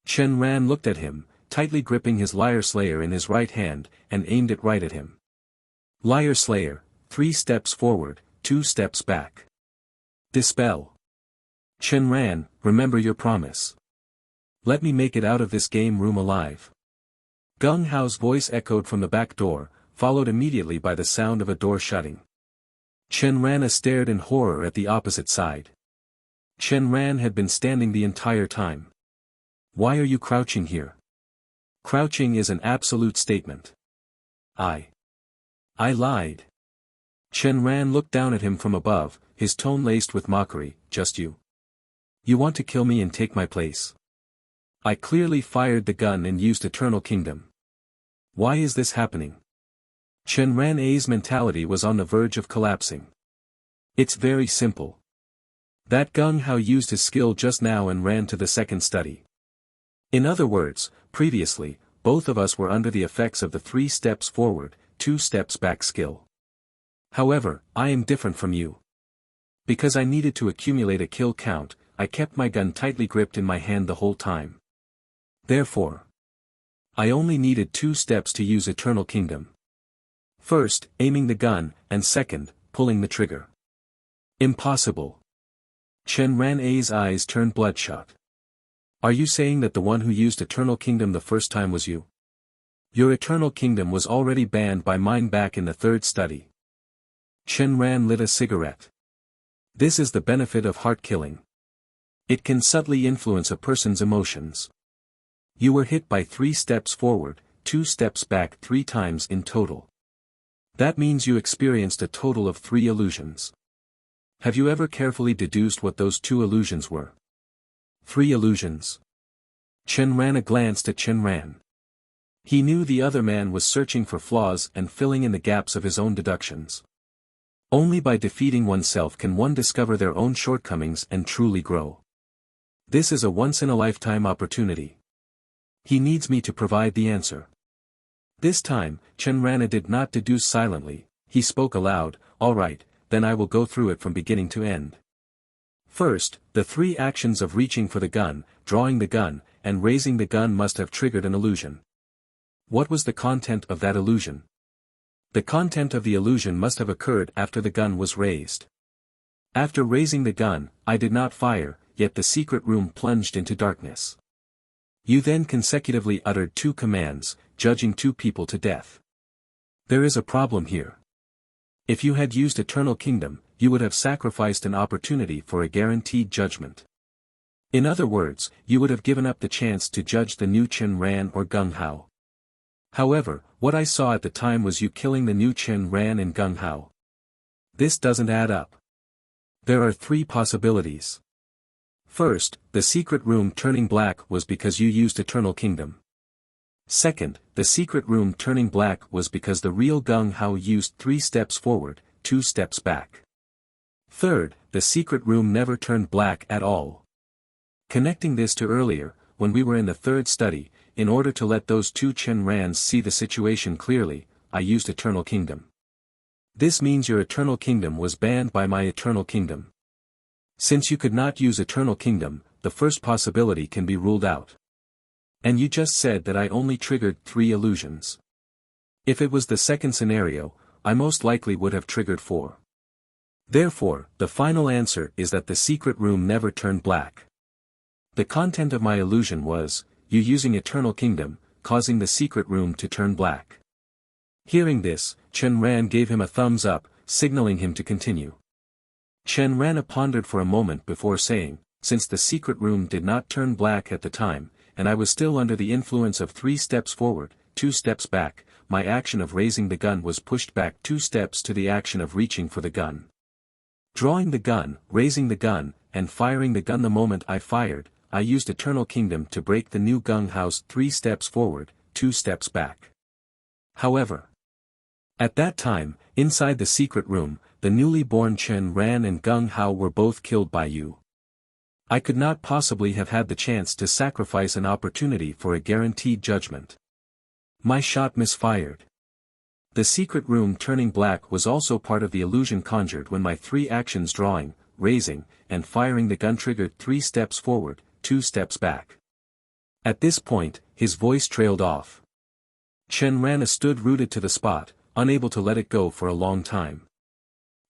Chen Ran looked at him, tightly gripping his Liar Slayer in his right hand, and aimed it right at him. Liar Slayer, 3 steps forward, 2 steps back. Dispel. Chen Ran, remember your promise. Let me make it out of this game room alive. Gung Hao's voice echoed from the back door, followed immediately by the sound of a door shutting. Chen Ran stared in horror at the opposite side. Chen Ran had been standing the entire time. Why are you crouching here? Crouching is an absolute statement. I lied. Chen Ran looked down at him from above, his tone laced with mockery, just you. You want to kill me and take my place? I clearly fired the gun and used Eternal Kingdom. Why is this happening? Chen Ran's mentality was on the verge of collapsing. It's very simple. That Gung Hao used his skill just now and ran to the second study. In other words, previously, both of us were under the effects of the 3 steps forward, 2 steps back skill. However, I am different from you. Because I needed to accumulate a kill count, I kept my gun tightly gripped in my hand the whole time. Therefore, I only needed 2 steps to use Eternal Kingdom. First, aiming the gun, and second, pulling the trigger. Impossible. Chen Ran's eyes turned bloodshot. Are you saying that the one who used Eternal Kingdom the first time was you? Your Eternal Kingdom was already banned by mine back in the 3rd study. Chen Ran lit a cigarette. This is the benefit of heart killing. It can subtly influence a person's emotions. You were hit by 3 steps forward, 2 steps back 3 times in total. That means you experienced a total of 3 illusions. Have you ever carefully deduced what those 2 illusions were? 3 illusions. Chen Ran glanced at Chen Ran. He knew the other man was searching for flaws and filling in the gaps of his own deductions. Only by defeating oneself can one discover their own shortcomings and truly grow. This is a once-in-a-lifetime opportunity. He needs me to provide the answer. This time, Chen Ran did not deduce silently, he spoke aloud, "All right, then I will go through it from beginning to end." First, the 3 actions of reaching for the gun, drawing the gun, and raising the gun must have triggered an illusion. What was the content of that illusion? The content of the illusion must have occurred after the gun was raised. After raising the gun, I did not fire, yet the secret room plunged into darkness. You then consecutively uttered 2 commands, judging 2 people to death. There is a problem here. If you had used Eternal Kingdom, you would have sacrificed an opportunity for a guaranteed judgment. In other words, you would have given up the chance to judge the new Chen Ran or Gung Hao. However, what I saw at the time was you killing the new Chen Ran and Gung Hao. This doesn't add up. There are 3 possibilities. First, the secret room turning black was because you used Eternal Kingdom. Second, the secret room turning black was because the real Gung Hao used 3 steps forward, 2 steps back. Third, the secret room never turned black at all. Connecting this to earlier, when we were in the 3rd study, in order to let those 2 Chen Rans see the situation clearly, I used Eternal Kingdom. This means your Eternal Kingdom was banned by my Eternal Kingdom. Since you could not use Eternal Kingdom, the first possibility can be ruled out. And you just said that I only triggered 3 illusions. If it was the second scenario, I most likely would have triggered 4. Therefore, the final answer is that the secret room never turned black. The content of my illusion was, you using Eternal Kingdom, causing the secret room to turn black. Hearing this, Chen Ran gave him a thumbs up, signaling him to continue. Chen Ran pondered for a moment before saying, since the secret room did not turn black at the time, and I was still under the influence of 3 steps forward, 2 steps back, my action of raising the gun was pushed back 2 steps to the action of reaching for the gun. Drawing the gun, raising the gun, and firing the gun the moment I fired, I used Eternal Kingdom to break the new Gung Hao's 3 steps forward, 2 steps back. However, at that time, inside the secret room, the newly born Chen Ran and Gung Hao were both killed by you. I could not possibly have had the chance to sacrifice an opportunity for a guaranteed judgment. My shot misfired. The secret room turning black was also part of the illusion conjured when my 3 actions drawing, raising, and firing the gun triggered 3 steps forward, 2 steps back. At this point, his voice trailed off. Chen Ran stood rooted to the spot, unable to let it go for a long time.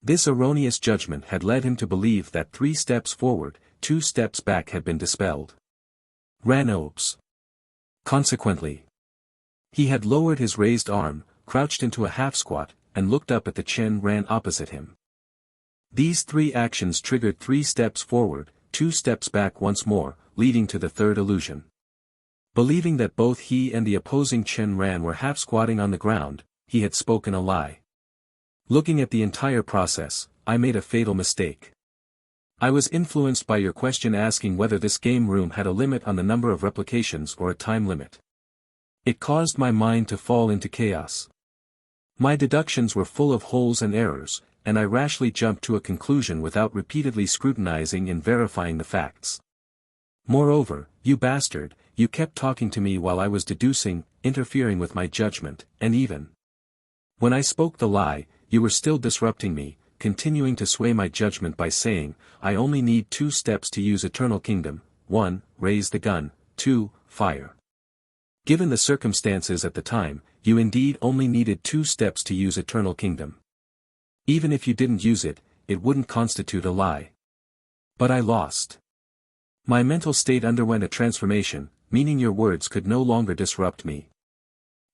This erroneous judgment had led him to believe that 3 steps forward, 2 steps back had been dispelled. Ranobes. Consequently, he had lowered his raised arm, crouched into a half-squat, and looked up at the Chen Ran opposite him. These 3 actions triggered 3 steps forward, 2 steps back once more, leading to the third illusion. Believing that both he and the opposing Chen Ran were half-squatting on the ground, he had spoken a lie. Looking at the entire process, I made a fatal mistake. I was influenced by your question asking whether this game room had a limit on the number of replications or a time limit. It caused my mind to fall into chaos. My deductions were full of holes and errors, and I rashly jumped to a conclusion without repeatedly scrutinizing and verifying the facts. Moreover, you bastard, you kept talking to me while I was deducing, interfering with my judgment, and even when I spoke the lie, you were still disrupting me, continuing to sway my judgment by saying, I only need 2 steps to use Eternal Kingdom, 1, raise the gun, 2, fire. Given the circumstances at the time, you indeed only needed 2 steps to use Eternal Kingdom. Even if you didn't use it, it wouldn't constitute a lie. But I lost. My mental state underwent a transformation, meaning your words could no longer disrupt me.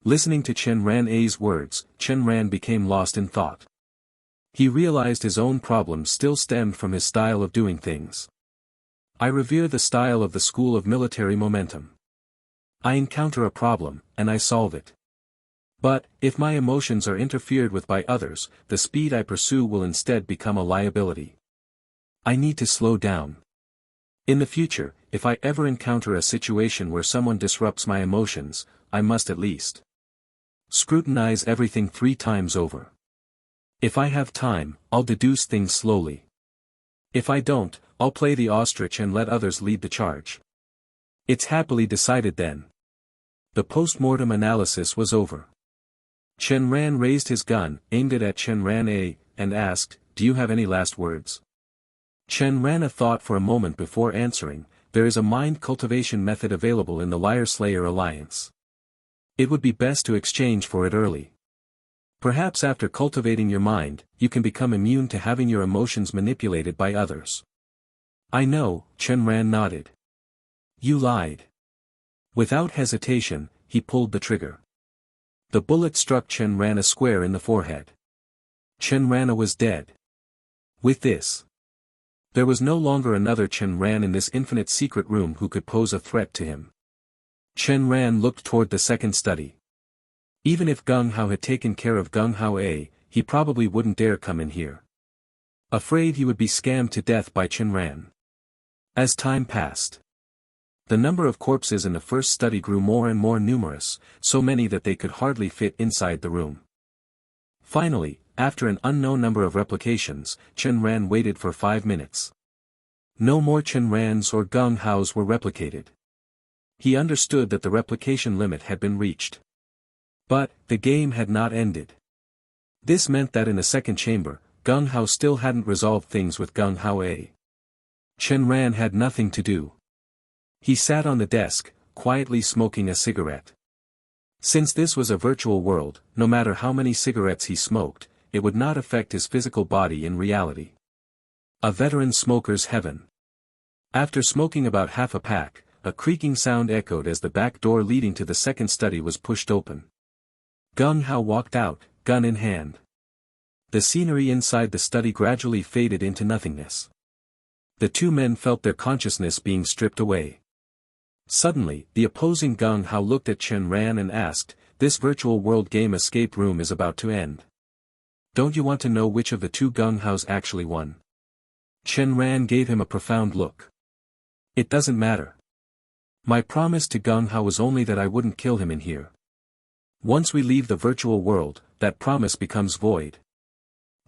Listening to Chen Ran's words, Chen Ran became lost in thought. He realized his own problems still stemmed from his style of doing things. I revere the style of the school of military momentum. I encounter a problem, and I solve it. But, if my emotions are interfered with by others, the speed I pursue will instead become a liability. I need to slow down. In the future, if I ever encounter a situation where someone disrupts my emotions, I must at least scrutinize everything 3 times over. If I have time, I'll deduce things slowly. If I don't, I'll play the ostrich and let others lead the charge. It's happily decided then. The post-mortem analysis was over. Chen Ran raised his gun, aimed it at Chen Ran, and asked, Do you have any last words? Chen Ran thought for a moment before answering, There is a mind cultivation method available in the Liar Slayer Alliance. It would be best to exchange for it early. Perhaps after cultivating your mind, you can become immune to having your emotions manipulated by others. I know, Chen Ran nodded. You lied. Without hesitation, he pulled the trigger. The bullet struck Chen Ran square in the forehead. Chen Ran was dead. With this, there was no longer another Chen Ran in this infinite secret room who could pose a threat to him. Chen Ran looked toward the second study. Even if Gung Hao had taken care of Gung Hao, he probably wouldn't dare come in here. Afraid he would be scammed to death by Chen Ran. As time passed, the number of corpses in the first study grew more and more numerous, so many that they could hardly fit inside the room. Finally, after an unknown number of replications, Chen Ran waited for 5 minutes. No more Chen Rans or Gung Haos were replicated. He understood that the replication limit had been reached. But, the game had not ended. This meant that in the second chamber, Gung Hao still hadn't resolved things with Gung Hao. Chen Ran had nothing to do. He sat on the desk, quietly smoking a cigarette. Since this was a virtual world, no matter how many cigarettes he smoked, it would not affect his physical body in reality. A veteran smoker's heaven. After smoking about half a pack, a creaking sound echoed as the back door leading to the second study was pushed open. Gung Hao walked out, gun in hand. The scenery inside the study gradually faded into nothingness. The two men felt their consciousness being stripped away. Suddenly, the opposing Gung Hao looked at Chen Ran and asked, "This virtual world game escape room is about to end. Don't you want to know which of the two Gung Haos actually won?" Chen Ran gave him a profound look. "It doesn't matter. My promise to Gung Hao was only that I wouldn't kill him in here. Once we leave the virtual world, that promise becomes void."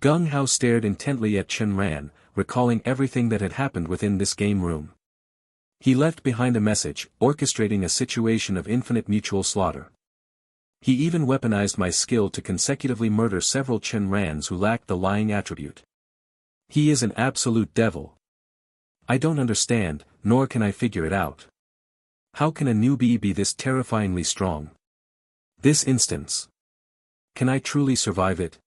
Gung Hao stared intently at Chen Ran, recalling everything that had happened within this game room. He left behind a message, orchestrating a situation of infinite mutual slaughter. He even weaponized my skill to consecutively murder several Chen Rans who lacked the lying attribute. He is an absolute devil. I don't understand, nor can I figure it out. How can a newbie be this terrifyingly strong? This instance. Can I truly survive it?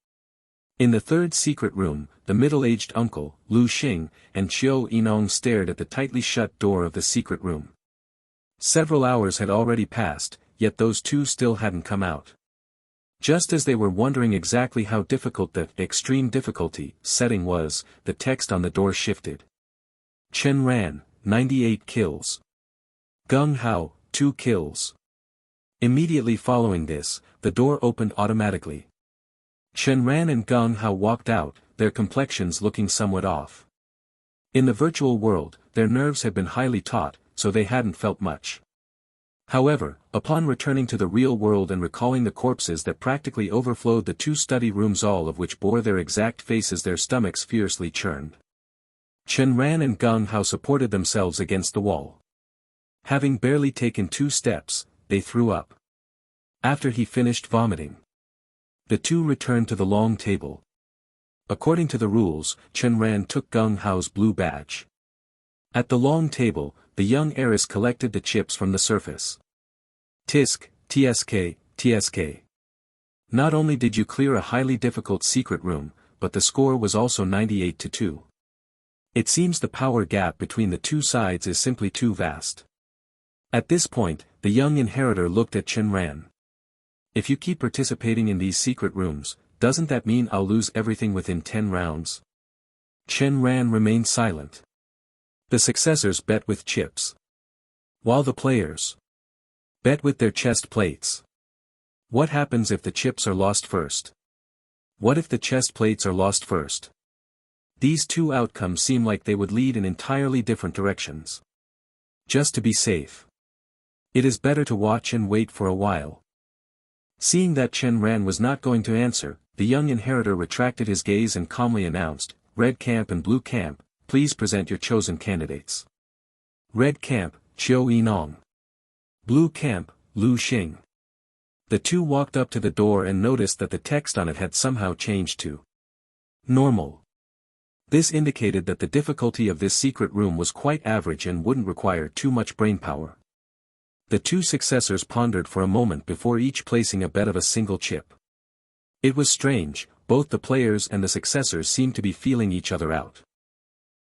In the third secret room, the middle-aged uncle, Lu Xing, and Qiu Yinong stared at the tightly shut door of the secret room. Several hours had already passed, yet those two still hadn't come out. Just as they were wondering exactly how difficult the extreme difficulty setting was, the text on the door shifted. Chen Ran, 98 kills. Gung Hao, 2 kills. Immediately following this, the door opened automatically. Chen Ran and Gung Hao walked out, their complexions looking somewhat off. In the virtual world, their nerves had been highly taut, so they hadn't felt much. However, upon returning to the real world and recalling the corpses that practically overflowed the two study rooms, all of which bore their exact faces, their stomachs fiercely churned. Chen Ran and Gung Hao supported themselves against the wall. Having barely taken 2 steps, they threw up. After he finished vomiting, the two returned to the long table. According to the rules, Chen Ran took Gung Hao's blue badge. At the long table, the young heiress collected the chips from the surface. Tisk, TSK, TSK. Not only did you clear a highly difficult secret room, but the score was also 98-2. It seems the power gap between the two sides is simply too vast. At this point, the young inheritor looked at Chen Ran. If you keep participating in these secret rooms, doesn't that mean I'll lose everything within 10 rounds? Chen Ran remained silent. The successors bet with chips, while the players bet with their chest plates. What happens if the chips are lost first? What if the chest plates are lost first? These two outcomes seem like they would lead in entirely different directions. Just to be safe, it is better to watch and wait for a while. Seeing that Chen Ran was not going to answer, the young inheritor retracted his gaze and calmly announced, "Red camp and blue camp, please present your chosen candidates." Red camp, Qiu Yinong. Blue camp, Lu Xing. The two walked up to the door and noticed that the text on it had somehow changed to normal. This indicated that the difficulty of this secret room was quite average and wouldn't require too much brainpower. The two successors pondered for a moment before each placing a bet of a single chip. It was strange, both the players and the successors seemed to be feeling each other out.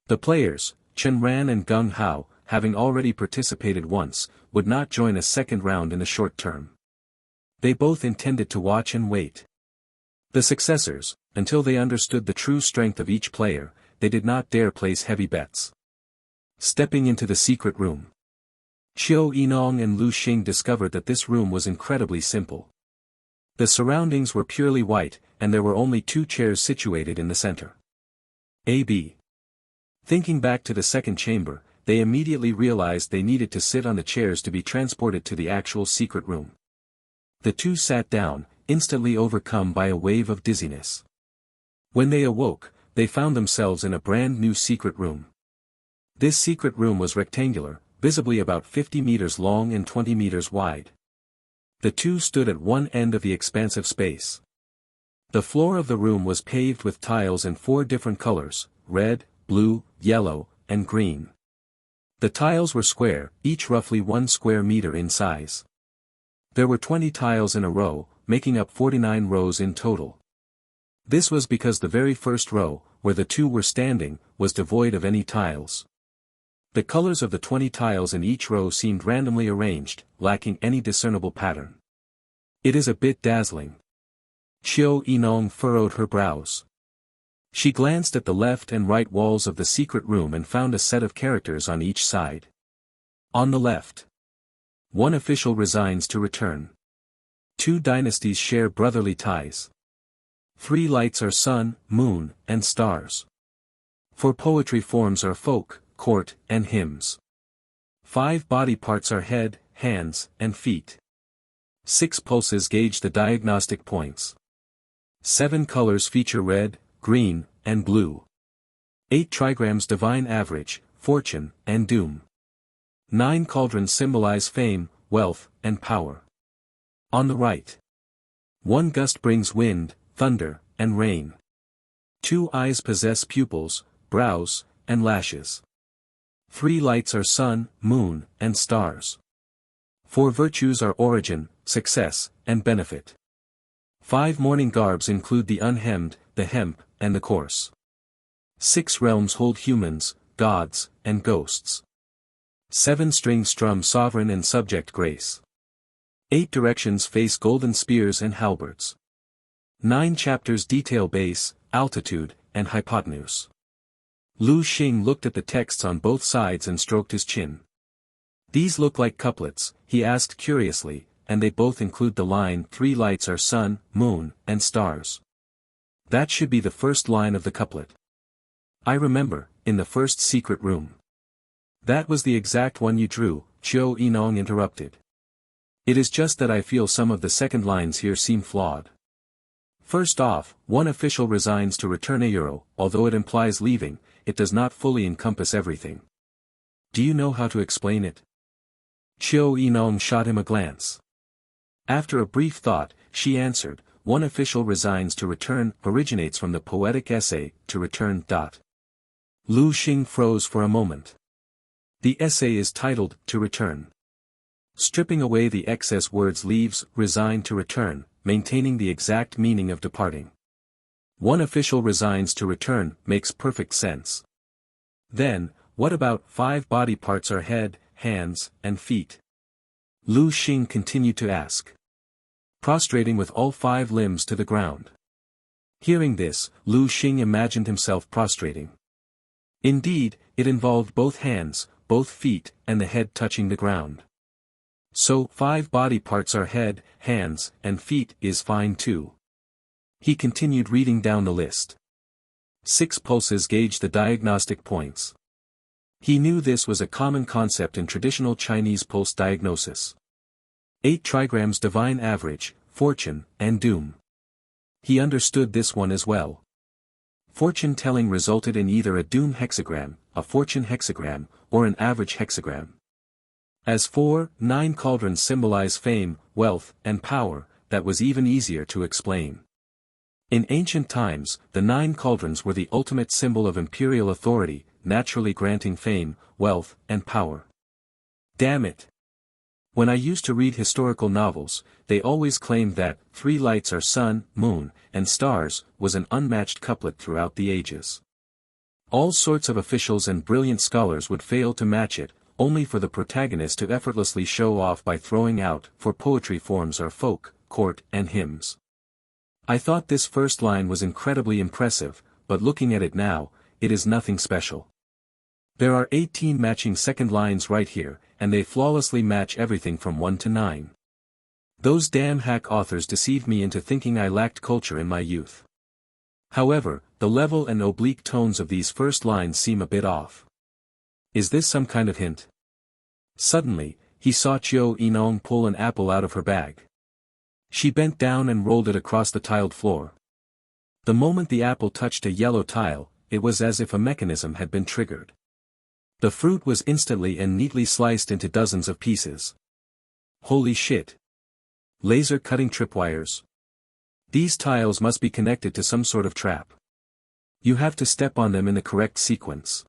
The players, Chen Ran and Gung Hao, having already participated once, would not join a second round in the short term. They both intended to watch and wait. The successors, until they understood the true strength of each player, they did not dare place heavy bets. Stepping into the secret room, Qiu Yinong and Lu Xing discovered that this room was incredibly simple. The surroundings were purely white, and there were only 2 chairs situated in the center. A.B. Thinking back to the second chamber, they immediately realized they needed to sit on the chairs to be transported to the actual secret room. The two sat down, instantly overcome by a wave of dizziness. When they awoke, they found themselves in a brand new secret room. This secret room was rectangular, visibly about 50 meters long and 20 meters wide. The two stood at one end of the expansive space. The floor of the room was paved with tiles in 4 different colors, red, blue, yellow, and green. The tiles were square, each roughly 1 square meter in size. There were 20 tiles in a row, making up 49 rows in total. This was because the very first row, where the two were standing, was devoid of any tiles. The colors of the 20 tiles in each row seemed randomly arranged, lacking any discernible pattern. It is a bit dazzling. Qiu Yinong furrowed her brows. She glanced at the left and right walls of the secret room and found a set of characters on each side. On the left, one official resigns to return. 2 dynasties share brotherly ties. 3 lights are sun, moon, and stars. 4 poetry forms are folk, court, and hymns. 5 body parts are head, hands, and feet. 6 pulses gauge the diagnostic points. 7 colors feature red, green, and blue. 8 trigrams divine average, fortune, and doom. 9 cauldrons symbolize fame, wealth, and power. On the right, 1 gust brings wind, thunder, and rain. 2 eyes possess pupils, brows, and lashes. 3 lights are sun, moon, and stars. 4 virtues are origin, success, and benefit. 5 mourning garbs include the unhemmed, the hemp, and the coarse. 6 realms hold humans, gods, and ghosts. 7 strings strum sovereign and subject grace. 8 directions face golden spears and halberds. 9 chapters detail base, altitude, and hypotenuse. Lu Xing looked at the texts on both sides and stroked his chin. These look like couplets, he asked curiously, and they both include the line 3 lights are sun, moon, and stars. That should be the first line of the couplet. I remember, in the first secret room. That was the exact one you drew, Qiu Yinong interrupted. It is just that I feel some of the second lines here seem flawed. First off, 1 official resigns to return a euro, although it implies leaving, it does not fully encompass everything. Do you know how to explain it? Qiu Yinong shot him a glance. After a brief thought, she answered, 1 official resigns to return originates from the poetic essay, to return. Lu Xing froze for a moment. The essay is titled, To Return. Stripping away the excess words leaves, resign to return, maintaining the exact meaning of departing. 1 official resigns to return makes perfect sense. Then, what about 5 body parts are head, hands, and feet? Lu Xing continued to ask. Prostrating with all 5 limbs to the ground. Hearing this, Lu Xing imagined himself prostrating. Indeed, it involved both hands, both feet, and the head touching the ground. So, 5 body parts are head, hands, and feet is fine too. He continued reading down the list. 6 pulses gauge the diagnostic points. He knew this was a common concept in traditional Chinese pulse diagnosis. 8 trigrams divine average, fortune, and doom. He understood this one as well. Fortune telling resulted in either a doom hexagram, a fortune hexagram, or an average hexagram. As 9 cauldrons symbolize fame, wealth, and power, that was even easier to explain. In ancient times, the 9 cauldrons were the ultimate symbol of imperial authority, naturally granting fame, wealth, and power. Damn it! When I used to read historical novels, they always claimed that 3 lights are sun, moon, and stars was an unmatched couplet throughout the ages. All sorts of officials and brilliant scholars would fail to match it, only for the protagonist to effortlessly show off by throwing out 4 poetry forms are folk, court, and hymns. I thought this first line was incredibly impressive, but looking at it now, it is nothing special. There are 18 matching second lines right here, and they flawlessly match everything from 1 to 9. Those damn hack authors deceived me into thinking I lacked culture in my youth. However, the level and oblique tones of these first lines seem a bit off. Is this some kind of hint? Suddenly, he saw Qiu Yinong pull an apple out of her bag. She bent down and rolled it across the tiled floor. The moment the apple touched a yellow tile, it was as if a mechanism had been triggered. The fruit was instantly and neatly sliced into dozens of pieces. Holy shit! Laser cutting tripwires. These tiles must be connected to some sort of trap. You have to step on them in the correct sequence.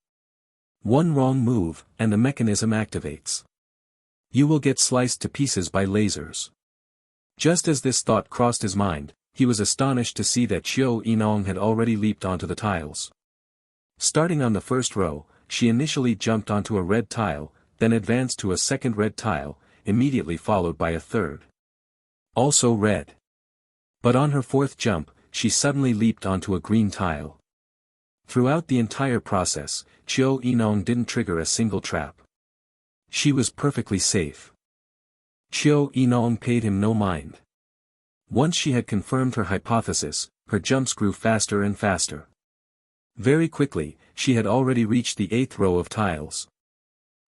One wrong move, and the mechanism activates. You will get sliced to pieces by lasers. Just as this thought crossed his mind, he was astonished to see that Qiu Yinong had already leaped onto the tiles. Starting on the first row, she initially jumped onto a red tile, then advanced to a second red tile, immediately followed by a third. Also red. But on her 4th jump, she suddenly leaped onto a green tile. Throughout the entire process, Chiu Enong didn't trigger a single trap. She was perfectly safe. Chiu Enong paid him no mind. Once she had confirmed her hypothesis, her jumps grew faster and faster. Very quickly, she had already reached the 8th row of tiles.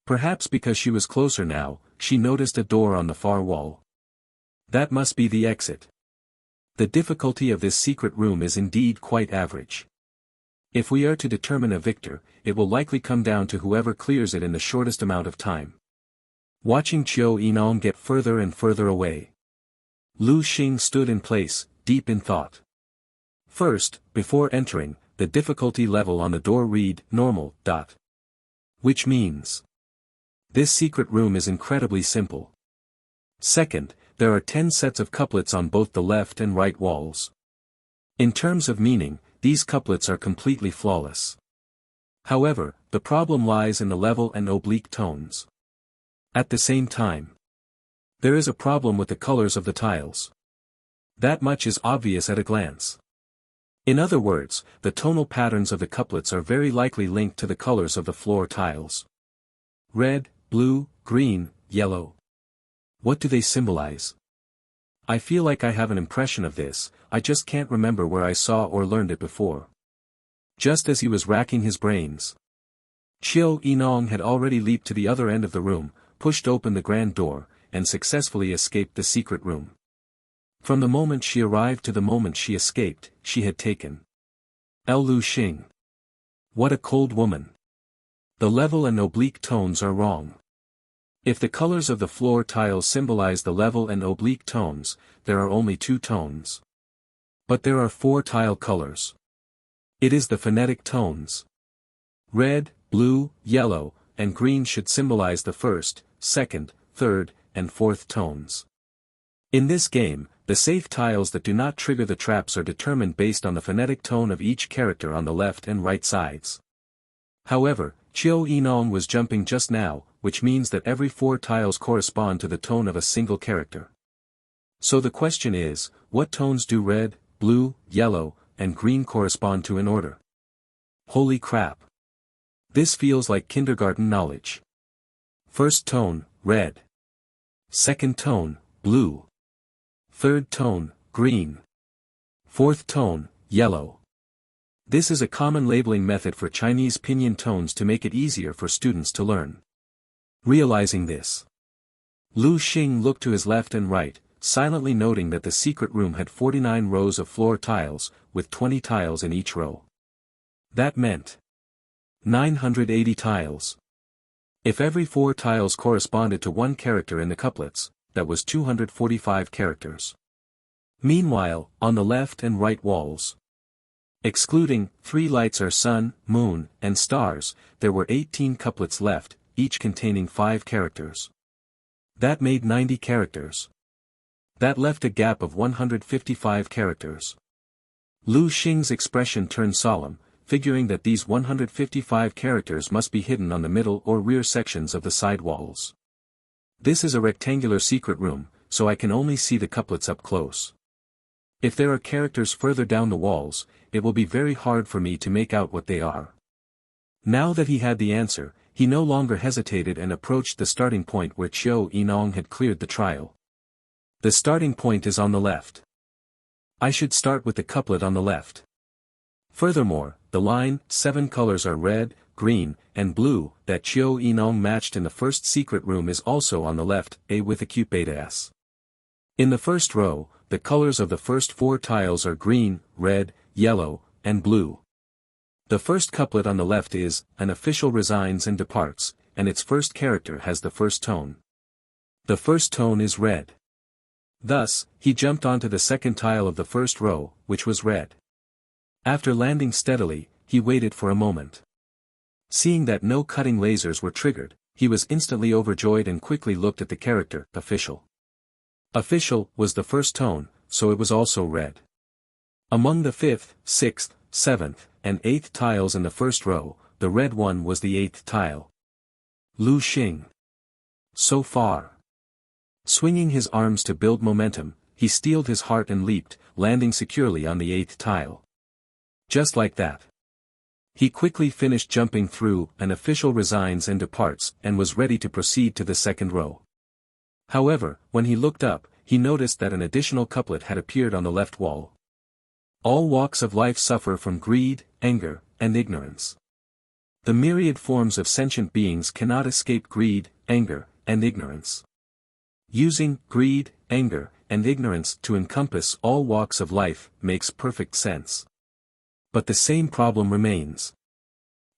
Perhaps because she was closer now, she noticed a door on the far wall. That must be the exit. The difficulty of this secret room is indeed quite average. If we are to determine a victor, it will likely come down to whoever clears it in the shortest amount of time. Watching Chiu Enong get further and further away, Lu Xing stood in place, deep in thought. First, before entering, the difficulty level on the door read, normal, which means this secret room is incredibly simple. Second, there are 10 sets of couplets on both the left and right walls. In terms of meaning, these couplets are completely flawless. However, the problem lies in the level and oblique tones. At the same time, there is a problem with the colors of the tiles. That much is obvious at a glance. In other words, the tonal patterns of the couplets are very likely linked to the colors of the floor tiles. Red, blue, green, yellow. What do they symbolize? I feel like I have an impression of this, I just can't remember where I saw or learned it before. Just as he was racking his brains, Chiu Enong had already leaped to the other end of the room, pushed open the grand door, and successfully escaped the secret room. From the moment she arrived to the moment she escaped, she had taken Lu Xing. What a cold woman. The level and oblique tones are wrong. If the colors of the floor tiles symbolize the level and oblique tones, there are only 2 tones. But there are 4 tile colors. It is the phonetic tones. Red, blue, yellow, and green should symbolize the first, second, third, and fourth tones. In this game, the safe tiles that do not trigger the traps are determined based on the phonetic tone of each character on the left and right sides. However, Chiu Enong was jumping just now, which means that every 4 tiles correspond to the tone of a single character. So the question is, what tones do red, blue, yellow, and green correspond to in order? Holy crap! This feels like kindergarten knowledge. First tone, red. Second tone, blue. Third tone, green. Fourth tone, yellow. This is a common labeling method for Chinese pinyin tones to make it easier for students to learn. Realizing this, Lu Xing looked to his left and right, silently noting that the secret room had 49 rows of floor tiles, with 20 tiles in each row. That meant 980 tiles. If every 4 tiles corresponded to 1 character in the couplets, that was 245 characters. Meanwhile, on the left and right walls, excluding 3 lights are sun, moon, and stars, there were 18 couplets left, each containing 5 characters. That made 90 characters. That left a gap of 155 characters. Lu Xing's expression turned solemn, figuring that these 155 characters must be hidden on the middle or rear sections of the side walls. This is a rectangular secret room, so I can only see the couplets up close. If there are characters further down the walls, it will be very hard for me to make out what they are. Now that he had the answer, he no longer hesitated and approached the starting point where Chiu Enong had cleared the trial. The starting point is on the left. I should start with the couplet on the left. Furthermore, the line, 7 colors are red, green, and blue, that Chiu Enong matched in the first secret room is also on the left, A with acute beta S. In the first row, the colors of the first 4 tiles are green, red, yellow, and blue. The first couplet on the left is, an official resigns and departs, and its first character has the first tone. The first tone is red. Thus, he jumped onto the second tile of the first row, which was red. After landing steadily, he waited for a moment. Seeing that no cutting lasers were triggered, he was instantly overjoyed and quickly looked at the character, official. Official was the first tone, so it was also red. Among the 5th, 6th, 7th, and 8th tiles in the first row, the red one was the 8th tile. Lu Xing. So far. Swinging his arms to build momentum, he steeled his heart and leaped, landing securely on the 8th tile. Just like that. He quickly finished jumping through, an official resigns and departs, and was ready to proceed to the second row. However, when he looked up, he noticed that an additional couplet had appeared on the left wall. All walks of life suffer from greed, anger, and ignorance. The myriad forms of sentient beings cannot escape greed, anger, and ignorance. Using greed, anger, and ignorance to encompass all walks of life makes perfect sense. But the same problem remains.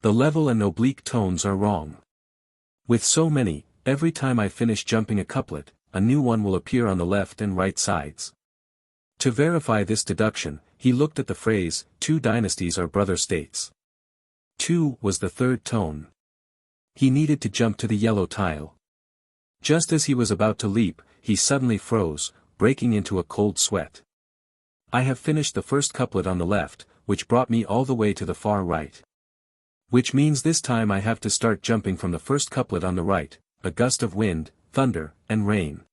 The level and oblique tones are wrong. With so many, every time I finish jumping a couplet, a new one will appear on the left and right sides. To verify this deduction, he looked at the phrase, "Two dynasties are brother states." 2 was the third tone. He needed to jump to the yellow tile. Just as he was about to leap, he suddenly froze, breaking into a cold sweat. I have finished the first couplet on the left, which brought me all the way to the far right. Which means this time I have to start jumping from the first couplet on the right, a gust of wind, thunder, and rain.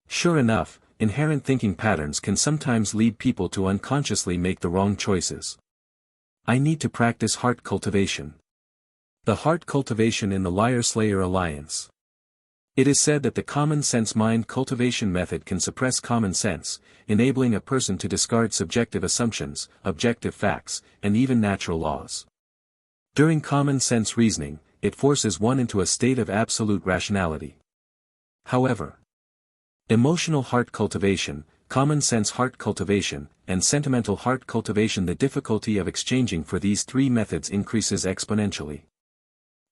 Sure enough, inherent thinking patterns can sometimes lead people to unconsciously make the wrong choices. I need to practice heart cultivation. The heart cultivation in the Liar-Slayer Alliance. It is said that the common sense mind cultivation method can suppress common sense, enabling a person to discard subjective assumptions, objective facts, and even natural laws. During common sense reasoning, it forces one into a state of absolute rationality. However, emotional heart cultivation, common sense heart cultivation, and sentimental heart cultivation, the difficulty of exchanging for these three methods increases exponentially.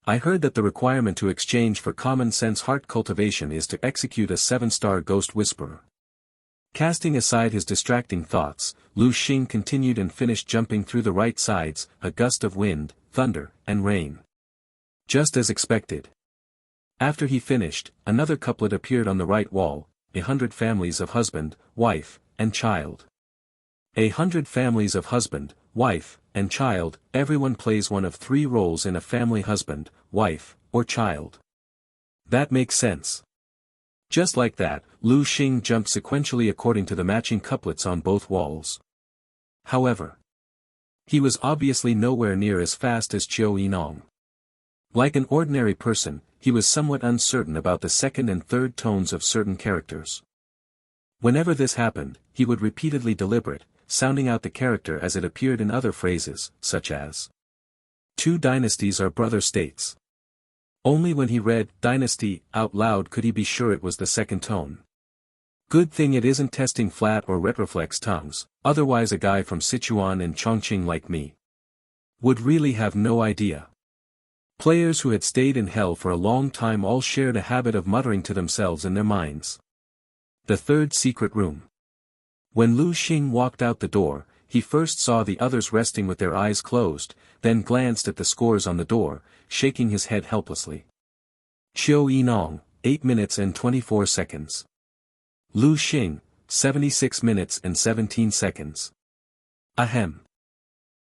I heard that the requirement to exchange for common sense heart cultivation is to execute a 7-star ghost whisperer. Casting aside his distracting thoughts, Lu Xing continued and finished jumping through the right sides, a gust of wind, thunder, and rain. Just as expected. After he finished, another couplet appeared on the right wall, 100 families of husband, wife, and child. 100 families of husband, wife, and child, everyone plays one of 3 roles in a family: husband, wife, or child. That makes sense. Just like that, Lu Xing jumped sequentially according to the matching couplets on both walls. However, he was obviously nowhere near as fast as Qiu Yinong. Like an ordinary person, he was somewhat uncertain about the second and third tones of certain characters. Whenever this happened, he would repeatedly deliberate, sounding out the character as it appeared in other phrases, such as, "Two dynasties are brother states." Only when he read "dynasty" out loud could he be sure it was the second tone. Good thing it isn't testing flat or retroflex tongues, otherwise a guy from Sichuan and Chongqing like me would really have no idea. Players who had stayed in hell for a long time all shared a habit of muttering to themselves in their minds. The third secret room. When Lu Xing walked out the door, he first saw the others resting with their eyes closed, then glanced at the scores on the door, shaking his head helplessly. Qiu Yinong, 8 minutes and 24 seconds. Lu Xing, 76 minutes and 17 seconds. Ahem.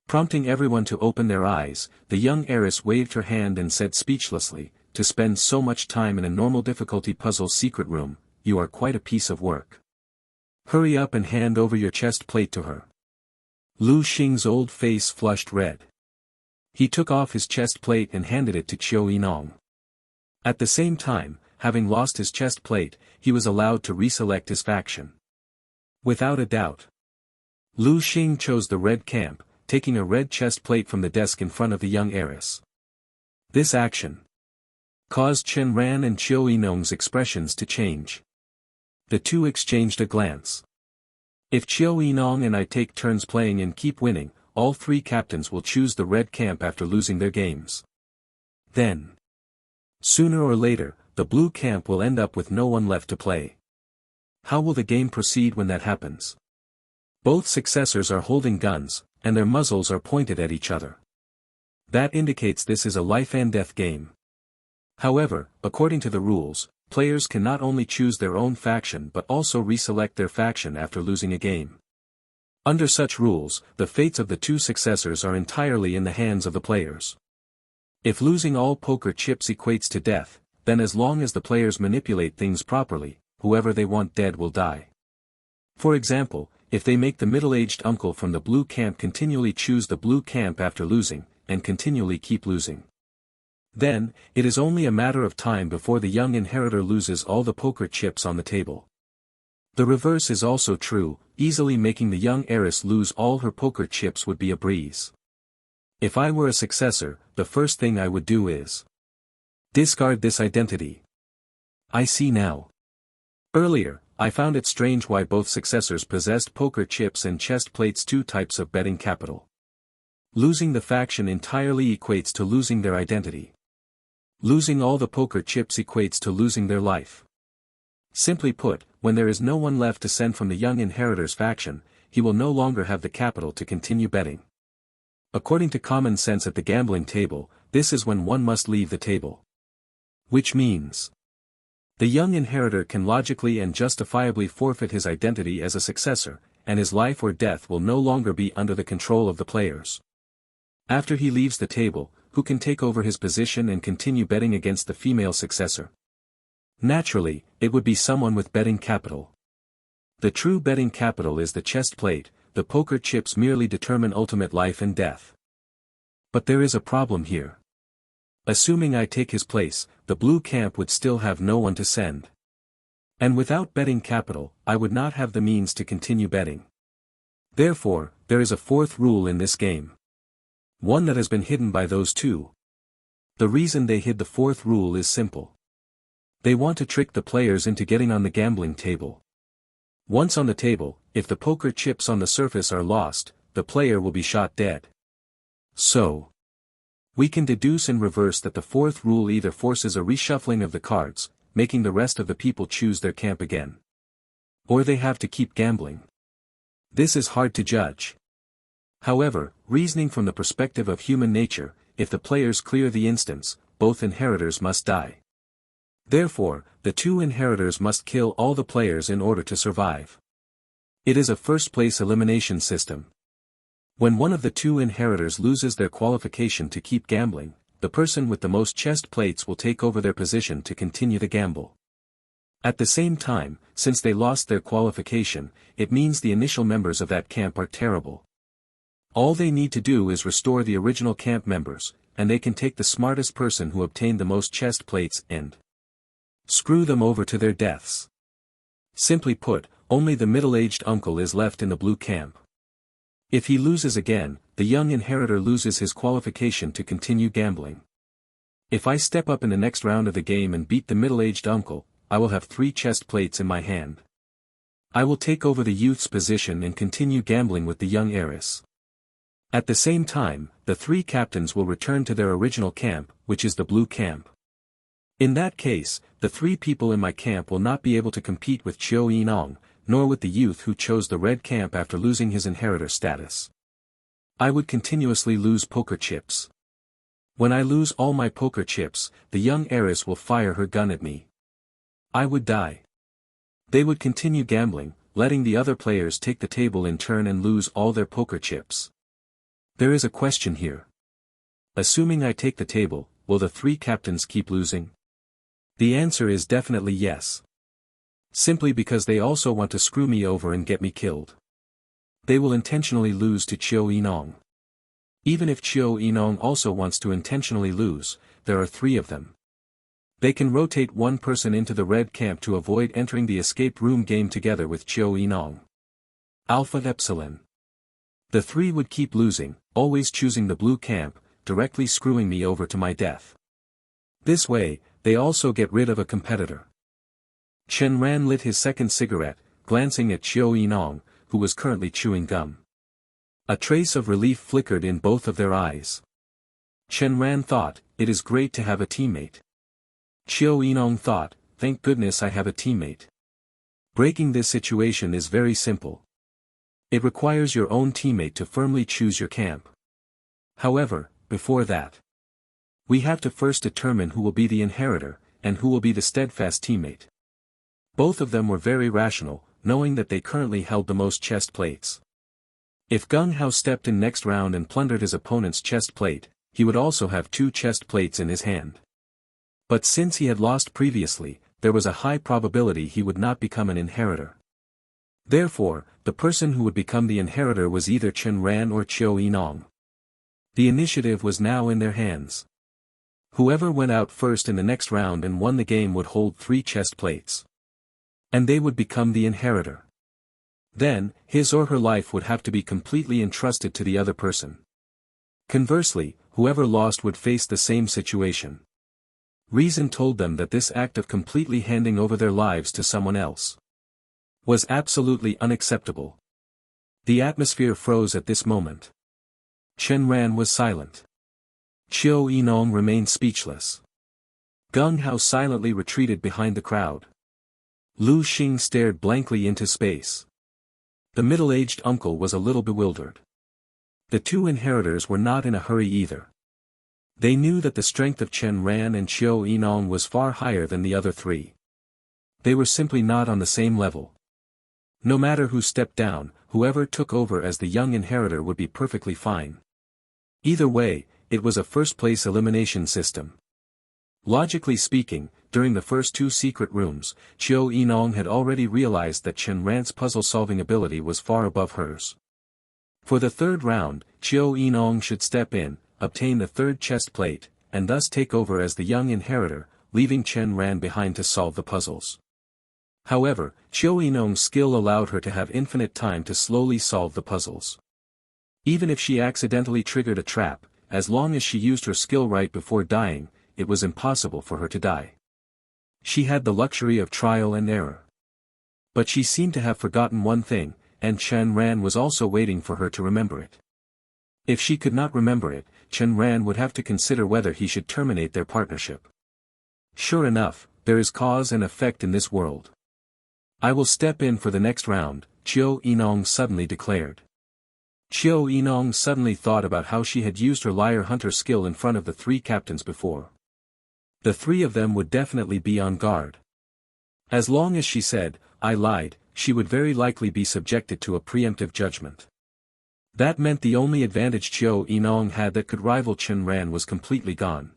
Prompting everyone to open their eyes, the young heiress waved her hand and said speechlessly, "To spend so much time in a normal difficulty puzzle secret room, you are quite a piece of work. Hurry up and hand over your chest plate to her." Lu Xing's old face flushed red. He took off his chest plate and handed it to Qiu Yinong. At the same time, having lost his chest plate, he was allowed to reselect his faction. Without a doubt, Lu Xing chose the red camp, taking a red chest plate from the desk in front of the young heiress. This action caused Chen Ran and Qiu Yinong's expressions to change. The two exchanged a glance. If Qiu Yinong and I take turns playing and keep winning, all 3 captains will choose the red camp after losing their games. Then, sooner or later, the blue camp will end up with no one left to play. How will the game proceed when that happens? Both successors are holding guns, and their muzzles are pointed at each other. That indicates this is a life-and-death game. However, according to the rules, players can not only choose their own faction but also reselect their faction after losing a game. Under such rules, the fates of the 2 successors are entirely in the hands of the players. If losing all poker chips equates to death, then as long as the players manipulate things properly, whoever they want dead will die. For example, if they make the middle-aged uncle from the blue camp continually choose the blue camp after losing, and continually keep losing. Then, it is only a matter of time before the young inheritor loses all the poker chips on the table. The reverse is also true, easily making the young heiress lose all her poker chips would be a breeze. If I were a successor, the first thing I would do is discard this identity. I see now. Earlier, I found it strange why both successors possessed poker chips and chest plates, two types of betting capital. Losing the faction entirely equates to losing their identity. Losing all the poker chips equates to losing their life. Simply put, when there is no one left to send from the young inheritor's faction, he will no longer have the capital to continue betting. According to common sense at the gambling table, this is when one must leave the table. Which means the young inheritor can logically and justifiably forfeit his identity as a successor, and his life or death will no longer be under the control of the players. After he leaves the table, who can take over his position and continue betting against the female successor? Naturally, it would be someone with betting capital. The true betting capital is the chest plate, the poker chips merely determine ultimate life and death. But there is a problem here. Assuming I take his place, the blue camp would still have no one to send. And without betting capital, I would not have the means to continue betting. Therefore, there is a fourth rule in this game. One that has been hidden by those two. The reason they hid the fourth rule is simple. They want to trick the players into getting on the gambling table. Once on the table, if the poker chips on the surface are lost, the player will be shot dead. So, we can deduce in reverse that the fourth rule either forces a reshuffling of the cards, making the rest of the people choose their camp again. Or they have to keep gambling. This is hard to judge. However, reasoning from the perspective of human nature, if the players clear the instance, both inheritors must die. Therefore, the two inheritors must kill all the players in order to survive. It is a first-place elimination system. When one of the two inheritors loses their qualification to keep gambling, the person with the most chest plates will take over their position to continue the gamble. At the same time, since they lost their qualification, it means the initial members of that camp are terrible. All they need to do is restore the original camp members, and they can take the smartest person who obtained the most chest plates and screw them over to their deaths. Simply put, only the middle-aged uncle is left in the blue camp. If he loses again, the young inheritor loses his qualification to continue gambling. If I step up in the next round of the game and beat the middle-aged uncle, I will have 3 chest plates in my hand. I will take over the youth's position and continue gambling with the young heiress. At the same time, the 3 captains will return to their original camp, which is the blue camp. In that case, the 3 people in my camp will not be able to compete with Chiu Yinong, nor with the youth who chose the red camp after losing his inheritor status. I would continuously lose poker chips. When I lose all my poker chips, the young heiress will fire her gun at me. I would die. They would continue gambling, letting the other players take the table in turn and lose all their poker chips. There is a question here. Assuming I take the table, will the 3 captains keep losing? The answer is definitely yes. Simply because they also want to screw me over and get me killed. They will intentionally lose to Chiu Yinong. Even if Chiu Yinong also wants to intentionally lose, there are 3 of them. They can rotate one person into the red camp to avoid entering the escape room game together with Chiu Yinong. Alpha Epsilon. The 3 would keep losing, always choosing the blue camp, directly screwing me over to my death. This way, they also get rid of a competitor. Chen Ran lit his second cigarette, glancing at Chiu Yinong, who was currently chewing gum. A trace of relief flickered in both of their eyes. Chen Ran thought, it is great to have a teammate. Chiu Yinong thought, thank goodness I have a teammate. Breaking this situation is very simple. It requires your own teammate to firmly choose your camp. However, before that, we have to first determine who will be the inheritor, and who will be the steadfast teammate. Both of them were very rational, knowing that they currently held the most chest plates. If Gung Hao stepped in next round and plundered his opponent's chest plate, he would also have 2 chest plates in his hand. But since he had lost previously, there was a high probability he would not become an inheritor. Therefore, the person who would become the inheritor was either Chen Ran or Chiu Yinong. The initiative was now in their hands. Whoever went out first in the next round and won the game would hold 3 chest plates. And they would become the inheritor. Then, his or her life would have to be completely entrusted to the other person. Conversely, whoever lost would face the same situation. Reason told them that this act of completely handing over their lives to someone else was absolutely unacceptable. The atmosphere froze at this moment. Chen Ran was silent. Chiu Yinong remained speechless. Gung Hao silently retreated behind the crowd. Lu Xing stared blankly into space. The middle-aged uncle was a little bewildered. The 2 inheritors were not in a hurry either. They knew that the strength of Chen Ran and Chiu Yinong was far higher than the other 3. They were simply not on the same level. No matter who stepped down, whoever took over as the young inheritor would be perfectly fine. Either way, it was a first-place elimination system. Logically speaking, during the first 2 secret rooms, Chiu Yinong had already realized that Chen Ran's puzzle-solving ability was far above hers. For the 3rd round, Chiu Yinong should step in, obtain the 3rd chest plate, and thus take over as the young inheritor, leaving Chen Ran behind to solve the puzzles. However, Chiu Yinong's skill allowed her to have infinite time to slowly solve the puzzles. Even if she accidentally triggered a trap, as long as she used her skill right before dying, it was impossible for her to die. She had the luxury of trial and error. But she seemed to have forgotten one thing, and Chen Ran was also waiting for her to remember it. If she could not remember it, Chen Ran would have to consider whether he should terminate their partnership. Sure enough, there is cause and effect in this world. I will step in for the next round, Chiu Yinong suddenly declared. Chiu Yinong suddenly thought about how she had used her liar hunter skill in front of the 3 captains before. The 3 of them would definitely be on guard. As long as she said, "I lied," she would very likely be subjected to a preemptive judgment. That meant the only advantage Chiu Yinong had that could rival Chen Ran was completely gone.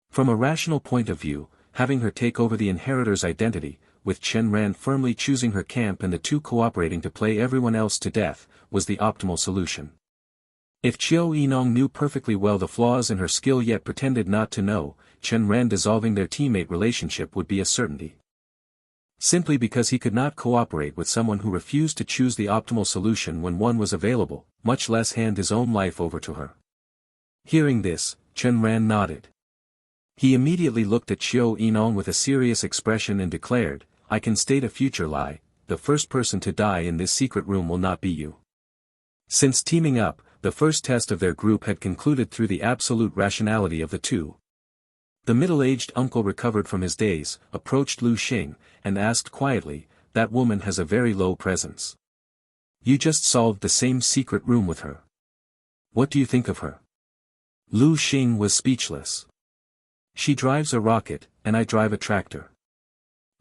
From a rational point of view, having her take over the inheritor's identity, with Chen Ran firmly choosing her camp and the 2 cooperating to play everyone else to death, was the optimal solution. If Chiu Yinong knew perfectly well the flaws in her skill yet pretended not to know, Chen Ran dissolving their teammate relationship would be a certainty. Simply because he could not cooperate with someone who refused to choose the optimal solution when one was available, much less hand his own life over to her. Hearing this, Chen Ran nodded. He immediately looked at Chiu Yinong with a serious expression and declared, "I can state a future lie, the first person to die in this secret room will not be you." Since teaming up, the first test of their group had concluded through the absolute rationality of the 2. The middle-aged uncle recovered from his daze, approached Lu Xing, and asked quietly, "That woman has a very low presence. You just solved the same secret room with her. What do you think of her?" Lu Xing was speechless. "She drives a rocket, and I drive a tractor.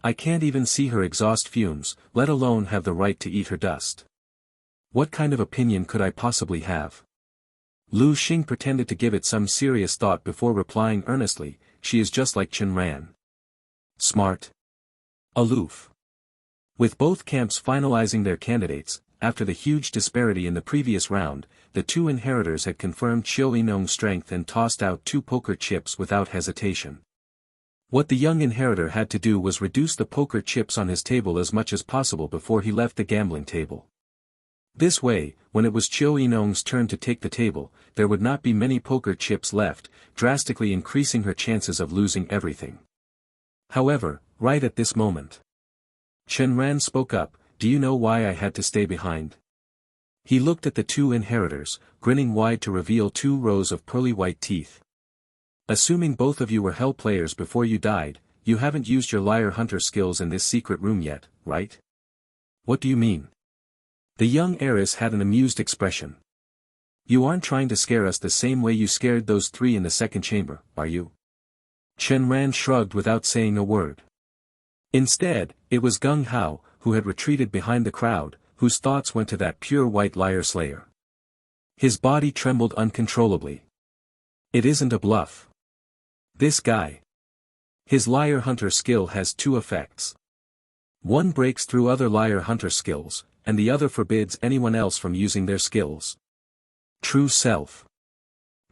I can't even see her exhaust fumes, let alone have the right to eat her dust. What kind of opinion could I possibly have?" Lu Xing pretended to give it some serious thought before replying earnestly, "She is just like Chen Ran. Smart. Aloof." With both camps finalizing their candidates, after the huge disparity in the previous round, the 2 inheritors had confirmed Chiu Yinong's strength and tossed out 2 poker chips without hesitation. What the young inheritor had to do was reduce the poker chips on his table as much as possible before he left the gambling table. This way, when it was Chiu Yinong's turn to take the table, there would not be many poker chips left, drastically increasing her chances of losing everything. However, right at this moment, Chen Ran spoke up, "Do you know why I had to stay behind?" He looked at the 2 inheritors, grinning wide to reveal 2 rows of pearly white teeth. "Assuming both of you were hell players before you died, you haven't used your liar hunter skills in this secret room yet, right?" "What do you mean?" The young heiress had an amused expression. "You aren't trying to scare us the same way you scared those 3 in the second chamber, are you?" Chen Ran shrugged without saying a word. Instead, it was Gung Hao, who had retreated behind the crowd, whose thoughts went to that pure white liar slayer. His body trembled uncontrollably. It isn't a bluff. This guy. His liar hunter skill has 2 effects. One breaks through other liar hunter skills, and the other forbids anyone else from using their skills. True self.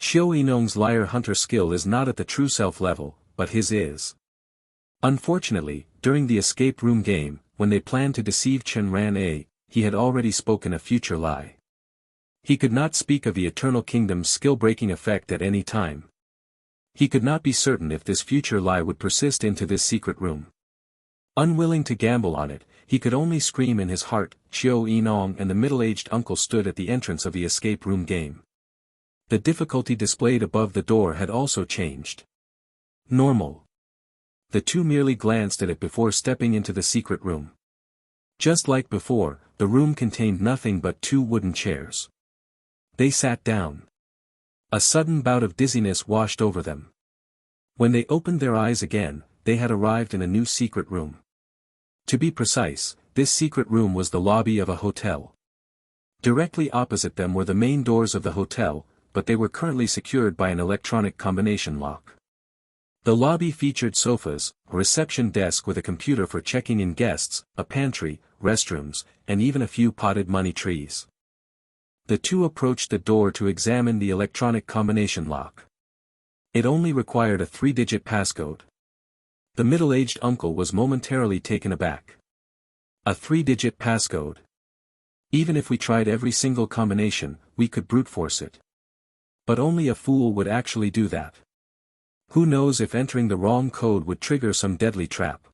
Xiao Yinong's liar hunter skill is not at the true self level, but his is. Unfortunately, during the escape room game, when they planned to deceive Chen Ran, he had already spoken a future lie. He could not speak of the Eternal Kingdom's skill-breaking effect at any time. He could not be certain if this future lie would persist into this secret room. Unwilling to gamble on it, he could only scream in his heart. Xiao Yinong and the middle-aged uncle stood at the entrance of the escape room game. The difficulty displayed above the door had also changed. Normal. The two merely glanced at it before stepping into the secret room. Just like before, the room contained nothing but two wooden chairs. They sat down. A sudden bout of dizziness washed over them. When they opened their eyes again, they had arrived in a new secret room. To be precise, this secret room was the lobby of a hotel. Directly opposite them were the main doors of the hotel, but they were currently secured by an electronic combination lock. The lobby featured sofas, a reception desk with a computer for checking in guests, a pantry, restrooms, and even a few potted money trees. The two approached the door to examine the electronic combination lock. It only required a 3-digit passcode. The middle-aged uncle was momentarily taken aback. A 3-digit passcode. Even if we tried every single combination, we could brute force it. But only a fool would actually do that. Who knows if entering the wrong code would trigger some deadly trap.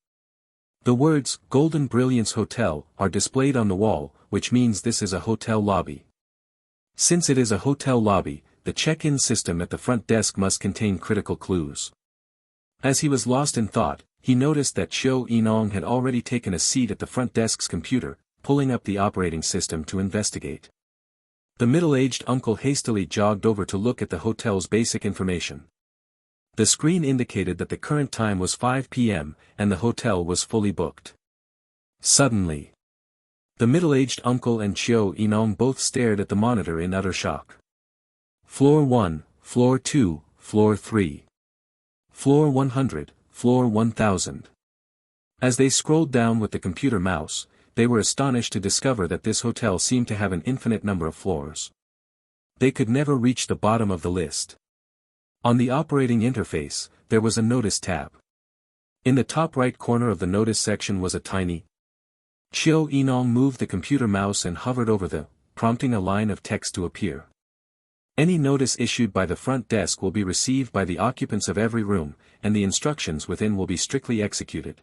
The words, Golden Brilliance Hotel, are displayed on the wall, which means this is a hotel lobby. Since it is a hotel lobby, the check-in system at the front desk must contain critical clues. As he was lost in thought, he noticed that Xiao Yinong had already taken a seat at the front desk's computer, pulling up the operating system to investigate. The middle-aged uncle hastily jogged over to look at the hotel's basic information. The screen indicated that the current time was 5 p.m., and the hotel was fully booked. Suddenly, the middle-aged uncle and Xiao Yinong both stared at the monitor in utter shock. Floor 1, Floor 2, Floor 3. Floor 100, Floor 1000. As they scrolled down with the computer mouse, they were astonished to discover that this hotel seemed to have an infinite number of floors. They could never reach the bottom of the list. On the operating interface, there was a Notice tab. In the top right corner of the Notice section was a tiny. Xiao Yinong moved the computer mouse and hovered over the, prompting a line of text to appear. Any notice issued by the front desk will be received by the occupants of every room, and the instructions within will be strictly executed.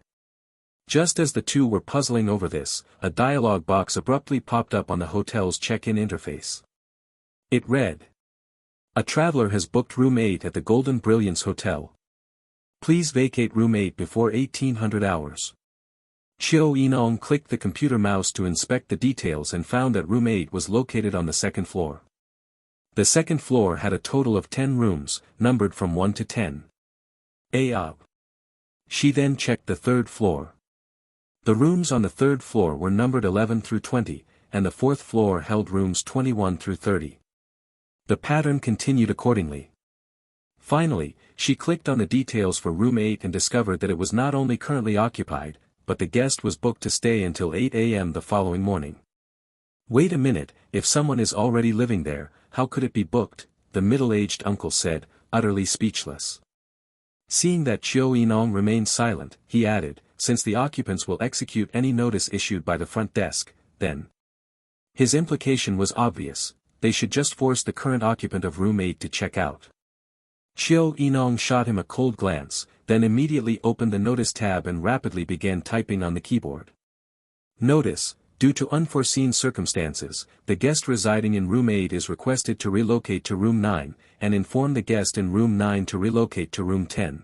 Just as the two were puzzling over this, a dialog box abruptly popped up on the hotel's check-in interface. It read, "A traveler has booked room 8 at the Golden Brilliance Hotel. Please vacate room 8 before 1800 hours." Xiao Yinong clicked the computer mouse to inspect the details and found that room 8 was located on the second floor. The second floor had a total of 10 rooms, numbered from 1 to 10. Up. She then checked the third floor. The rooms on the third floor were numbered 11 through 20, and the fourth floor held rooms 21 through 30. The pattern continued accordingly. Finally, she clicked on the details for room 8 and discovered that it was not only currently occupied, but the guest was booked to stay until 8 a.m. the following morning. Wait a minute, if someone is already living there, how could it be booked? The middle-aged uncle said, utterly speechless. Seeing that Xiao Yinong remained silent, he added, since the occupants will execute any notice issued by the front desk, then. His implication was obvious, they should just force the current occupant of room 8 to check out. Xiao Yinong shot him a cold glance, then immediately opened the Notice tab and rapidly began typing on the keyboard. Notice, due to unforeseen circumstances, the guest residing in room 8 is requested to relocate to room 9, and inform the guest in room 9 to relocate to room 10.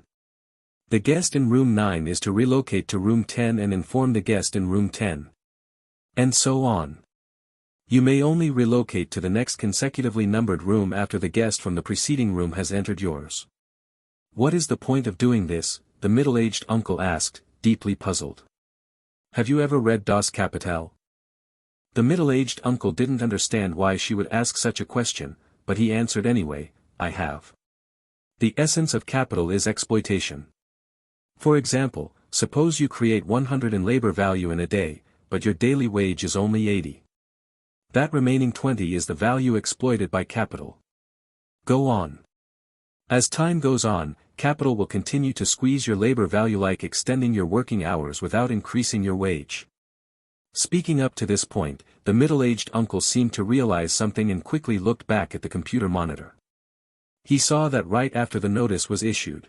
The guest in room 9 is to relocate to room 10 and inform the guest in room 10. And so on. You may only relocate to the next consecutively numbered room after the guest from the preceding room has entered yours. What is the point of doing this? The middle-aged uncle asked, deeply puzzled. Have you ever read Das Kapital? The middle-aged uncle didn't understand why she would ask such a question, but he answered anyway, I have. The essence of capital is exploitation. For example, suppose you create 100 in labor value in a day, but your daily wage is only 80. That remaining 20 is the value exploited by capital. Go on. As time goes on, capital will continue to squeeze your labor value like extending your working hours without increasing your wage. Speaking up to this point, the middle-aged uncle seemed to realize something and quickly looked back at the computer monitor. He saw that right after the notice was issued.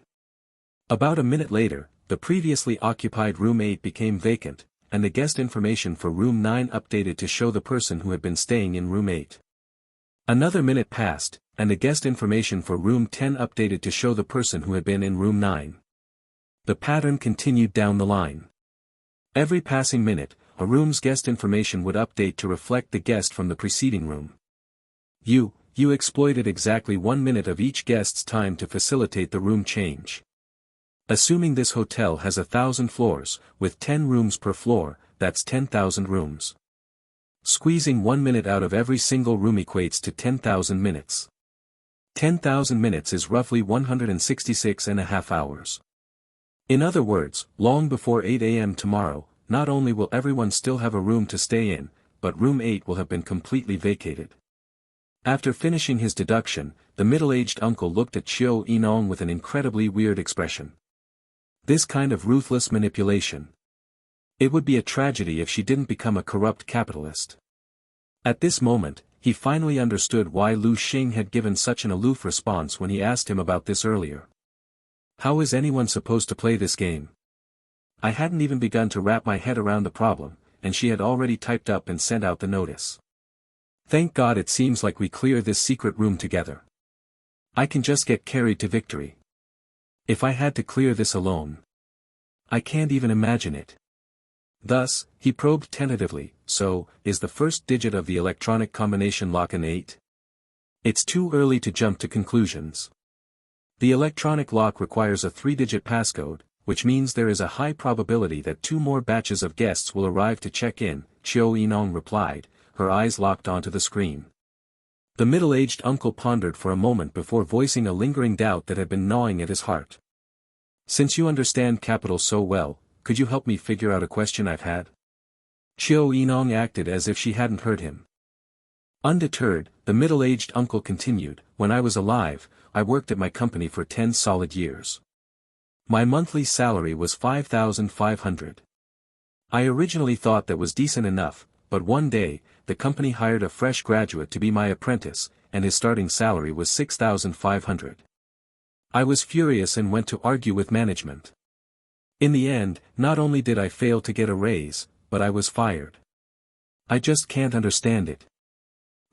About a minute later, the previously occupied room 8 became vacant, and the guest information for room 9 updated to show the person who had been staying in room 8. Another minute passed, and the guest information for room 10 updated to show the person who had been in room 9. The pattern continued down the line. Every passing minute, a room's guest information would update to reflect the guest from the preceding room. You exploited exactly 1 minute of each guest's time to facilitate the room change. Assuming this hotel has 1,000 floors, with 10 rooms per floor, that's 10,000 rooms. Squeezing 1 minute out of every single room equates to 10,000 minutes. 10,000 minutes is roughly 166.5 hours. In other words, long before 8 a.m. tomorrow, not only will everyone still have a room to stay in, but room 8 will have been completely vacated. After finishing his deduction, the middle-aged uncle looked at Chiu Enong with an incredibly weird expression. This kind of ruthless manipulation. It would be a tragedy if she didn't become a corrupt capitalist. At this moment, he finally understood why Lu Xing had given such an aloof response when he asked him about this earlier. How is anyone supposed to play this game? I hadn't even begun to wrap my head around the problem, and she had already typed up and sent out the notice. Thank God it seems like we clear this secret room together. I can just get carried to victory. If I had to clear this alone. I can't even imagine it. Thus, he probed tentatively, so, is the first digit of the electronic combination lock an 8? It's too early to jump to conclusions. The electronic lock requires a 3-digit passcode, which means there is a high probability that 2 more batches of guests will arrive to check in, Chiu Enong replied, her eyes locked onto the screen. The middle-aged uncle pondered for a moment before voicing a lingering doubt that had been gnawing at his heart. Since you understand capital so well, could you help me figure out a question I've had? Chiu Enong acted as if she hadn't heard him. Undeterred, the middle-aged uncle continued, when I was alive, I worked at my company for 10 solid years. My monthly salary was 5,500. I originally thought that was decent enough, but one day, the company hired a fresh graduate to be my apprentice, and his starting salary was 6,500. I was furious and went to argue with management. In the end, not only did I fail to get a raise, but I was fired. I just can't understand it.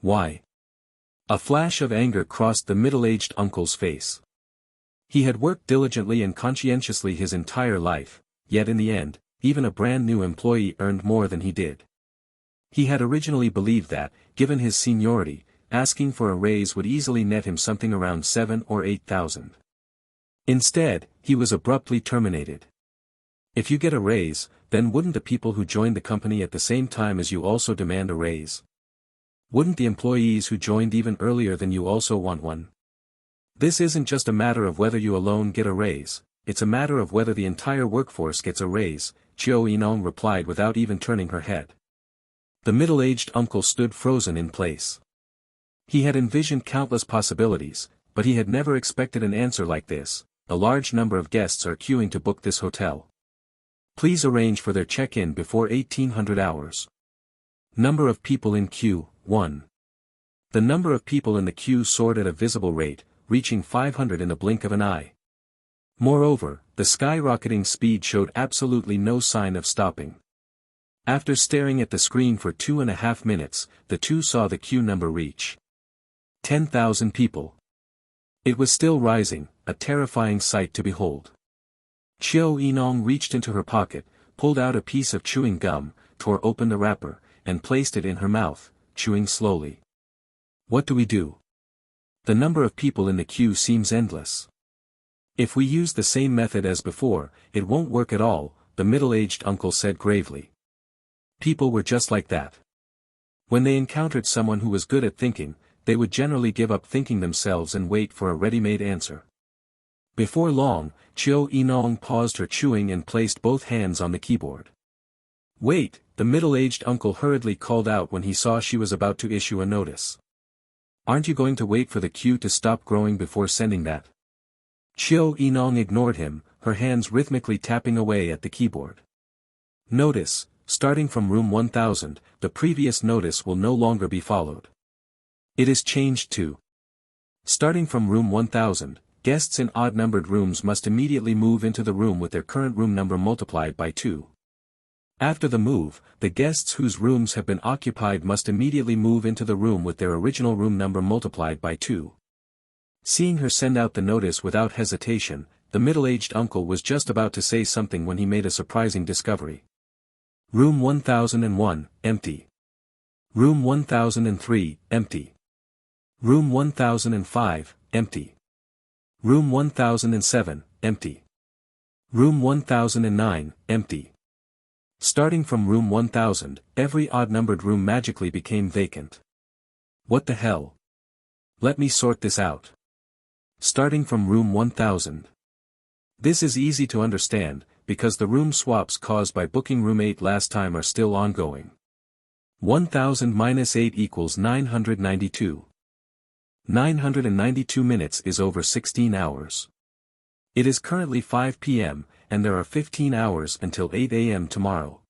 Why? A flash of anger crossed the middle-aged uncle's face. He had worked diligently and conscientiously his entire life, yet in the end, even a brand new employee earned more than he did. He had originally believed that, given his seniority, asking for a raise would easily net him something around 7 or 8,000. Instead, he was abruptly terminated. If you get a raise, then wouldn't the people who joined the company at the same time as you also demand a raise? Wouldn't the employees who joined even earlier than you also want one? This isn't just a matter of whether you alone get a raise, it's a matter of whether the entire workforce gets a raise, Chiu Enong replied without even turning her head. The middle-aged uncle stood frozen in place. He had envisioned countless possibilities, but he had never expected an answer like this. A large number of guests are queuing to book this hotel. Please arrange for their check-in before 1800 hours. Number of people in queue, 1. The number of people in the queue soared at a visible rate, reaching 500 in the blink of an eye. Moreover, the skyrocketing speed showed absolutely no sign of stopping. After staring at the screen for 2.5 minutes, the two saw the queue number reach 10,000 people. It was still rising, a terrifying sight to behold. Chiu Enong reached into her pocket, pulled out a piece of chewing gum, tore open the wrapper, and placed it in her mouth, chewing slowly. What do we do? The number of people in the queue seems endless. If we use the same method as before, it won't work at all, the middle-aged uncle said gravely. People were just like that. When they encountered someone who was good at thinking, they would generally give up thinking themselves and wait for a ready-made answer. Before long, Chiu Enong paused her chewing and placed both hands on the keyboard. Wait, the middle-aged uncle hurriedly called out when he saw she was about to issue a notice. Aren't you going to wait for the queue to stop growing before sending that? Chiu Enong ignored him, her hands rhythmically tapping away at the keyboard. Notice, starting from room 1000, the previous notice will no longer be followed. It is changed to. Starting from room 1000, guests in odd-numbered rooms must immediately move into the room with their current room number multiplied by 2. After the move, the guests whose rooms have been occupied must immediately move into the room with their original room number multiplied by 2. Seeing her send out the notice without hesitation, the middle-aged uncle was just about to say something when he made a surprising discovery. Room 1001, empty. Room 1003, empty. Room 1005, empty. Room 1007, empty. Room 1009, empty. Starting from room 1000, every odd-numbered room magically became vacant. What the hell? Let me sort this out. Starting from room 1000. This is easy to understand, because the room swaps caused by booking room 8 last time are still ongoing. 1000 minus 8 equals 992. 992 minutes is over 16 hours. It is currently 5 p.m., and there are 15 hours until 8 a.m. tomorrow.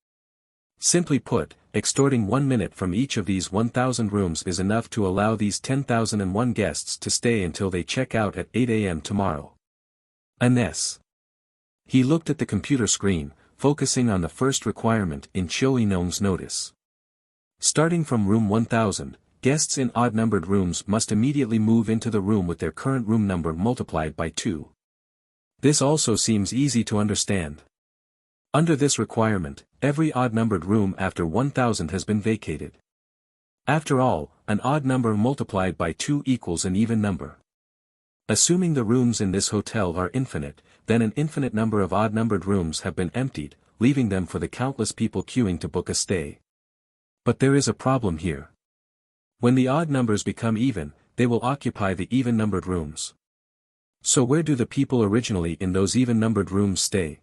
Simply put, extorting 1 minute from each of these 1,000 rooms is enough to allow these 10,001 guests to stay until they check out at 8 a.m. tomorrow. Unless. He looked at the computer screen, focusing on the first requirement in Chiu Enong's notice. Starting from room 1000, guests in odd-numbered rooms must immediately move into the room with their current room number multiplied by 2. This also seems easy to understand. Under this requirement, every odd-numbered room after 1000 has been vacated. After all, an odd number multiplied by 2 equals an even number. Assuming the rooms in this hotel are infinite, then an infinite number of odd-numbered rooms have been emptied, leaving them for the countless people queuing to book a stay. But there is a problem here. When the odd numbers become even, they will occupy the even-numbered rooms. So where do the people originally in those even-numbered rooms stay?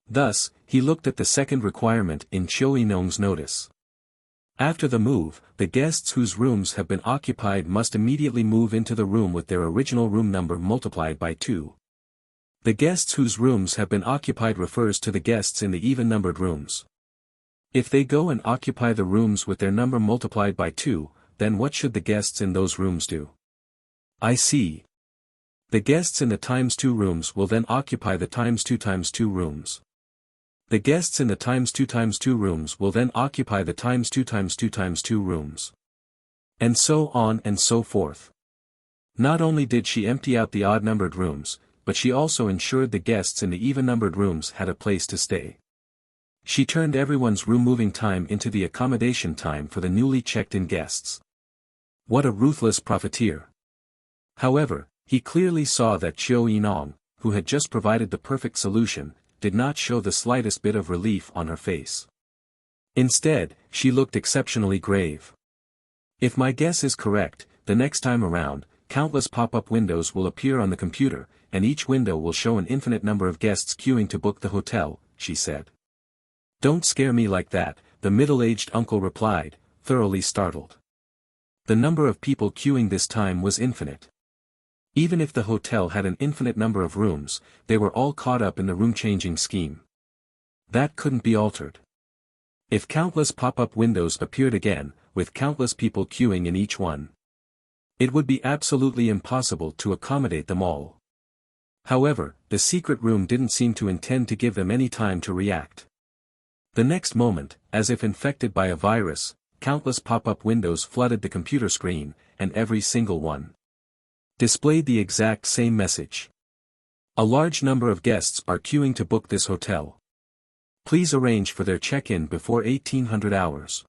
Thus, he looked at the second requirement in Chiu Enong's notice. After the move, the guests whose rooms have been occupied must immediately move into the room with their original room number multiplied by 2. The guests whose rooms have been occupied refers to the guests in the even-numbered rooms. If they go and occupy the rooms with their number multiplied by 2, then what should the guests in those rooms do? I see. The guests in the times 2 rooms will then occupy the times 2 times 2 rooms. The guests in the times 2 times 2 rooms will then occupy the times 2 times 2 times 2 rooms. And so on and so forth. Not only did she empty out the odd-numbered rooms, but she also ensured the guests in the even-numbered rooms had a place to stay. She turned everyone's room-moving time into the accommodation time for the newly checked-in guests. What a ruthless profiteer. However, he clearly saw that Chiu Enong, who had just provided the perfect solution, did not show the slightest bit of relief on her face. Instead, she looked exceptionally grave. If my guess is correct, the next time around, countless pop-up windows will appear on the computer, and each window will show an infinite number of guests queuing to book the hotel, she said. Don't scare me like that, the middle-aged uncle replied, thoroughly startled. The number of people queuing this time was infinite. Even if the hotel had an infinite number of rooms, they were all caught up in the room-changing scheme. That couldn't be altered. If countless pop-up windows appeared again, with countless people queuing in each one, it would be absolutely impossible to accommodate them all. However, the secret room didn't seem to intend to give them any time to react. The next moment, as if infected by a virus, countless pop-up windows flooded the computer screen, and every single one displayed the exact same message. A large number of guests are queuing to book this hotel. Please arrange for their check-in before 1800 hours.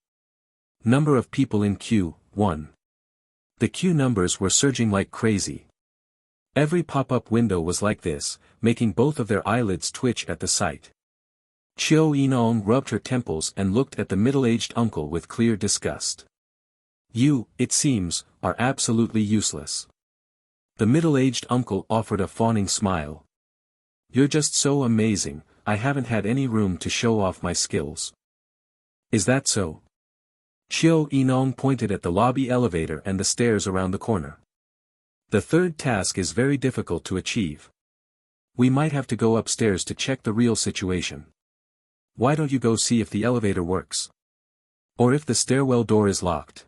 Number of people in queue, 1. The queue numbers were surging like crazy. Every pop-up window was like this, making both of their eyelids twitch at the sight. Chiu Enong rubbed her temples and looked at the middle-aged uncle with clear disgust. You, it seems, are absolutely useless. The middle-aged uncle offered a fawning smile. You're just so amazing, I haven't had any room to show off my skills. Is that so? Chiu Enong pointed at the lobby elevator and the stairs around the corner. The third task is very difficult to achieve. We might have to go upstairs to check the real situation. Why don't you go see if the elevator works? Or if the stairwell door is locked?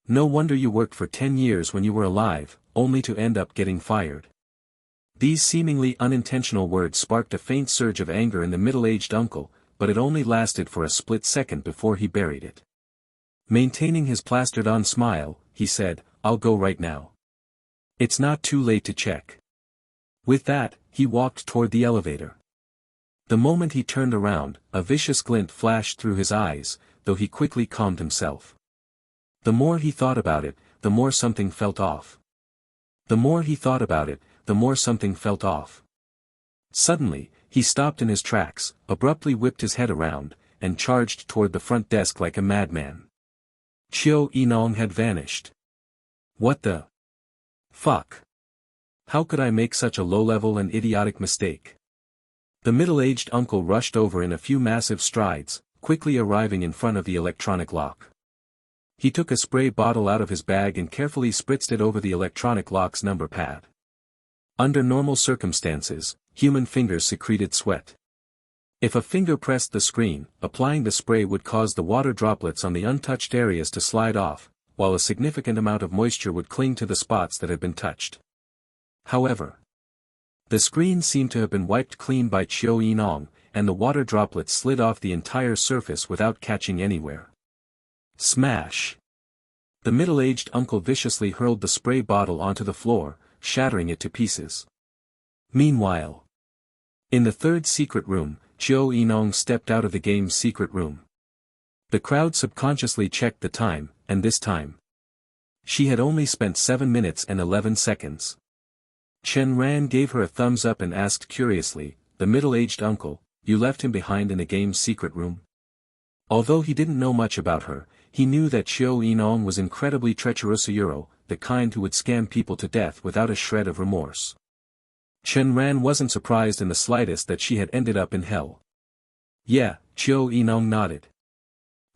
No wonder you worked for 10 years when you were alive, only to end up getting fired. These seemingly unintentional words sparked a faint surge of anger in the middle-aged uncle, but it only lasted for a split second before he buried it. Maintaining his plastered-on smile, he said, "I'll go right now. It's not too late to check." With that, he walked toward the elevator. The moment he turned around, a vicious glint flashed through his eyes, though he quickly calmed himself. The more he thought about it, the more something felt off. The more he thought about it, the more something felt off. Suddenly, he stopped in his tracks, abruptly whipped his head around, and charged toward the front desk like a madman. Chiu Enong had vanished. What the fuck? How could I make such a low-level and idiotic mistake? The middle-aged uncle rushed over in a few massive strides, quickly arriving in front of the electronic lock. He took a spray bottle out of his bag and carefully spritzed it over the electronic lock's number pad. Under normal circumstances, human fingers secreted sweat. If a finger pressed the screen, applying the spray would cause the water droplets on the untouched areas to slide off, while a significant amount of moisture would cling to the spots that had been touched. However, the screen seemed to have been wiped clean by Chiu Enong, and the water droplets slid off the entire surface without catching anywhere. Smash! The middle-aged uncle viciously hurled the spray bottle onto the floor, shattering it to pieces. Meanwhile, in the third secret room, Chiu Enong stepped out of the game's secret room. The crowd subconsciously checked the time, and this time, she had only spent 7 minutes and 11 seconds. Chen Ran gave her a thumbs up and asked curiously, "The middle-aged uncle, you left him behind in the game's secret room?" Although he didn't know much about her, he knew that Chiu Enong was incredibly treacherous, the kind who would scam people to death without a shred of remorse. Chen Ran wasn't surprised in the slightest that she had ended up in hell. Yeah, Chiu Enong nodded.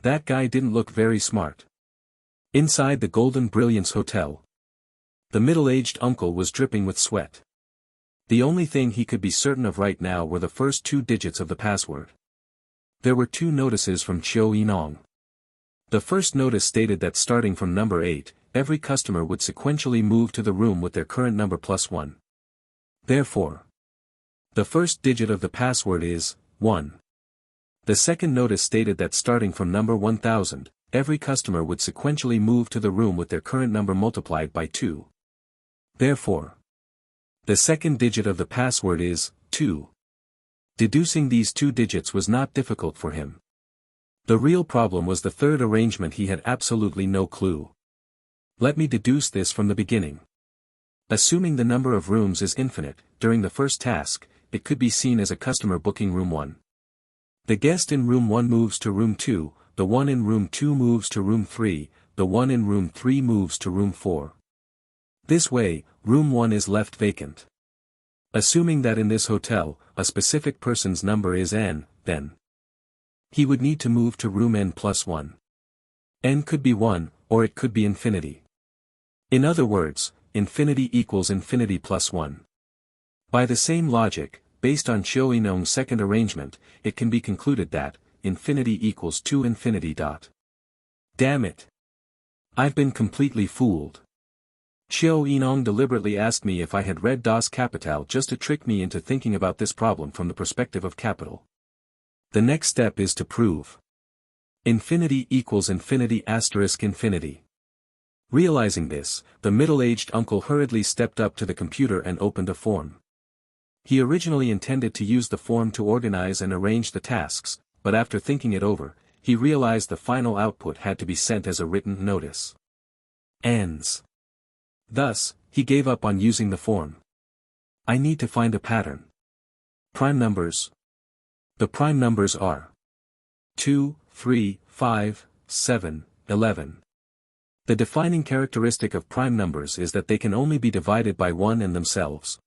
That guy didn't look very smart. Inside the Golden Brilliance Hotel, the middle-aged uncle was dripping with sweat. The only thing he could be certain of right now were the first 2 digits of the password. There were 2 notices from Chiu Enong. The first notice stated that starting from number 8, every customer would sequentially move to the room with their current number +1. Therefore, the first digit of the password is 1. The second notice stated that starting from number 1000, every customer would sequentially move to the room with their current number multiplied by 2. Therefore, the second digit of the password is 2. Deducing these 2 digits was not difficult for him. The real problem was the third arrangement. He had absolutely no clue. Let me deduce this from the beginning. Assuming the number of rooms is infinite, during the first task, it could be seen as a customer booking room 1. The guest in room 1 moves to room 2, the one in room 2 moves to room 3, the one in room 3 moves to room 4. This way, room 1 is left vacant. Assuming that in this hotel, a specific person's number is n, then he would need to move to room n+1. N could be 1, or it could be infinity. In other words, infinity equals infinity +1. By the same logic, based on Chiu Enong's second arrangement, it can be concluded that infinity equals 2 infinity. Damn it! I've been completely fooled. Chiu Enong deliberately asked me if I had read Das Kapital just to trick me into thinking about this problem from the perspective of capital. The next step is to prove infinity equals infinity * infinity. Realizing this, the middle-aged uncle hurriedly stepped up to the computer and opened a form. He originally intended to use the form to organize and arrange the tasks, but after thinking it over, he realized the final output had to be sent as a written notice. Ends. Thus, he gave up on using the form. I need to find a pattern. Prime numbers. The prime numbers are 2, 3, 5, 7, 11. The defining characteristic of prime numbers is that they can only be divided by 1 and themselves.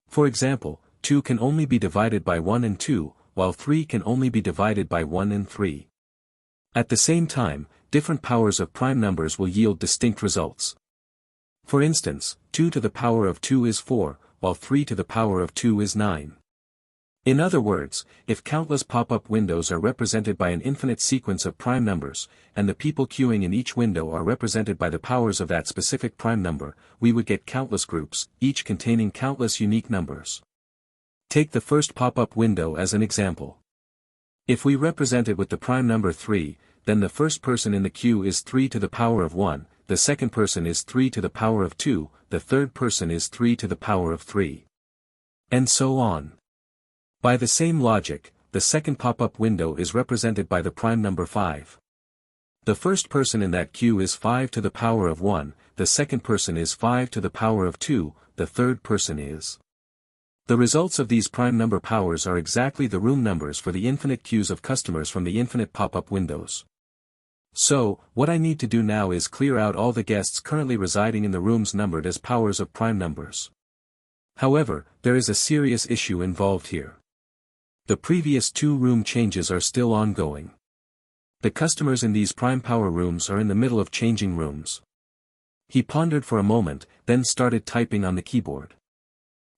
For example, 2 can only be divided by 1 and 2, while 3 can only be divided by 1 and 3. At the same time, different powers of prime numbers will yield distinct results. For instance, 2 to the power of 2 is 4, while 3 to the power of 2 is 9. In other words, if countless pop-up windows are represented by an infinite sequence of prime numbers, and the people queuing in each window are represented by the powers of that specific prime number, we would get countless groups, each containing countless unique numbers. Take the first pop-up window as an example. If we represent it with the prime number 3, then the first person in the queue is 3 to the power of 1, the second person is 3 to the power of 2, the third person is 3 to the power of 3. And so on. By the same logic, the second pop-up window is represented by the prime number 5. The first person in that queue is 5 to the power of 1, the second person is 5 to the power of 2, the third person is. The results of these prime number powers are exactly the room numbers for the infinite queues of customers from the infinite pop-up windows. So, what I need to do now is clear out all the guests currently residing in the rooms numbered as powers of prime numbers. However, there is a serious issue involved here. The previous 2 room changes are still ongoing. The customers in these prime power rooms are in the middle of changing rooms. He pondered for a moment, then started typing on the keyboard.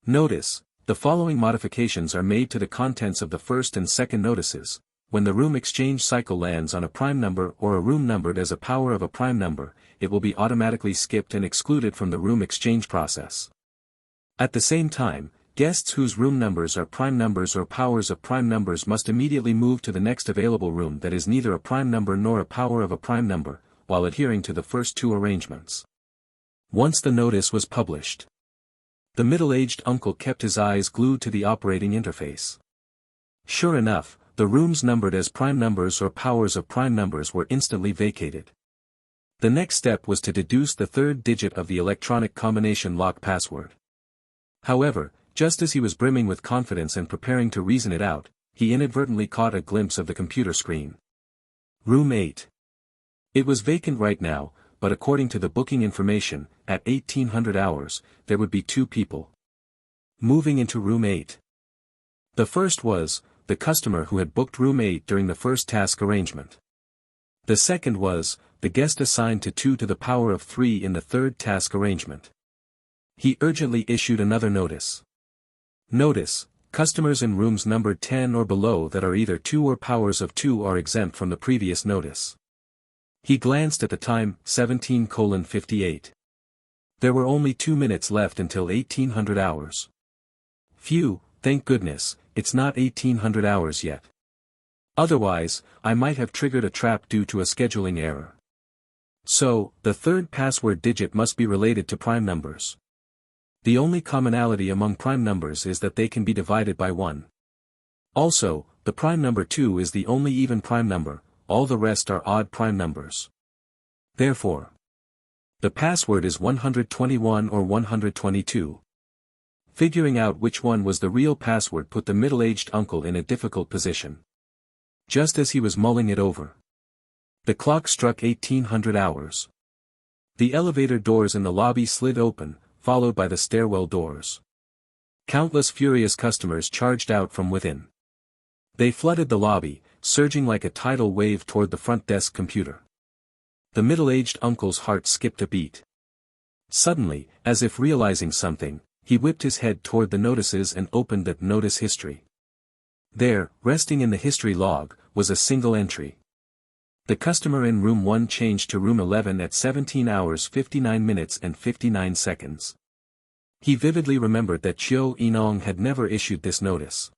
Notice, the following modifications are made to the contents of the first and second notices. When the room exchange cycle lands on a prime number or a room numbered as a power of a prime number, it will be automatically skipped and excluded from the room exchange process. At the same time, guests whose room numbers are prime numbers or powers of prime numbers must immediately move to the next available room that is neither a prime number nor a power of a prime number, while adhering to the first 2 arrangements. Once the notice was published, the middle-aged uncle kept his eyes glued to the operating interface. Sure enough, the rooms numbered as prime numbers or powers of prime numbers were instantly vacated. The next step was to deduce the third digit of the electronic combination lock password. However, just as he was brimming with confidence and preparing to reason it out, he inadvertently caught a glimpse of the computer screen. Room 8. It was vacant right now, but according to the booking information, at 1800 hours, there would be 2 people moving into room 8. The first was the customer who had booked room 8 during the first task arrangement. The second was the guest assigned to 2 to the power of 3 in the third task arrangement. He urgently issued another notice. Notice, customers in rooms numbered 10 or below that are either 2 or powers of 2 are exempt from the previous notice. He glanced at the time, 17:58. There were only 2 minutes left until 1800 hours. Phew, thank goodness, it's not 1800 hours yet. Otherwise, I might have triggered a trap due to a scheduling error. So, the third password digit must be related to prime numbers. The only commonality among prime numbers is that they can be divided by 1. Also, the prime number 2 is the only even prime number, all the rest are odd prime numbers. Therefore, the password is 121 or 122. Figuring out which one was the real password put the middle-aged uncle in a difficult position. Just as he was mulling it over, the clock struck 1800 hours. The elevator doors in the lobby slid open, followed by the stairwell doors. Countless furious customers charged out from within. They flooded the lobby, surging like a tidal wave toward the front desk computer. The middle-aged uncle's heart skipped a beat. Suddenly, as if realizing something, he whipped his head toward the notices and opened the notice history. There, resting in the history log, was a single entry. The customer in room 1 changed to room 11 at 17 hours 59 minutes and 59 seconds. He vividly remembered that Chiu Inong had never issued this notice.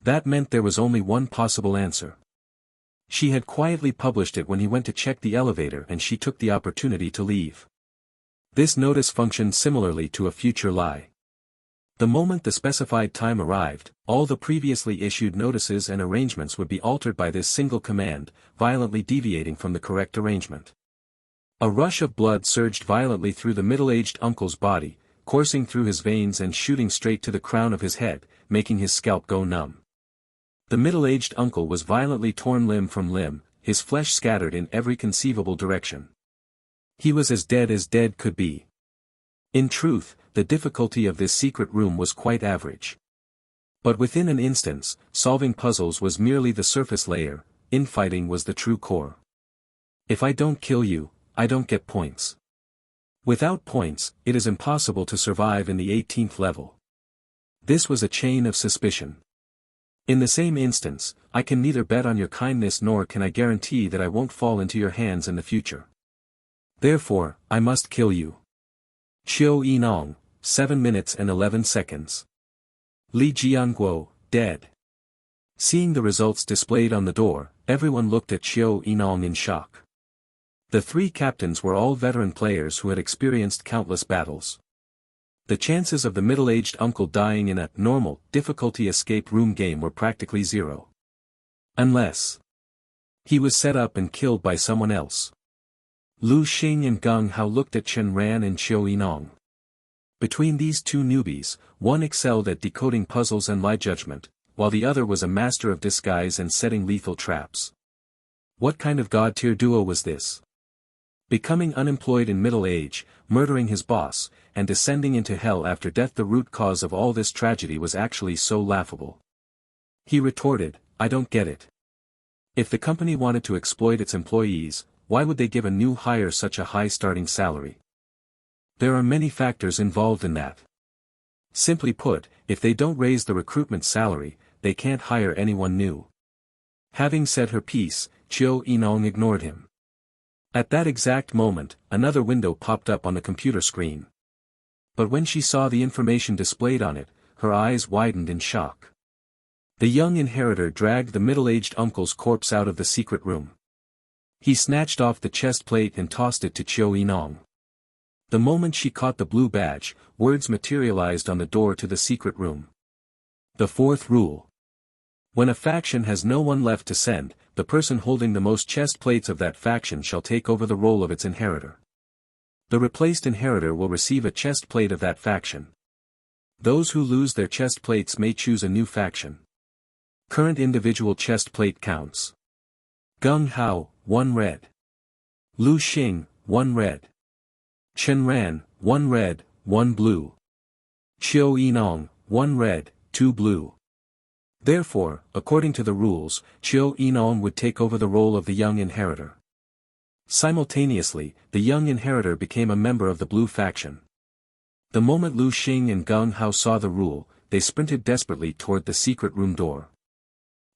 That meant there was only one possible answer. She had quietly published it when he went to check the elevator and she took the opportunity to leave. This notice functioned similarly to a future lie. The moment the specified time arrived, all the previously issued notices and arrangements would be altered by this single command, violently deviating from the correct arrangement. A rush of blood surged violently through the middle-aged uncle's body, coursing through his veins and shooting straight to the crown of his head, making his scalp go numb. The middle-aged uncle was violently torn limb from limb, his flesh scattered in every conceivable direction. He was as dead could be. In truth, the difficulty of this secret room was quite average. But within an instance, solving puzzles was merely the surface layer, infighting was the true core. If I don't kill you, I don't get points. Without points, it is impossible to survive in the 18th level. This was a chain of suspicion. In the same instance, I can neither bet on your kindness nor can I guarantee that I won't fall into your hands in the future. Therefore, I must kill you. Qiu Yinong, 7 minutes and 11 seconds. Li Jianguo, dead. Seeing the results displayed on the door, everyone looked at Qiu Yinong in shock. The three captains were all veteran players who had experienced countless battles. The chances of the middle-aged uncle dying in a normal, difficulty escape room game were practically zero. Unless he was set up and killed by someone else. Lu Xing and Gung Hao looked at Chen Ran and Qiu Yinong. Between these two newbies, one excelled at decoding puzzles and lie judgment, while the other was a master of disguise and setting lethal traps. What kind of god-tier duo was this? Becoming unemployed in middle age, murdering his boss, and descending into hell after death. The root cause of all this tragedy was actually so laughable. He retorted, I don't get it. If the company wanted to exploit its employees, why would they give a new hire such a high starting salary? There are many factors involved in that. Simply put, if they don't raise the recruitment salary, they can't hire anyone new. Having said her piece, Qiu Yinong ignored him. At that exact moment, another window popped up on the computer screen. But when she saw the information displayed on it, her eyes widened in shock. The young inheritor dragged the middle-aged uncle's corpse out of the secret room. He snatched off the chest plate and tossed it to Qiu Yinong. The moment she caught the blue badge, words materialized on the door to the secret room. The fourth rule. When a faction has no one left to send, the person holding the most chest plates of that faction shall take over the role of its inheritor. The replaced inheritor will receive a chest plate of that faction. Those who lose their chest plates may choose a new faction. Current individual chest plate counts. Gung Hao, 1 red. Lu Xing, 1 red. Chen Ran, 1 red, 1 blue. Qiu Yinong, 1 red, 2 blue. Therefore, according to the rules, Qiu Yinong would take over the role of the young inheritor. Simultaneously, the young inheritor became a member of the blue faction. The moment Lu Xing and Gung Hao saw the rule, they sprinted desperately toward the secret room door.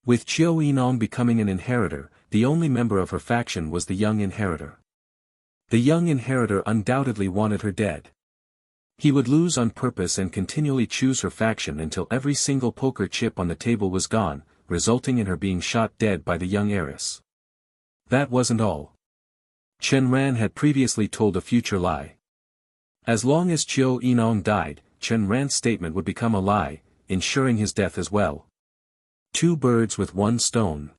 With Qiu Yinong becoming an inheritor, the only member of her faction was the young inheritor. The young inheritor undoubtedly wanted her dead. He would lose on purpose and continually choose her faction until every single poker chip on the table was gone, resulting in her being shot dead by the young heiress. That wasn't all. Chen Ran had previously told a future lie. As long as Qiu Yinong died, Chen Ran's statement would become a lie, ensuring his death as well. 2 birds with 1 stone.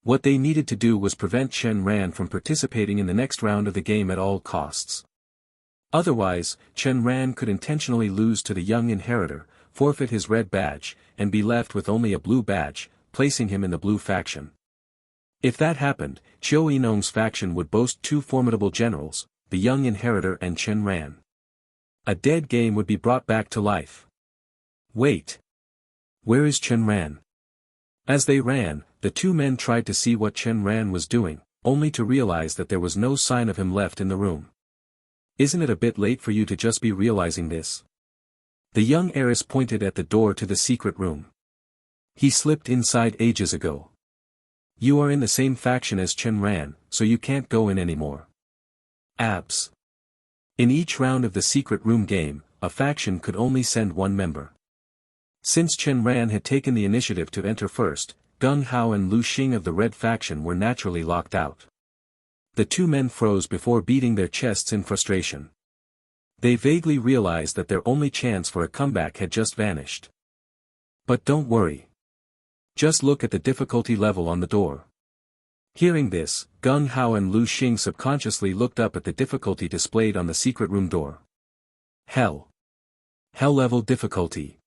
What they needed to do was prevent Chen Ran from participating in the next round of the game at all costs. Otherwise, Chen Ran could intentionally lose to the young inheritor, forfeit his red badge, and be left with only a blue badge, placing him in the blue faction. If that happened, Qiu Yinong's faction would boast 2 formidable generals, the young inheritor and Chen Ran. A dead game would be brought back to life. Wait. Where is Chen Ran? As they ran, the 2 men tried to see what Chen Ran was doing, only to realize that there was no sign of him left in the room. Isn't it a bit late for you to just be realizing this? The young heiress pointed at the door to the secret room. He slipped inside ages ago. You are in the same faction as Chen Ran, so you can't go in anymore. Abs. In each round of the secret room game, a faction could only send 1 member. Since Chen Ran had taken the initiative to enter first, Gung Hao and Lu Xing of the red faction were naturally locked out. The 2 men froze before beating their chests in frustration. They vaguely realized that their only chance for a comeback had just vanished. But don't worry. Just look at the difficulty level on the door. Hearing this, Gung Hao and Lu Xing subconsciously looked up at the difficulty displayed on the secret room door. Hell. Hell level difficulty.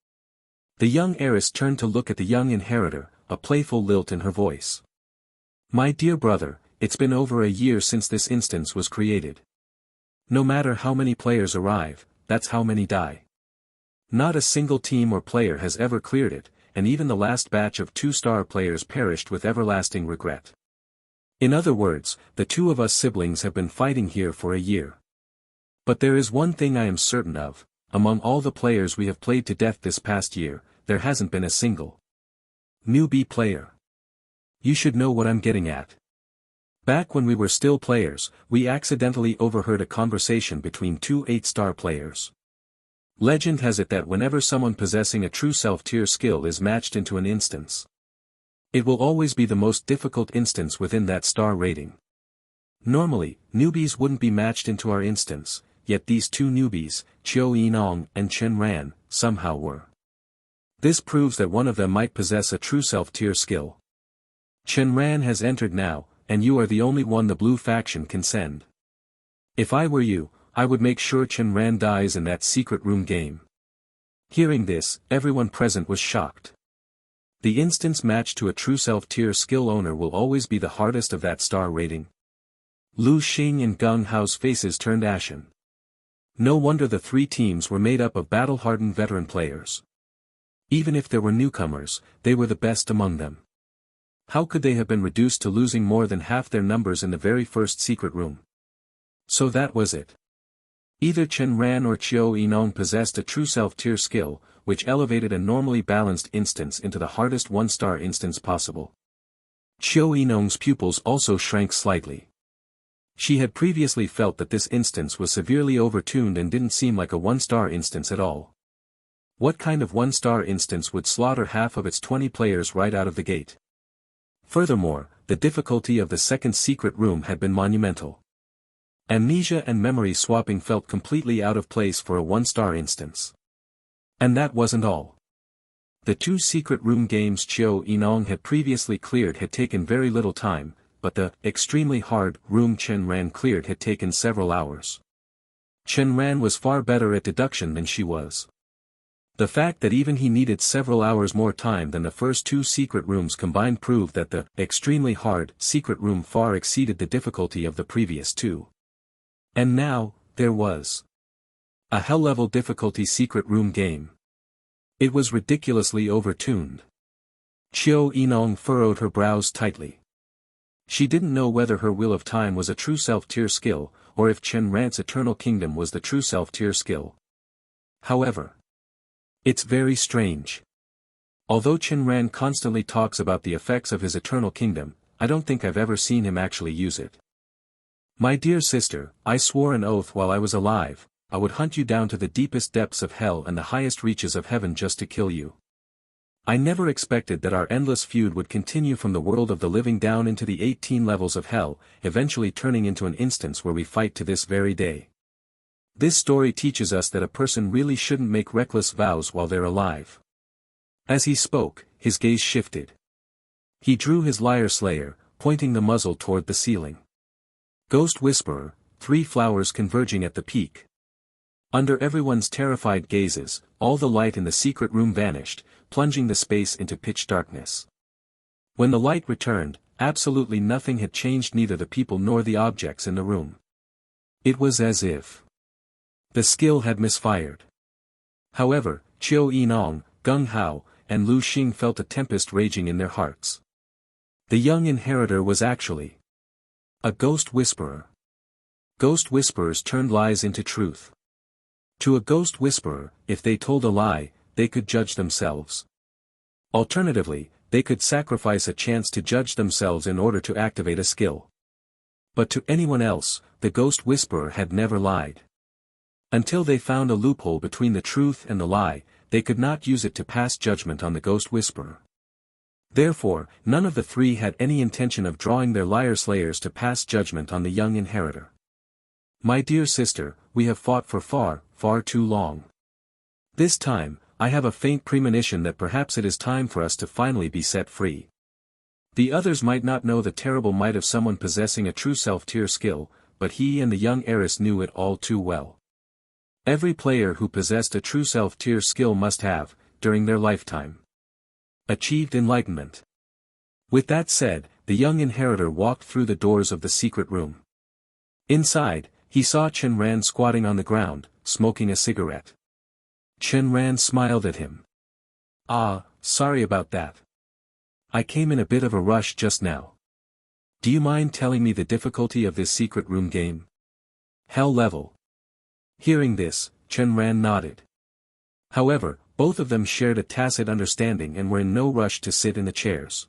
The young heiress turned to look at the young inheritor, a playful lilt in her voice. My dear brother, it's been over a year since this instance was created. No matter how many players arrive, that's how many die. Not a single team or player has ever cleared it, and even the last batch of 2-star players perished with everlasting regret. In other words, the 2 of us siblings have been fighting here for a year. But there is one thing I am certain of, among all the players we have played to death this past year, there hasn't been a single newbie player. You should know what I'm getting at. Back when we were still players, we accidentally overheard a conversation between two 8-star players. Legend has it that whenever someone possessing a true self-tier skill is matched into an instance, it will always be the most difficult instance within that star rating. Normally, newbies wouldn't be matched into our instance, yet these two newbies, Chiu Yinong and Chen Ran, somehow were. This proves that one of them might possess a true self-tier skill. Chen Ran has entered now, and you are the only one the blue faction can send. If I were you, I would make sure Chen Ran dies in that secret room game. Hearing this, everyone present was shocked. The instance match to a true self-tier skill owner will always be the hardest of that star rating. Lu Xing and Gung Hao's faces turned ashen. No wonder the three teams were made up of battle-hardened veteran players. Even if there were newcomers, they were the best among them. How could they have been reduced to losing more than half their numbers in the very first secret room? So that was it. Either Chen Ran or Chiu Yinong possessed a true self-tier skill, which elevated a normally balanced instance into the hardest one-star instance possible. Chiu Yinong's pupils also shrank slightly. She had previously felt that this instance was severely overtuned and didn't seem like a one-star instance at all. What kind of one-star instance would slaughter half of its 20 players right out of the gate? Furthermore, the difficulty of the second secret room had been monumental. Amnesia and memory swapping felt completely out of place for a one-star instance. And that wasn't all. The two secret room games Chiu Yinong had previously cleared had taken very little time, but the extremely hard room Chen Ran cleared had taken several hours. Chen Ran was far better at deduction than she was. The fact that even he needed several hours more time than the first two secret rooms combined proved that the extremely hard secret room far exceeded the difficulty of the previous two. And now, there was a hell-level difficulty secret room game. It was ridiculously overtuned. Chiu Yinong furrowed her brows tightly. She didn't know whether her Wheel of Time was a true self-tier skill, or if Chen Ran's Eternal Kingdom was the true self-tier skill. However, it's very strange. Although Chen Ran constantly talks about the effects of his Eternal Kingdom, I don't think I've ever seen him actually use it. My dear sister, I swore an oath while I was alive, I would hunt you down to the deepest depths of hell and the highest reaches of heaven just to kill you. I never expected that our endless feud would continue from the world of the living down into the 18 levels of hell, eventually turning into an instance where we fight to this very day. This story teaches us that a person really shouldn't make reckless vows while they're alive. As he spoke, his gaze shifted. He drew his lyre slayer, pointing the muzzle toward the ceiling. Ghost Whisperer, 3 flowers converging at the peak. Under everyone's terrified gazes, all the light in the secret room vanished, plunging the space into pitch darkness. When the light returned, absolutely nothing had changed, neither the people nor the objects in the room. It was as if the skill had misfired. However, Chiu Yinong, Gung Hao, and Lu Xing felt a tempest raging in their hearts. The young inheritor was actually a Ghost Whisperer. Ghost Whisperers turned lies into truth. To a Ghost Whisperer, if they told a lie, they could judge themselves. Alternatively, they could sacrifice a chance to judge themselves in order to activate a skill. But to anyone else, the Ghost Whisperer had never lied. Until they found a loophole between the truth and the lie, they could not use it to pass judgment on the Ghost Whisperer. Therefore, none of the three had any intention of drawing their lyre slayers to pass judgment on the young inheritor. My dear sister, we have fought for far, far too long. This time, I have a faint premonition that perhaps it is time for us to finally be set free. The others might not know the terrible might of someone possessing a true self-tier skill, but he and the young heiress knew it all too well. Every player who possessed a true self-tier skill must have, during their lifetime, achieved enlightenment. With that said, the young inheritor walked through the doors of the secret room. Inside, he saw Chen Ran squatting on the ground, smoking a cigarette. Chen Ran smiled at him. Ah, sorry about that. I came in a bit of a rush just now. Do you mind telling me the difficulty of this secret room game? Hell level. Hearing this, Chen Ran nodded. However, both of them shared a tacit understanding and were in no rush to sit in the chairs.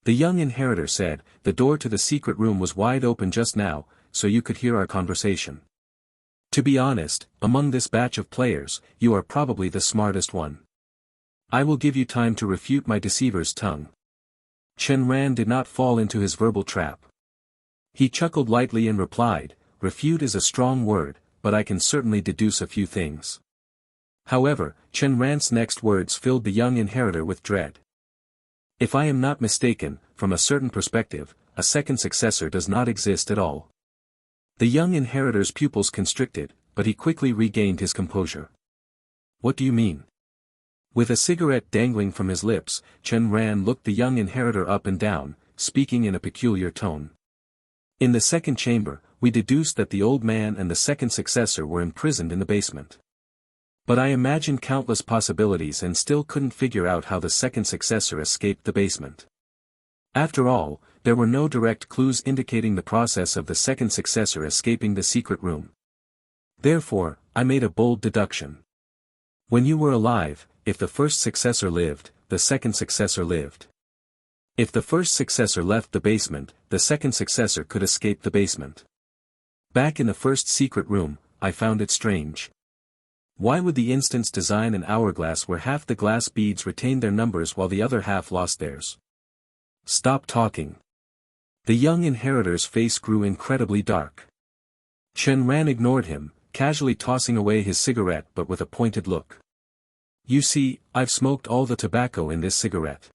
The young inheritor said, "The door to the secret room was wide open just now, so you could hear our conversation. To be honest, among this batch of players, you are probably the smartest one. I will give you time to refute my deceiver's tongue." Chen Ran did not fall into his verbal trap. He chuckled lightly and replied, "Refute is a strong word, but I can certainly deduce a few things." However, Chen Ran's next words filled the young inheritor with dread. "If I am not mistaken, from a certain perspective, a second successor does not exist at all." The young inheritor's pupils constricted, but he quickly regained his composure. "What do you mean?" With a cigarette dangling from his lips, Chen Ran looked the young inheritor up and down, speaking in a peculiar tone. "In the second chamber, we deduced that the old man and the second successor were imprisoned in the basement. But I imagined countless possibilities and still couldn't figure out how the second successor escaped the basement. After all, there were no direct clues indicating the process of the second successor escaping the secret room. Therefore, I made a bold deduction. When you were alive, if the first successor lived, the second successor lived. If the first successor left the basement, the second successor could escape the basement. Back in the first secret room, I found it strange. Why would the instance design an hourglass where half the glass beads retained their numbers while the other half lost theirs?" "Stop talking." The young inheritor's face grew incredibly dark. Chen Ran ignored him, casually tossing away his cigarette but with a pointed look. "You see, I've smoked all the tobacco in this cigarette.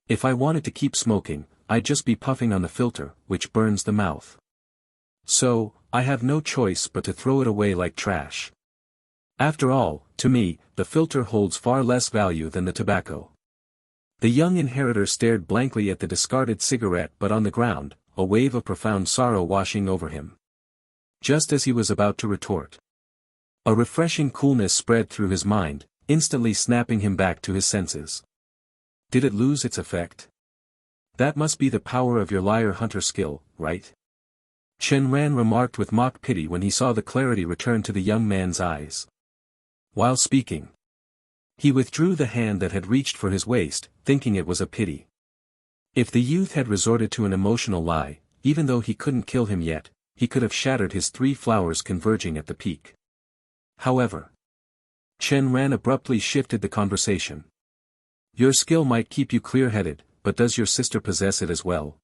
If I wanted to keep smoking, I'd just be puffing on the filter, which burns the mouth. So, I have no choice but to throw it away like trash. After all, to me, the filter holds far less value than the tobacco." The young inheritor stared blankly at the discarded cigarette but on the ground, a wave of profound sorrow washing over him. Just as he was about to retort, a refreshing coolness spread through his mind, instantly snapping him back to his senses. Did it lose its effect? That must be the power of your liar-hunter skill, right? Chen Ran remarked with mock pity when he saw the clarity return to the young man's eyes. While speaking, he withdrew the hand that had reached for his waist, thinking it was a pity. If the youth had resorted to an emotional lie, even though he couldn't kill him yet, he could have shattered his three flowers converging at the peak. However, Chen Ran abruptly shifted the conversation. "Your skill might keep you clear-headed, but does your sister possess it as well?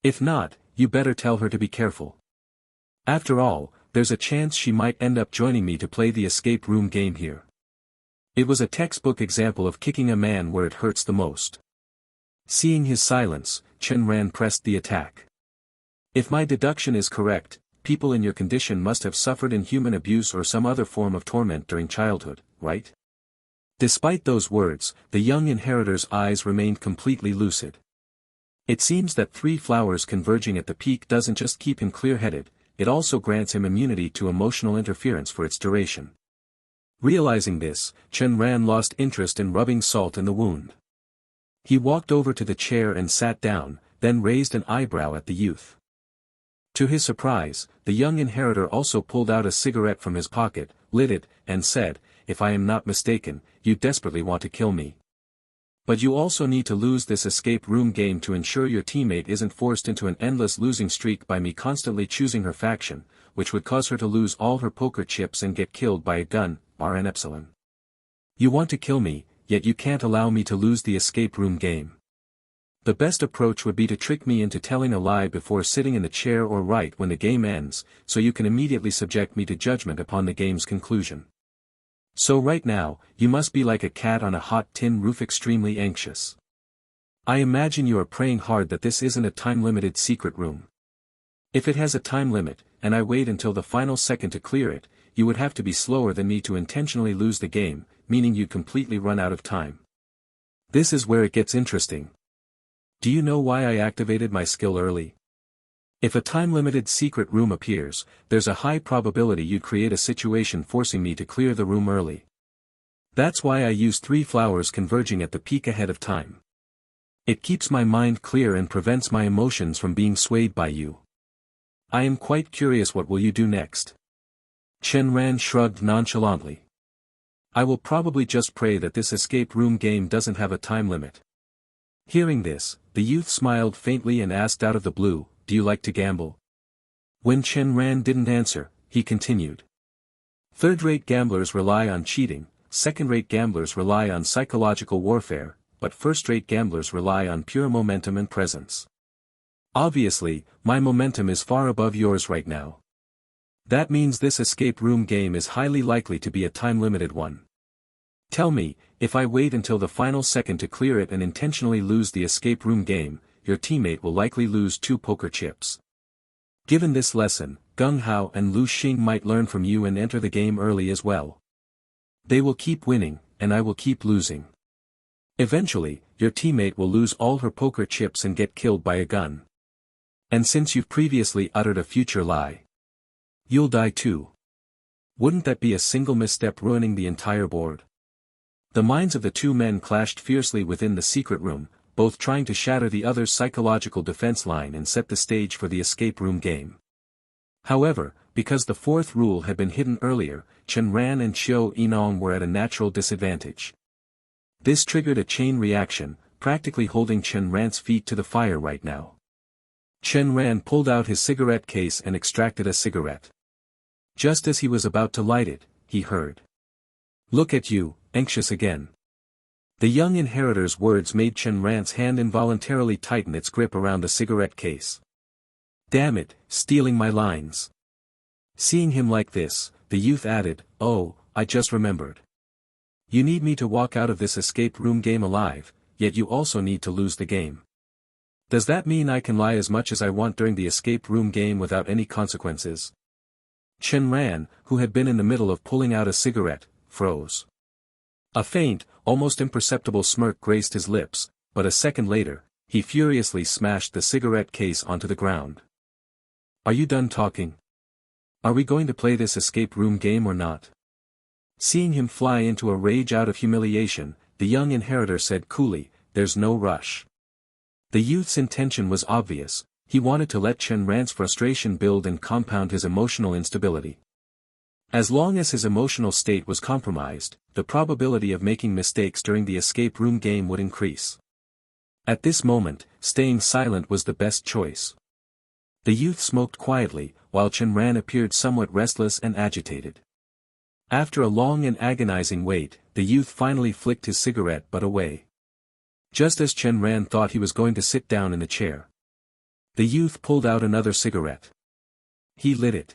If not, you better tell her to be careful. After all, there's a chance she might end up joining me to play the escape room game here." It was a textbook example of kicking a man where it hurts the most. Seeing his silence, Chen Ran pressed the attack. "If my deduction is correct, people in your condition must have suffered inhuman abuse or some other form of torment during childhood, right?" Despite those words, the young inheritor's eyes remained completely lucid. It seems that three flowers converging at the peak doesn't just keep him clear-headed, it also grants him immunity to emotional interference for its duration. Realizing this, Chen Ran lost interest in rubbing salt in the wound. He walked over to the chair and sat down, then raised an eyebrow at the youth. To his surprise, the young inheritor also pulled out a cigarette from his pocket, lit it, and said, "If I am not mistaken, you desperately want to kill me. But you also need to lose this escape room game to ensure your teammate isn't forced into an endless losing streak by me constantly choosing her faction, which would cause her to lose all her poker chips and get killed by a gun, Rn epsilon. You want to kill me, yet you can't allow me to lose the escape room game. The best approach would be to trick me into telling a lie before sitting in the chair or right when the game ends, so you can immediately subject me to judgment upon the game's conclusion. So right now, you must be like a cat on a hot tin roof extremely anxious. I imagine you are praying hard that this isn't a time-limited secret room. If it has a time limit, and I wait until the final second to clear it, you would have to be slower than me to intentionally lose the game, meaning you'd completely run out of time. This is where it gets interesting. Do you know why I activated my skill early? If a time-limited secret room appears, there's a high probability you'd create a situation forcing me to clear the room early. That's why I use three flowers converging at the peak ahead of time. It keeps my mind clear and prevents my emotions from being swayed by you. I am quite curious, what will you do next? Chen Ran shrugged nonchalantly. I will probably just pray that this escape room game doesn't have a time limit. Hearing this, the youth smiled faintly and asked out of the blue, do you like to gamble? When Chen Ran didn't answer, he continued. Third-rate gamblers rely on cheating, second-rate gamblers rely on psychological warfare, but first-rate gamblers rely on pure momentum and presence. Obviously, my momentum is far above yours right now. That means this escape room game is highly likely to be a time-limited one. Tell me, if I wait until the final second to clear it and intentionally lose the escape room game, your teammate will likely lose 2 poker chips. Given this lesson, Gung Hao and Lu Xing might learn from you and enter the game early as well. They will keep winning, and I will keep losing. Eventually, your teammate will lose all her poker chips and get killed by a gun. And since you've previously uttered a future lie, you'll die too. Wouldn't that be a single misstep ruining the entire board? The minds of the two men clashed fiercely within the secret room, both trying to shatter the other's psychological defense line and set the stage for the escape room game. However, because the fourth rule had been hidden earlier, Chen Ran and Xiao Yinong were at a natural disadvantage. This triggered a chain reaction, practically holding Chen Ran's feet to the fire right now. Chen Ran pulled out his cigarette case and extracted a cigarette. Just as he was about to light it, he heard. Look at you, anxious again. The young inheritor's words made Chen Ran's hand involuntarily tighten its grip around the cigarette case. Damn it, stealing my lines. Seeing him like this, the youth added, oh, I just remembered. You need me to walk out of this escape room game alive, yet you also need to lose the game. Does that mean I can lie as much as I want during the escape room game without any consequences? Chen Ran, who had been in the middle of pulling out a cigarette, froze. A faint, almost imperceptible smirk graced his lips, but a second later, he furiously smashed the cigarette case onto the ground. Are you done talking? Are we going to play this escape room game or not? Seeing him fly into a rage out of humiliation, the young inheritor said coolly, there's no rush. The youth's intention was obvious, he wanted to let Chen Ran's frustration build and compound his emotional instability. As long as his emotional state was compromised, the probability of making mistakes during the escape room game would increase. At this moment, staying silent was the best choice. The youth smoked quietly, while Chen Ran appeared somewhat restless and agitated. After a long and agonizing wait, the youth finally flicked his cigarette butt away. Just as Chen Ran thought he was going to sit down in the chair, the youth pulled out another cigarette. He lit it.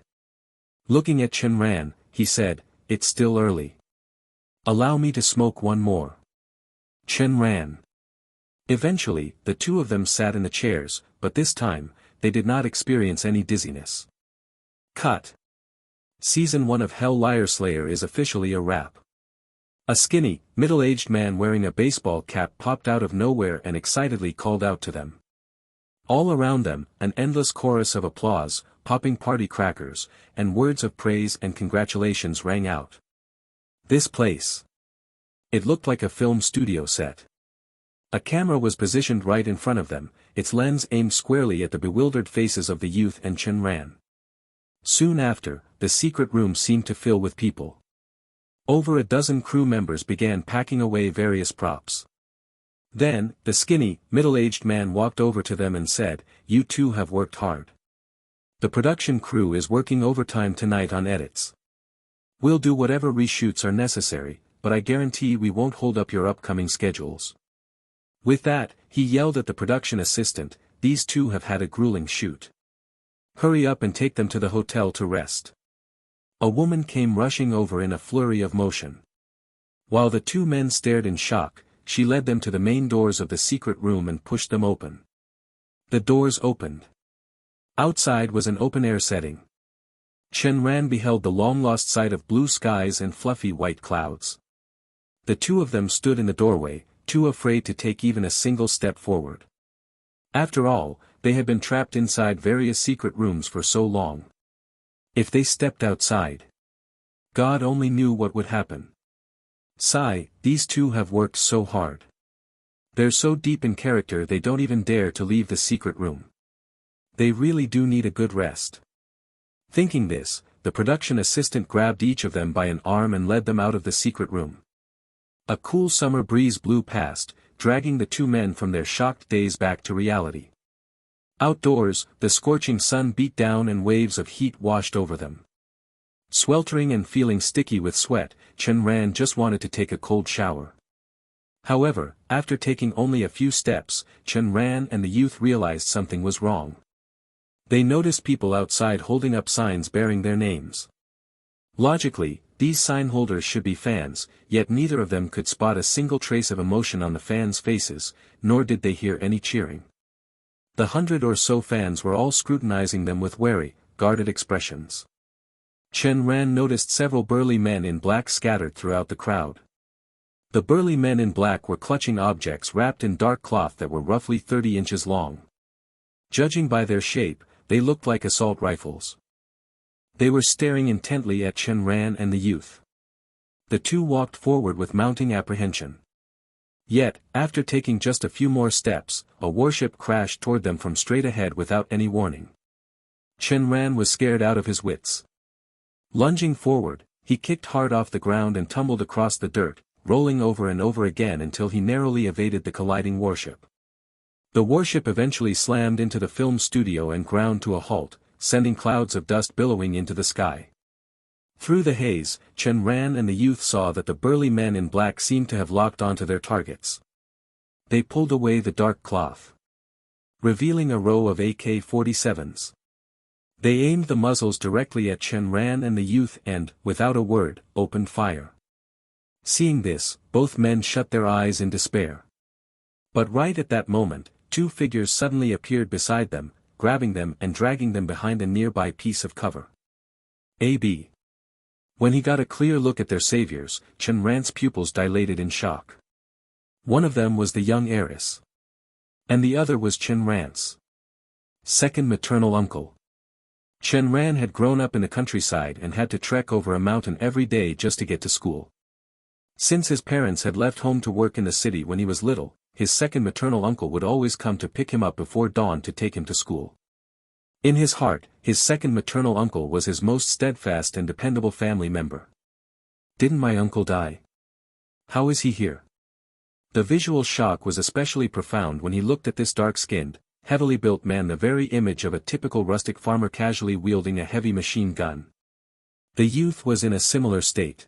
Looking at Chen Ran, he said, it's still early. Allow me to smoke one more. Chen Ran. Eventually, the two of them sat in the chairs, but this time, they did not experience any dizziness. Cut. Season 1 of Hell Liar Slayer is officially a wrap. A skinny, middle-aged man wearing a baseball cap popped out of nowhere and excitedly called out to them. All around them, an endless chorus of applause, popping party crackers, and words of praise and congratulations rang out. This place. It looked like a film studio set. A camera was positioned right in front of them, its lens aimed squarely at the bewildered faces of the youth and Chen Ran. Soon after, the secret room seemed to fill with people. Over a dozen crew members began packing away various props. Then, the skinny, middle-aged man walked over to them and said, you two have worked hard. The production crew is working overtime tonight on edits. We'll do whatever reshoots are necessary, but I guarantee we won't hold up your upcoming schedules. With that, he yelled at the production assistant, these two have had a grueling shoot. Hurry up and take them to the hotel to rest. A woman came rushing over in a flurry of motion. While the two men stared in shock, she led them to the main doors of the secret room and pushed them open. The doors opened. Outside was an open-air setting. Chen Ran beheld the long-lost sight of blue skies and fluffy white clouds. The two of them stood in the doorway, too afraid to take even a single step forward. After all, they had been trapped inside various secret rooms for so long. If they stepped outside, God only knew what would happen. Sigh, these two have worked so hard. They're so deep in character they don't even dare to leave the secret room. They really do need a good rest. Thinking this, the production assistant grabbed each of them by an arm and led them out of the secret room. A cool summer breeze blew past, dragging the two men from their shocked daze back to reality. Outdoors, the scorching sun beat down and waves of heat washed over them. Sweltering and feeling sticky with sweat, Chen Ran just wanted to take a cold shower. However, after taking only a few steps, Chen Ran and the youth realized something was wrong. They noticed people outside holding up signs bearing their names. Logically, these sign holders should be fans, yet neither of them could spot a single trace of emotion on the fans' faces, nor did they hear any cheering. The 100 or so fans were all scrutinizing them with wary, guarded expressions. Chen Ran noticed several burly men in black scattered throughout the crowd. The burly men in black were clutching objects wrapped in dark cloth that were roughly 30 inches long. Judging by their shape, they looked like assault rifles. They were staring intently at Chen Ran and the youth. The two walked forward with mounting apprehension. Yet, after taking just a few more steps, a warship crashed toward them from straight ahead without any warning. Chen Ran was scared out of his wits. Lunging forward, he kicked hard off the ground and tumbled across the dirt, rolling over and over again until he narrowly evaded the colliding warship. The warship eventually slammed into the film studio and ground to a halt, sending clouds of dust billowing into the sky. Through the haze, Chen Ran and the youth saw that the burly men in black seemed to have locked onto their targets. They pulled away the dark cloth, revealing a row of AK-47s. They aimed the muzzles directly at Chen Ran and the youth and, without a word, opened fire. Seeing this, both men shut their eyes in despair. But right at that moment, two figures suddenly appeared beside them, grabbing them and dragging them behind a nearby piece of cover. A.B. When he got a clear look at their saviors, Chen Ran's pupils dilated in shock. One of them was the young heiress. And the other was Chen Ran's second maternal uncle. Chen Ran had grown up in the countryside and had to trek over a mountain every day just to get to school. Since his parents had left home to work in the city when he was little, his second maternal uncle would always come to pick him up before dawn to take him to school. In his heart, his second maternal uncle was his most steadfast and dependable family member. Didn't my uncle die? How is he here? The visual shock was especially profound when he looked at this dark-skinned, heavily built man, the very image of a typical rustic farmer casually wielding a heavy machine gun. The youth was in a similar state.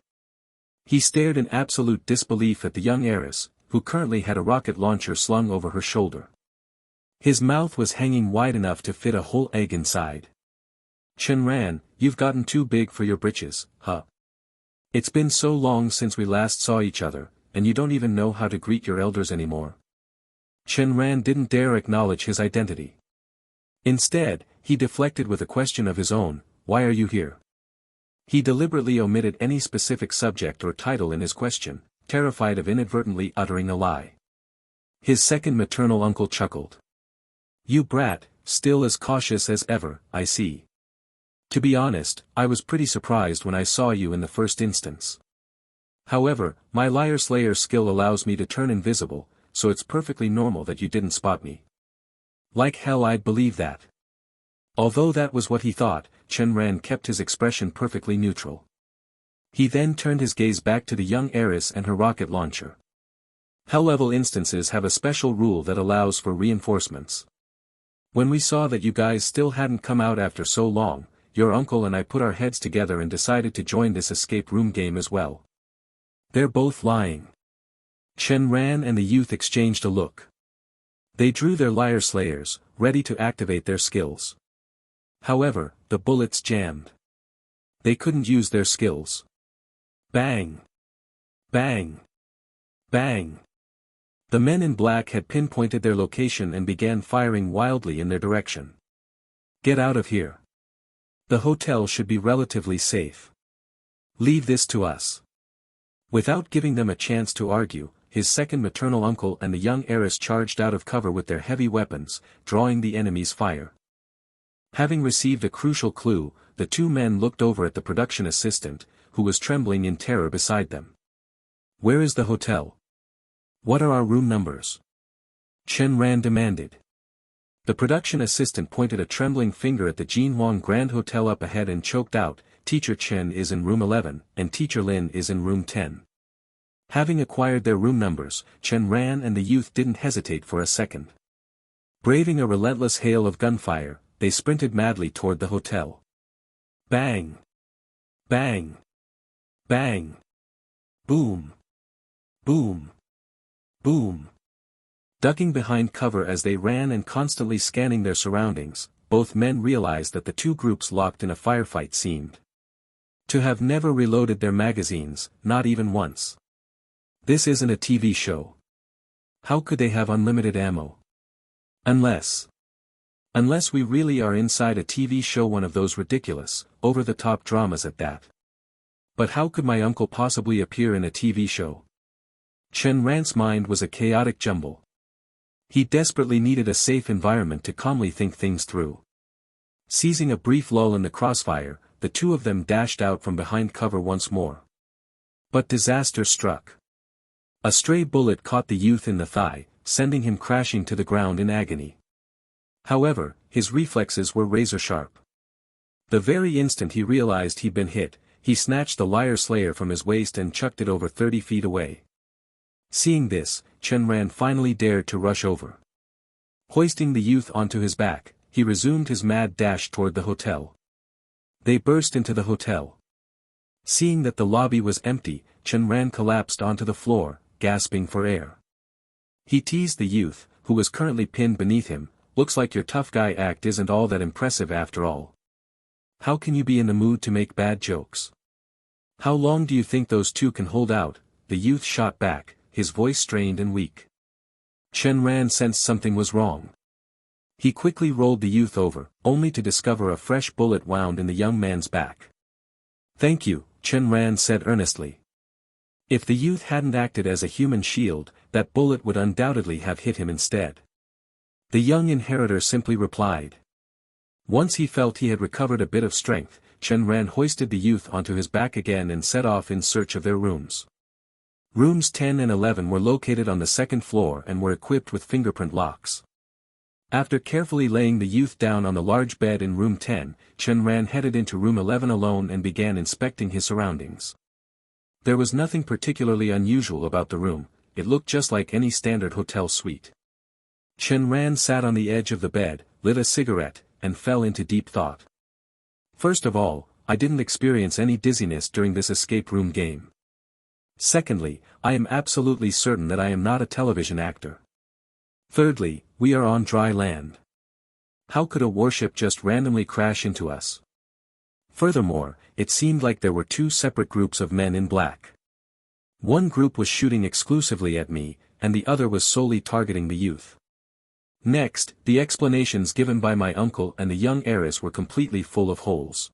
He stared in absolute disbelief at the young heiress, who currently had a rocket launcher slung over her shoulder. His mouth was hanging wide enough to fit a whole egg inside. Chen Ran, you've gotten too big for your britches, huh? It's been so long since we last saw each other, and you don't even know how to greet your elders anymore. Chen Ran didn't dare acknowledge his identity. Instead, he deflected with a question of his own, why are you here? He deliberately omitted any specific subject or title in his question, terrified of inadvertently uttering a lie. His second maternal uncle chuckled. You brat, still as cautious as ever, I see. To be honest, I was pretty surprised when I saw you in the first instance. However, my liar slayer skill allows me to turn invisible, so it's perfectly normal that you didn't spot me. Like hell I'd believe that. Although that was what he thought, Chen Ran kept his expression perfectly neutral. He then turned his gaze back to the young heiress and her rocket launcher. Hell-level instances have a special rule that allows for reinforcements. When we saw that you guys still hadn't come out after so long, your uncle and I put our heads together and decided to join this escape room game as well. They're both lying. Chen Ran and the youth exchanged a look. They drew their liar slayers, ready to activate their skills. However, the bullets jammed. They couldn't use their skills. Bang! Bang! Bang! The men in black had pinpointed their location and began firing wildly in their direction. Get out of here. The hotel should be relatively safe. Leave this to us. Without giving them a chance to argue, his second maternal uncle and the young heiress charged out of cover with their heavy weapons, drawing the enemy's fire. Having received a crucial clue, the two men looked over at the production assistant, who was trembling in terror beside them. Where is the hotel? What are our room numbers? Chen Ran demanded. The production assistant pointed a trembling finger at the Jinhuang Grand Hotel up ahead and choked out, Teacher Chen is in room 11, and Teacher Lin is in room 10. Having acquired their room numbers, Chen Ran and the youth didn't hesitate for a second. Braving a relentless hail of gunfire, they sprinted madly toward the hotel. Bang! Bang! Bang! Boom! Boom! Boom! Ducking behind cover as they ran and constantly scanning their surroundings, both men realized that the two groups locked in a firefight seemed to have never reloaded their magazines, not even once. This isn't a TV show. How could they have unlimited ammo? Unless we really are inside a TV show, one of those ridiculous, over-the-top dramas at that. But how could my uncle possibly appear in a TV show? Chen Ran's mind was a chaotic jumble. He desperately needed a safe environment to calmly think things through. Seizing a brief lull in the crossfire, the two of them dashed out from behind cover once more. But disaster struck. A stray bullet caught the youth in the thigh, sending him crashing to the ground in agony. However, his reflexes were razor-sharp. The very instant he realized he'd been hit, he snatched the Liar Slayer from his waist and chucked it over 30 feet away. Seeing this, Chen Ran finally dared to rush over. Hoisting the youth onto his back, he resumed his mad dash toward the hotel. They burst into the hotel. Seeing that the lobby was empty, Chen Ran collapsed onto the floor, gasping for air. He teased the youth, who was currently pinned beneath him, "Looks like your tough guy act isn't all that impressive after all. How can you be in the mood to make bad jokes? How long do you think those two can hold out?" The youth shot back, his voice strained and weak. Chen Ran sensed something was wrong. He quickly rolled the youth over, only to discover a fresh bullet wound in the young man's back. "Thank you," Chen Ran said earnestly. If the youth hadn't acted as a human shield, that bullet would undoubtedly have hit him instead. The young inheritor simply replied. Once he felt he had recovered a bit of strength, Chen Ran hoisted the youth onto his back again and set off in search of their rooms. Rooms 10 and 11 were located on the second floor and were equipped with fingerprint locks. After carefully laying the youth down on the large bed in room 10, Chen Ran headed into room 11 alone and began inspecting his surroundings. There was nothing particularly unusual about the room, it looked just like any standard hotel suite. Chen Ran sat on the edge of the bed, lit a cigarette, and fell into deep thought. First of all, I didn't experience any dizziness during this escape room game. Secondly, I am absolutely certain that I am not a television actor. Thirdly, we are on dry land. How could a warship just randomly crash into us? Furthermore, it seemed like there were two separate groups of men in black. One group was shooting exclusively at me, and the other was solely targeting the youth. Next, the explanations given by my uncle and the young heiress were completely full of holes.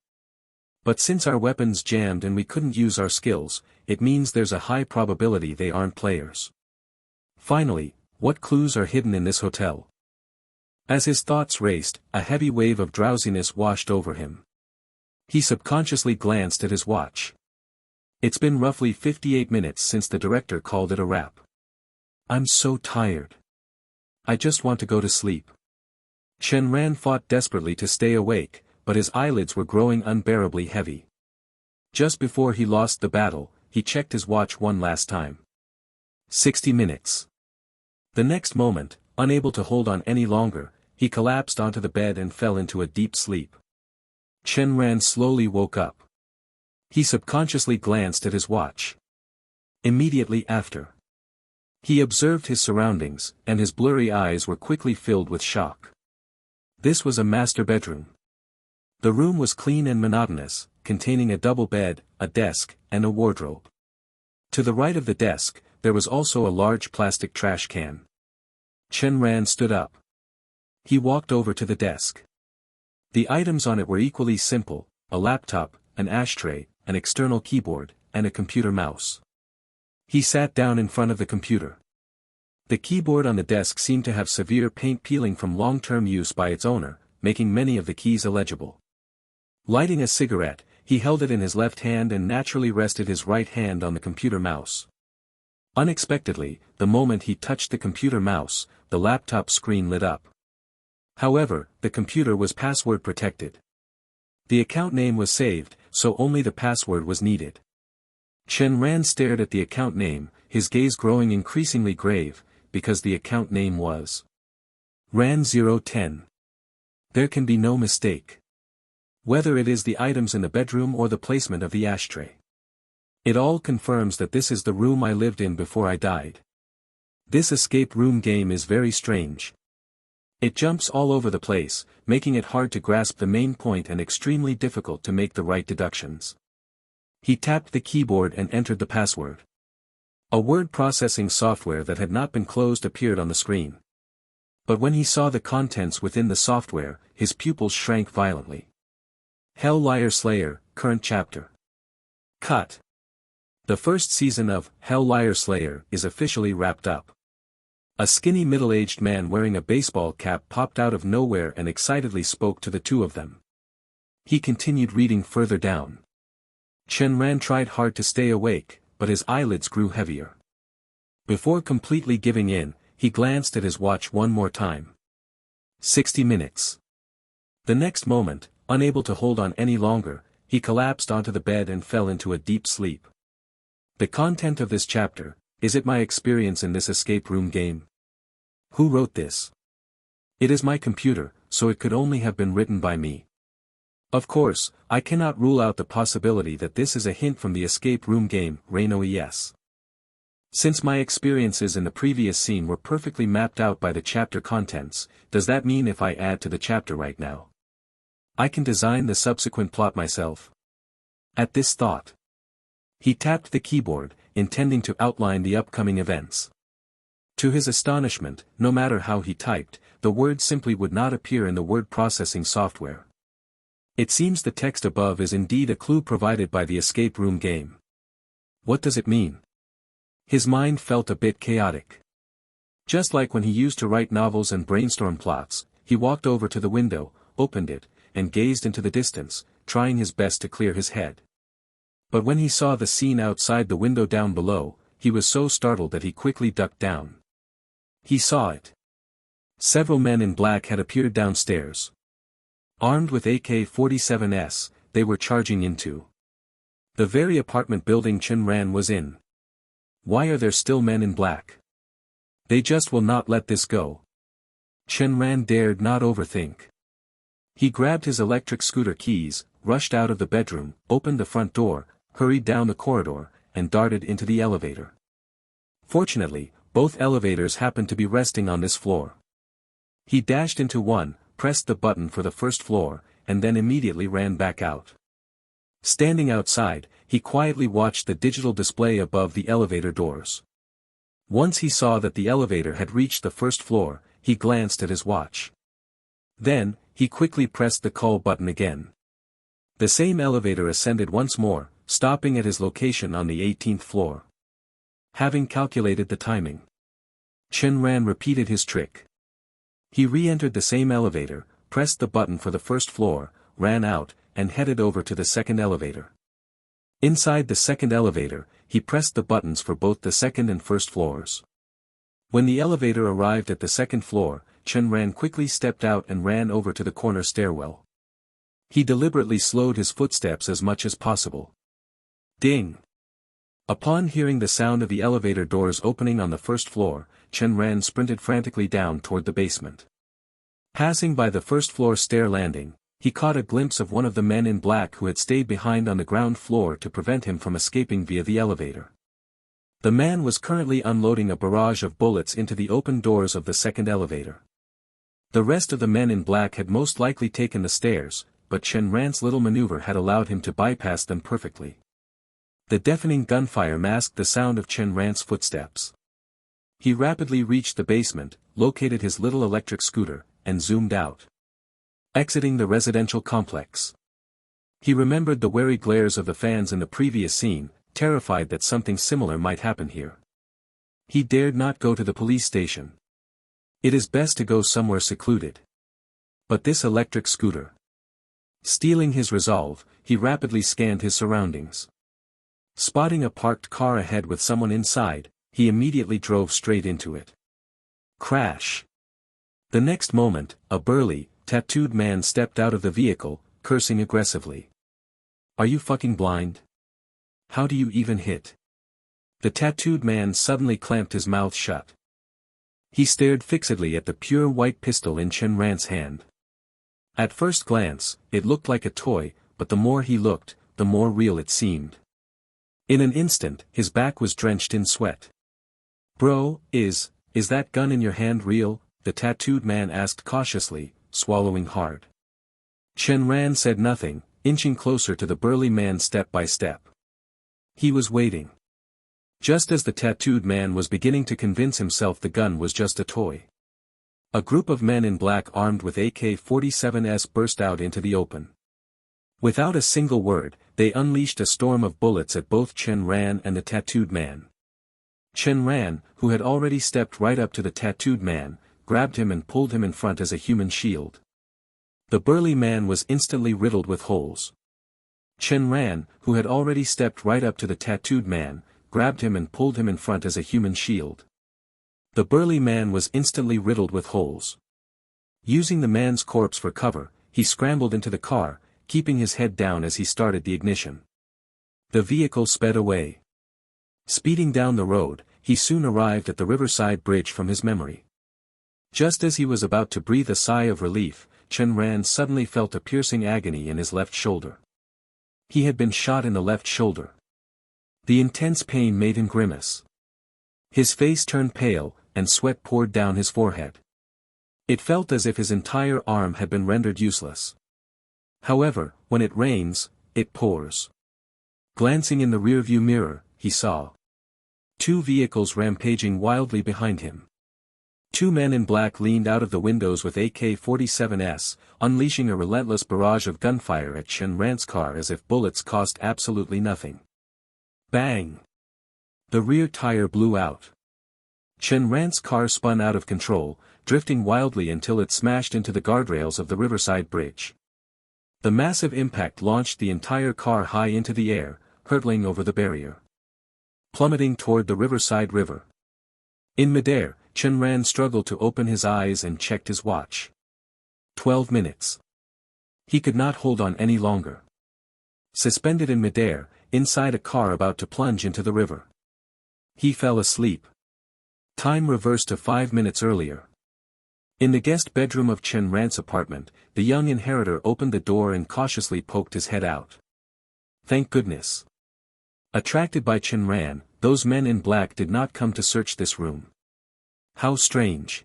But since our weapons jammed and we couldn't use our skills, it means there's a high probability they aren't players. Finally, what clues are hidden in this hotel? As his thoughts raced, a heavy wave of drowsiness washed over him. He subconsciously glanced at his watch. It's been roughly 58 minutes since the director called it a wrap. I'm so tired. I just want to go to sleep. Chen Ran fought desperately to stay awake, but his eyelids were growing unbearably heavy. Just before he lost the battle, he checked his watch one last time. 60 minutes. The next moment, unable to hold on any longer, he collapsed onto the bed and fell into a deep sleep. Chen Ran slowly woke up. He subconsciously glanced at his watch. Immediately after, he observed his surroundings, and his blurry eyes were quickly filled with shock. This was a master bedroom. The room was clean and monotonous, containing a double bed, a desk, and a wardrobe. To the right of the desk, there was also a large plastic trash can. Chen Ran stood up. He walked over to the desk. The items on it were equally simple, a laptop, an ashtray, an external keyboard, and a computer mouse. He sat down in front of the computer. The keyboard on the desk seemed to have severe paint peeling from long-term use by its owner, making many of the keys illegible. Lighting a cigarette, he held it in his left hand and naturally rested his right hand on the computer mouse. Unexpectedly, the moment he touched the computer mouse, the laptop screen lit up. However, the computer was password protected. The account name was saved, so only the password was needed. Chen Ran stared at the account name, his gaze growing increasingly grave, because the account name was Ran 010. There can be no mistake. Whether it is the items in the bedroom or the placement of the ashtray. It all confirms that this is the room I lived in before I died. This escape room game is very strange. It jumps all over the place, making it hard to grasp the main point and extremely difficult to make the right deductions. He tapped the keyboard and entered the password. A word processing software that had not been closed appeared on the screen. But when he saw the contents within the software, his pupils shrank violently. Hell Liar Slayer, current chapter. Cut. The first season of Hell Liar Slayer is officially wrapped up. A skinny middle-aged man wearing a baseball cap popped out of nowhere and excitedly spoke to the two of them. He continued reading further down. Chen Ran tried hard to stay awake, but his eyelids grew heavier. Before completely giving in, he glanced at his watch one more time. 60 minutes. The next moment, unable to hold on any longer, he collapsed onto the bed and fell into a deep sleep. The content of this chapter: is it my experience in this escape room game? Who wrote this? It is my computer, so it could only have been written by me. Of course, I cannot rule out the possibility that this is a hint from the escape room game, Reino ES. Since my experiences in the previous scene were perfectly mapped out by the chapter contents, does that mean if I add to the chapter right now, I can design the subsequent plot myself? At this thought, he tapped the keyboard, intending to outline the upcoming events. To his astonishment, no matter how he typed, the word simply would not appear in the word processing software. It seems the text above is indeed a clue provided by the escape room game. What does it mean? His mind felt a bit chaotic. Just like when he used to write novels and brainstorm plots, he walked over to the window, opened it, and gazed into the distance, trying his best to clear his head. But when he saw the scene outside the window down below, he was so startled that he quickly ducked down. He saw it. Several men in black had appeared downstairs. Armed with AK-47s, they were charging into the very apartment building Chen Ran was in. Why are there still men in black? They just will not let this go. Chen Ran dared not overthink. He grabbed his electric scooter keys, rushed out of the bedroom, opened the front door, hurried down the corridor, and darted into the elevator. Fortunately, both elevators happened to be resting on this floor. He dashed into one, pressed the button for the first floor, and then immediately ran back out. Standing outside, he quietly watched the digital display above the elevator doors. Once he saw that the elevator had reached the first floor, he glanced at his watch. Then, he quickly pressed the call button again. The same elevator ascended once more, stopping at his location on the 18th floor. Having calculated the timing, Chen Ran repeated his trick. He re-entered the same elevator, pressed the button for the first floor, ran out, and headed over to the second elevator. Inside the second elevator, he pressed the buttons for both the second and first floors. When the elevator arrived at the second floor, Chen Ran quickly stepped out and ran over to the corner stairwell. He deliberately slowed his footsteps as much as possible. Ding! Upon hearing the sound of the elevator doors opening on the first floor, Chen Ran sprinted frantically down toward the basement. Passing by the first floor stair landing, he caught a glimpse of one of the men in black who had stayed behind on the ground floor to prevent him from escaping via the elevator. The man was currently unloading a barrage of bullets into the open doors of the second elevator. The rest of the men in black had most likely taken the stairs, but Chen Ran's little maneuver had allowed him to bypass them perfectly. The deafening gunfire masked the sound of Chen Ran's footsteps. He rapidly reached the basement, located his little electric scooter, and zoomed out. Exiting the residential complex. He remembered the wary glares of the fans in the previous scene, terrified that something similar might happen here. He dared not go to the police station. It is best to go somewhere secluded. But this electric scooter. Stealing his resolve, he rapidly scanned his surroundings. Spotting a parked car ahead with someone inside, he immediately drove straight into it. Crash. The next moment, a burly, tattooed man stepped out of the vehicle, cursing aggressively. Are you fucking blind? How do you even hit? The tattooed man suddenly clamped his mouth shut. He stared fixedly at the pure white pistol in Chen Ran's hand. At first glance, it looked like a toy, but the more he looked, the more real it seemed. In an instant, his back was drenched in sweat. Bro, is that gun in your hand real? The tattooed man asked cautiously, swallowing hard. Chen Ran said nothing, inching closer to the burly man step by step. He was waiting. Just as the tattooed man was beginning to convince himself the gun was just a toy, a group of men in black armed with AK-47s burst out into the open. Without a single word, they unleashed a storm of bullets at both Chen Ran and the tattooed man. Chen Ran, who had already stepped right up to the tattooed man, grabbed him and pulled him in front as a human shield. The burly man was instantly riddled with holes. Chen Ran, who had already stepped right up to the tattooed man, grabbed him and pulled him in front as a human shield. The burly man was instantly riddled with holes. Using the man's corpse for cover, he scrambled into the car, keeping his head down as he started the ignition. The vehicle sped away. Speeding down the road, he soon arrived at the riverside bridge from his memory. Just as he was about to breathe a sigh of relief, Chen Ran suddenly felt a piercing agony in his left shoulder. He had been shot in the left shoulder. The intense pain made him grimace. His face turned pale, and sweat poured down his forehead. It felt as if his entire arm had been rendered useless. However, when it rains, it pours. Glancing in the rearview mirror, he saw two vehicles rampaging wildly behind him. Two men in black leaned out of the windows with AK-47s, unleashing a relentless barrage of gunfire at Chen Ran's car as if bullets cost absolutely nothing. Bang! The rear tire blew out. Chen Ran's car spun out of control, drifting wildly until it smashed into the guardrails of the riverside bridge. The massive impact launched the entire car high into the air, hurtling over the barrier, plummeting toward the riverside river. In midair, Chen Ran struggled to open his eyes and checked his watch. 12 minutes. He could not hold on any longer. Suspended in midair, inside a car about to plunge into the river. He fell asleep. Time reversed to 5 minutes earlier. In the guest bedroom of Chen Ran's apartment, the young inheritor opened the door and cautiously poked his head out. Thank goodness. Attracted by Chen Ran, those men in black did not come to search this room. How strange.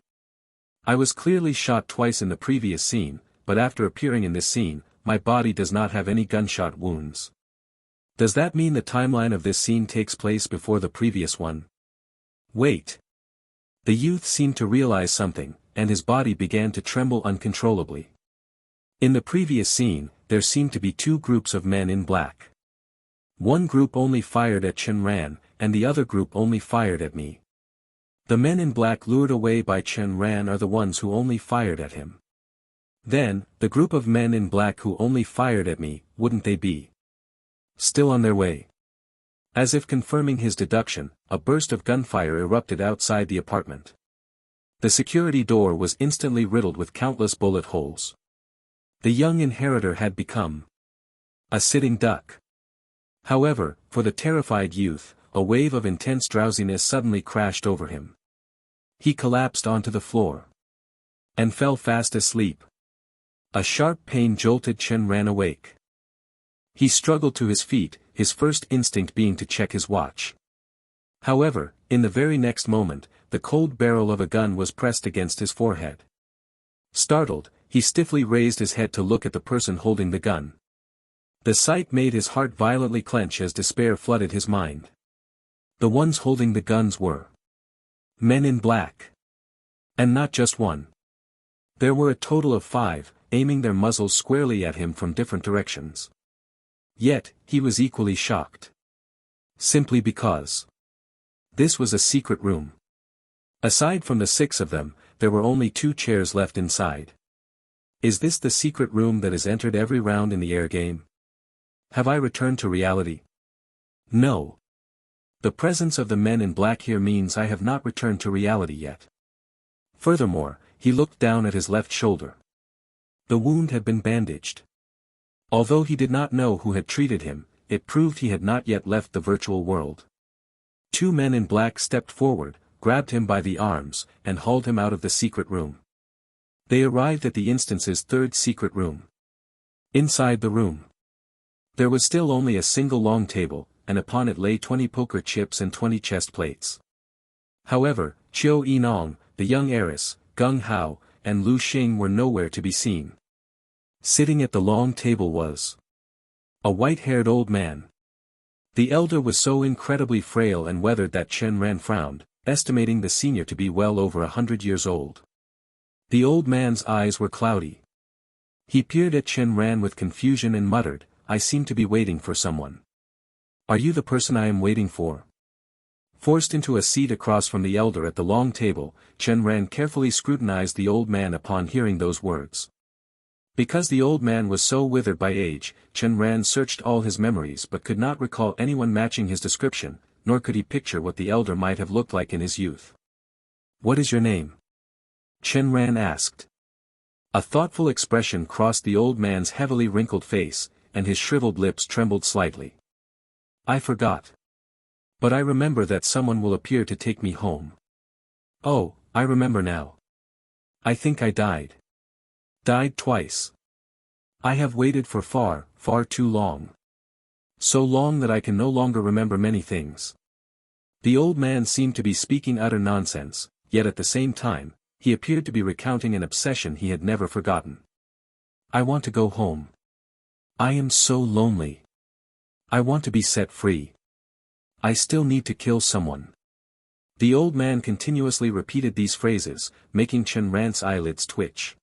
I was clearly shot twice in the previous scene, but after appearing in this scene, my body does not have any gunshot wounds. Does that mean the timeline of this scene takes place before the previous one? Wait. The youth seemed to realize something, and his body began to tremble uncontrollably. In the previous scene, there seemed to be two groups of men in black. One group only fired at Chen Ran, and the other group only fired at me. The men in black lured away by Chen Ran are the ones who only fired at him. Then, the group of men in black who only fired at me, wouldn't they be still on their way? As if confirming his deduction, a burst of gunfire erupted outside the apartment. The security door was instantly riddled with countless bullet holes. The young inheritor had become a sitting duck. However, for the terrified youth, a wave of intense drowsiness suddenly crashed over him. He collapsed onto the floor and fell fast asleep. A sharp pain jolted Chen Ran awake. He struggled to his feet, his first instinct being to check his watch. However, in the very next moment, the cold barrel of a gun was pressed against his forehead. Startled, he stiffly raised his head to look at the person holding the gun. The sight made his heart violently clench as despair flooded his mind. The ones holding the guns were men in black. And not just one. There were a total of 5, aiming their muzzles squarely at him from different directions. Yet, he was equally shocked. Simply because this was a secret room. Aside from the 6 of them, there were only 2 chairs left inside. Is this the secret room that is entered every round in the air game? Have I returned to reality? No. The presence of the men in black here means I have not returned to reality yet. Furthermore, he looked down at his left shoulder. The wound had been bandaged. Although he did not know who had treated him, it proved he had not yet left the virtual world. Two men in black stepped forward, grabbed him by the arms, and hauled him out of the secret room. They arrived at the instance's third secret room. Inside the room, there was still only a single long table, and upon it lay 20 poker chips and 20 chest plates. However, Chiu Yinong, the young heiress, Gung Hao, and Lu Xing were nowhere to be seen. Sitting at the long table was a white-haired old man. The elder was so incredibly frail and weathered that Chen Ran frowned, estimating the senior to be well over 100 years old. The old man's eyes were cloudy. He peered at Chen Ran with confusion and muttered, "I seem to be waiting for someone." "Are you the person I am waiting for?" Forced into a seat across from the elder at the long table, Chen Ran carefully scrutinized the old man upon hearing those words. Because the old man was so withered by age, Chen Ran searched all his memories but could not recall anyone matching his description, nor could he picture what the elder might have looked like in his youth. "What is your name?" Chen Ran asked. A thoughtful expression crossed the old man's heavily wrinkled face, and his shriveled lips trembled slightly. "I forgot. But I remember that someone will appear to take me home." "Oh, I remember now. I think I died. Died twice. I have waited for far, far too long. So long that I can no longer remember many things." The old man seemed to be speaking utter nonsense, yet at the same time, he appeared to be recounting an obsession he had never forgotten. "I want to go home. I am so lonely. I want to be set free. I still need to kill someone." The old man continuously repeated these phrases, making Chen Ran's eyelids twitch.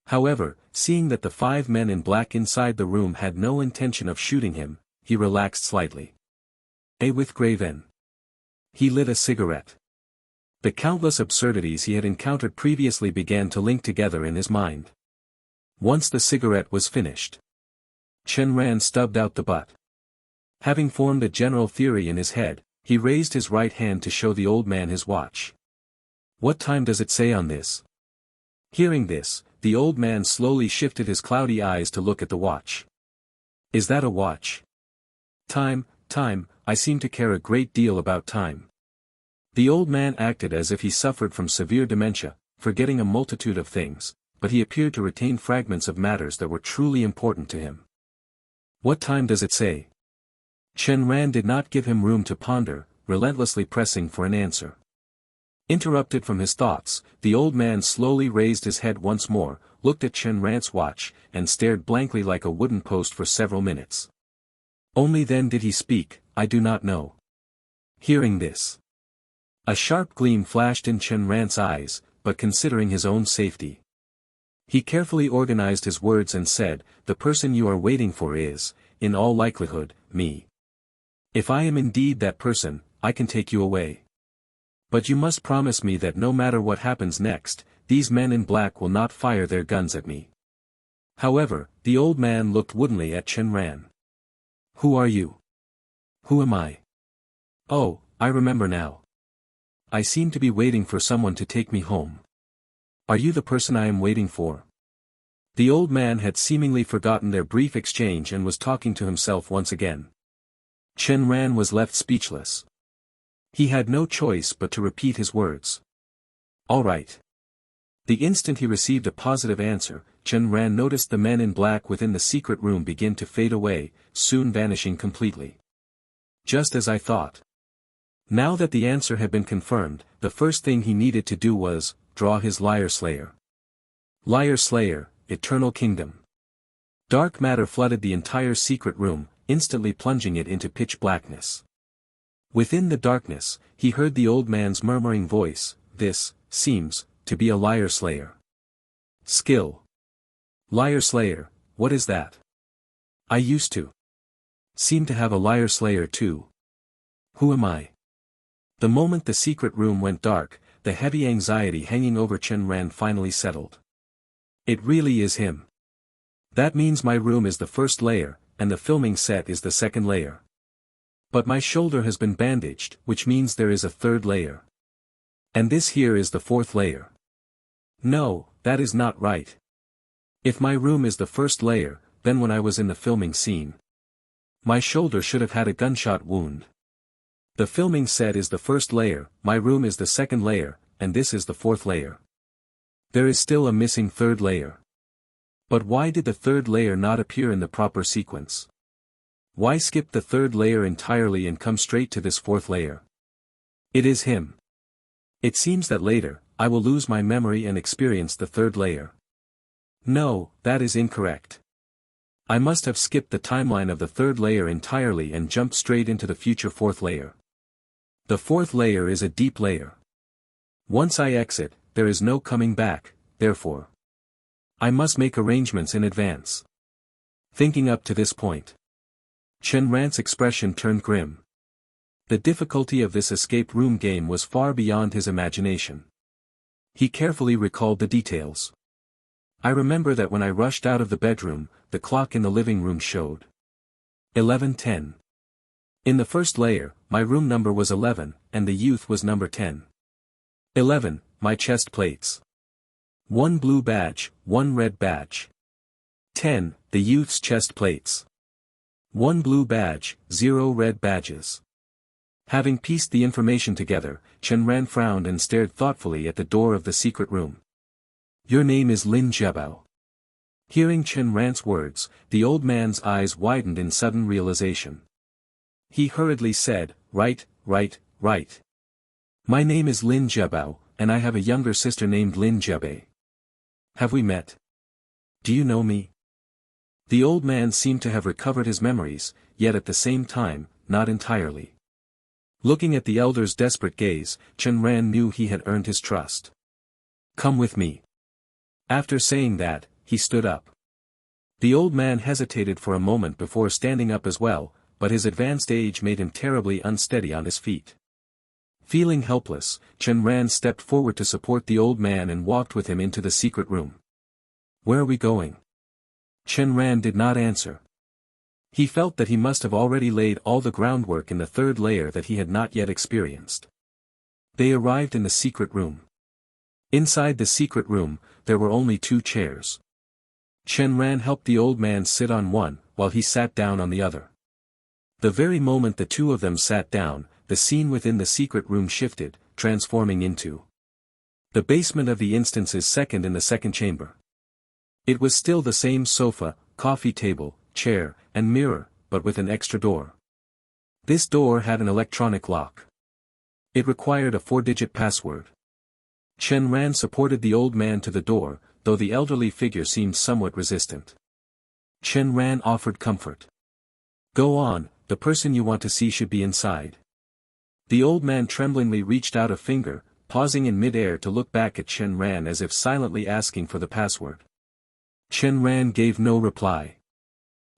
However, seeing that the 5 men in black inside the room had no intention of shooting him, he relaxed slightly. With Graven. He lit a cigarette. The countless absurdities he had encountered previously began to link together in his mind. Once the cigarette was finished, Chen Ran stubbed out the butt. Having formed a general theory in his head, he raised his right hand to show the old man his watch. "What time does it say on this?" Hearing this, the old man slowly shifted his cloudy eyes to look at the watch. "Is that a watch?" Time, I seem to care a great deal about time." The old man acted as if he suffered from severe dementia, forgetting a multitude of things, but he appeared to retain fragments of matters that were truly important to him. "What time does it say?" Chen Ran did not give him room to ponder, relentlessly pressing for an answer. Interrupted from his thoughts, the old man slowly raised his head once more, looked at Chen Ran's watch, and stared blankly like a wooden post for several minutes. Only then did he speak, "I do not know." Hearing this, a sharp gleam flashed in Chen Ran's eyes, but considering his own safety, he carefully organized his words and said, "The person you are waiting for is, in all likelihood, me. If I am indeed that person, I can take you away. But you must promise me that no matter what happens next, these men in black will not fire their guns at me." However, the old man looked woodenly at Chen Ran. "Who are you? Who am I? Oh, I remember now. I seem to be waiting for someone to take me home. Are you the person I am waiting for?" The old man had seemingly forgotten their brief exchange and was talking to himself once again. Chen Ran was left speechless. He had no choice but to repeat his words. "All right." The instant he received a positive answer, Chen Ran noticed the men in black within the secret room begin to fade away, soon vanishing completely. Just as I thought. Now that the answer had been confirmed, the first thing he needed to do was, draw his Liar Slayer. Liar Slayer, Eternal Kingdom. Dark matter flooded the entire secret room, instantly plunging it into pitch blackness. Within the darkness, he heard the old man's murmuring voice, "This, seems, to be a Liar Slayer. Skill. Liar Slayer, what is that? I used to seem to have a Liar Slayer too. Who am I?" The moment the secret room went dark, the heavy anxiety hanging over Chen Ran finally settled. It really is him. That means my room is the first layer, and the filming set is the second layer. But my shoulder has been bandaged, which means there is a third layer. And this here is the fourth layer. No, that is not right. If my room is the first layer, than when I was in the filming scene. My shoulder should have had a gunshot wound. The filming set is the first layer, my room is the second layer, and this is the fourth layer. There is still a missing third layer. But why did the third layer not appear in the proper sequence? Why skip the third layer entirely and come straight to this fourth layer? It is him. It seems that later, I will lose my memory and experience the third layer. No, that is incorrect. I must have skipped the timeline of the third layer entirely and jumped straight into the future fourth layer. The fourth layer is a deep layer. Once I exit, there is no coming back, therefore. I must make arrangements in advance. Thinking up to this point, Chen Ran's expression turned grim. The difficulty of this escape room game was far beyond his imagination. He carefully recalled the details. I remember that when I rushed out of the bedroom, the clock in the living room showed 11:10. In the first layer, my room number was 11, and the youth was number 10. 11, my chest plates. 1 blue badge, 1 red badge. 10, the youth's chest plates. 1 blue badge, 0 red badges. Having pieced the information together, Chen Ran frowned and stared thoughtfully at the door of the secret room. Your name is Lin Jiabao. Hearing Chen Ran's words, the old man's eyes widened in sudden realization. He hurriedly said, Right. My name is Lin Jiabao, and I have a younger sister named Lin Jiabe. Have we met? Do you know me? The old man seemed to have recovered his memories, yet at the same time, not entirely. Looking at the elder's desperate gaze, Chen Ran knew he had earned his trust. Come with me. After saying that, he stood up. The old man hesitated for a moment before standing up as well, but his advanced age made him terribly unsteady on his feet. Feeling helpless, Chen Ran stepped forward to support the old man and walked with him into the secret room. Where are we going? Chen Ran did not answer. He felt that he must have already laid all the groundwork in the third layer that he had not yet experienced. They arrived in the secret room. Inside the secret room, there were only 2 chairs. Chen Ran helped the old man sit on one, while he sat down on the other. The very moment the two of them sat down, the scene within the secret room shifted, transforming into the basement of the instance's second in the second chamber. It was still the same sofa, coffee table, chair, and mirror, but with an extra door. This door had an electronic lock. It required a 4-digit password. Chen Ran supported the old man to the door, though the elderly figure seemed somewhat resistant. Chen Ran offered comfort. Go on, the person you want to see should be inside. The old man tremblingly reached out a finger, pausing in mid-air to look back at Chen Ran as if silently asking for the password. Chen Ran gave no reply.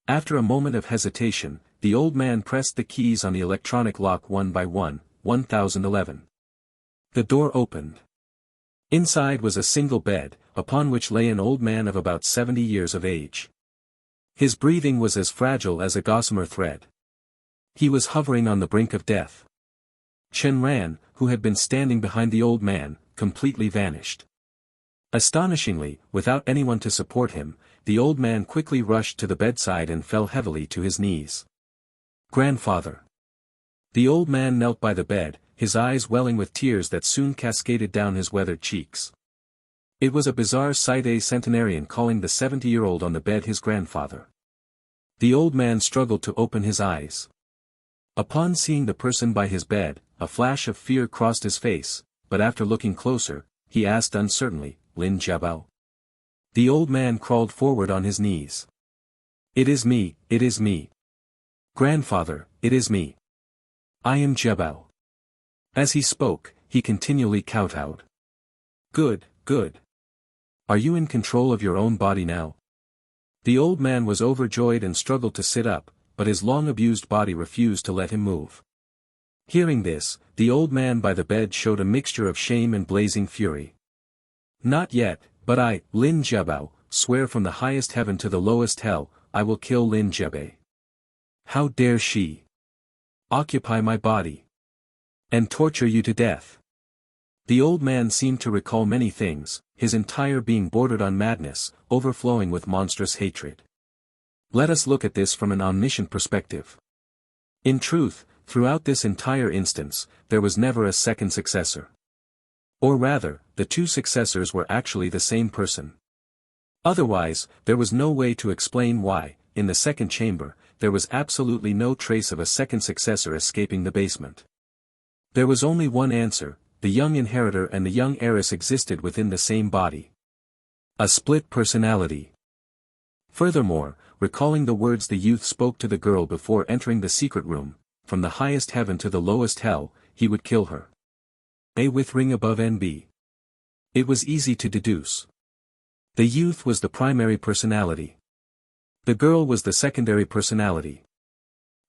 After a moment of hesitation, the old man pressed the keys on the electronic lock one by one, 1011. The door opened. Inside was a single bed, upon which lay an old man of about 70 years of age. His breathing was as fragile as a gossamer thread. He was hovering on the brink of death. Chen Ran, who had been standing behind the old man, completely vanished. Astonishingly, without anyone to support him, the old man quickly rushed to the bedside and fell heavily to his knees. Grandfather. The old man knelt by the bed, his eyes welling with tears that soon cascaded down his weathered cheeks. It was a bizarre sight, a centenarian calling the 70-year-old on the bed his grandfather. The old man struggled to open his eyes. Upon seeing the person by his bed, a flash of fear crossed his face, but after looking closer, he asked uncertainly, Lin Jiabao. The old man crawled forward on his knees. It is me, it is me. Grandfather, it is me. I am Jiabao. As he spoke, he continually kowtowed. Good. Are you in control of your own body now? The old man was overjoyed and struggled to sit up, but his long-abused body refused to let him move. Hearing this, the old man by the bed showed a mixture of shame and blazing fury. Not yet, but I, Lin Jiabao, swear from the highest heaven to the lowest hell, I will kill Lin Jiabe. How dare she occupy my body and torture you to death? The old man seemed to recall many things, his entire being bordered on madness, overflowing with monstrous hatred. Let us look at this from an omniscient perspective. In truth, throughout this entire instance, there was never a second successor. Or rather, the two successors were actually the same person. Otherwise, there was no way to explain why, in the second chamber, there was absolutely no trace of a second successor escaping the basement. There was only one answer: the young inheritor and the young heiress existed within the same body. A split personality. Furthermore, recalling the words the youth spoke to the girl before entering the secret room, from the highest heaven to the lowest hell, he would kill her. A with ring above NB. It was easy to deduce. The youth was the primary personality. The girl was the secondary personality.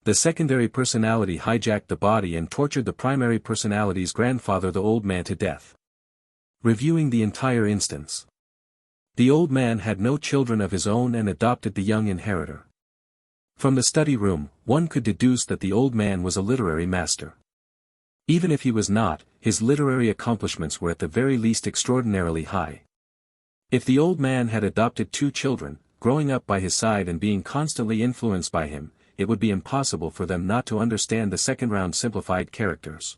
The secondary personality hijacked the body and tortured the primary personality's grandfather, the old man, to death. Reviewing the entire instance. The old man had no children of his own and adopted the young inheritor. From the study room, one could deduce that the old man was a literary master. Even if he was not, his literary accomplishments were at the very least extraordinarily high. If the old man had adopted two children, growing up by his side and being constantly influenced by him, it would be impossible for them not to understand the second-round simplified characters.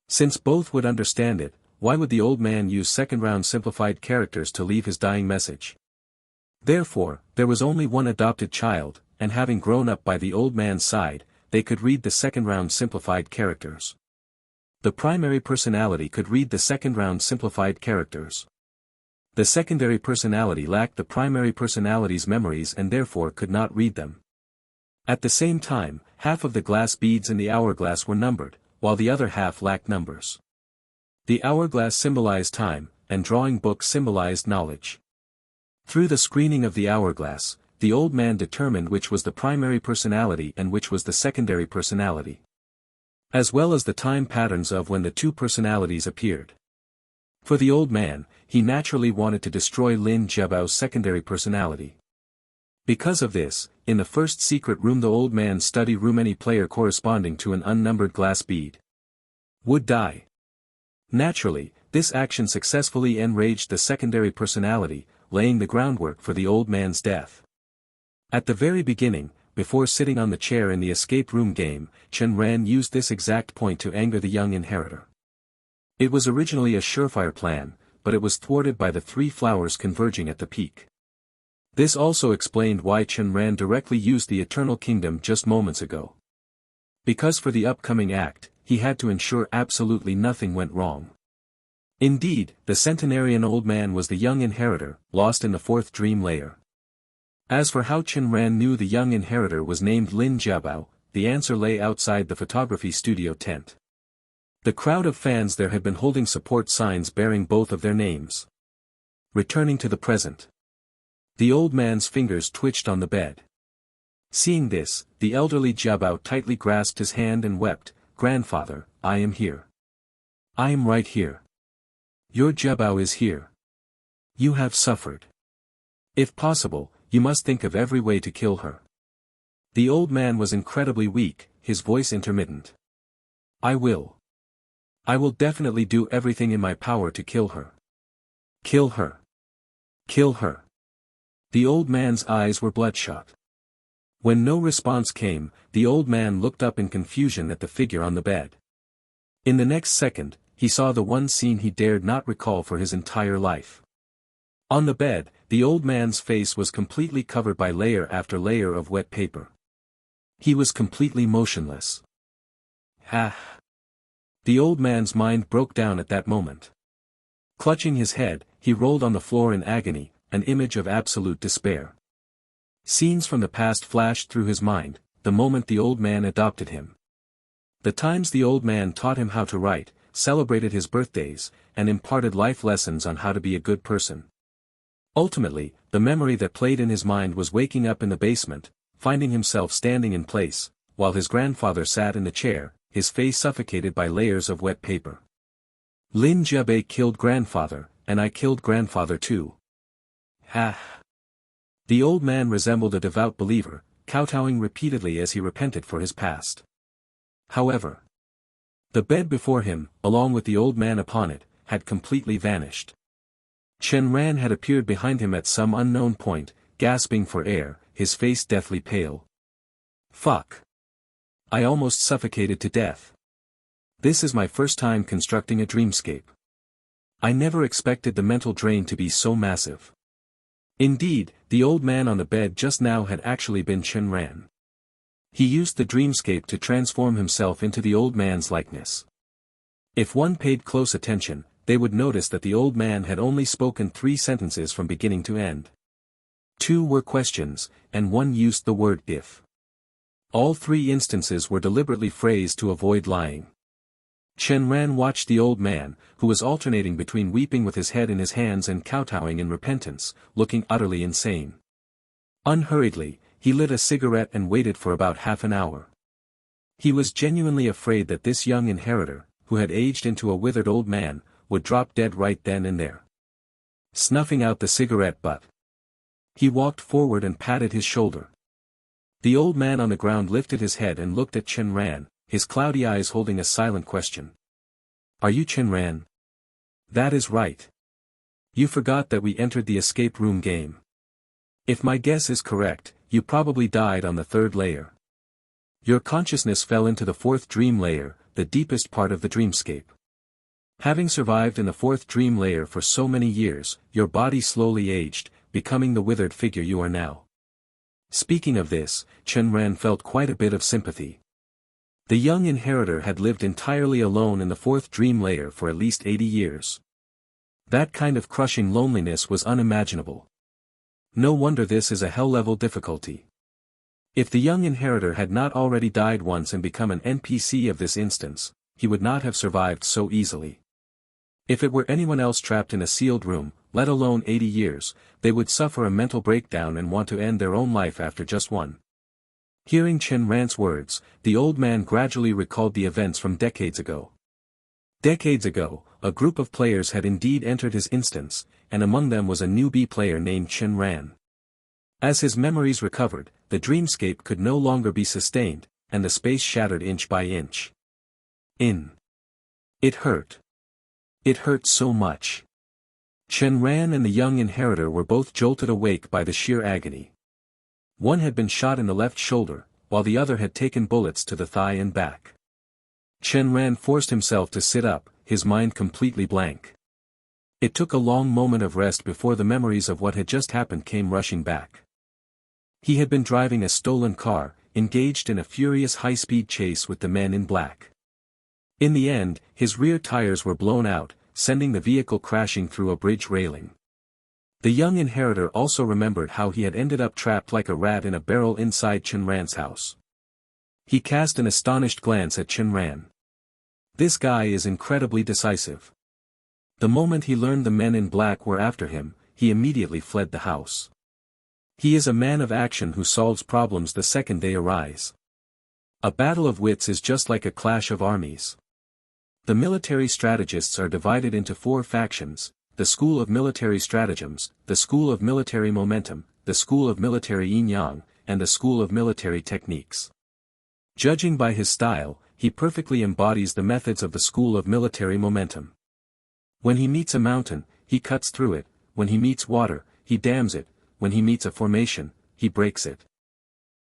Since both would understand it, why would the old man use second-round simplified characters to leave his dying message? Therefore, there was only one adopted child, and having grown up by the old man's side, they could read the second-round simplified characters. The primary personality could read the second-round simplified characters. The secondary personality lacked the primary personality's memories and therefore could not read them. At the same time, half of the glass beads in the hourglass were numbered, while the other half lacked numbers. The hourglass symbolized time, and drawing books symbolized knowledge. Through the screening of the hourglass, the old man determined which was the primary personality and which was the secondary personality, as well as the time patterns of when the two personalities appeared. For the old man, he naturally wanted to destroy Lin Jiabao's secondary personality. Because of this, in the first secret room, the old man's study room, any player corresponding to an unnumbered glass bead would die. Naturally, this action successfully enraged the secondary personality, laying the groundwork for the old man's death. At the very beginning, before sitting on the chair in the escape room game, Chen Ran used this exact point to anger the young inheritor. It was originally a surefire plan, but it was thwarted by the three flowers converging at the peak. This also explained why Chen Ran directly used the Eternal Kingdom just moments ago. Because for the upcoming act, he had to ensure absolutely nothing went wrong. Indeed, the centenarian old man was the young inheritor, lost in the fourth dream layer. As for how Chen Ran knew the young inheritor was named Lin Jiabao, the answer lay outside the photography studio tent. The crowd of fans there had been holding support signs bearing both of their names. Returning to the present. The old man's fingers twitched on the bed. Seeing this, the elderly Jiabao tightly grasped his hand and wept, "Grandfather, I am here. I am right here. Your Jiabao is here. You have suffered. If possible, you must think of every way to kill her." The old man was incredibly weak, his voice intermittent. I will definitely do everything in my power to kill her. Kill her. Kill her." The old man's eyes were bloodshot. When no response came, the old man looked up in confusion at the figure on the bed. In the next second, he saw the one scene he dared not recall for his entire life. On the bed, the old man's face was completely covered by layer after layer of wet paper. He was completely motionless. Ah! The old man's mind broke down at that moment. Clutching his head, he rolled on the floor in agony, an image of absolute despair. Scenes from the past flashed through his mind, the moment the old man adopted him. The times the old man taught him how to write, celebrated his birthdays, and imparted life lessons on how to be a good person. Ultimately, the memory that played in his mind was waking up in the basement, finding himself standing in place, while his grandfather sat in the chair, his face suffocated by layers of wet paper. Lin Jiabei killed grandfather, and I killed grandfather too. Ah! The old man resembled a devout believer, kowtowing repeatedly as he repented for his past. However, the bed before him, along with the old man upon it, had completely vanished. Chen Ran had appeared behind him at some unknown point, gasping for air, his face deathly pale. Fuck. I almost suffocated to death. This is my first time constructing a dreamscape. I never expected the mental drain to be so massive. Indeed, the old man on the bed just now had actually been Chen Ran. He used the dreamscape to transform himself into the old man's likeness. If one paid close attention, they would notice that the old man had only spoken 3 sentences from beginning to end. 2 were questions, and 1 used the word if. All 3 instances were deliberately phrased to avoid lying. Chen Ran watched the old man, who was alternating between weeping with his head in his hands and kowtowing in repentance, looking utterly insane. Unhurriedly, he lit a cigarette and waited for about half an hour. He was genuinely afraid that this young inheritor, who had aged into a withered old man, would drop dead right then and there. Snuffing out the cigarette butt, he walked forward and patted his shoulder. The old man on the ground lifted his head and looked at Chen Ran, his cloudy eyes holding a silent question. Are you Chen Ran? That is right. You forgot that we entered the escape room game. If my guess is correct, you probably died on the 3rd layer. Your consciousness fell into the 4th dream layer, the deepest part of the dreamscape. Having survived in the 4th dream layer for so many years, your body slowly aged, becoming the withered figure you are now. Speaking of this, Chen Ran felt quite a bit of sympathy. The young inheritor had lived entirely alone in the 4th dream layer for at least 80 years. That kind of crushing loneliness was unimaginable. No wonder this is a hell-level difficulty. If the young inheritor had not already died once and become an NPC of this instance, he would not have survived so easily. If it were anyone else trapped in a sealed room, let alone 80 years, they would suffer a mental breakdown and want to end their own life after just one. Hearing Chen Ran's words, the old man gradually recalled the events from decades ago. Decades ago, a group of players had indeed entered his instance, and among them was a newbie player named Chen Ran. As his memories recovered, the dreamscape could no longer be sustained, and the space shattered inch by inch. It hurt. It hurt so much. Chen Ran and the young inheritor were both jolted awake by the sheer agony. One had been shot in the left shoulder, while the other had taken bullets to the thigh and back. Chen Ran forced himself to sit up, his mind completely blank. It took a long moment of rest before the memories of what had just happened came rushing back. He had been driving a stolen car, engaged in a furious high-speed chase with the men in black. In the end, his rear tires were blown out, sending the vehicle crashing through a bridge railing. The young inheritor also remembered how he had ended up trapped like a rat in a barrel inside Chen Ran's house. He cast an astonished glance at Chen Ran. This guy is incredibly decisive. The moment he learned the men in black were after him, he immediately fled the house. He is a man of action who solves problems the second they arise. A battle of wits is just like a clash of armies. The military strategists are divided into 4 factions: the School of Military Stratagems, the School of Military Momentum, the School of Military Yin-Yang, and the School of Military Techniques. Judging by his style, he perfectly embodies the methods of the School of Military Momentum. When he meets a mountain, he cuts through it; when he meets water, he dams it; when he meets a formation, he breaks it.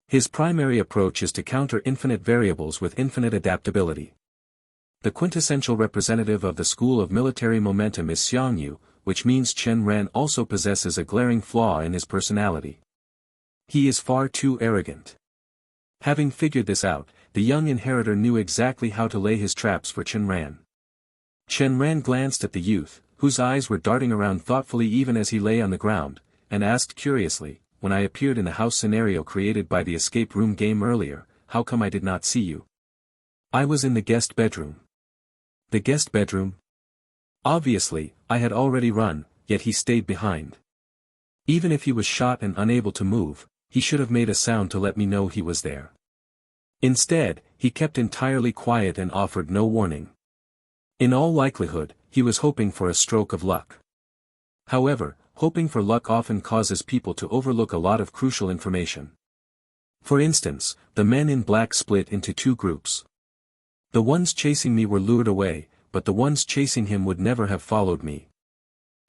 His primary approach is to counter infinite variables with infinite adaptability. The quintessential representative of the School of Military Momentum is Xiangyu, which means Chen Ran also possesses a glaring flaw in his personality. He is far too arrogant. Having figured this out, the young inheritor knew exactly how to lay his traps for Chen Ran. Chen Ran glanced at the youth, whose eyes were darting around thoughtfully even as he lay on the ground, and asked curiously, "When I appeared in the house scenario created by the escape room game earlier, how come I did not see you?" "I was in the guest bedroom." "The guest bedroom?" Obviously, I had already run, yet he stayed behind. Even if he was shot and unable to move, he should have made a sound to let me know he was there. Instead, he kept entirely quiet and offered no warning. In all likelihood, he was hoping for a stroke of luck. However, hoping for luck often causes people to overlook a lot of crucial information. For instance, the men in black split into 2 groups. The ones chasing me were lured away, but the ones chasing him would never have followed me.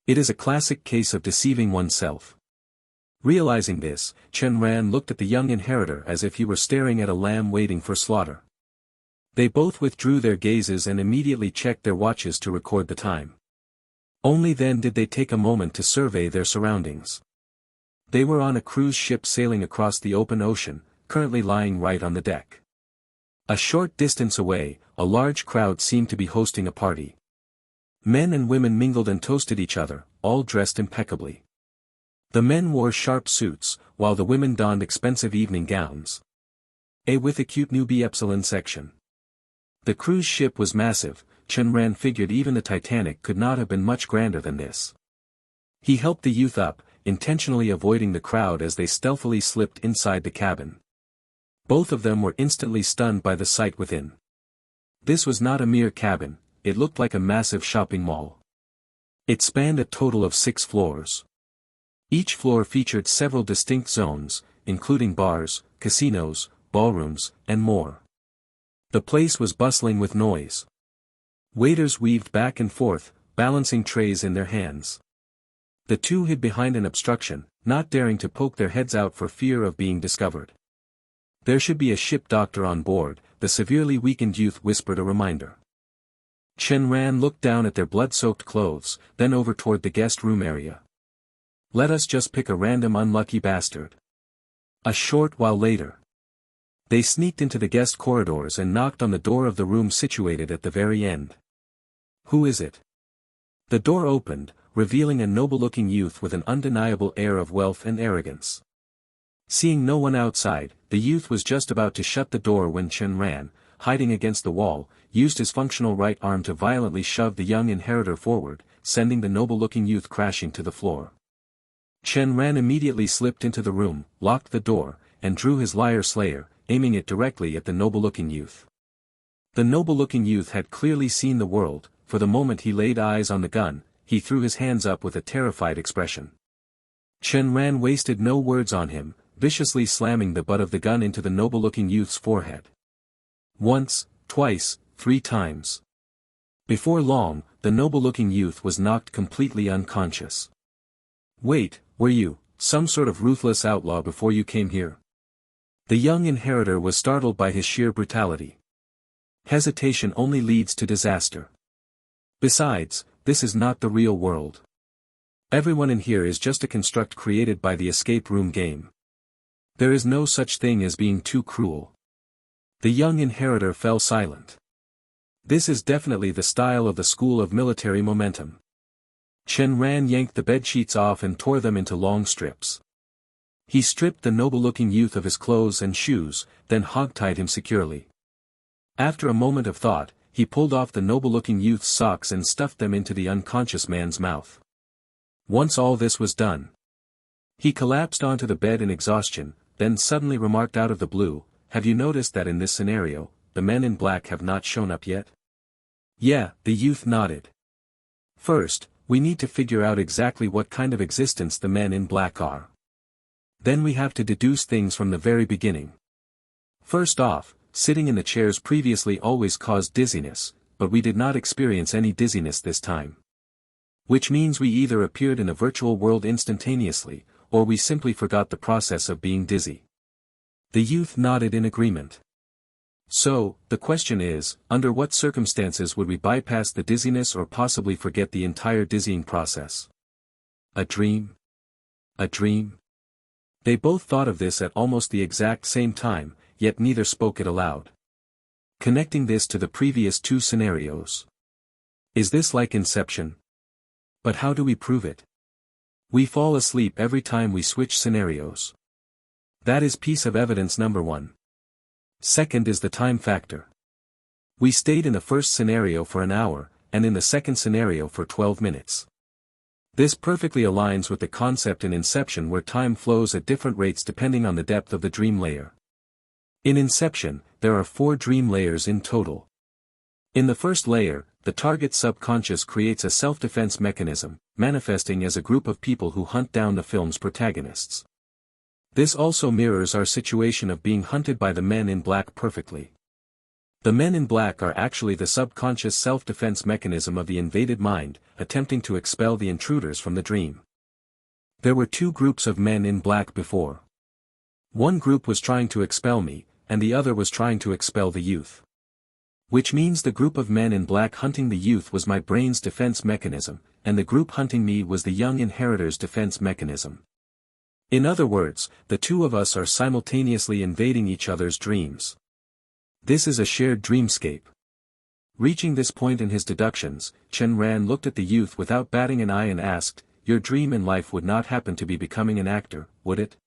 It is a classic case of deceiving oneself. Realizing this, Chen Ran looked at the young inheritor as if he were staring at a lamb waiting for slaughter. They both withdrew their gazes and immediately checked their watches to record the time. Only then did they take a moment to survey their surroundings. They were on a cruise ship sailing across the open ocean, currently lying right on the deck. A short distance away, a large crowd seemed to be hosting a party. Men and women mingled and toasted each other, all dressed impeccably. The men wore sharp suits, while the women donned expensive evening gowns. With a cute newbie epsilon section. The cruise ship was massive. Chen Ran figured even the Titanic could not have been much grander than this. He helped the youth up, intentionally avoiding the crowd as they stealthily slipped inside the cabin. Both of them were instantly stunned by the sight within. This was not a mere cabin, it looked like a massive shopping mall. It spanned a total of 6 floors. Each floor featured several distinct zones, including bars, casinos, ballrooms, and more. The place was bustling with noise. Waiters weaved back and forth, balancing trays in their hands. The two hid behind an obstruction, not daring to poke their heads out for fear of being discovered. There should be a ship doctor on board, the severely weakened youth whispered a reminder. Chen Ran looked down at their blood-soaked clothes, then over toward the guest room area. Let us just pick a random unlucky bastard. A short while later. They sneaked into the guest corridors and knocked on the door of the room situated at the very end. Who is it? The door opened, revealing a noble-looking youth with an undeniable air of wealth and arrogance. Seeing no one outside, the youth was just about to shut the door when Chen Ran, hiding against the wall, used his functional right arm to violently shove the young inheritor forward, sending the noble-looking youth crashing to the floor. Chen Ran immediately slipped into the room, locked the door, and drew his lyre slayer, aiming it directly at the noble-looking youth. The noble-looking youth had clearly seen the world. For the moment he laid eyes on the gun, he threw his hands up with a terrified expression. Chen Ran wasted no words on him, viciously slamming the butt of the gun into the noble-looking youth's forehead. Once, twice, 3 times. Before long, the noble-looking youth was knocked completely unconscious. Wait, were you some sort of ruthless outlaw before you came here? The young inheritor was startled by his sheer brutality. Hesitation only leads to disaster. Besides, this is not the real world. Everyone in here is just a construct created by the escape room game. There is no such thing as being too cruel. The young inheritor fell silent. This is definitely the style of the school of military momentum. Chen Ran yanked the bedsheets off and tore them into long strips. He stripped the noble-looking youth of his clothes and shoes, then hogtied him securely. After a moment of thought, he pulled off the noble-looking youth's socks and stuffed them into the unconscious man's mouth. Once all this was done, he collapsed onto the bed in exhaustion, then suddenly remarked out of the blue, "Have you noticed that in this scenario, the men in black have not shown up yet?" "Yeah," the youth nodded. "First, we need to figure out exactly what kind of existence the men in black are. Then we have to deduce things from the very beginning. First off, sitting in the chairs previously always caused dizziness, but we did not experience any dizziness this time. Which means we either appeared in a virtual world instantaneously, or we simply forgot the process of being dizzy." The youth nodded in agreement. "So, the question is, under what circumstances would we bypass the dizziness or possibly forget the entire dizzying process? A dream? A dream?" They both thought of this at almost the exact same time, yet neither spoke it aloud. Connecting this to the previous 2 scenarios. Is this like Inception? But how do we prove it? We fall asleep every time we switch scenarios. That is piece of evidence number 1. Second is the time factor. We stayed in the first scenario for an hour, and in the second scenario for 12 minutes. This perfectly aligns with the concept in Inception where time flows at different rates depending on the depth of the dream layer. In Inception, there are 4 dream layers in total. In the first layer, the target's subconscious creates a self-defense mechanism, manifesting as a group of people who hunt down the film's protagonists. This also mirrors our situation of being hunted by the men in black perfectly. The men in black are actually the subconscious self-defense mechanism of the invaded mind, attempting to expel the intruders from the dream. There were two groups of men in black before. One group was trying to expel me, and the other was trying to expel the youth. Which means the group of men in black hunting the youth was my brain's defense mechanism, and the group hunting me was the young inheritor's defense mechanism. In other words, the two of us are simultaneously invading each other's dreams. This is a shared dreamscape. Reaching this point in his deductions, Chen Ran looked at the youth without batting an eye and asked, "Your dream in life would not happen to be becoming an actor, would it?"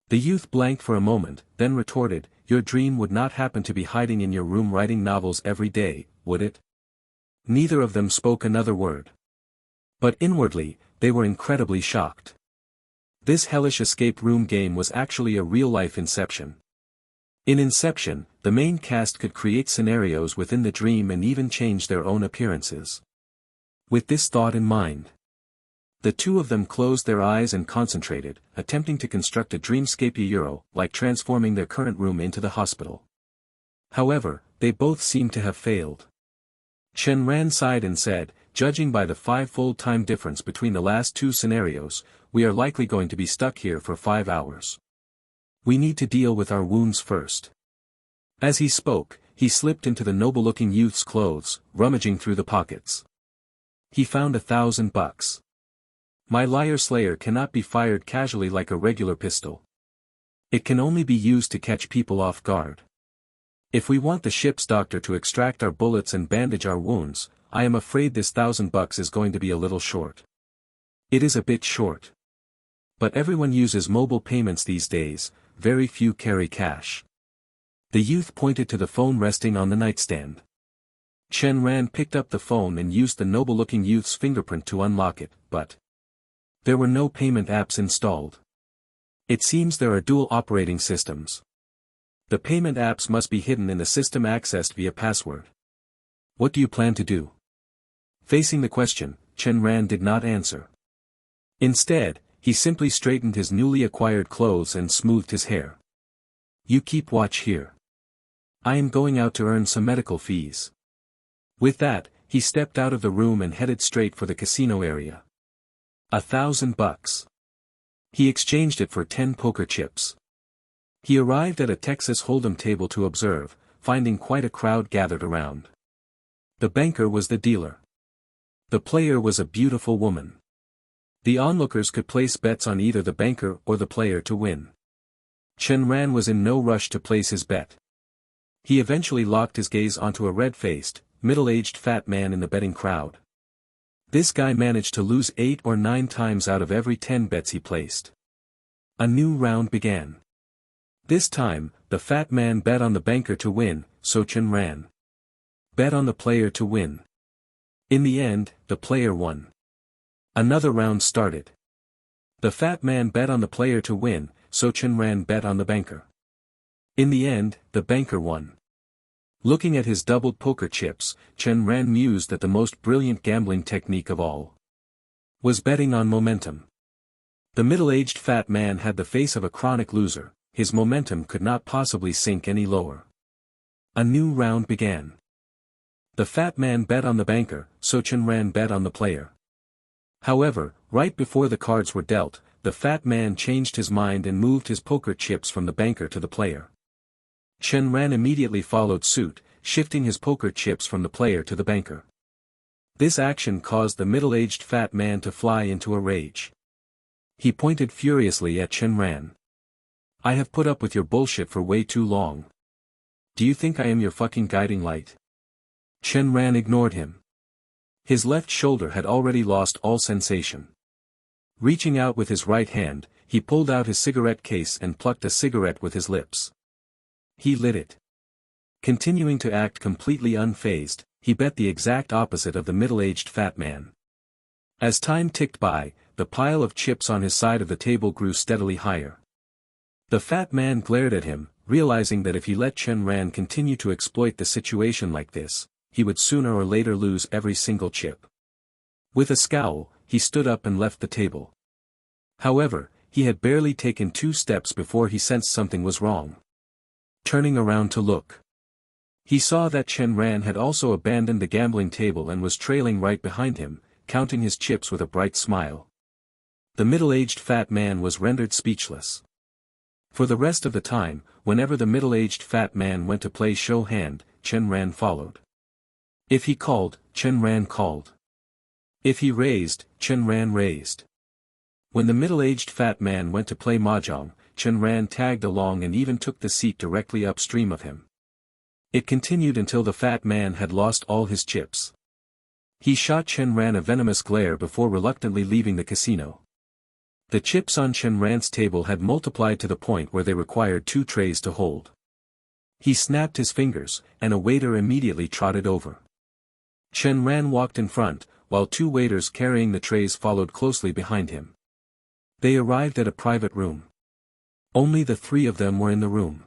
The youth blanked for a moment, then retorted, "Your dream would not happen to be hiding in your room writing novels every day, would it?" Neither of them spoke another word. But inwardly, they were incredibly shocked. This hellish escape room game was actually a real-life Inception. In Inception, the main cast could create scenarios within the dream and even change their own appearances. With this thought in mind, the two of them closed their eyes and concentrated, attempting to construct a dreamscape like transforming their current room into the hospital. However, they both seemed to have failed. Chen Ran sighed and said, "Judging by the 5-fold time difference between the last two scenarios, we are likely going to be stuck here for 5 hours. We need to deal with our wounds first." As he spoke, he slipped into the noble-looking youth's clothes, rummaging through the pockets. He found $1,000. My liar slayer cannot be fired casually like a regular pistol. It can only be used to catch people off guard. If we want the ship's doctor to extract our bullets and bandage our wounds, I am afraid this $1,000 is going to be a little short. It is a bit short. But everyone uses mobile payments these days, very few carry cash. The youth pointed to the phone resting on the nightstand. Chen Ran picked up the phone and used the noble-looking youth's fingerprint to unlock it, but there were no payment apps installed. It seems there are dual operating systems. The payment apps must be hidden in the system accessed via password. What do you plan to do? Facing the question, Chen Ran did not answer. Instead, he simply straightened his newly acquired clothes and smoothed his hair. "You keep watch here. I am going out to earn some medical fees." With that, he stepped out of the room and headed straight for the casino area. $1,000. He exchanged it for 10 poker chips. He arrived at a Texas Hold'em table to observe, finding quite a crowd gathered around. The banker was the dealer. The player was a beautiful woman. The onlookers could place bets on either the banker or the player to win. Chen Ran was in no rush to place his bet. He eventually locked his gaze onto a red-faced, middle-aged fat man in the betting crowd. This guy managed to lose 8 or 9 times out of every 10 bets he placed. A new round began. This time, the fat man bet on the banker to win, so Chen Ran bet on the player to win. In the end, the player won. Another round started. The fat man bet on the player to win, so Chen Ran bet on the banker. In the end, the banker won. Looking at his doubled poker chips, Chen Ran mused that the most brilliant gambling technique of all was betting on momentum. The middle-aged fat man had the face of a chronic loser, his momentum could not possibly sink any lower. A new round began. The fat man bet on the banker, so Chen Ran bet on the player. However, right before the cards were dealt, the fat man changed his mind and moved his poker chips from the banker to the player. Chen Ran immediately followed suit, shifting his poker chips from the player to the banker. This action caused the middle-aged fat man to fly into a rage. He pointed furiously at Chen Ran. "I have put up with your bullshit for way too long. Do you think I am your fucking guiding light?" Chen Ran ignored him. His left shoulder had already lost all sensation. Reaching out with his right hand, he pulled out his cigarette case and plucked a cigarette with his lips. He lit it. Continuing to act completely unfazed, he bet the exact opposite of the middle-aged fat man. As time ticked by, the pile of chips on his side of the table grew steadily higher. The fat man glared at him, realizing that if he let Chen Ran continue to exploit the situation like this, he would sooner or later lose every single chip. With a scowl, he stood up and left the table. However, he had barely taken 2 steps before he sensed something was wrong. Turning around to look, he saw that Chen Ran had also abandoned the gambling table and was trailing right behind him, counting his chips with a bright smile. The middle-aged fat man was rendered speechless. For the rest of the time, whenever the middle-aged fat man went to play show hand, Chen Ran followed. If he called, Chen Ran called. If he raised, Chen Ran raised. When the middle-aged fat man went to play mahjong, Chen Ran tagged along and even took the seat directly upstream of him. It continued until the fat man had lost all his chips. He shot Chen Ran a venomous glare before reluctantly leaving the casino. The chips on Chen Ran's table had multiplied to the point where they required 2 trays to hold. He snapped his fingers, and a waiter immediately trotted over. Chen Ran walked in front, while 2 waiters carrying the trays followed closely behind him. They arrived at a private room. Only the 3 of them were in the room.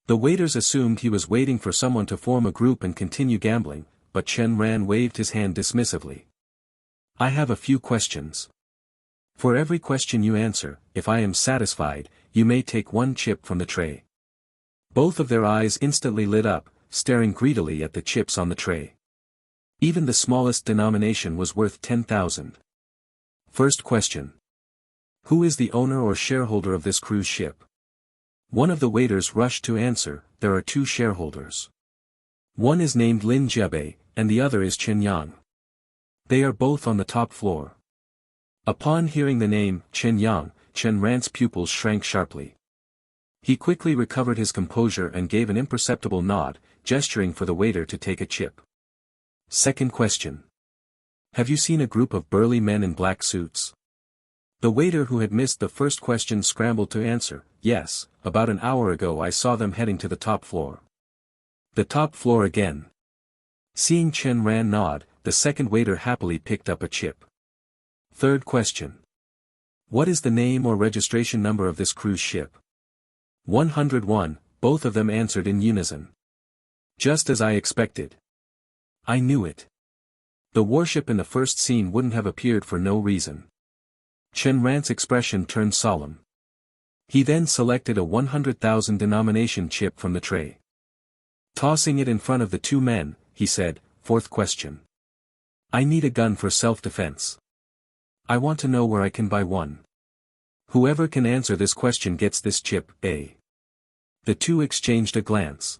The waiters assumed he was waiting for someone to form a group and continue gambling, but Chen Ran waved his hand dismissively. I have a few questions. For every question you answer, if I am satisfied, you may take 1 chip from the tray. Both of their eyes instantly lit up, staring greedily at the chips on the tray. Even the smallest denomination was worth 10,000. First question. Who is the owner or shareholder of this cruise ship? One of the waiters rushed to answer, there are 2 shareholders. One is named Lin Jiabei, and the other is Chen Yang. They are both on the top floor. Upon hearing the name, Chen Yang, Chen Ran's pupils shrank sharply. He quickly recovered his composure and gave an imperceptible nod, gesturing for the waiter to take a chip. Second question. Have you seen a group of burly men in black suits? The waiter who had missed the first question scrambled to answer, yes, about an hour ago I saw them heading to the top floor. The top floor again. Seeing Chen Ran nod, the second waiter happily picked up a chip. Third question. What is the name or registration number of this cruise ship? 101, both of them answered in unison. Just as I expected. I knew it. The warship in the first scene wouldn't have appeared for no reason. Chen Ran's expression turned solemn. He then selected a 100,000 denomination chip from the tray. Tossing it in front of the 2 men, he said, fourth question. I need a gun for self-defense. I want to know where I can buy one. Whoever can answer this question gets this chip, A. The 2 exchanged a glance.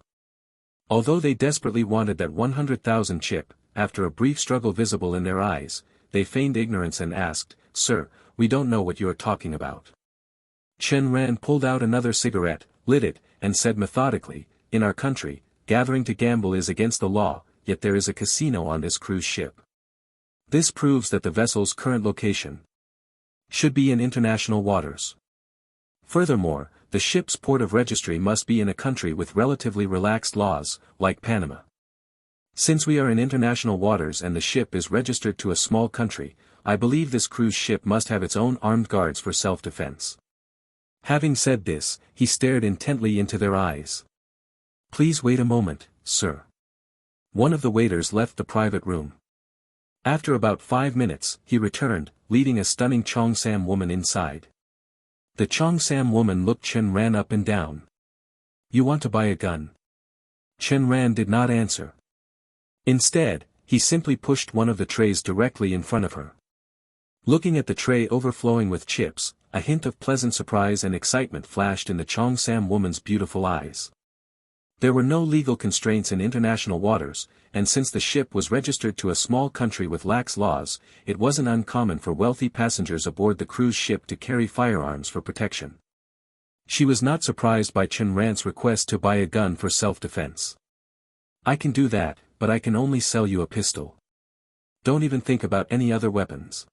Although they desperately wanted that 100,000 chip, after a brief struggle visible in their eyes, they feigned ignorance and asked, Sir, we don't know what you are talking about. Chen Ran pulled out another cigarette, lit it, and said methodically, in our country, gathering to gamble is against the law, yet there is a casino on this cruise ship. This proves that the vessel's current location should be in international waters. Furthermore, the ship's port of registry must be in a country with relatively relaxed laws, like Panama. Since we are in international waters and the ship is registered to a small country, I believe this cruise ship must have its own armed guards for self-defense. Having said this, he stared intently into their eyes. Please wait a moment, sir. One of the waiters left the private room. After about 5 minutes, he returned, leading a stunning Cheongsam woman inside. The Cheongsam woman looked Chen Ran up and down. You want to buy a gun? Chen Ran did not answer. Instead, he simply pushed one of the trays directly in front of her. Looking at the tray overflowing with chips, a hint of pleasant surprise and excitement flashed in the Cheongsam woman's beautiful eyes. There were no legal constraints in international waters, and since the ship was registered to a small country with lax laws, it wasn't uncommon for wealthy passengers aboard the cruise ship to carry firearms for protection. She was not surprised by Chen Ran's request to buy a gun for self-defense. I can do that, but I can only sell you a pistol. Don't even think about any other weapons.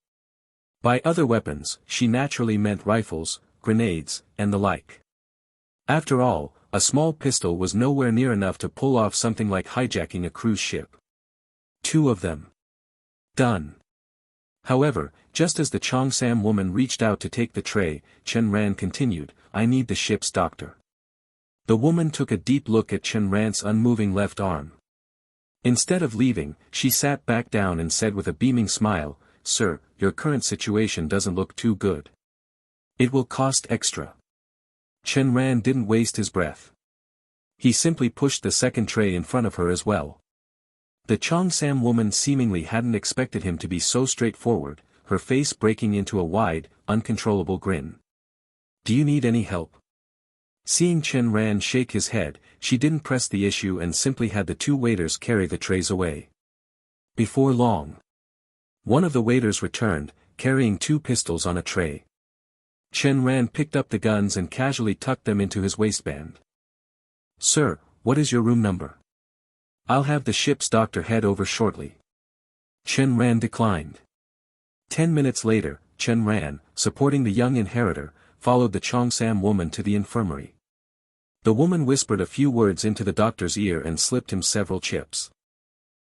By other weapons, she naturally meant rifles, grenades, and the like. After all, a small pistol was nowhere near enough to pull off something like hijacking a cruise ship. 2 of them. Done. However, just as the Cheongsam woman reached out to take the tray, Chen Ran continued, I need the ship's doctor. The woman took a deep look at Chen Ran's unmoving left arm. Instead of leaving, she sat back down and said with a beaming smile, Sir, your current situation doesn't look too good. It will cost extra. Chen Ran didn't waste his breath. He simply pushed the second tray in front of her as well. The Cheongsam woman seemingly hadn't expected him to be so straightforward, her face breaking into a wide, uncontrollable grin. Do you need any help? Seeing Chen Ran shake his head, she didn't press the issue and simply had the two waiters carry the trays away. Before long, one of the waiters returned, carrying two pistols on a tray. Chen Ran picked up the guns and casually tucked them into his waistband. Sir, what is your room number? I'll have the ship's doctor head over shortly. Chen Ran declined. 10 minutes later, Chen Ran, supporting the young inheritor, followed the Cheongsam woman to the infirmary. The woman whispered a few words into the doctor's ear and slipped him several chips.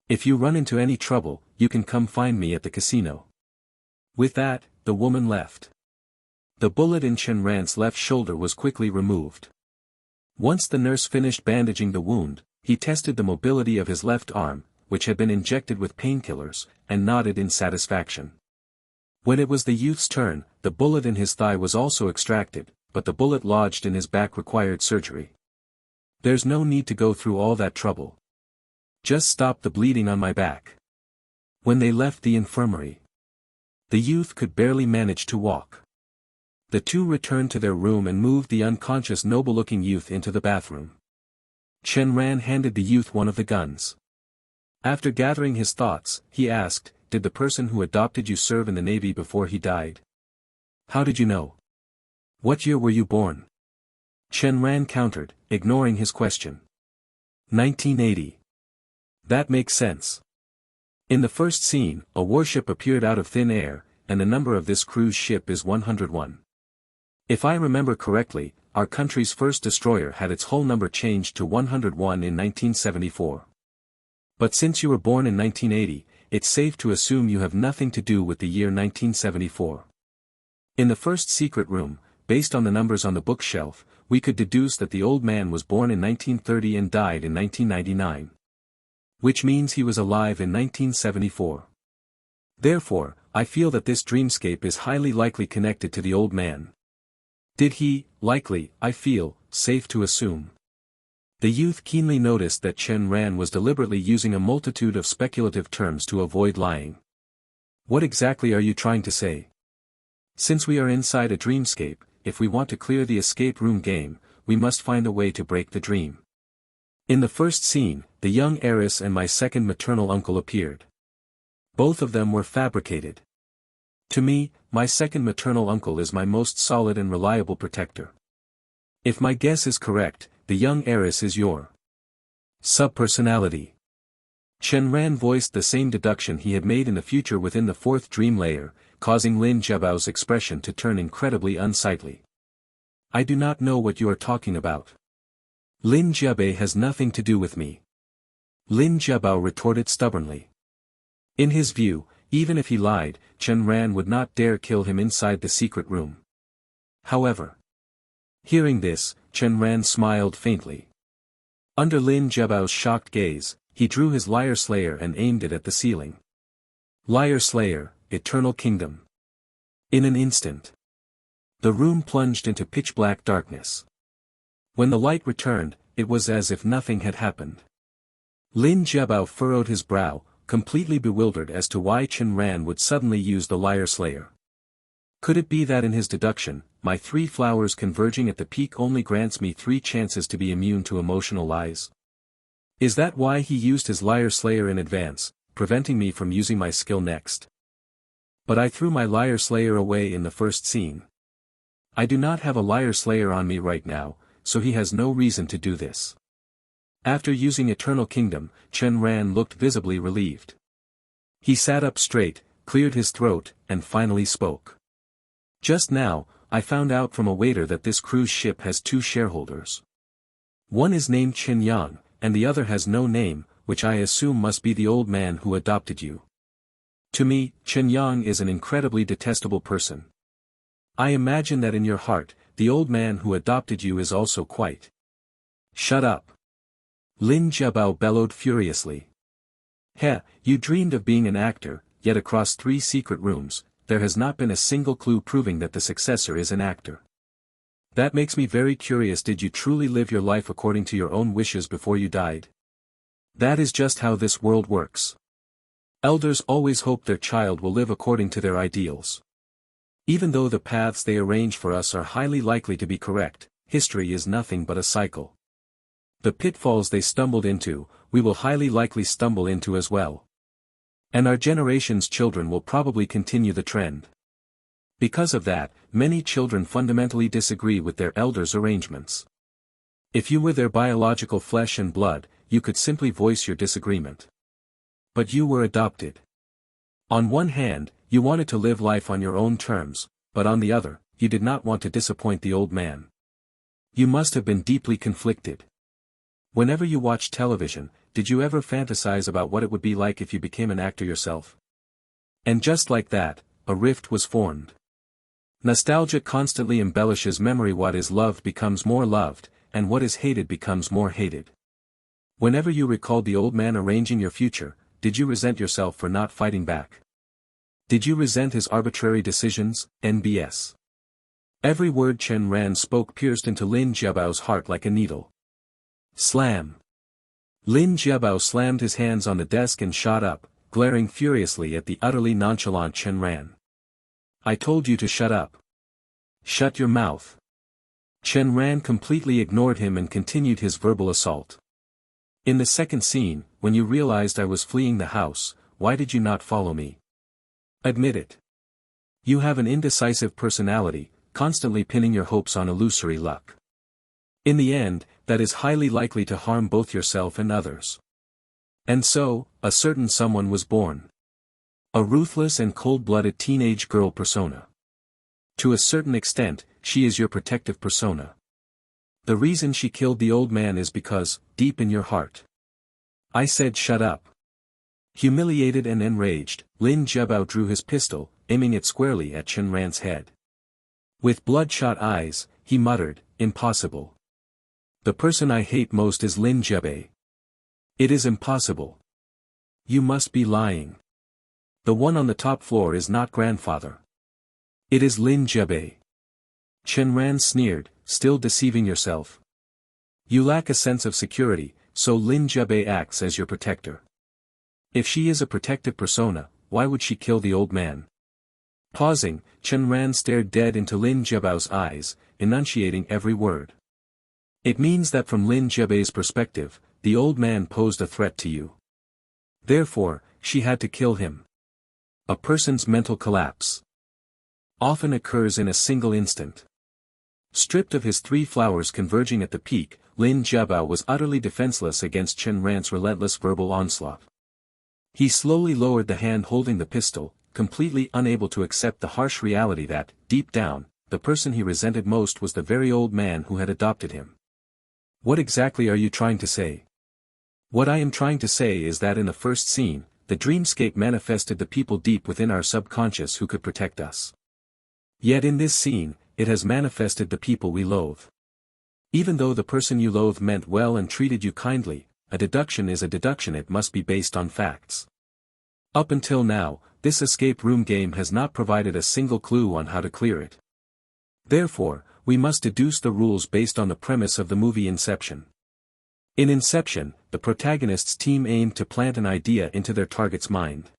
If you run into any trouble, you can come find me at the casino. With that, the woman left. The bullet in Chen Ran's left shoulder was quickly removed. Once the nurse finished bandaging the wound, he tested the mobility of his left arm, which had been injected with painkillers, and nodded in satisfaction. When it was the youth's turn, the bullet in his thigh was also extracted, but the bullet lodged in his back required surgery. There's no need to go through all that trouble. Just stop the bleeding on my back. When they left the infirmary, the youth could barely manage to walk. The two returned to their room and moved the unconscious noble-looking youth into the bathroom. Chen Ran handed the youth one of the guns. After gathering his thoughts, he asked, "Did the person who adopted you serve in the Navy before he died?" "How did you know? What year were you born?" Chen Ran countered, ignoring his question. 1980. That makes sense. In the first scene, a warship appeared out of thin air, and the number of this cruise ship is 101. If I remember correctly, our country's first destroyer had its hull number changed to 101 in 1974. But since you were born in 1980, it's safe to assume you have nothing to do with the year 1974. In the first secret room, based on the numbers on the bookshelf, we could deduce that the old man was born in 1930 and died in 1999. Which means he was alive in 1974. Therefore, I feel that this dreamscape is highly likely connected to the old man. Did he, likely, I feel, safe to assume. The youth keenly noticed that Chen Ran was deliberately using a multitude of speculative terms to avoid lying. What exactly are you trying to say? Since we are inside a dreamscape, if we want to clear the escape room game, we must find a way to break the dream. In the first scene, the young heiress and my second maternal uncle appeared. Both of them were fabricated. To me, my second maternal uncle is my most solid and reliable protector. If my guess is correct, the young heiress is your subpersonality. Chen Ran voiced the same deduction he had made in the future within the fourth dream layer, causing Lin Jiabao's expression to turn incredibly unsightly. I do not know what you are talking about. Lin Jiabei has nothing to do with me. Lin Jiabao retorted stubbornly. In his view, even if he lied, Chen Ran would not dare kill him inside the secret room. However, hearing this, Chen Ran smiled faintly. Under Lin Jiabao's shocked gaze, he drew his Liar Slayer and aimed it at the ceiling. Liar Slayer, Eternal Kingdom. In an instant, the room plunged into pitch-black darkness. When the light returned, it was as if nothing had happened. Lin Jiabao furrowed his brow, completely bewildered as to why Chen Ran would suddenly use the Liar Slayer. Could it be that in his deduction, my three flowers converging at the peak only grants me 3 chances to be immune to emotional lies? Is that why he used his Liar Slayer in advance, preventing me from using my skill next? But I threw my Liar Slayer away in the first scene. I do not have a Liar Slayer on me right now, so he has no reason to do this. After using Eternal Kingdom, Chen Ran looked visibly relieved. He sat up straight, cleared his throat, and finally spoke. Just now, I found out from a waiter that this cruise ship has 2 shareholders. One is named Chen Yang, and the other has no name, which I assume must be the old man who adopted you. To me, Chen Yang is an incredibly detestable person. I imagine that in your heart, the old man who adopted you is also quite. Shut up. Lin Jiabao bellowed furiously. Heh, you dreamed of being an actor, yet across 3 secret rooms, there has not been a single clue proving that the successor is an actor. That makes me very curious. Did you truly live your life according to your own wishes before you died? That is just how this world works. Elders always hope their child will live according to their ideals. Even though the paths they arrange for us are highly likely to be correct, history is nothing but a cycle. The pitfalls they stumbled into, we will highly likely stumble into as well. And our generation's children will probably continue the trend. Because of that, many children fundamentally disagree with their elders' arrangements. If you were their biological flesh and blood, you could simply voice your disagreement. But you were adopted. On one hand, you wanted to live life on your own terms, but on the other, you did not want to disappoint the old man. You must have been deeply conflicted. Whenever you watched television, did you ever fantasize about what it would be like if you became an actor yourself? And just like that, a rift was formed. Nostalgia constantly embellishes memory. What is loved becomes more loved, and what is hated becomes more hated. Whenever you recalled the old man arranging your future, did you resent yourself for not fighting back? Did you resent his arbitrary decisions, NBS? Every word Chen Ran spoke pierced into Lin Jiabao's heart like a needle. Slam! Lin Jiabao slammed his hands on the desk and shot up, glaring furiously at the utterly nonchalant Chen Ran. I told you to shut up. Shut your mouth. Chen Ran completely ignored him and continued his verbal assault. In the second scene, when you realized I was fleeing the house, why did you not follow me? Admit it. You have an indecisive personality, constantly pinning your hopes on illusory luck. In the end, that is highly likely to harm both yourself and others. And so, a certain someone was born. A ruthless and cold-blooded teenage girl persona. To a certain extent, she is your protective persona. The reason she killed the old man is because, deep in your heart. I said shut up. Humiliated and enraged, Lin Jiabao drew his pistol, aiming it squarely at Chen Ran's head. With bloodshot eyes, he muttered, impossible. The person I hate most is Lin Jiabei. It is impossible. You must be lying. The one on the top floor is not grandfather. It is Lin Jiabei. Chen Ran sneered, still deceiving yourself. You lack a sense of security, so Lin Jiabei acts as your protector. If she is a protective persona, why would she kill the old man? Pausing, Chen Ran stared dead into Lin Jiabao's eyes, enunciating every word. It means that from Lin Jiabei's perspective, the old man posed a threat to you. Therefore, she had to kill him. A person's mental collapse often occurs in a single instant. Stripped of his three flowers converging at the peak, Lin Jiabao was utterly defenseless against Chen Ran's relentless verbal onslaught. He slowly lowered the hand holding the pistol, completely unable to accept the harsh reality that, deep down, the person he resented most was the very old man who had adopted him. What exactly are you trying to say? What I am trying to say is that in the first scene, the dreamscape manifested the people deep within our subconscious who could protect us. Yet in this scene, it has manifested the people we loathe. Even though the person you loathe meant well and treated you kindly, a deduction is a deduction. It must be based on facts. Up until now, this escape room game has not provided a single clue on how to clear it. Therefore, we must deduce the rules based on the premise of the movie Inception. In Inception, the protagonist's team aimed to plant an idea into their target's mind.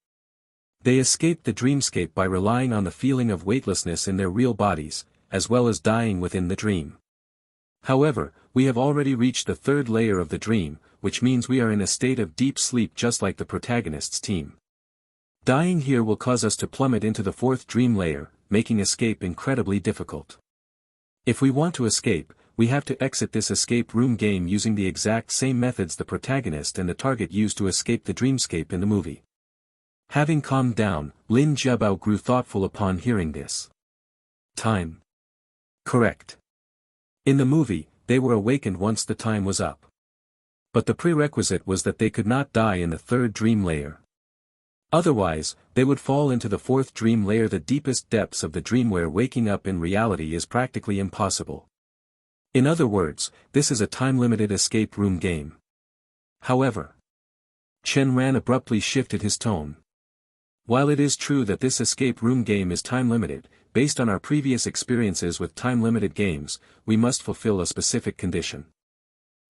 They escaped the dreamscape by relying on the feeling of weightlessness in their real bodies, as well as dying within the dream. However, we have already reached the third layer of the dream, which means we are in a state of deep sleep just like the protagonist's team. Dying here will cause us to plummet into the fourth dream layer, making escape incredibly difficult. If we want to escape, we have to exit this escape room game using the exact same methods the protagonist and the target used to escape the dreamscape in the movie. Having calmed down, Lin Jiabao grew thoughtful upon hearing this. Time. Correct. In the movie, they were awakened once the time was up. But the prerequisite was that they could not die in the third dream layer. Otherwise, they would fall into the fourth dream layer, the deepest depths of the dream where waking up in reality is practically impossible. In other words, this is a time-limited escape room game. However, Chen Ran abruptly shifted his tone. While it is true that this escape room game is time-limited, based on our previous experiences with time-limited games, we must fulfill a specific condition.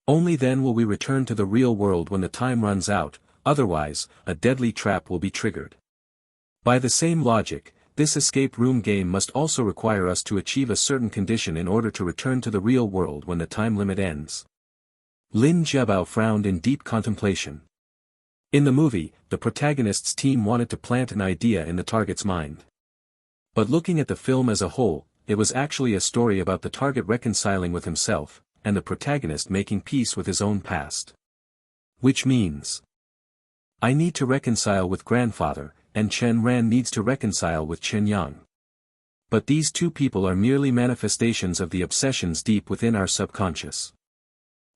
Only then will we return to the real world when the time runs out, otherwise, a deadly trap will be triggered. By the same logic, this escape room game must also require us to achieve a certain condition in order to return to the real world when the time limit ends. Lin Jiabao frowned in deep contemplation. In the movie, the protagonist's team wanted to plant an idea in the target's mind. But looking at the film as a whole, it was actually a story about the target reconciling with himself, and the protagonist making peace with his own past. Which means, I need to reconcile with grandfather, and Chen Ran needs to reconcile with Chen Yang. But these two people are merely manifestations of the obsessions deep within our subconscious.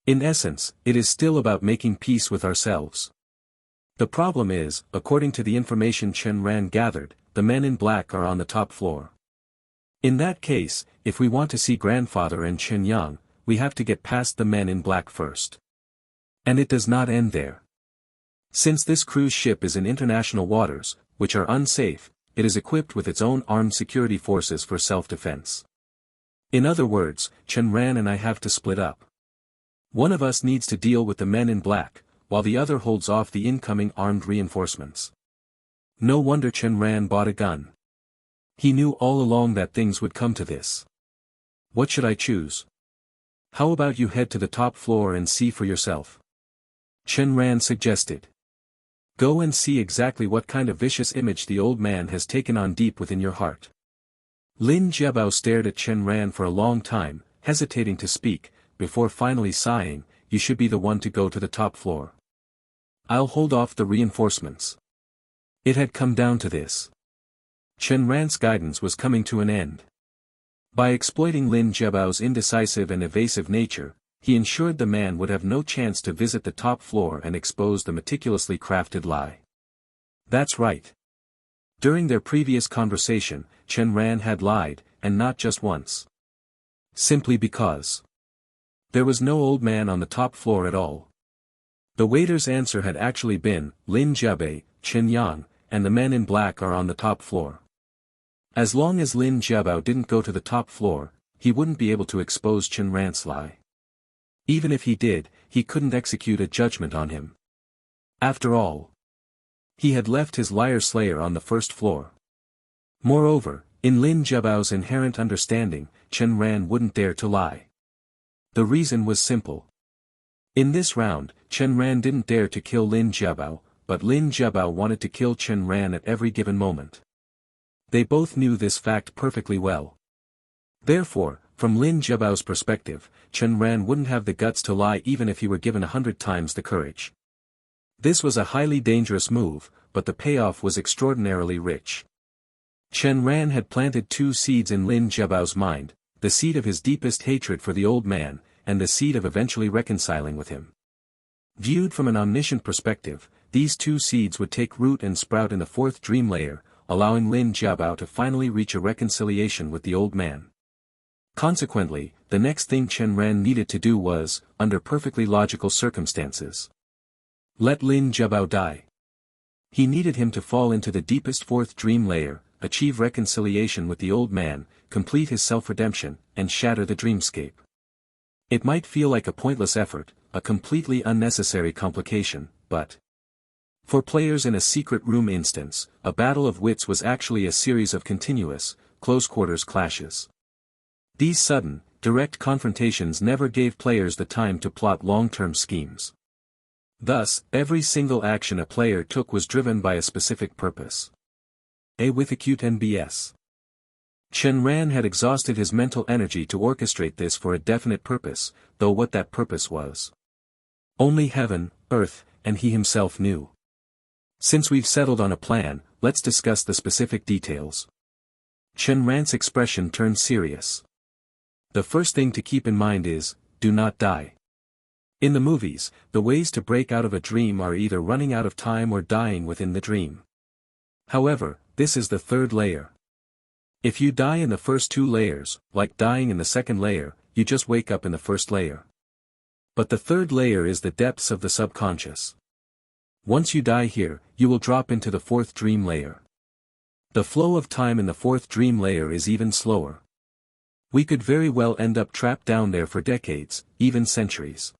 In essence, it is still about making peace with ourselves. The problem is, according to the information Chen Ran gathered, the men in black are on the top floor. In that case, if we want to see grandfather and Chen Yang, we have to get past the men in black first. And it does not end there. Since this cruise ship is in international waters, which are unsafe, it is equipped with its own armed security forces for self-defense. In other words, Chen Ran and I have to split up. One of us needs to deal with the men in black, while the other holds off the incoming armed reinforcements. No wonder Chen Ran bought a gun. He knew all along that things would come to this. What should I choose? How about you head to the top floor and see for yourself? Chen Ran suggested. Go and see exactly what kind of vicious image the old man has taken on deep within your heart. Lin Jiabao stared at Chen Ran for a long time, hesitating to speak, before finally sighing, you should be the one to go to the top floor. I'll hold off the reinforcements. It had come down to this. Chen Ran's guidance was coming to an end. By exploiting Lin Jiabao's indecisive and evasive nature, he ensured the man would have no chance to visit the top floor and expose the meticulously crafted lie. That's right. During their previous conversation, Chen Ran had lied, and not just once. Simply because there was no old man on the top floor at all. The waiter's answer had actually been, Lin Jiabei, Chen Yang, and the men in black are on the top floor. As long as Lin Jiabao didn't go to the top floor, he wouldn't be able to expose Chen Ran's lie. Even if he did, he couldn't execute a judgment on him. After all, he had left his liar slayer on the first floor. Moreover, in Lin Jiabao's inherent understanding, Chen Ran wouldn't dare to lie. The reason was simple. In this round, Chen Ran didn't dare to kill Lin Jiabao, but Lin Jiabao wanted to kill Chen Ran at every given moment. They both knew this fact perfectly well. Therefore, from Lin Jiabao's perspective, Chen Ran wouldn't have the guts to lie even if he were given 100 times the courage. This was a highly dangerous move, but the payoff was extraordinarily rich. Chen Ran had planted two seeds in Lin Jiabao's mind, the seed of his deepest hatred for the old man, and the seed of eventually reconciling with him. Viewed from an omniscient perspective, these two seeds would take root and sprout in the fourth dream layer, allowing Lin Jiabao to finally reach a reconciliation with the old man. Consequently, the next thing Chen Ran needed to do was, under perfectly logical circumstances, let Lin Jiabao die. He needed him to fall into the deepest fourth dream layer, achieve reconciliation with the old man, complete his self-redemption, and shatter the dreamscape. It might feel like a pointless effort, a completely unnecessary complication, but for players in a secret room instance, a battle of wits was actually a series of continuous, close-quarters clashes. These sudden, direct confrontations never gave players the time to plot long-term schemes. Thus, every single action a player took was driven by a specific purpose. With acute NBS. Chen Ran had exhausted his mental energy to orchestrate this for a definite purpose, though what that purpose was, only heaven, earth, and he himself knew. Since we've settled on a plan, let's discuss the specific details. Chen Ran's expression turned serious. The first thing to keep in mind is, do not die. In the movies, the ways to break out of a dream are either running out of time or dying within the dream. However, this is the third layer. If you die in the first two layers, like dying in the second layer, you just wake up in the first layer. But the third layer is the depths of the subconscious. Once you die here, you will drop into the fourth dream layer. The flow of time in the fourth dream layer is even slower. We could very well end up trapped down there for decades, even centuries.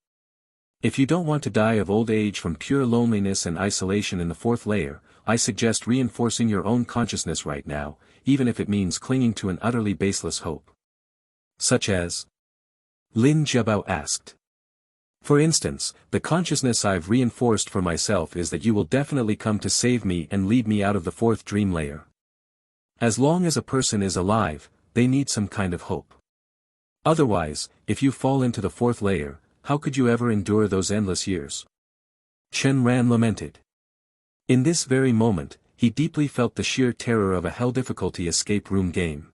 If you don't want to die of old age from pure loneliness and isolation in the fourth layer, I suggest reinforcing your own consciousness right now, even if it means clinging to an utterly baseless hope. Such as? Lin Jiabao asked. For instance, the consciousness I've reinforced for myself is that you will definitely come to save me and lead me out of the fourth dream layer. As long as a person is alive, they need some kind of hope. Otherwise, if you fall into the fourth layer, how could you ever endure those endless years? Chen Ran lamented. In this very moment, he deeply felt the sheer terror of a hell-difficulty escape room game.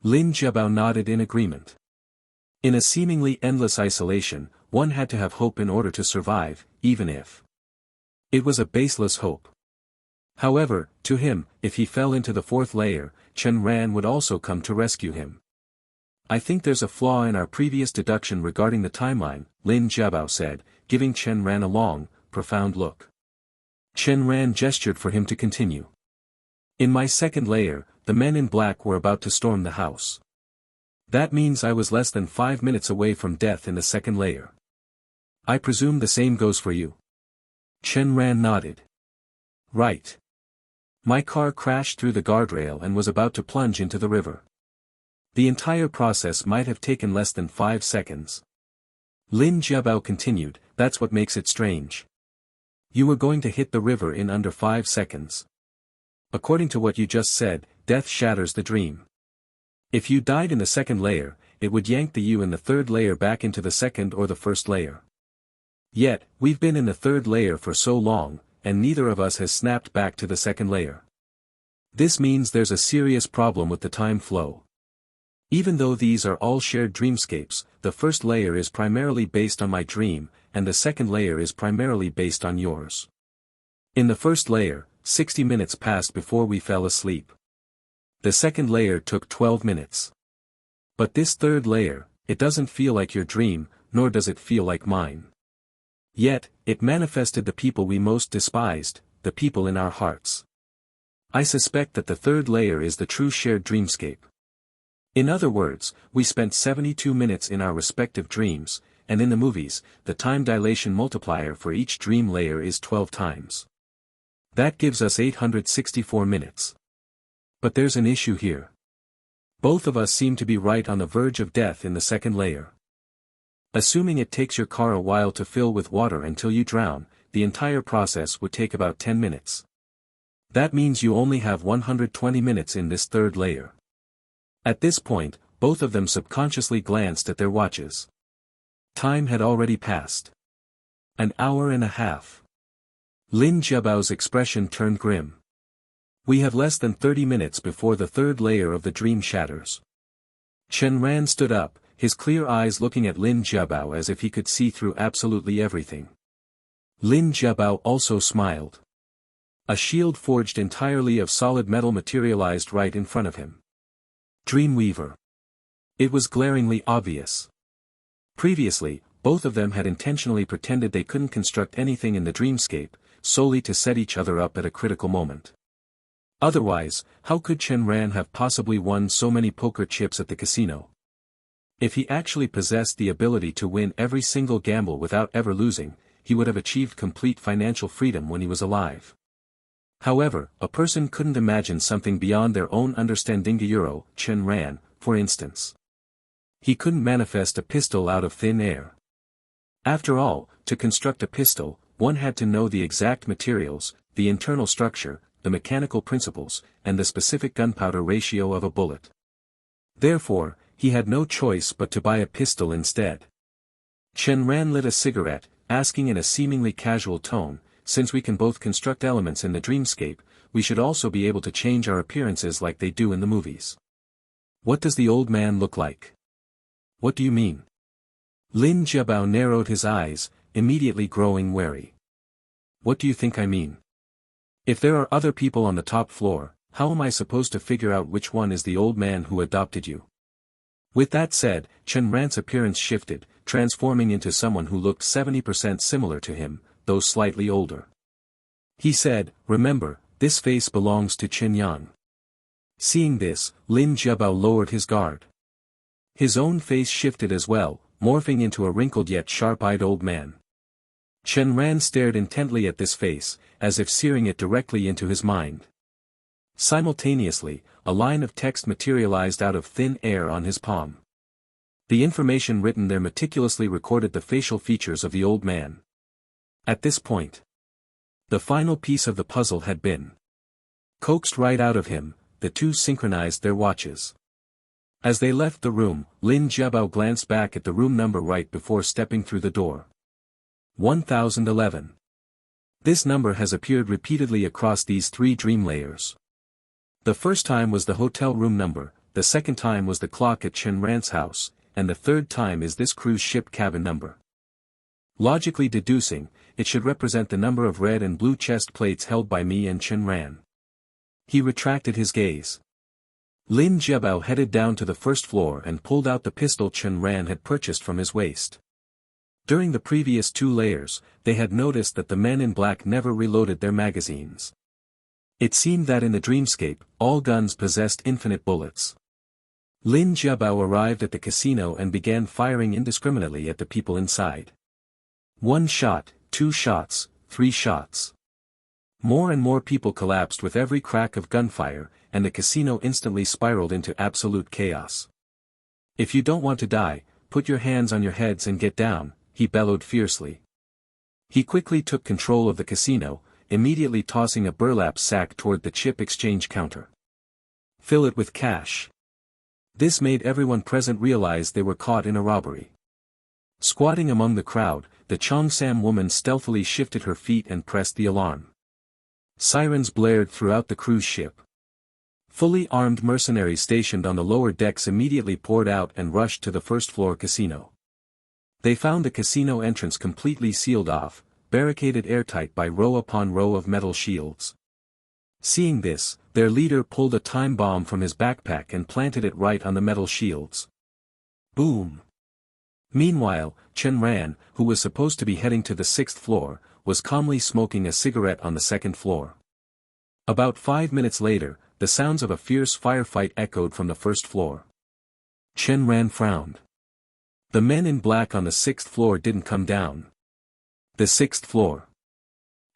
Lin Jiabao nodded in agreement. In a seemingly endless isolation, one had to have hope in order to survive, even if it was a baseless hope. However, to him, if he fell into the fourth layer, Chen Ran would also come to rescue him. I think there's a flaw in our previous deduction regarding the timeline, Lin Jiabao said, giving Chen Ran a long, profound look. Chen Ran gestured for him to continue. In my second layer, the men in black were about to storm the house. That means I was less than 5 minutes away from death in the second layer. I presume the same goes for you. Chen Ran nodded. Right. My car crashed through the guardrail and was about to plunge into the river. The entire process might have taken less than 5 seconds. Lin Jiabao continued, that's what makes it strange. You were going to hit the river in under 5 seconds. According to what you just said, death shatters the dream. If you died in the second layer, it would yank the you in the third layer back into the second or the first layer. Yet, we've been in the third layer for so long, and neither of us has snapped back to the second layer. This means there's a serious problem with the time flow. Even though these are all shared dreamscapes, the first layer is primarily based on my dream, and the second layer is primarily based on yours. In the first layer, 60 minutes passed before we fell asleep. The second layer took 12 minutes. But this third layer, it doesn't feel like your dream, nor does it feel like mine. Yet, it manifested the people we most despised, the people in our hearts. I suspect that the third layer is the true shared dreamscape. In other words, we spent 72 minutes in our respective dreams, and in the movies, the time dilation multiplier for each dream layer is 12 times. That gives us 864 minutes. But there's an issue here. Both of us seem to be right on the verge of death in the second layer. Assuming it takes your car a while to fill with water until you drown, the entire process would take about 10 minutes. That means you only have 120 minutes in this third layer. At this point, both of them subconsciously glanced at their watches. Time had already passed. An hour and a half. Lin Jiabao's expression turned grim. We have less than 30 minutes before the third layer of the dream shatters. Chen Ran stood up, his clear eyes looking at Lin Jiabao as if he could see through absolutely everything. Lin Jiabao also smiled. A shield forged entirely of solid metal materialized right in front of him. Dreamweaver. It was glaringly obvious. Previously, both of them had intentionally pretended they couldn't construct anything in the dreamscape, solely to set each other up at a critical moment. Otherwise, how could Chen Ran have possibly won so many poker chips at the casino? If he actually possessed the ability to win every single gamble without ever losing, he would have achieved complete financial freedom when he was alive. However, a person couldn't imagine something beyond their own understanding. Chen Ran, for instance. He couldn't manifest a pistol out of thin air. After all, to construct a pistol, one had to know the exact materials, the internal structure, the mechanical principles, and the specific gunpowder ratio of a bullet. Therefore, he had no choice but to buy a pistol instead. Chen Ran lit a cigarette, asking in a seemingly casual tone, since we can both construct elements in the dreamscape, we should also be able to change our appearances like they do in the movies. What does the old man look like? What do you mean? Lin Jiabao narrowed his eyes, immediately growing wary. What do you think I mean? If there are other people on the top floor, how am I supposed to figure out which one is the old man who adopted you? With that said, Chen Ran's appearance shifted, transforming into someone who looked 70% similar to him, though slightly older. He said, remember, this face belongs to Chen Yang. Seeing this, Lin Jiabao lowered his guard. His own face shifted as well, morphing into a wrinkled yet sharp-eyed old man. Chen Ran stared intently at this face, as if searing it directly into his mind. Simultaneously, a line of text materialized out of thin air on his palm. The information written there meticulously recorded the facial features of the old man. At this point, the final piece of the puzzle had been coaxed right out of him. The two synchronized their watches. As they left the room, Lin Jiabao glanced back at the room number right before stepping through the door. 1011. This number has appeared repeatedly across these three dream layers. The first time was the hotel room number, the second time was the clock at Chen Ran's house, and the third time is this cruise ship cabin number. Logically deducing, it should represent the number of red and blue chest plates held by me and Chen Ran. He retracted his gaze. Lin Jiabao headed down to the first floor and pulled out the pistol Chen Ran had purchased from his waist. During the previous two layers, they had noticed that the men in black never reloaded their magazines. It seemed that in the dreamscape, all guns possessed infinite bullets. Lin Jiabao arrived at the casino and began firing indiscriminately at the people inside. 1 shot, 2 shots, 3 shots. More and more people collapsed with every crack of gunfire, and the casino instantly spiraled into absolute chaos. "If you don't want to die, put your hands on your heads and get down," he bellowed fiercely. He quickly took control of the casino, immediately tossing a burlap sack toward the chip exchange counter. "Fill it with cash." This made everyone present realize they were caught in a robbery. Squatting among the crowd, the Cheongsam woman stealthily shifted her feet and pressed the alarm. Sirens blared throughout the cruise ship. Fully armed mercenaries stationed on the lower decks immediately poured out and rushed to the first-floor casino. They found the casino entrance completely sealed off, barricaded airtight by row upon row of metal shields. Seeing this, their leader pulled a time bomb from his backpack and planted it right on the metal shields. Boom! Meanwhile, Chen Ran, who was supposed to be heading to the 6th floor, was calmly smoking a cigarette on the 2nd floor. About 5 minutes later, the sounds of a fierce firefight echoed from the 1st floor. Chen Ran frowned. The men in black on the 6th floor didn't come down. The 6th floor.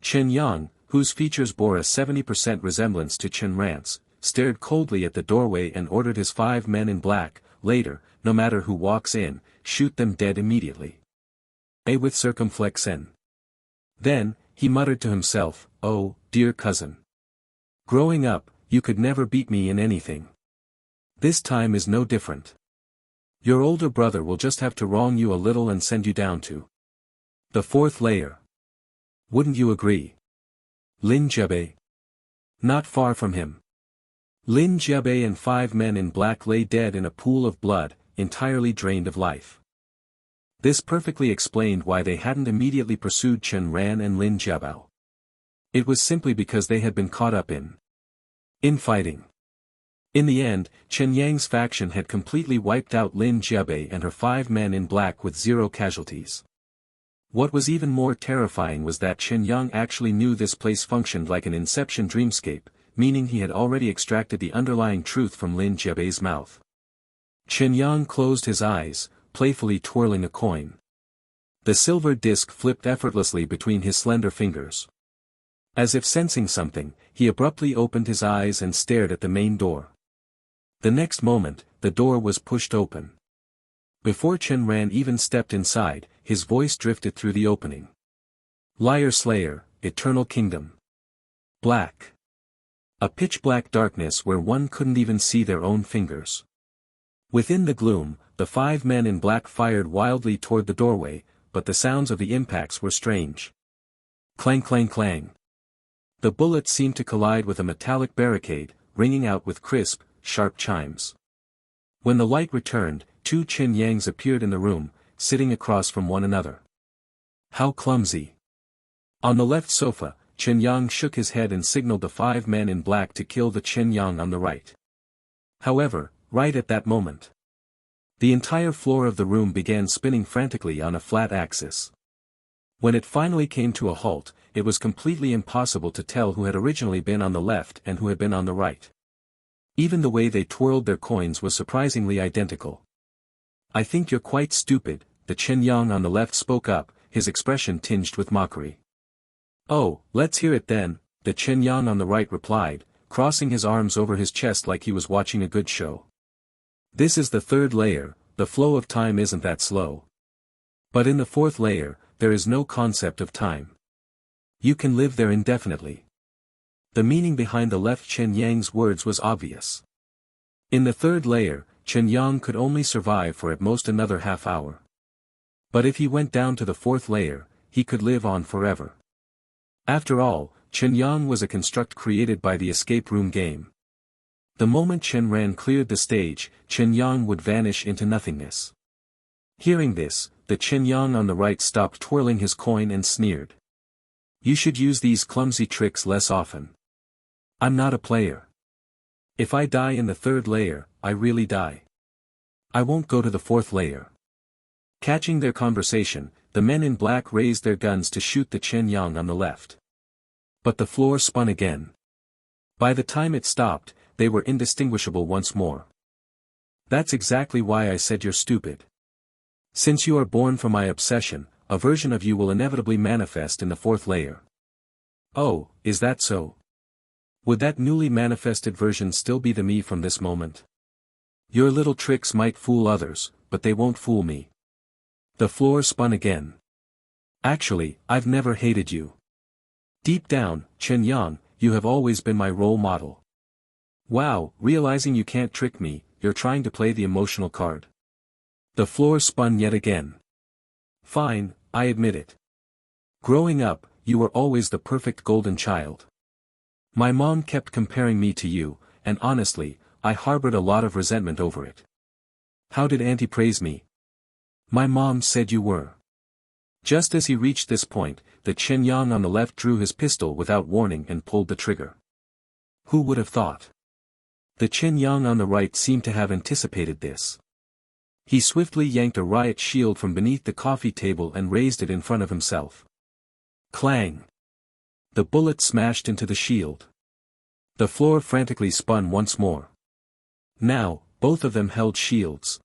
Chen Yang, whose features bore a 70% resemblance to Chen Ran's, stared coldly at the doorway and ordered his 5 men in black, "Later, no matter who walks in, shoot them dead immediately. A with circumflex n." Then, he muttered to himself, "Oh, dear cousin. Growing up, you could never beat me in anything. This time is no different. Your older brother will just have to wrong you a little and send you down to the 4th layer. Wouldn't you agree?" Lin Jiabei. Not far from him. Lin Jiabei and 5 men in black lay dead in a pool of blood, entirely drained of life. This perfectly explained why they hadn't immediately pursued Chen Ran and Lin Jiabao. It was simply because they had been caught up in infighting. In the end, Chen Yang's faction had completely wiped out Lin Jiabei and her 5 men in black with 0 casualties. What was even more terrifying was that Chen Yang actually knew this place functioned like an Inception dreamscape, meaning he had already extracted the underlying truth from Lin Jiabei's mouth. Chen Yang closed his eyes, playfully twirling a coin. The silver disc flipped effortlessly between his slender fingers. As if sensing something, he abruptly opened his eyes and stared at the main door. The next moment, the door was pushed open. Before Chen Ran even stepped inside, his voice drifted through the opening. "Liar Slayer, Eternal Kingdom. Black." A pitch-black darkness where one couldn't even see their own fingers. Within the gloom, the 5 men in black fired wildly toward the doorway, but the sounds of the impacts were strange. Clang clang clang. The bullets seemed to collide with a metallic barricade, ringing out with crisp, sharp chimes. When the light returned, 2 Chen Yangs appeared in the room, sitting across from one another. How clumsy. On the left sofa, Chen Yang shook his head and signaled the 5 men in black to kill the Chen Yang on the right. However, right at that moment, the entire floor of the room began spinning frantically on a flat axis. When it finally came to a halt, it was completely impossible to tell who had originally been on the left and who had been on the right. Even the way they twirled their coins was surprisingly identical. "I think you're quite stupid," the Chen Yang on the left spoke up, his expression tinged with mockery. "Oh, let's hear it then," the Chen Yang on the right replied, crossing his arms over his chest like he was watching a good show. "This is the third layer, the flow of time isn't that slow. But in the fourth layer, there is no concept of time. You can live there indefinitely." The meaning behind the left Chen Yang's words was obvious. In the third layer, Chen Yang could only survive for at most another half hour. But if he went down to the fourth layer, he could live on forever. After all, Chen Yang was a construct created by the escape room game. The moment Chen Ran cleared the stage, Chen Yang would vanish into nothingness. Hearing this, the Chen Yang on the right stopped twirling his coin and sneered. "You should use these clumsy tricks less often. I'm not a player. If I die in the third layer, I really die. I won't go to the fourth layer." Catching their conversation, the men in black raised their guns to shoot the Chen Yang on the left. But the floor spun again. By the time it stopped, they were indistinguishable once more. "That's exactly why I said you're stupid. Since you are born from my obsession, a version of you will inevitably manifest in the fourth layer." "Oh, is that so? Would that newly manifested version still be the me from this moment? Your little tricks might fool others, but they won't fool me." The floor spun again. "Actually, I've never hated you. Deep down, Chen Yang, you have always been my role model." "Wow, realizing you can't trick me, you're trying to play the emotional card." The floor spun yet again. "Fine, I admit it. Growing up, you were always the perfect golden child. My mom kept comparing me to you, and honestly, I harbored a lot of resentment over it." "How did Auntie praise me?" "My mom said you were." Just as he reached this point, the Chen Yang on the left drew his pistol without warning and pulled the trigger. Who would have thought? The Chen Yang on the right seemed to have anticipated this. He swiftly yanked a riot shield from beneath the coffee table and raised it in front of himself. Clang! The bullet smashed into the shield. The floor frantically spun once more. Now, both of them held shields.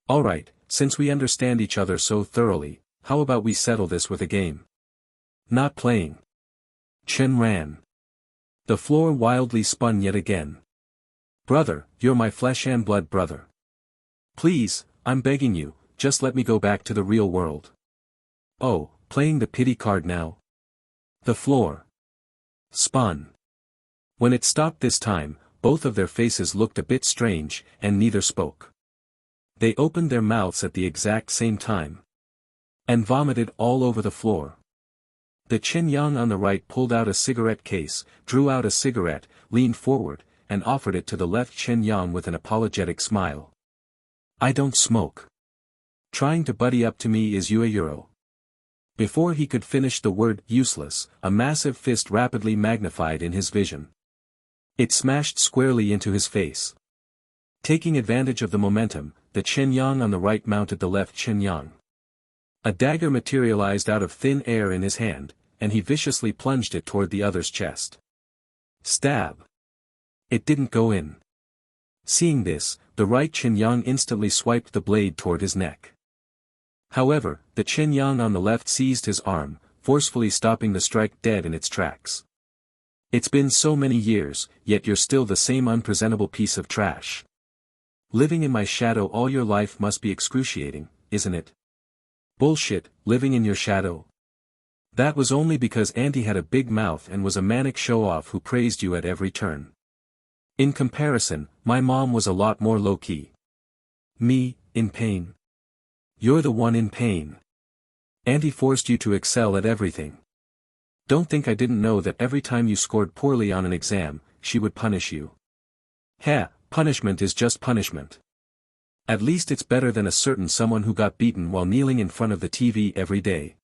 "Alright, since we understand each other so thoroughly, how about we settle this with a game?" "Not playing." Chen Ran. The floor wildly spun yet again. "Brother, you're my flesh and blood brother. Please, I'm begging you, just let me go back to the real world." "Oh, playing the pity card now?" The floor spun. When it stopped this time, both of their faces looked a bit strange, and neither spoke. They opened their mouths at the exact same time. And vomited all over the floor. The Chen Yang on the right pulled out a cigarette case, drew out a cigarette, leaned forward, and offered it to the left Chen Yang with an apologetic smile. "I don't smoke. Trying to buddy up to me is you a euro." Before he could finish the word useless, a massive fist rapidly magnified in his vision. It smashed squarely into his face. Taking advantage of the momentum, the Chen Yang on the right mounted the left Chen Yang. A dagger materialized out of thin air in his hand, and he viciously plunged it toward the other's chest. Stab! It didn't go in. Seeing this, the right Chen Yang instantly swiped the blade toward his neck. However, the Chen Yang on the left seized his arm, forcefully stopping the strike dead in its tracks. "It's been so many years, yet you're still the same unpresentable piece of trash. Living in my shadow all your life must be excruciating, isn't it?" "Bullshit, living in your shadow. That was only because Auntie had a big mouth and was a manic show-off who praised you at every turn. In comparison, my mom was a lot more low-key." "Me, in pain? You're the one in pain. Auntie forced you to excel at everything. Don't think I didn't know that every time you scored poorly on an exam, she would punish you. Heh, punishment is just punishment. At least it's better than a certain someone who got beaten while kneeling in front of the TV every day.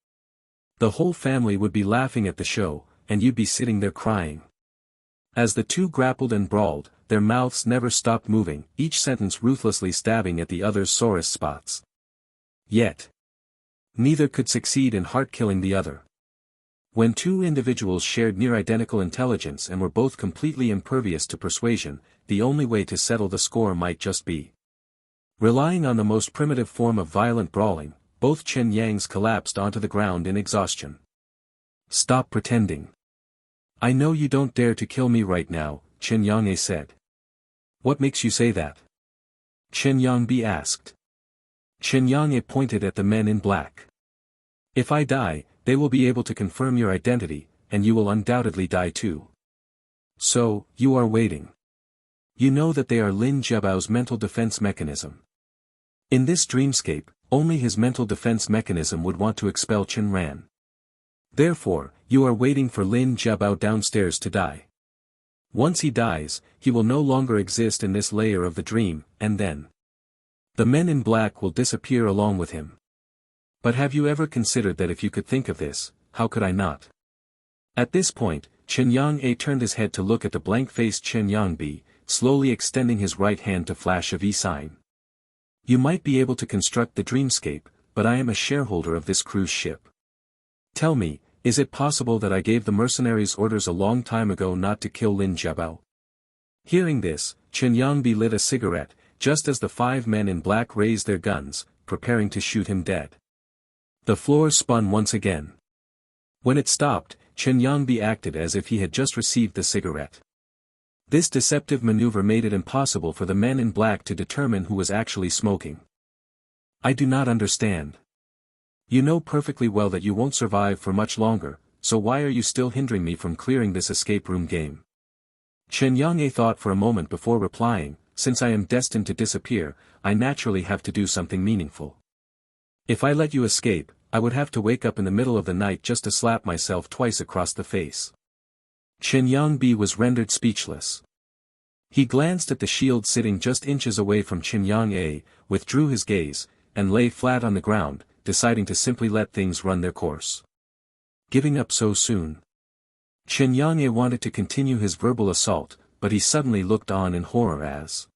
The whole family would be laughing at the show, and you'd be sitting there crying." As the two grappled and brawled, their mouths never stopped moving, each sentence ruthlessly stabbing at the other's sorest spots. Yet, neither could succeed in heart-killing the other. When two individuals shared near-identical intelligence and were both completely impervious to persuasion, the only way to settle the score might just be relying on the most primitive form of violent brawling, both Chen Yangs collapsed onto the ground in exhaustion. Stop pretending. I know you don't dare to kill me right now, Chen Yang said. What makes you say that? Chen Yang asked. Chen Yang pointed at the men in black. If I die, they will be able to confirm your identity, and you will undoubtedly die too. So, you are waiting. You know that they are Lin Jiabao's mental defense mechanism. In this dreamscape, only his mental defense mechanism would want to expel Chen Ran. Therefore, you are waiting for Lin Jiabao downstairs to die. Once he dies, he will no longer exist in this layer of the dream, and then the men in black will disappear along with him. But have you ever considered that if you could think of this, how could I not? At this point, Chen Yang turned his head to look at the blank-faced Chen Yang, slowly extending his right hand to flash a V sign. You might be able to construct the dreamscape, but I am a shareholder of this cruise ship. Tell me, is it possible that I gave the mercenaries orders a long time ago not to kill Lin Jiabao? Hearing this, Chen Yang lit a cigarette, just as the 5 men in black raised their guns, preparing to shoot him dead. The floor spun once again. When it stopped, Chen Yang acted as if he had just received the cigarette. This deceptive maneuver made it impossible for the men in black to determine who was actually smoking. I do not understand. You know perfectly well that you won't survive for much longer, so why are you still hindering me from clearing this escape room game? Chen Yang thought for a moment before replying, since I am destined to disappear, I naturally have to do something meaningful. If I let you escape, I would have to wake up in the middle of the night just to slap myself twice across the face. Chen Yang was rendered speechless. He glanced at the shield sitting just inches away from Chen Yang, withdrew his gaze, and lay flat on the ground, deciding to simply let things run their course. Giving up so soon. Chen Yang wanted to continue his verbal assault, but he suddenly looked on in horror as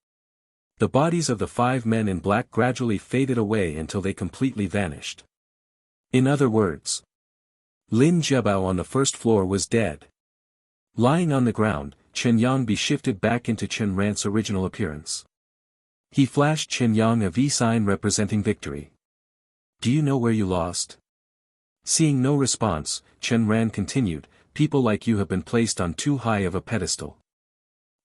the bodies of the 5 men in black gradually faded away until they completely vanished. In other words, Lin Jiabao on the first floor was dead. Lying on the ground, Chen Yang shifted back into Chen Ran's original appearance. He flashed Chen Yang a V sign representing victory. Do you know where you lost? Seeing no response, Chen Ran continued, people like you have been placed on too high of a pedestal.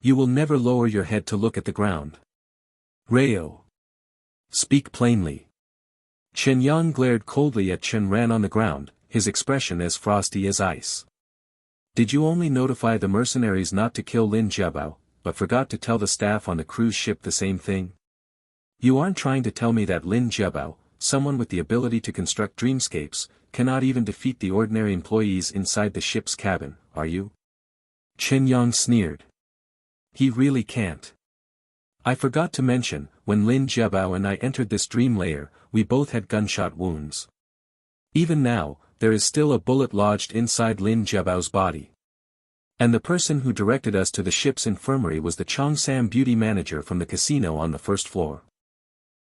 You will never lower your head to look at the ground. Rayo. Speak plainly. Chen Yang glared coldly at Chen Ran on the ground, his expression as frosty as ice. Did you only notify the mercenaries not to kill Lin Jiabao, but forgot to tell the staff on the cruise ship the same thing? You aren't trying to tell me that Lin Jiabao, someone with the ability to construct dreamscapes, cannot even defeat the ordinary employees inside the ship's cabin, are you? Chen Yang sneered. He really can't. I forgot to mention, when Lin Jiabao and I entered this dream layer, we both had gunshot wounds. Even now, there is still a bullet lodged inside Lin Jiabao's body. And the person who directed us to the ship's infirmary was the Chongsam beauty manager from the casino on the first floor.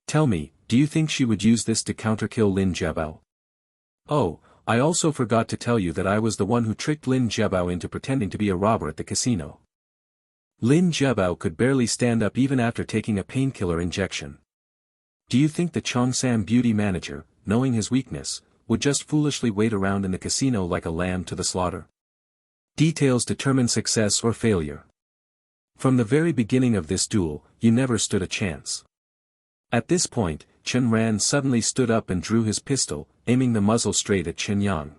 Tell me, do you think she would use this to counterkill Lin Jiabao? Oh, I also forgot to tell you that I was the one who tricked Lin Jiabao into pretending to be a robber at the casino. Lin Jiabao could barely stand up even after taking a painkiller injection. Do you think the Chongsam beauty manager, knowing his weakness, would just foolishly wait around in the casino like a lamb to the slaughter? Details determine success or failure. From the very beginning of this duel, you never stood a chance. At this point, Chen Ran suddenly stood up and drew his pistol, aiming the muzzle straight at Chen Yang.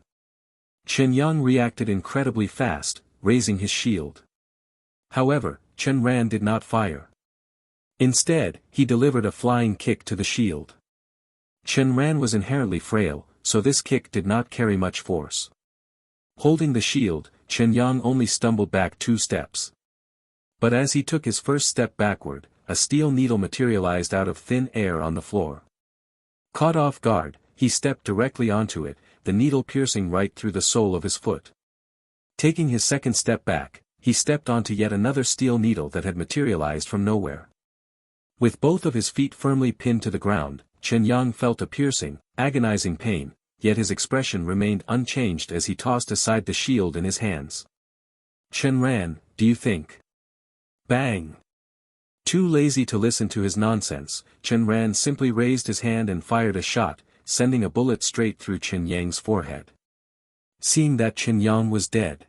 Chen Yang reacted incredibly fast, raising his shield. However, Chen Ran did not fire. Instead, he delivered a flying kick to the shield. Chen Ran was inherently frail, so this kick did not carry much force. Holding the shield, Chen Yang only stumbled back 2 steps. But as he took his first step backward, a steel needle materialized out of thin air on the floor. Caught off guard, he stepped directly onto it, the needle piercing right through the sole of his foot. Taking his second step back, he stepped onto yet another steel needle that had materialized from nowhere. With both of his feet firmly pinned to the ground, Chen Yang felt a piercing, agonizing pain, yet his expression remained unchanged as he tossed aside the shield in his hands. Chen Ran, do you think? Bang! Too lazy to listen to his nonsense, Chen Ran simply raised his hand and fired a shot, sending a bullet straight through Chen Yang's forehead. Seeing that Chen Yang was dead,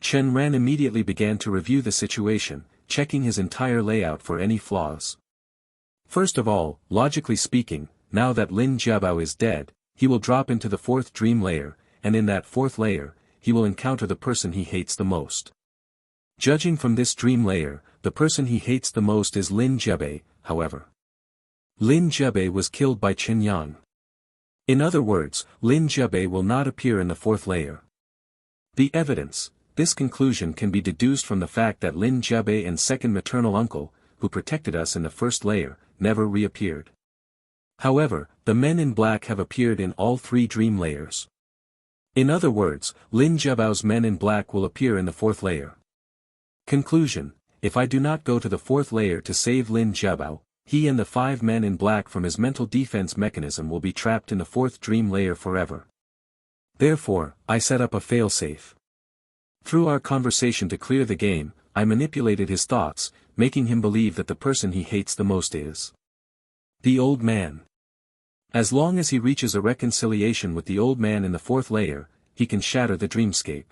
Chen Ran immediately began to review the situation, checking his entire layout for any flaws. First of all, logically speaking, now that Lin Jiabao is dead, he will drop into the fourth dream layer, and in that fourth layer, he will encounter the person he hates the most. Judging from this dream layer, the person he hates the most is Lin Jiabei, however. Lin Jiabei was killed by Chen Yang. In other words, Lin Jiabei will not appear in the fourth layer. The evidence. This conclusion can be deduced from the fact that Lin Jiabei and second maternal uncle, who protected us in the first layer, never reappeared. However, the men in black have appeared in all three dream layers. In other words, Lin Jiabao's men in black will appear in the fourth layer. Conclusion: if I do not go to the fourth layer to save Lin Jiabao, he and the 5 men in black from his mental defense mechanism will be trapped in the fourth dream layer forever. Therefore, I set up a failsafe. Through our conversation to clear the game, I manipulated his thoughts, making him believe that the person he hates the most is the old man. As long as he reaches a reconciliation with the old man in the fourth layer, he can shatter the dreamscape.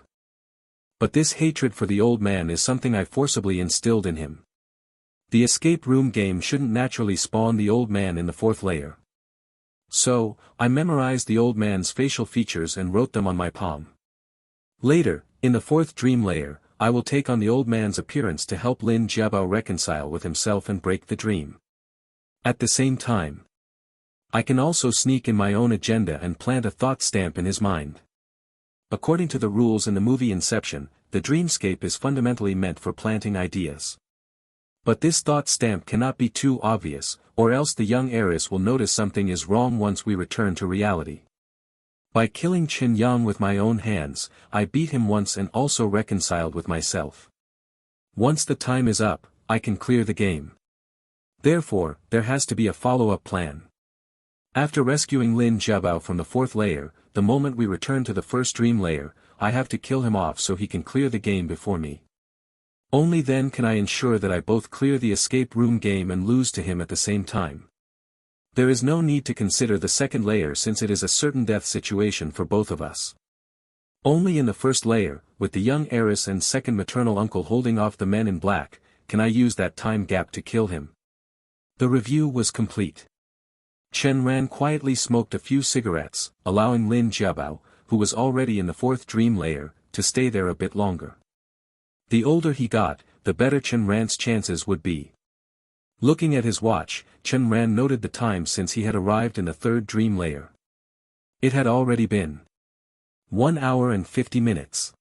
But this hatred for the old man is something I forcibly instilled in him. The escape room game shouldn't naturally spawn the old man in the fourth layer. So, I memorized the old man's facial features and wrote them on my palm. Later, in the fourth dream layer, I will take on the old man's appearance to help Lin Jiabao reconcile with himself and break the dream. At the same time, I can also sneak in my own agenda and plant a thought stamp in his mind. According to the rules in the movie Inception, the dreamscape is fundamentally meant for planting ideas. But this thought stamp cannot be too obvious, or else the young heiress will notice something is wrong once we return to reality. By killing Chen Yang with my own hands, I beat him once and also reconciled with myself. Once the time is up, I can clear the game. Therefore, there has to be a follow-up plan. After rescuing Lin Jiabao from the fourth layer, the moment we return to the first dream layer, I have to kill him off so he can clear the game before me. Only then can I ensure that I both clear the escape room game and lose to him at the same time. There is no need to consider the second layer since it is a certain death situation for both of us. Only in the first layer, with the young heiress and second maternal uncle holding off the men in black, can I use that time gap to kill him. The review was complete. Chen Ran quietly smoked a few cigarettes, allowing Lin Jiabao, who was already in the fourth dream layer, to stay there a bit longer. The older he got, the better Chen Ran's chances would be. Looking at his watch, Chen Ran noted the time since he had arrived in the third dream layer. It had already been 1 hour and 50 minutes.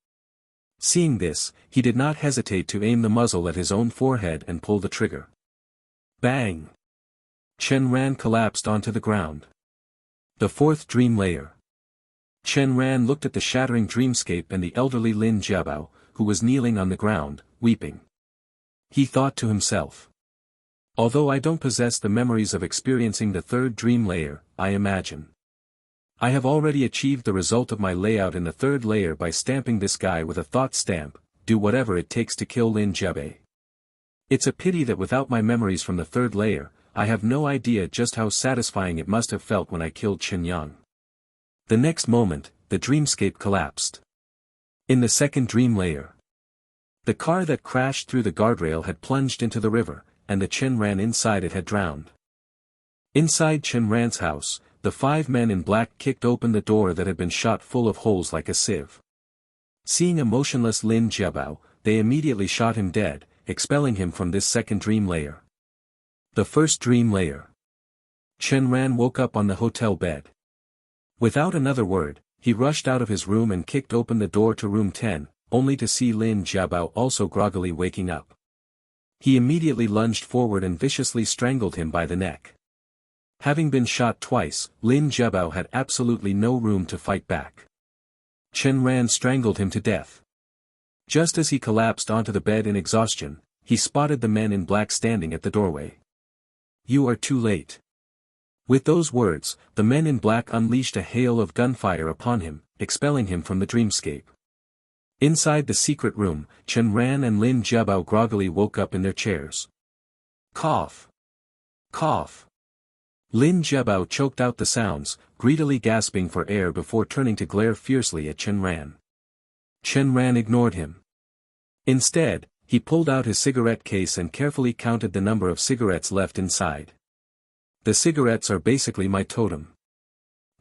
Seeing this, he did not hesitate to aim the muzzle at his own forehead and pull the trigger. Bang! Chen Ran collapsed onto the ground. The fourth dream layer. Chen Ran looked at the shattering dreamscape and the elderly Lin Jiabao, who was kneeling on the ground, weeping. He thought to himself. Although I don't possess the memories of experiencing the third dream layer, I imagine I have already achieved the result of my layout in the third layer by stamping this guy with a thought stamp, do whatever it takes to kill Lin Jiabei. It's a pity that without my memories from the third layer, I have no idea just how satisfying it must have felt when I killed Chen Yang. The next moment, the dreamscape collapsed. In the second dream layer, the car that crashed through the guardrail had plunged into the river, and the Chen Ran inside it had drowned. Inside Chen Ran's house, the 5 men in black kicked open the door that had been shot full of holes like a sieve. Seeing a motionless Lin Jiabao, they immediately shot him dead, expelling him from this second dream layer. The first dream layer. Chen Ran woke up on the hotel bed. Without another word, he rushed out of his room and kicked open the door to room 10, only to see Lin Jiabao also groggily waking up. He immediately lunged forward and viciously strangled him by the neck. Having been shot twice, Lin Jiabao had absolutely no room to fight back. Chen Ran strangled him to death. Just as he collapsed onto the bed in exhaustion, he spotted the men in black standing at the doorway. You are too late. With those words, the men in black unleashed a hail of gunfire upon him, expelling him from the dreamscape. Inside the secret room, Chen Ran and Lin Jiabao groggily woke up in their chairs. Cough. Cough. Lin Jiabao choked out the sounds, greedily gasping for air before turning to glare fiercely at Chen Ran. Chen Ran ignored him. Instead, he pulled out his cigarette case and carefully counted the number of cigarettes left inside. The cigarettes are basically my totem.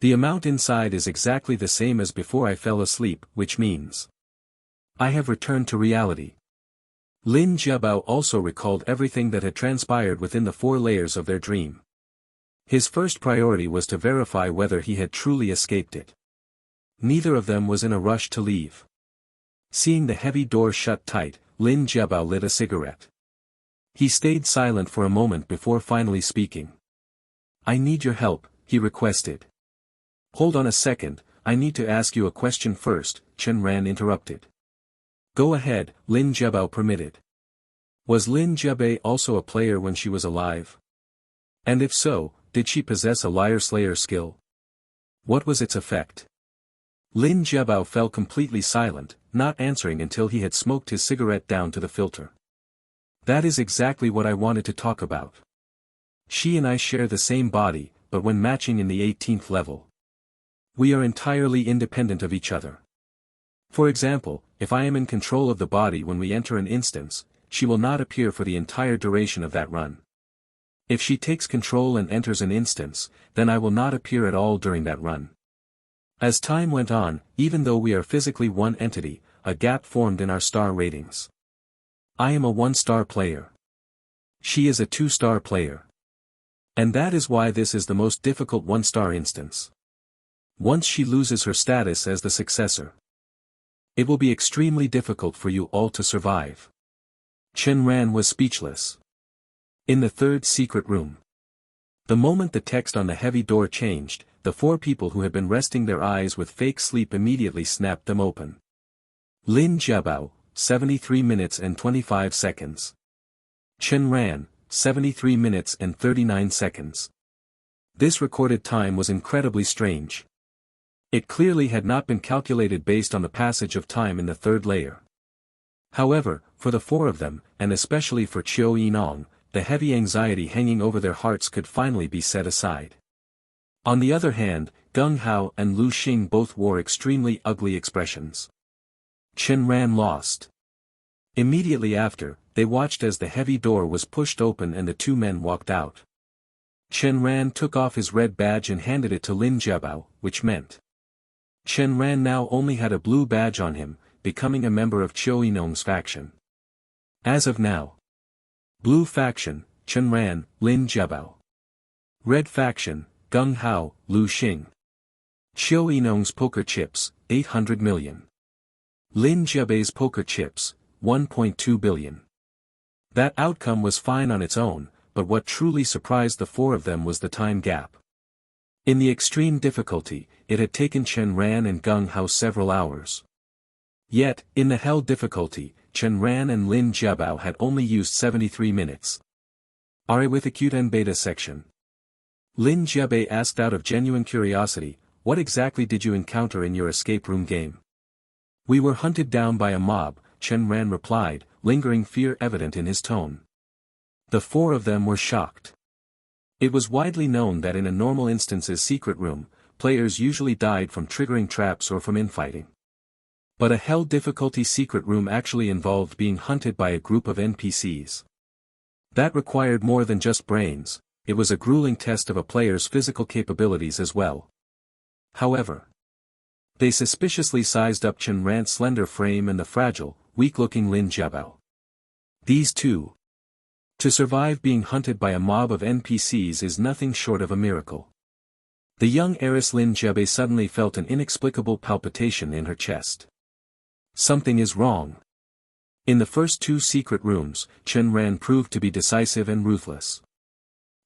The amount inside is exactly the same as before I fell asleep, which means I have returned to reality. Lin Jiabao also recalled everything that had transpired within the 4 layers of their dream. His first priority was to verify whether he had truly escaped it. Neither of them was in a rush to leave. Seeing the heavy door shut tight, Lin Jiabao lit a cigarette. He stayed silent for a moment before finally speaking. "I need your help," he requested. "Hold on a second, I need to ask you a question first," Chen Ran interrupted. "Go ahead," Lin Jiabao permitted. Was Lin Jiabei also a player when she was alive? And if so, did she possess a liar-slayer skill? What was its effect? Lin Jiabao fell completely silent, not answering until he had smoked his cigarette down to the filter. "That is exactly what I wanted to talk about. She and I share the same body, but when matching in the 18th level, we are entirely independent of each other. For example, if I am in control of the body when we enter an instance, she will not appear for the entire duration of that run. If she takes control and enters an instance, then I will not appear at all during that run." As time went on, even though we are physically one entity, a gap formed in our star ratings. I am a 1-star player. She is a 2-star player. And that is why this is the most difficult 1-star instance. Once she loses her status as the successor, it will be extremely difficult for you all to survive. Chen Ran was speechless. In the 3rd secret room. The moment the text on the heavy door changed, the 4 people who had been resting their eyes with fake sleep immediately snapped them open. Lin Jiabao, 73 minutes and 25 seconds. Chen Ran, 73 minutes and 39 seconds. This recorded time was incredibly strange. It clearly had not been calculated based on the passage of time in the 3rd layer. However, for the 4 of them, and especially for Qiu Yinong, the heavy anxiety hanging over their hearts could finally be set aside. On the other hand, Geng Hao and Lu Xing both wore extremely ugly expressions. Chen Ran lost. Immediately after, they watched as the heavy door was pushed open and the 2 men walked out. Chen Ran took off his red badge and handed it to Lin Jiabao, which meant Chen Ran now only had a blue badge on him, becoming a member of Qiu Yinong's faction. As of now. Blue faction, Chen Ran, Lin Jiabao. Red faction, Geng Hao, Lu Xing. Qiu Yinong's poker chips, 800 million. Lin Jiabei's poker chips, 1.2 billion. That outcome was fine on its own, but what truly surprised the 4 of them was the time gap. In the extreme difficulty, it had taken Chen Ran and Geng Hao several hours. Yet, in the hell difficulty, Chen Ran and Lin Jiabao had only used 73 minutes. Are with acute and beta section. Lin Jiabei asked out of genuine curiosity, "What exactly did you encounter in your escape room game?" "We were hunted down by a mob," Chen Ran replied, lingering fear evident in his tone. The 4 of them were shocked. It was widely known that in a normal instance's secret room, players usually died from triggering traps or from infighting. But a hell difficulty secret room actually involved being hunted by a group of NPCs. That required more than just brains, it was a grueling test of a player's physical capabilities as well. However, they suspiciously sized up Chen Ran's slender frame and the fragile, weak-looking Lin Jiabao. These 2. To survive being hunted by a mob of NPCs is nothing short of a miracle. The young heiress Lin Jiabei suddenly felt an inexplicable palpitation in her chest. Something is wrong. In the first 2 secret rooms, Chen Ran proved to be decisive and ruthless.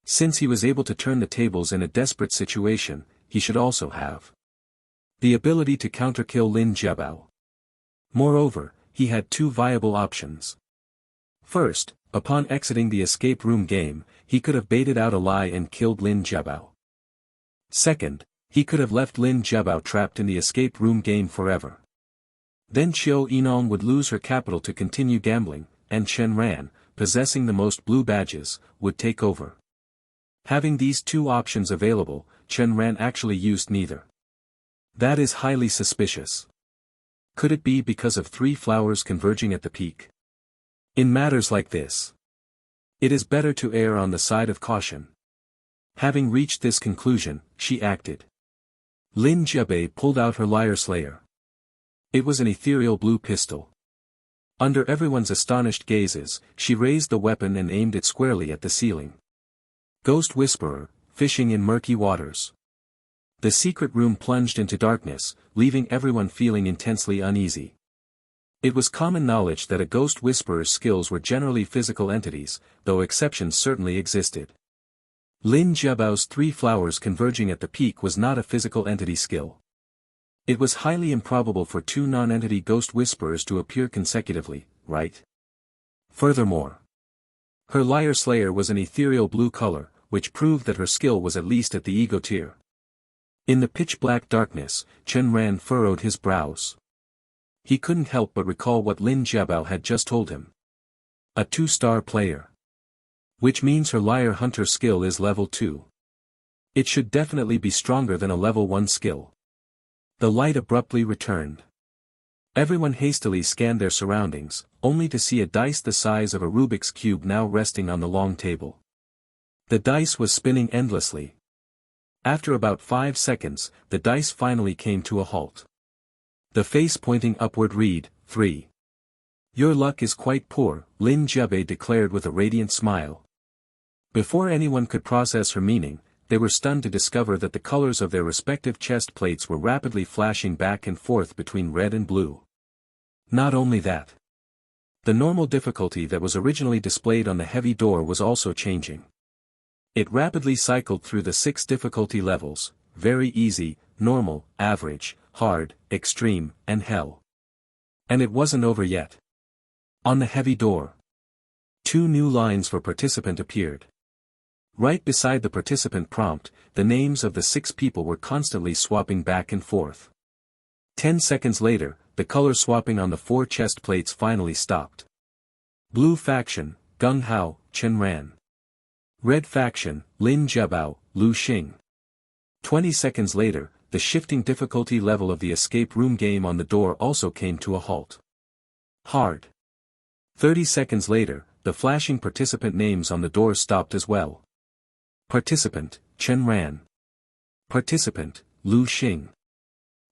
Since he was able to turn the tables in a desperate situation, he should also have the ability to counterkill Lin Jiabao. Moreover, he had 2 viable options. First, upon exiting the escape room game, he could have baited out a lie and killed Lin Jiabao. Second, he could have left Lin Jiabao trapped in the escape room game forever. Then Qiu Yinong would lose her capital to continue gambling, and Chen Ran, possessing the most blue badges, would take over. Having these two options available, Chen Ran actually used neither. That is highly suspicious. Could it be because of three flowers converging at the peak? In matters like this, it is better to err on the side of caution. Having reached this conclusion, she acted. Lin Jiabei pulled out her Liar Slayer. It was an ethereal blue pistol. Under everyone's astonished gazes, she raised the weapon and aimed it squarely at the ceiling. Ghost Whisperer, fishing in murky waters. The secret room plunged into darkness, leaving everyone feeling intensely uneasy. It was common knowledge that a ghost whisperer's skills were generally physical entities, though exceptions certainly existed. Lin Jiabao's three flowers converging at the peak was not a physical entity skill. It was highly improbable for two non-entity ghost whisperers to appear consecutively, right? Furthermore, her Liar Slayer was an ethereal blue color, which proved that her skill was at least at the ego tier. In the pitch-black darkness, Chen Ran furrowed his brows. He couldn't help but recall what Lin Jiabao had just told him. A 2-star player. Which means her Liar Hunter skill is level 2. It should definitely be stronger than a level 1 skill. The light abruptly returned. Everyone hastily scanned their surroundings, only to see a dice the size of a Rubik's Cube now resting on the long table. The dice was spinning endlessly. After about 5 seconds, the dice finally came to a halt. The face pointing upward read, 3. Your luck is quite poor, Lin Jiabei declared with a radiant smile. Before anyone could process her meaning, they were stunned to discover that the colors of their respective chest plates were rapidly flashing back and forth between red and blue. Not only that. The normal difficulty that was originally displayed on the heavy door was also changing. It rapidly cycled through the 6 difficulty levels, very easy, normal, average, hard, extreme, and hell. And it wasn't over yet. On the heavy door, 2 new lines for participant appeared. Right beside the participant prompt, the names of the 6 people were constantly swapping back and forth. 10 seconds later, the color swapping on the 4 chest plates finally stopped. Blue faction, Gung Hao, Chen Ran. Red faction, Lin Jiabao, Lu Xing. 20 seconds later, the shifting difficulty level of the escape room game on the door also came to a halt. Hard. 30 seconds later, the flashing participant names on the door stopped as well. Participant, Chen Ran. Participant, Lu Xing.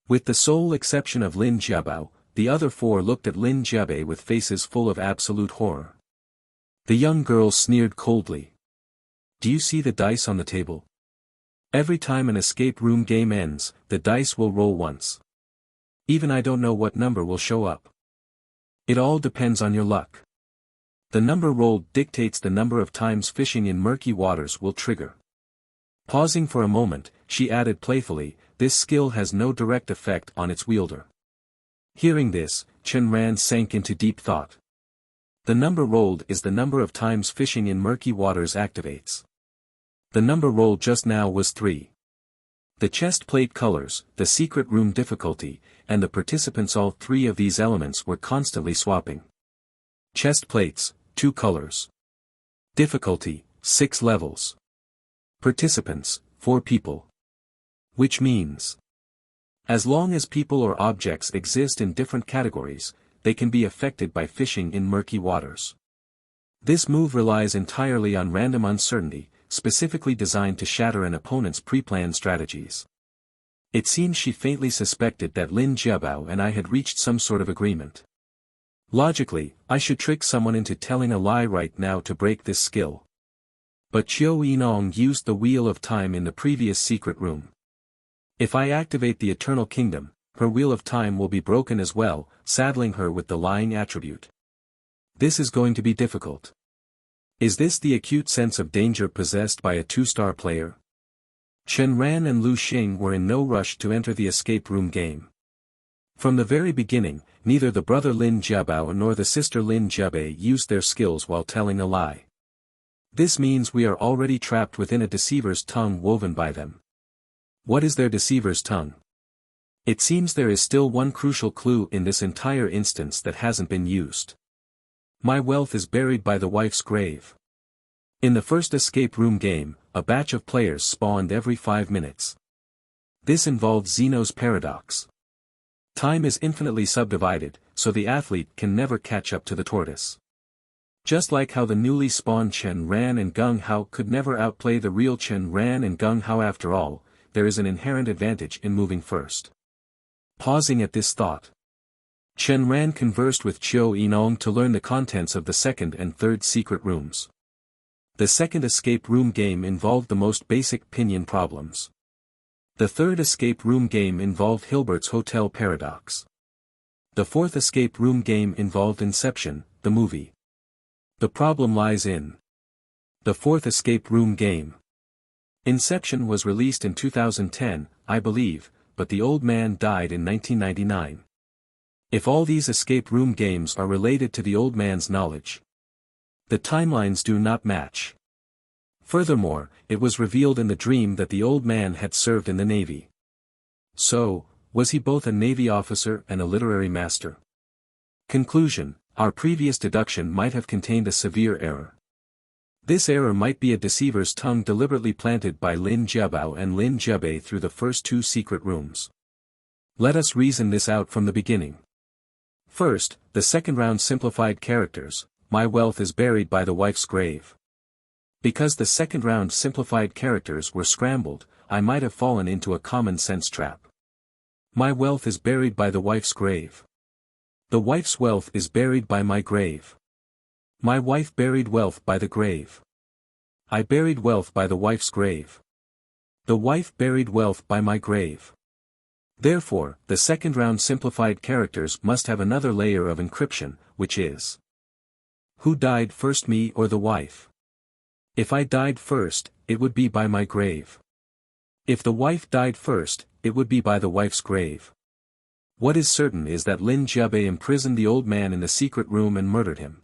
With the sole exception of Lin Jiabao, the other 4 looked at Lin Jiabei with faces full of absolute horror. The young girl sneered coldly. Do you see the dice on the table? Every time an escape room game ends, the dice will roll once. Even I don't know what number will show up. It all depends on your luck. The number rolled dictates the number of times fishing in murky waters will trigger. Pausing for a moment, she added playfully, this skill has no direct effect on its wielder. Hearing this, Chen Ran sank into deep thought. The number rolled is the number of times fishing in murky waters activates. The number rolled just now was 3. The chest plate colors, the secret room difficulty, and the participants, all 3 of these elements were constantly swapping. Chest plates, 2 colors. Difficulty, 6 levels. Participants, 4 people. Which means, as long as people or objects exist in different categories, they can be affected by fishing in murky waters. This move relies entirely on random uncertainty, specifically designed to shatter an opponent's pre-planned strategies. It seems she faintly suspected that Lin Jiabao and I had reached some sort of agreement. Logically, I should trick someone into telling a lie right now to break this skill. But Qiu Yinong used the Wheel of Time in the previous secret room. If I activate the Eternal Kingdom, her Wheel of Time will be broken as well, saddling her with the lying attribute. This is going to be difficult. Is this the acute sense of danger possessed by a 2-star player? Chen Ran and Lu Xing were in no rush to enter the escape room game. From the very beginning, neither the brother Lin Jiabao nor the sister Lin Jiabei used their skills while telling a lie. This means we are already trapped within a deceiver's tongue woven by them. What is their deceiver's tongue? It seems there is still one crucial clue in this entire instance that hasn't been used. My wealth is buried by the wife's grave. In the first escape room game, a batch of players spawned every 5 minutes. This involved Zeno's paradox. Time is infinitely subdivided, so the athlete can never catch up to the tortoise. Just like how the newly spawned Chen Ran and Gung Hao could never outplay the real Chen Ran and Gung Hao. After all, there is an inherent advantage in moving first. Pausing at this thought, Chen Ran conversed with Chiu Yinong to learn the contents of the second and third secret rooms. The second escape room game involved the most basic pinyin problems. The third escape room game involved Hilbert's Hotel paradox. The fourth escape room game involved Inception, the movie. The problem lies in the fourth escape room game. Inception was released in 2010, I believe, but the old man died in 1999. If all these escape room games are related to the old man's knowledge, the timelines do not match. Furthermore, it was revealed in the dream that the old man had served in the Navy. So, was he both a Navy officer and a literary master? Conclusion: our previous deduction might have contained a severe error. This error might be a deceiver's tongue deliberately planted by Lin Jiabao and Lin Jiabei through the first two secret rooms. Let us reason this out from the beginning. First, the second round simplified characters, my wealth is buried by the wife's grave. Because the second round simplified characters were scrambled, I might have fallen into a common sense trap. My wealth is buried by the wife's grave. The wife's wealth is buried by my grave. My wife buried wealth by the grave. I buried wealth by the wife's grave. The wife buried wealth by my grave. Therefore, the second round simplified characters must have another layer of encryption, which is: who died first, me or the wife? If I died first, it would be by my grave. If the wife died first, it would be by the wife's grave. What is certain is that Lin Jiabei imprisoned the old man in the secret room and murdered him.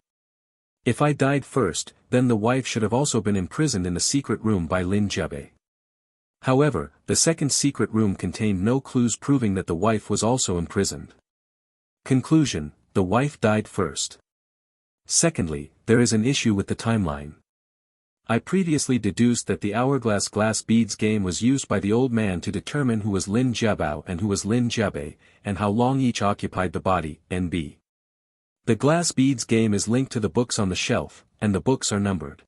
If I died first, then the wife should have also been imprisoned in the secret room by Lin Jiabei. However, the second secret room contained no clues proving that the wife was also imprisoned. Conclusion: the wife died first. Secondly, there is an issue with the timeline. I previously deduced that the hourglass glass beads game was used by the old man to determine who was Lin Jiabao and who was Lin Jiabei, and how long each occupied the body, NB. The glass beads game is linked to the books on the shelf, and the books are numbered.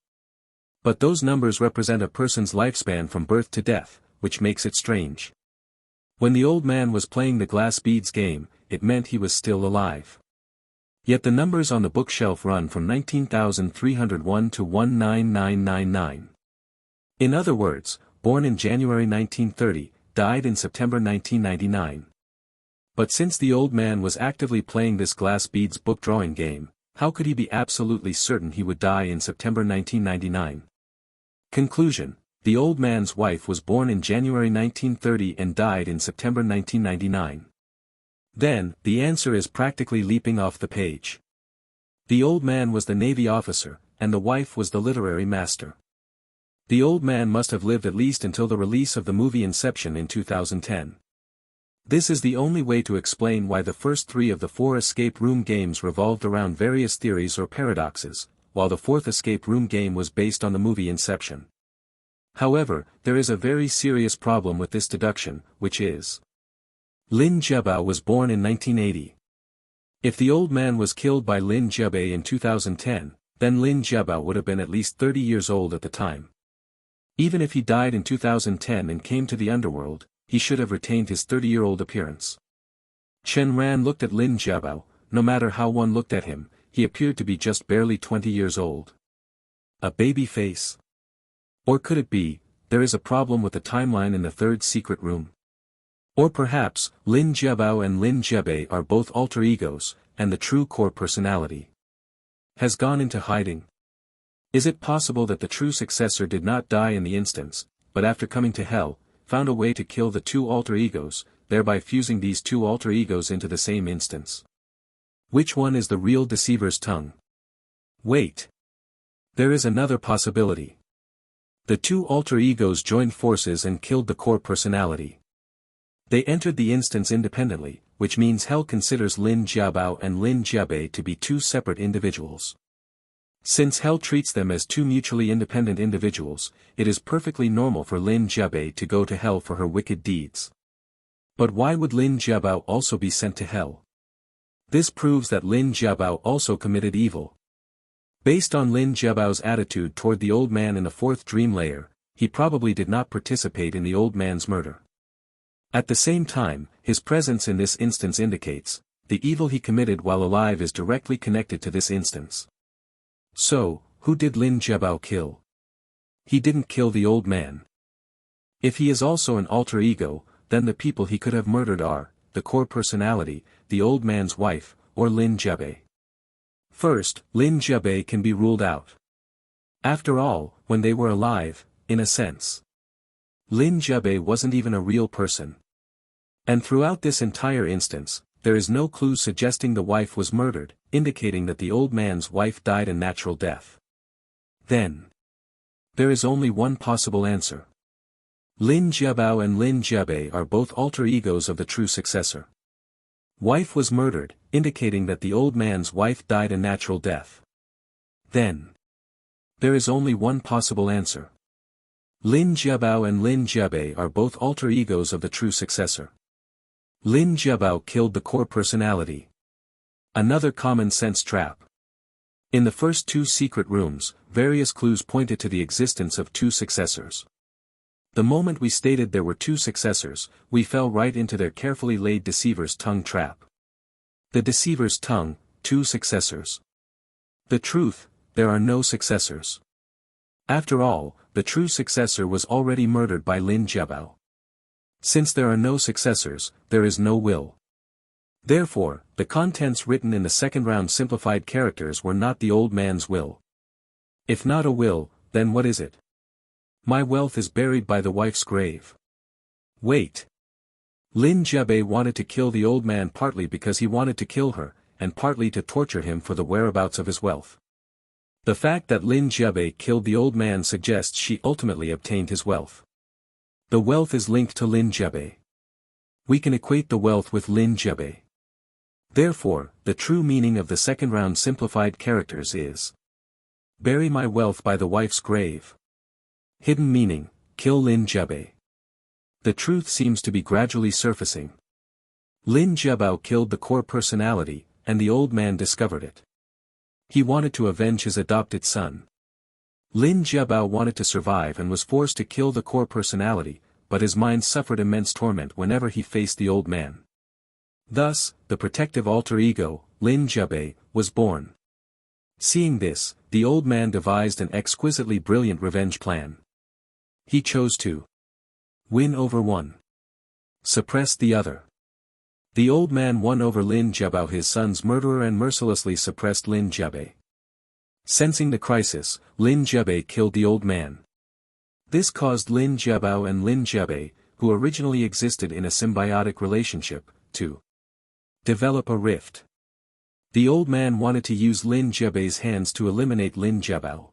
But those numbers represent a person's lifespan from birth to death, which makes it strange. When the old man was playing the glass beads game, it meant he was still alive. Yet the numbers on the bookshelf run from 19,301 to 19999. In other words, born in January 1930, died in September 1999. But since the old man was actively playing this glass beads book drawing game, how could he be absolutely certain he would die in September 1999? Conclusion: the old man's wife was born in January 1930 and died in September 1999. Then, the answer is practically leaping off the page. The old man was the Navy officer, and the wife was the literary master. The old man must have lived at least until the release of the movie Inception in 2010. This is the only way to explain why the first three of the four escape room games revolved around various theories or paradoxes, while the fourth escape room game was based on the movie Inception. However, there is a very serious problem with this deduction, which is: Lin Jiabao was born in 1980. If the old man was killed by Lin Jiabei in 2010, then Lin Jiabao would have been at least 30 years old at the time. Even if he died in 2010 and came to the Underworld, he should have retained his 30-year-old appearance. Chen Ran looked at Lin Jiabao. No matter how one looked at him, he appeared to be just barely 20 years old. A baby face? Or could it be, there is a problem with the timeline in the third secret room? Or perhaps, Lin Jiabao and Lin Jiabei are both alter egos, and the true core personality has gone into hiding? Is it possible that the true successor did not die in the instance, but after coming to hell, found a way to kill the two alter egos, thereby fusing these two alter egos into the same instance? Which one is the real deceiver's tongue? Wait. There is another possibility. The two alter egos joined forces and killed the core personality. They entered the instance independently, which means hell considers Lin Jiabao and Lin Jiabei to be two separate individuals. Since hell treats them as two mutually independent individuals, it is perfectly normal for Lin Jiabei to go to hell for her wicked deeds. But why would Lin Jiabao also be sent to hell? This proves that Lin Jiabao also committed evil. Based on Lin Jiabao's attitude toward the old man in the fourth dream layer, he probably did not participate in the old man's murder. At the same time, his presence in this instance indicates, the evil he committed while alive is directly connected to this instance. So, who did Lin Jiabao kill? He didn't kill the old man. If he is also an alter ego, then the people he could have murdered are, the core personality, the old man's wife, or Lin Jiabei. First, Lin Jiabei can be ruled out. After all, when they were alive, in a sense, Lin Jiabei wasn't even a real person. And throughout this entire instance, there is no clue suggesting the wife was murdered, indicating that the old man's wife died a natural death. Then, there is only one possible answer. Lin Jiabao and Lin Jiabei are both alter egos of the true successor. Wife was murdered, indicating that the old man's wife died a natural death. Then, there is only one possible answer. Lin Jiabao and Lin Jiabei are both alter egos of the true successor. Lin Jiabao killed the core personality. Another common sense trap. In the first two secret rooms, various clues pointed to the existence of two successors. The moment we stated there were two successors, we fell right into their carefully laid deceiver's tongue trap. The deceiver's tongue, two successors. The truth, there are no successors. After all, the true successor was already murdered by Lin Jiabao. Since there are no successors, there is no will. Therefore, the contents written in the second round simplified characters were not the old man's will. If not a will, then what is it? My wealth is buried by the wife's grave. Wait. Lin Jiabei wanted to kill the old man partly because he wanted to kill her, and partly to torture him for the whereabouts of his wealth. The fact that Lin Jiabei killed the old man suggests she ultimately obtained his wealth. The wealth is linked to Lin Jiabei. We can equate the wealth with Lin Jiabei. Therefore, the true meaning of the second round simplified characters is: bury my wealth by the wife's grave. Hidden meaning, kill Lin Jiabei. The truth seems to be gradually surfacing. Lin Jiabao killed the core personality, and the old man discovered it. He wanted to avenge his adopted son. Lin Jiabao wanted to survive and was forced to kill the core personality, but his mind suffered immense torment whenever he faced the old man. Thus, the protective alter ego, Lin Jiabei, was born. Seeing this, the old man devised an exquisitely brilliant revenge plan. He chose to win over one, suppress the other. The old man won over Lin Jiabao, his son's murderer, and mercilessly suppressed Lin Jiabei. Sensing the crisis, Lin Jiabei killed the old man. This caused Lin Jiabao and Lin Jiabei, who originally existed in a symbiotic relationship, to develop a rift. The old man wanted to use Lin Jiabei's hands to eliminate Lin Jiabao.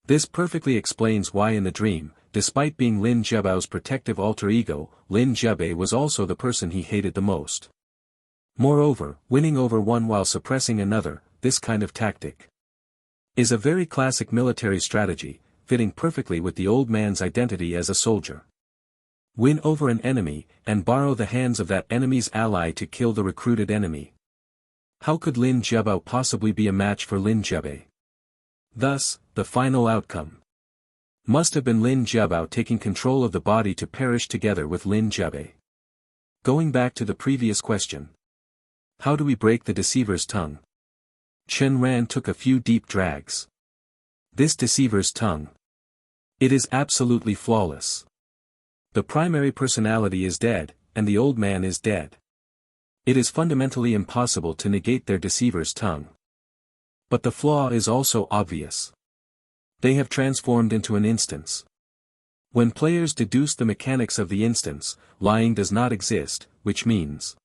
This perfectly explains why in the dream, despite being Lin Jiabao's protective alter ego, Lin Jiabei was also the person he hated the most. Moreover, winning over one while suppressing another, this kind of tactic is a very classic military strategy, fitting perfectly with the old man's identity as a soldier. Win over an enemy, and borrow the hands of that enemy's ally to kill the recruited enemy. How could Lin Jiabao possibly be a match for Lin Jiabei? Thus, the final outcome must have been Lin Jiabao taking control of the body to perish together with Lin Jiabei. Going back to the previous question. How do we break the deceiver's tongue? Chen Ran took a few deep drags. This deceiver's tongue, it is absolutely flawless. The primary personality is dead, and the old man is dead. It is fundamentally impossible to negate their deceiver's tongue. But the flaw is also obvious. They have transformed into an instance. When players deduce the mechanics of the instance, lying does not exist, which means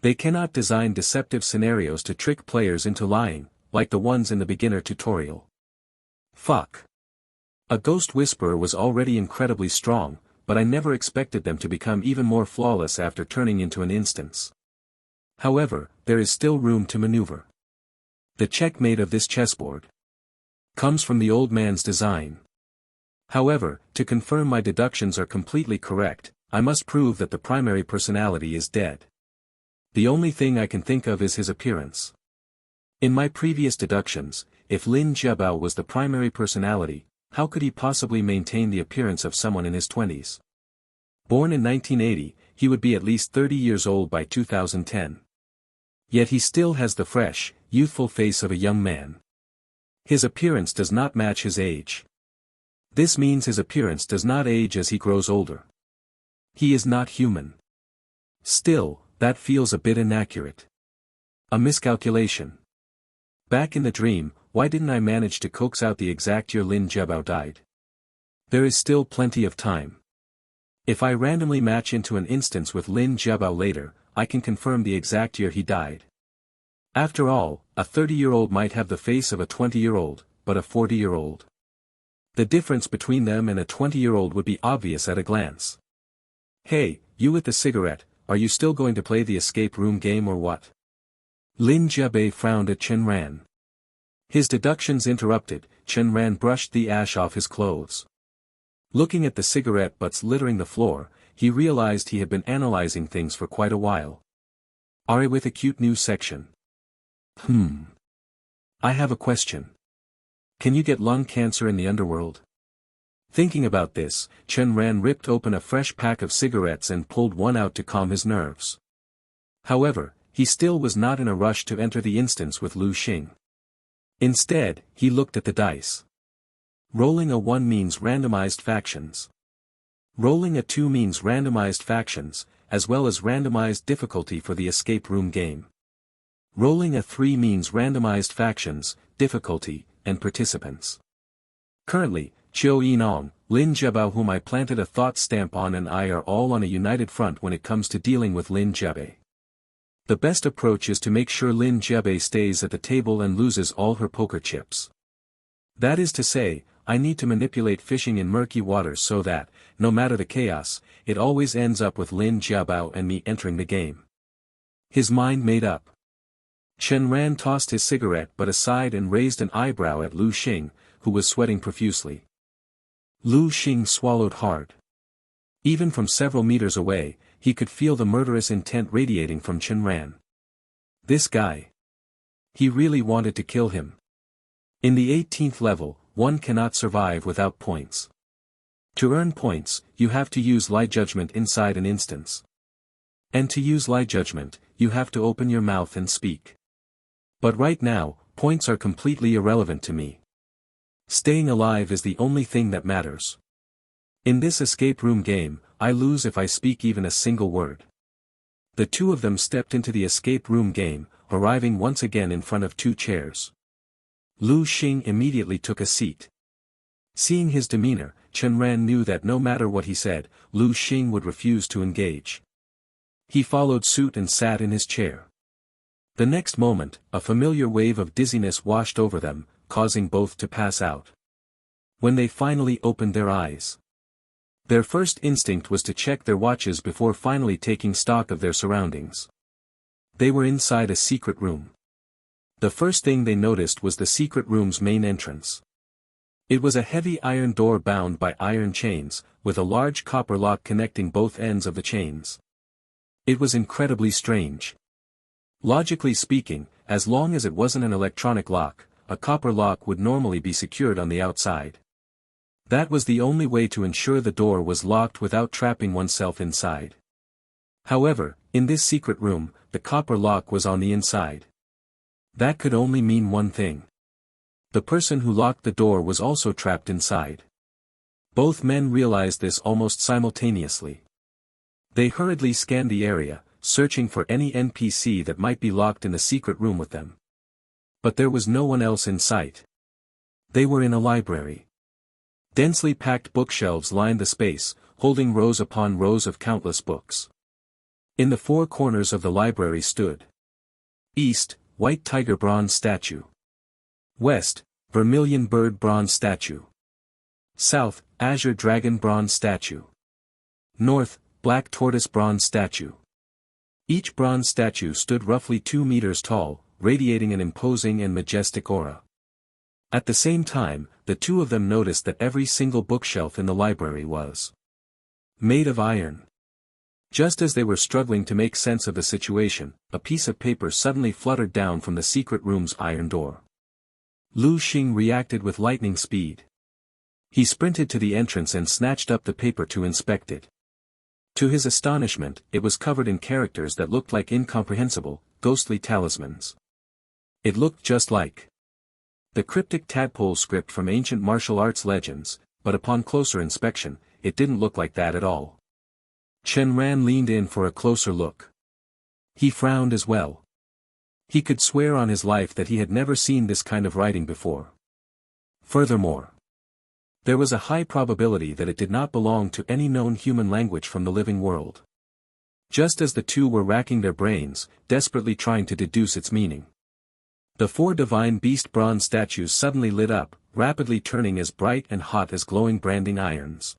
they cannot design deceptive scenarios to trick players into lying, like the ones in the beginner tutorial. Fuck. A ghost whisperer was already incredibly strong, but I never expected them to become even more flawless after turning into an instance. However, there is still room to maneuver. The checkmate of this chessboard comes from the old man's design. However, to confirm my deductions are completely correct, I must prove that the primary personality is dead. The only thing I can think of is his appearance. In my previous deductions, if Lin Jiabao was the primary personality, how could he possibly maintain the appearance of someone in his 20s? Born in 1980, he would be at least 30 years old by 2010. Yet he still has the fresh, youthful face of a young man. His appearance does not match his age. This means his appearance does not age as he grows older. He is not human. Still, that feels a bit inaccurate. A miscalculation. Back in the dream, why didn't I manage to coax out the exact year Lin Jiabao died? There is still plenty of time. If I randomly match into an instance with Lin Jiabao later, I can confirm the exact year he died. After all, a 30-year-old might have the face of a 20-year-old, but a 40-year-old. The difference between them and a 20-year-old would be obvious at a glance. Hey, you with the cigarette, are you still going to play the escape room game or what? Lin Jiabei frowned at Chen Ran. His deductions interrupted, Chen Ran brushed the ash off his clothes. Looking at the cigarette butts littering the floor, he realized he had been analyzing things for quite a while. Are with a cute new section. I have a question. Can you get lung cancer in the underworld? Thinking about this, Chen Ran ripped open a fresh pack of cigarettes and pulled one out to calm his nerves. However, he still was not in a rush to enter the instance with Lu Xing. Instead, he looked at the dice. Rolling a 1 means randomized factions. Rolling a 2 means randomized factions, as well as randomized difficulty for the escape room game. Rolling a 3 means randomized factions, difficulty, and participants. Currently, Chiu Yinong, Lin Jiabao whom I planted a thought stamp on and I are all on a united front when it comes to dealing with Lin Jiabei. The best approach is to make sure Lin Jiabei stays at the table and loses all her poker chips. That is to say, I need to manipulate fishing in murky waters so that, no matter the chaos, it always ends up with Lin Jiabao and me entering the game. His mind made up. Chen Ran tossed his cigarette butt aside and raised an eyebrow at Lu Xing, who was sweating profusely. Lu Xing swallowed hard. Even from several meters away, he could feel the murderous intent radiating from Chen Ran. This guy. He really wanted to kill him. In the 18th level, one cannot survive without points. To earn points, you have to use lie judgment inside an instance. And to use lie judgment, you have to open your mouth and speak. But right now, points are completely irrelevant to me. Staying alive is the only thing that matters. In this escape room game, I lose if I speak even a single word. The two of them stepped into the escape room game, arriving once again in front of 2 chairs. Lu Xing immediately took a seat. Seeing his demeanor, Chen Ran knew that no matter what he said, Lu Xing would refuse to engage. He followed suit and sat in his chair. The next moment, a familiar wave of dizziness washed over them, causing both to pass out. When they finally opened their eyes, their first instinct was to check their watches before finally taking stock of their surroundings. They were inside a secret room. The first thing they noticed was the secret room's main entrance. It was a heavy iron door bound by iron chains, with a large copper lock connecting both ends of the chains. It was incredibly strange. Logically speaking, as long as it wasn't an electronic lock, a copper lock would normally be secured on the outside. That was the only way to ensure the door was locked without trapping oneself inside. However, in this secret room, the copper lock was on the inside. That could only mean one thing. The person who locked the door was also trapped inside. Both men realized this almost simultaneously. They hurriedly scanned the area, searching for any NPC that might be locked in the secret room with them. But there was no one else in sight. They were in a library. Densely packed bookshelves lined the space, holding rows upon rows of countless books. In the 4 corners of the library stood: East, white tiger bronze statue. West, vermilion bird bronze statue. South, azure dragon bronze statue. North, black tortoise bronze statue. Each bronze statue stood roughly 2 meters tall, radiating an imposing and majestic aura. At the same time, the two of them noticed that every single bookshelf in the library was made of iron. Just as they were struggling to make sense of the situation, a piece of paper suddenly fluttered down from the secret room's iron door. Lu Xing reacted with lightning speed. He sprinted to the entrance and snatched up the paper to inspect it. To his astonishment, it was covered in characters that looked like incomprehensible, ghostly talismans. It looked just like the cryptic tadpole script from ancient martial arts legends, but upon closer inspection, it didn't look like that at all. Chen Ran leaned in for a closer look. He frowned as well. He could swear on his life that he had never seen this kind of writing before. Furthermore, there was a high probability that it did not belong to any known human language from the living world. Just as the two were racking their brains, desperately trying to deduce its meaning, the four divine beast bronze statues suddenly lit up, rapidly turning as bright and hot as glowing branding irons.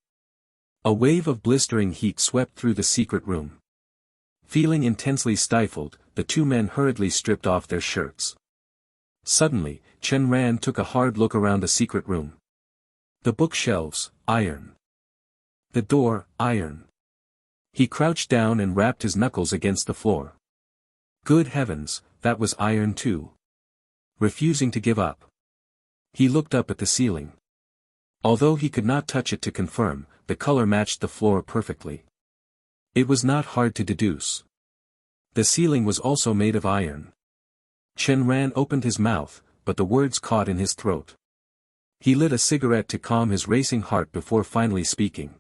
A wave of blistering heat swept through the secret room. Feeling intensely stifled, the two men hurriedly stripped off their shirts. Suddenly, Chen Ran took a hard look around the secret room. The bookshelves, iron. The door, iron. He crouched down and rapped his knuckles against the floor. Good heavens, that was iron too. Refusing to give up, he looked up at the ceiling. Although he could not touch it to confirm, the color matched the floor perfectly. It was not hard to deduce. The ceiling was also made of iron. Chen Ran opened his mouth, but the words caught in his throat. He lit a cigarette to calm his racing heart before finally speaking.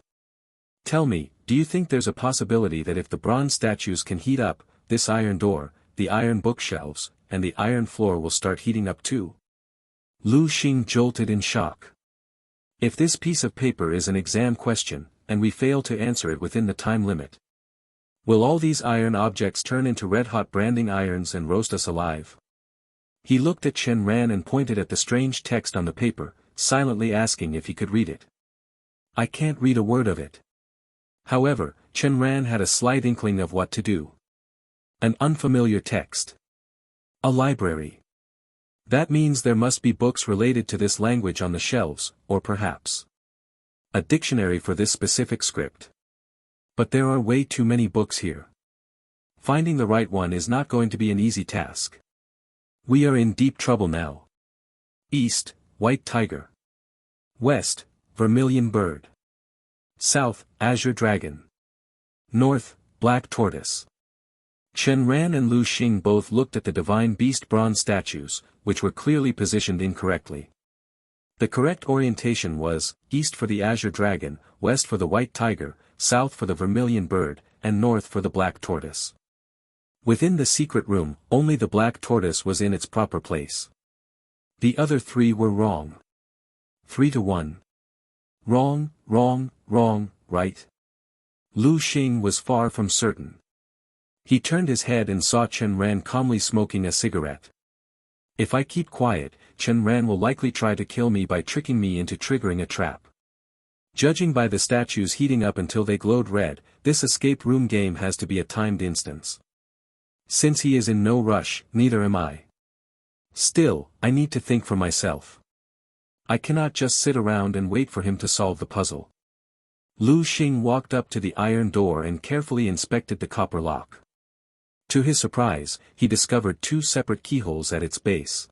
Tell me, do you think there's a possibility that if the bronze statues can heat up, this iron door, the iron bookshelves, and the iron floor will start heating up too? Lu Xing jolted in shock. If this piece of paper is an exam question, and we fail to answer it within the time limit, will all these iron objects turn into red-hot branding irons and roast us alive? He looked at Chen Ran and pointed at the strange text on the paper, silently asking if he could read it. I can't read a word of it. However, Chen Ran had a slight inkling of what to do. An unfamiliar text. A library. That means there must be books related to this language on the shelves, or perhaps a dictionary for this specific script. But there are way too many books here. Finding the right one is not going to be an easy task. We are in deep trouble now. East, white tiger. West, vermilion bird. South, azure dragon. North, black tortoise. Chen Ran and Lu Xing both looked at the divine beast bronze statues, which were clearly positioned incorrectly. The correct orientation was, east for the azure dragon, west for the white tiger, south for the vermilion bird, and north for the black tortoise. Within the secret room, only the black tortoise was in its proper place. The other three were wrong. 3-1. Wrong, wrong, wrong, right? Lu Xing was far from certain. He turned his head and saw Chen Ran calmly smoking a cigarette. If I keep quiet, Chen Ran will likely try to kill me by tricking me into triggering a trap. Judging by the statues heating up until they glowed red, this escape room game has to be a timed instance. Since he is in no rush, neither am I. Still, I need to think for myself. I cannot just sit around and wait for him to solve the puzzle. Lu Xing walked up to the iron door and carefully inspected the copper lock. To his surprise, he discovered two separate keyholes at its base.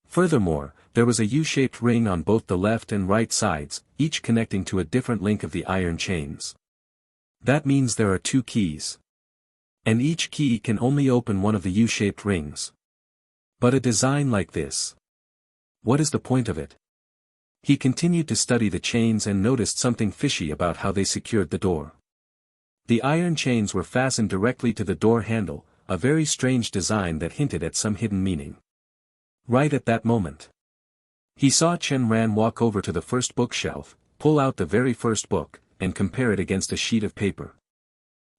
Furthermore, there was a U-shaped ring on both the left and right sides, each connecting to a different link of the iron chains. That means there are two keys. And each key can only open one of the U-shaped rings. But a design like this. What is the point of it? He continued to study the chains and noticed something fishy about how they secured the door. The iron chains were fastened directly to the door handle, a very strange design that hinted at some hidden meaning. Right at that moment, he saw Chen Ran walk over to the first bookshelf, pull out the very first book, and compare it against a sheet of paper.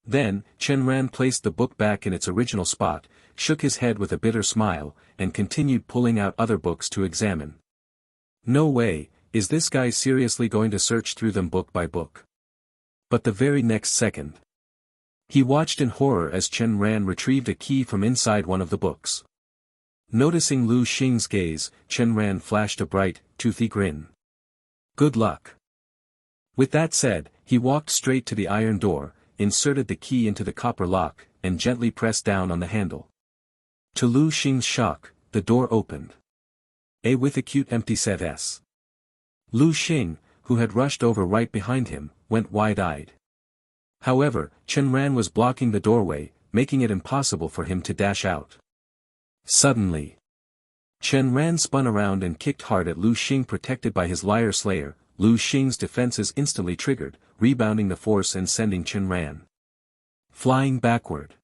Then, Chen Ran placed the book back in its original spot, shook his head with a bitter smile, and continued pulling out other books to examine. No way, is this guy seriously going to search through them book by book? But the very next second, he watched in horror as Chen Ran retrieved a key from inside one of the books. Noticing Lu Xing's gaze, Chen Ran flashed a bright, toothy grin. Good luck. With that said, he walked straight to the iron door, inserted the key into the copper lock, and gently pressed down on the handle. To Lu Xing's shock, the door opened. With a cute empty set S. Lu Xing, who had rushed over right behind him, went wide-eyed. However, Chen Ran was blocking the doorway, making it impossible for him to dash out. Suddenly, Chen Ran spun around and kicked hard at Lu Xing, protected by his liar slayer. Lu Xing's defenses instantly triggered, rebounding the force and sending Chen Ran flying backward.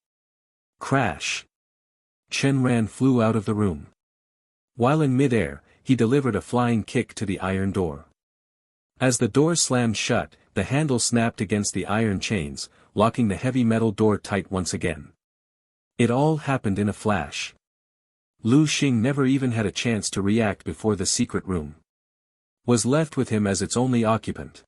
Crash! Chen Ran flew out of the room. While in midair, he delivered a flying kick to the iron door. As the door slammed shut, the handle snapped against the iron chains, locking the heavy metal door tight once again. It all happened in a flash. Lu Xing never even had a chance to react before the secret room was left with him as its only occupant.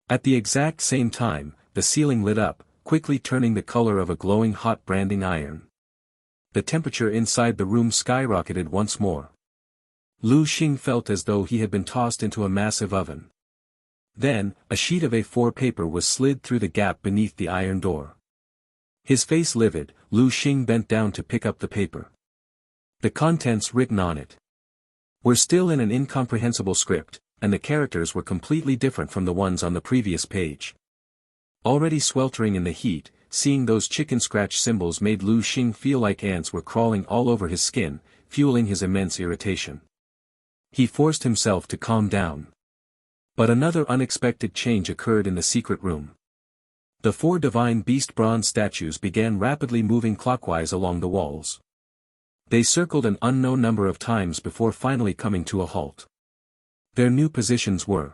At the exact same time, the ceiling lit up, quickly turning the color of a glowing hot branding iron. The temperature inside the room skyrocketed once more. Lu Xing felt as though he had been tossed into a massive oven. Then, a sheet of A4 paper was slid through the gap beneath the iron door. His face livid, Lu Xing bent down to pick up the paper. The contents written on it were still in an incomprehensible script, and the characters were completely different from the ones on the previous page. Already sweltering in the heat, seeing those chicken scratch symbols made Lu Xing feel like ants were crawling all over his skin, fueling his immense irritation. He forced himself to calm down. But another unexpected change occurred in the secret room. The 4 divine beast bronze statues began rapidly moving clockwise along the walls. They circled an unknown number of times before finally coming to a halt. Their new positions were: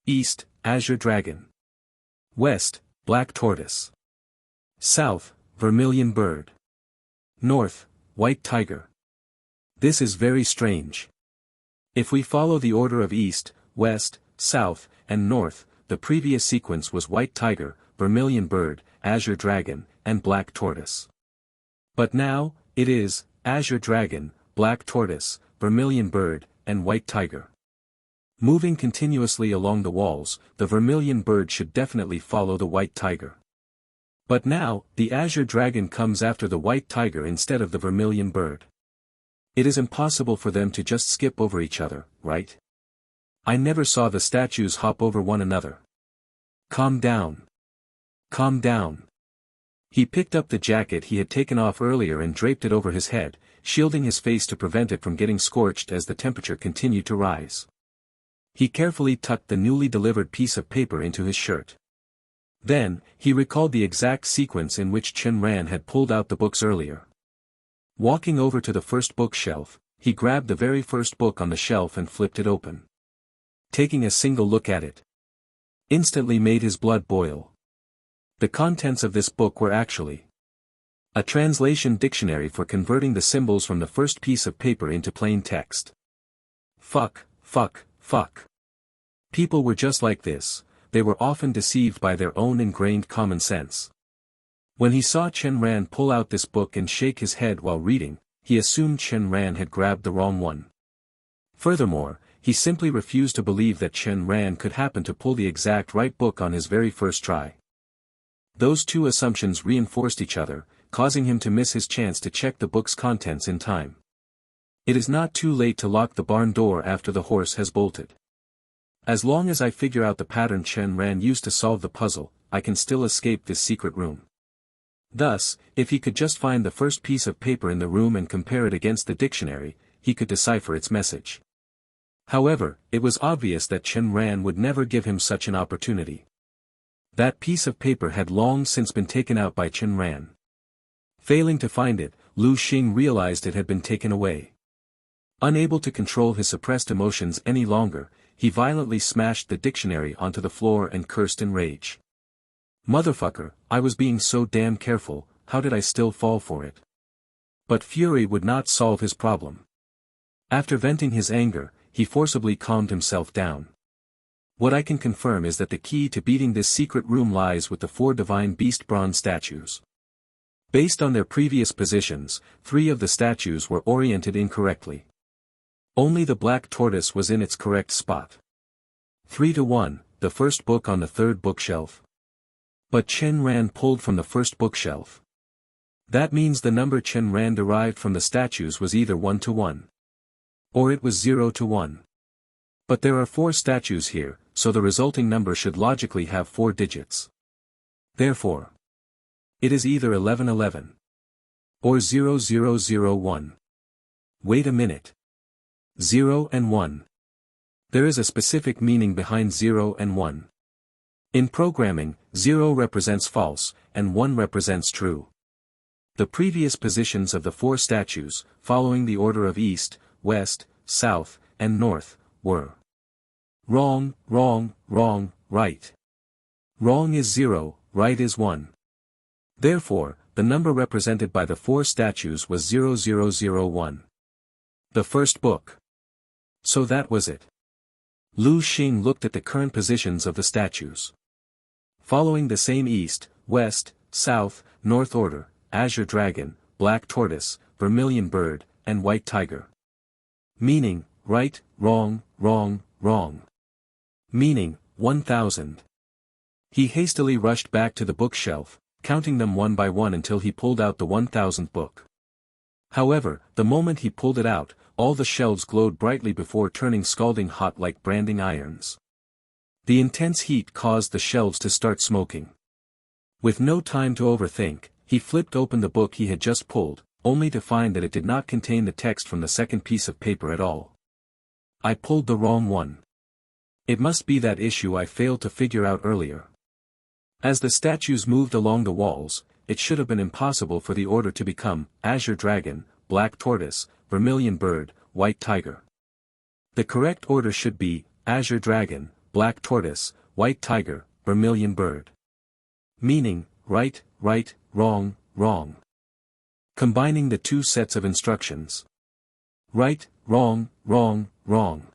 East, Azure Dragon. West, Black Tortoise. South, Vermilion Bird. North, White Tiger. This is very strange. If we follow the order of East, West, South, and North, the previous sequence was White Tiger, Vermilion Bird, Azure Dragon, and Black Tortoise. But now, it is Azure Dragon, Black Tortoise, Vermilion Bird, and White Tiger. Moving continuously along the walls, the Vermilion Bird should definitely follow the White Tiger. But now, the Azure Dragon comes after the White Tiger instead of the Vermilion Bird. It is impossible for them to just skip over each other, right? I never saw the statues hop over one another. Calm down. Calm down. He picked up the jacket he had taken off earlier and draped it over his head, shielding his face to prevent it from getting scorched as the temperature continued to rise. He carefully tucked the newly delivered piece of paper into his shirt. Then, he recalled the exact sequence in which Chen Ran had pulled out the books earlier. Walking over to the first bookshelf, he grabbed the very first book on the shelf and flipped it open. Taking a single look at it instantly made his blood boil. The contents of this book were actually a translation dictionary for converting the symbols from the first piece of paper into plain text. Fuck, fuck, fuck. People were just like this, they were often deceived by their own ingrained common sense. When he saw Chen Ran pull out this book and shake his head while reading, he assumed Chen Ran had grabbed the wrong one. Furthermore, he simply refused to believe that Chen Ran could happen to pull the exact right book on his very first try. Those two assumptions reinforced each other, causing him to miss his chance to check the book's contents in time. It is not too late to lock the barn door after the horse has bolted. As long as I figure out the pattern Chen Ran used to solve the puzzle, I can still escape this secret room. Thus, if he could just find the first piece of paper in the room and compare it against the dictionary, he could decipher its message. However, it was obvious that Chen Ran would never give him such an opportunity. That piece of paper had long since been taken out by Chen Ran. Failing to find it, Lu Xing realized it had been taken away. Unable to control his suppressed emotions any longer, he violently smashed the dictionary onto the floor and cursed in rage. Motherfucker, I was being so damn careful, how did I still fall for it? But fury would not solve his problem. After venting his anger, he forcibly calmed himself down. What I can confirm is that the key to beating this secret room lies with the 4 divine beast bronze statues. Based on their previous positions, 3 of the statues were oriented incorrectly. Only the black tortoise was in its correct spot. 3-1, the first book on the third bookshelf. But Chen Ran pulled from the first bookshelf. That means the number Chen Ran derived from the statues was either 1-1. Or it was 0-1. But there are 4 statues here, so the resulting number should logically have 4 digits. Therefore, it is either 11-11. Or 0001. Wait a minute. 0 and 1. There is a specific meaning behind 0 and 1. In programming, 0 represents false, and 1 represents true. The previous positions of the 4 statues, following the order of east, west, south, and north, were wrong, wrong, wrong, right. Wrong is 0, right is 1. Therefore, the number represented by the 4 statues was 0001. The first book. So that was it. Lu Xing looked at the current positions of the statues. Following the same east, west, south, north order, azure dragon, black tortoise, vermilion bird, and white tiger. Meaning, right, wrong, wrong, wrong. Meaning, 1000. He hastily rushed back to the bookshelf, counting them one by one until he pulled out the 1000th book. However, the moment he pulled it out, all the shelves glowed brightly before turning scalding hot like branding irons. The intense heat caused the shelves to start smoking. With no time to overthink, he flipped open the book he had just pulled, only to find that it did not contain the text from the second piece of paper at all. I pulled the wrong one. It must be that issue I failed to figure out earlier. As the statues moved along the walls, it should have been impossible for the order to become azure dragon, black tortoise, vermilion bird, white tiger. The correct order should be azure dragon, black tortoise, white tiger, vermilion bird. Meaning, right, right, wrong, wrong. Combining the 2 sets of instructions. Right, wrong, wrong, wrong.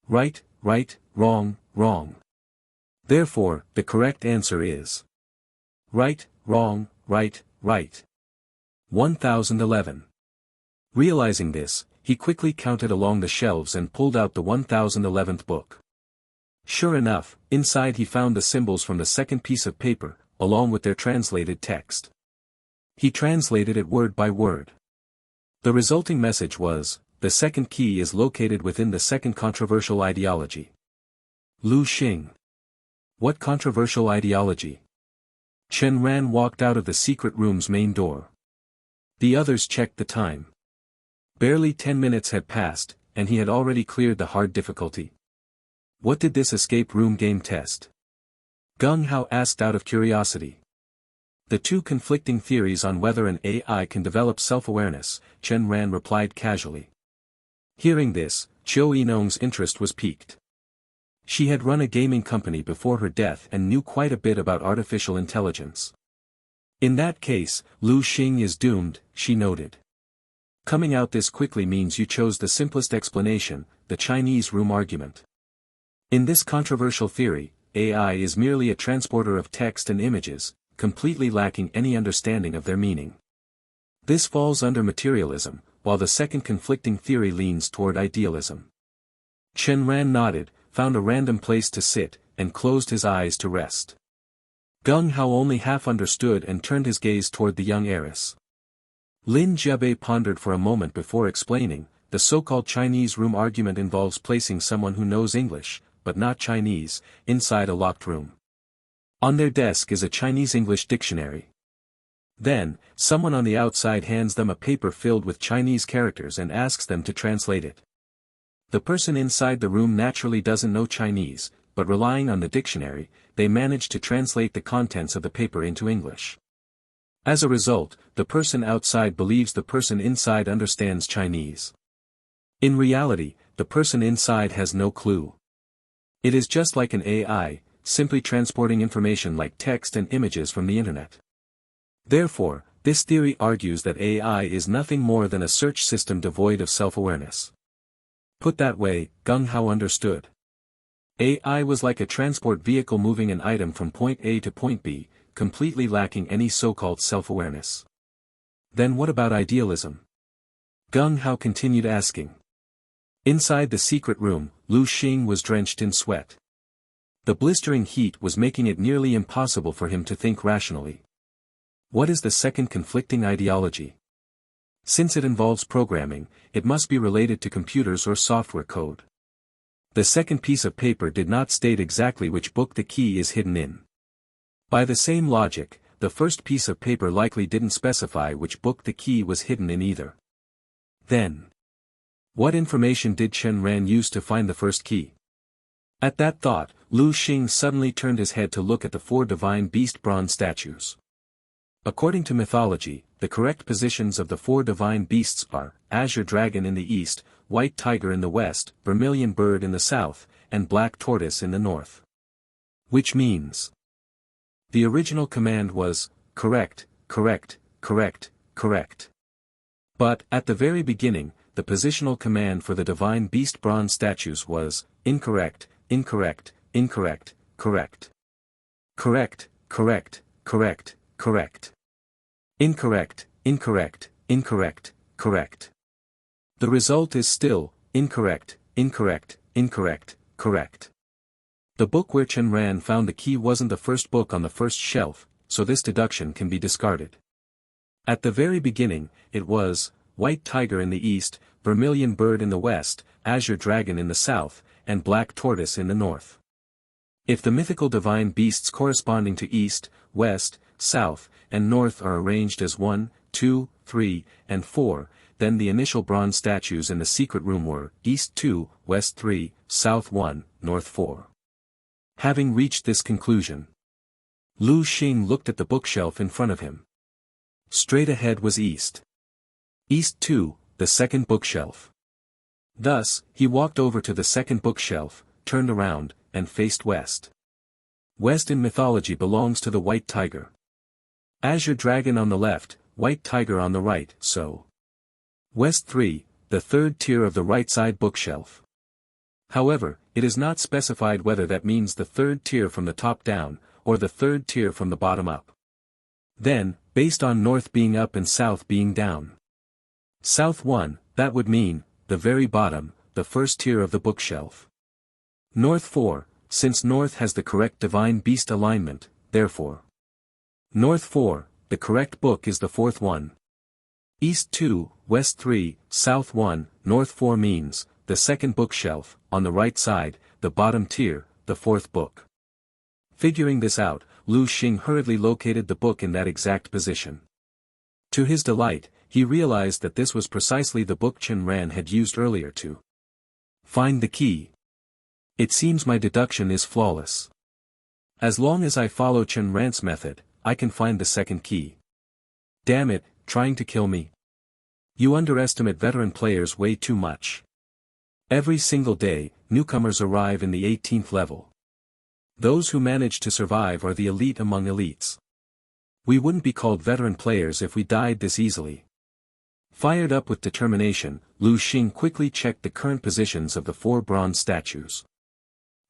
Right, right, wrong, wrong. Therefore, the correct answer is right, wrong, right, right. 1011. Realizing this, he quickly counted along the shelves and pulled out the 1011th book. Sure enough, inside he found the symbols from the second piece of paper, along with their translated text. He translated it word by word. The resulting message was, the second key is located within the second controversial ideology. Lu Xing. What controversial ideology? Chen Ran walked out of the secret room's main door. The others checked the time. Barely 10 minutes had passed, and he had already cleared the hard difficulty. What did this escape room game test? Gung Hao asked out of curiosity. The 2 conflicting theories on whether an AI can develop self-awareness, Chen Ran replied casually. Hearing this, Chiu Yinong's interest was piqued. She had run a gaming company before her death and knew quite a bit about artificial intelligence. In that case, Lu Xing is doomed, she noted. Coming out this quickly means you chose the simplest explanation, the Chinese room argument. In this controversial theory, AI is merely a transporter of text and images, completely lacking any understanding of their meaning. This falls under materialism, while the second conflicting theory leans toward idealism. Chen Ran nodded, found a random place to sit, and closed his eyes to rest. Gung Hao only half understood and turned his gaze toward the young heiress. Lin Jiabei pondered for a moment before explaining, the so-called Chinese room argument involves placing someone who knows English, but not Chinese, inside a locked room. On their desk is a Chinese-English dictionary. Then, someone on the outside hands them a paper filled with Chinese characters and asks them to translate it. The person inside the room naturally doesn't know Chinese, but relying on the dictionary, they manage to translate the contents of the paper into English. As a result, the person outside believes the person inside understands Chinese. In reality, the person inside has no clue. It is just like an AI, simply transporting information like text and images from the internet. Therefore, this theory argues that AI is nothing more than a search system devoid of self-awareness. Put that way, Gung Hao understood. AI was like a transport vehicle moving an item from point A to point B, completely lacking any so-called self-awareness. Then what about idealism? Gung Hao continued asking. Inside the secret room, Lu Xing was drenched in sweat. The blistering heat was making it nearly impossible for him to think rationally. What is the second conflicting ideology? Since it involves programming, it must be related to computers or software code. The second piece of paper did not state exactly which book the key is hidden in. By the same logic, the first piece of paper likely didn't specify which book the key was hidden in either. Then, what information did Chen Ran use to find the first key? At that thought, Lu Xing suddenly turned his head to look at the 4 divine beast bronze statues. According to mythology, the correct positions of the 4 divine beasts are Azure Dragon in the east, White Tiger in the west, Vermilion Bird in the south, and Black Tortoise in the north. Which means, the original command was, correct, correct, correct, correct. But, at the very beginning, the positional command for the divine beast bronze statues was, incorrect, incorrect, incorrect, correct. Correct, correct, correct, correct. Incorrect, incorrect, incorrect, correct. The result is still, incorrect, incorrect, incorrect, correct. The book where Chen Ran found the key wasn't the first book on the first shelf, so this deduction can be discarded. At the very beginning, it was, White Tiger in the east, Vermilion Bird in the west, Azure Dragon in the south, and Black Tortoise in the north. If the mythical divine beasts corresponding to east, west, south, and north are arranged as 1, 2, 3, and 4, then the initial bronze statues in the secret room were, east 2, west 3, south 1, north 4. Having reached this conclusion, Lu Xing looked at the bookshelf in front of him. Straight ahead was east. East 2, the second bookshelf. Thus, he walked over to the second bookshelf, turned around, and faced west. West in mythology belongs to the White Tiger. Azure Dragon on the left, White Tiger on the right, so. West 3, the third tier of the right side bookshelf. However, it is not specified whether that means the third tier from the top down, or the third tier from the bottom up. Then, based on north being up and south being down. South 1, that would mean, the very bottom, the first tier of the bookshelf. North 4, since north has the correct divine beast alignment, therefore. North 4, the correct book is the fourth one. East 2, West 3, South 1, North 4 means, the second bookshelf, on the right side, the bottom tier, the fourth book. Figuring this out, Lu Xing hurriedly located the book in that exact position. To his delight, he realized that this was precisely the book Chen Ran had used earlier to find the key. It seems my deduction is flawless. As long as I follow Chen Ran's method, I can find the second key. Damn it, trying to kill me. You underestimate veteran players way too much. Every single day, newcomers arrive in the 18th level. Those who manage to survive are the elite among elites. We wouldn't be called veteran players if we died this easily. Fired up with determination, Lu Xing quickly checked the current positions of the 4 bronze statues.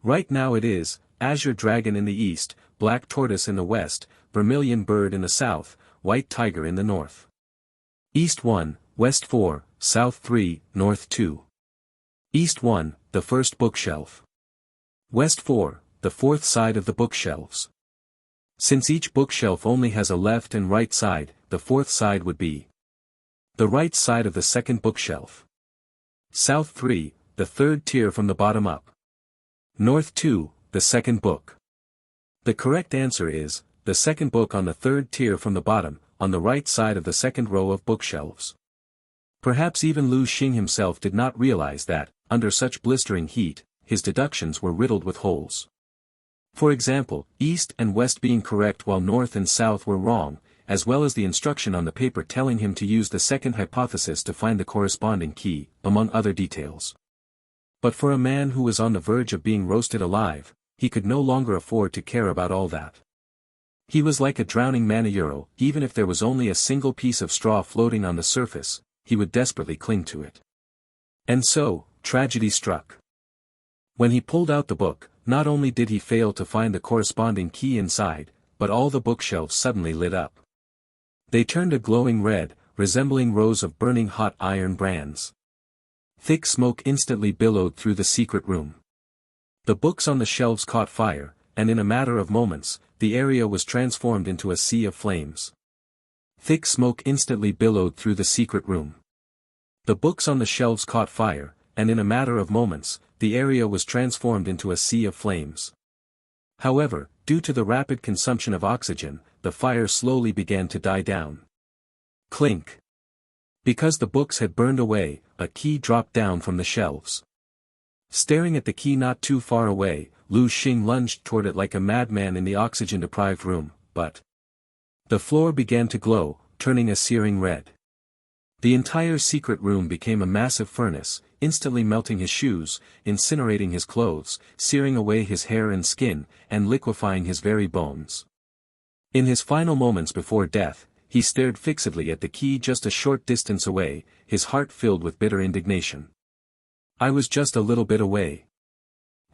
Right now it is, Azure Dragon in the east, Black Tortoise in the west, Vermilion Bird in the south, White Tiger in the north. East 1, West 4, South 3, North 2. East 1, the first bookshelf. West 4, the fourth side of the bookshelves. Since each bookshelf only has a left and right side, the fourth side would be the right side of the second bookshelf. South 3, the third tier from the bottom up. North 2, the second book. The correct answer is, the second book on the third tier from the bottom, on the right side of the second row of bookshelves. Perhaps even Lu Xing himself did not realize that, under such blistering heat, his deductions were riddled with holes. For example, east and west being correct while north and south were wrong, as well as the instruction on the paper telling him to use the second hypothesis to find the corresponding key, among other details. But for a man who was on the verge of being roasted alive, he could no longer afford to care about all that. He was like a drowning Manayuro, even if there was only a single piece of straw floating on the surface, he would desperately cling to it. And so, tragedy struck. When he pulled out the book, not only did he fail to find the corresponding key inside, but all the bookshelves suddenly lit up. They turned a glowing red, resembling rows of burning hot iron brands. Thick smoke instantly billowed through the secret room. The books on the shelves caught fire, and in a matter of moments, the area was transformed into a sea of flames. Thick smoke instantly billowed through the secret room. The books on the shelves caught fire, and in a matter of moments, the area was transformed into a sea of flames. However, due to the rapid consumption of oxygen, the fire slowly began to die down. Clink. Because the books had burned away, a key dropped down from the shelves. Staring at the key not too far away, Lu Xing lunged toward it like a madman in the oxygen-deprived room, but the floor began to glow, turning a searing red. The entire secret room became a massive furnace, instantly melting his shoes, incinerating his clothes, searing away his hair and skin, and liquefying his very bones. In his final moments before death, he stared fixedly at the key just a short distance away, his heart filled with bitter indignation. I was just a little bit away.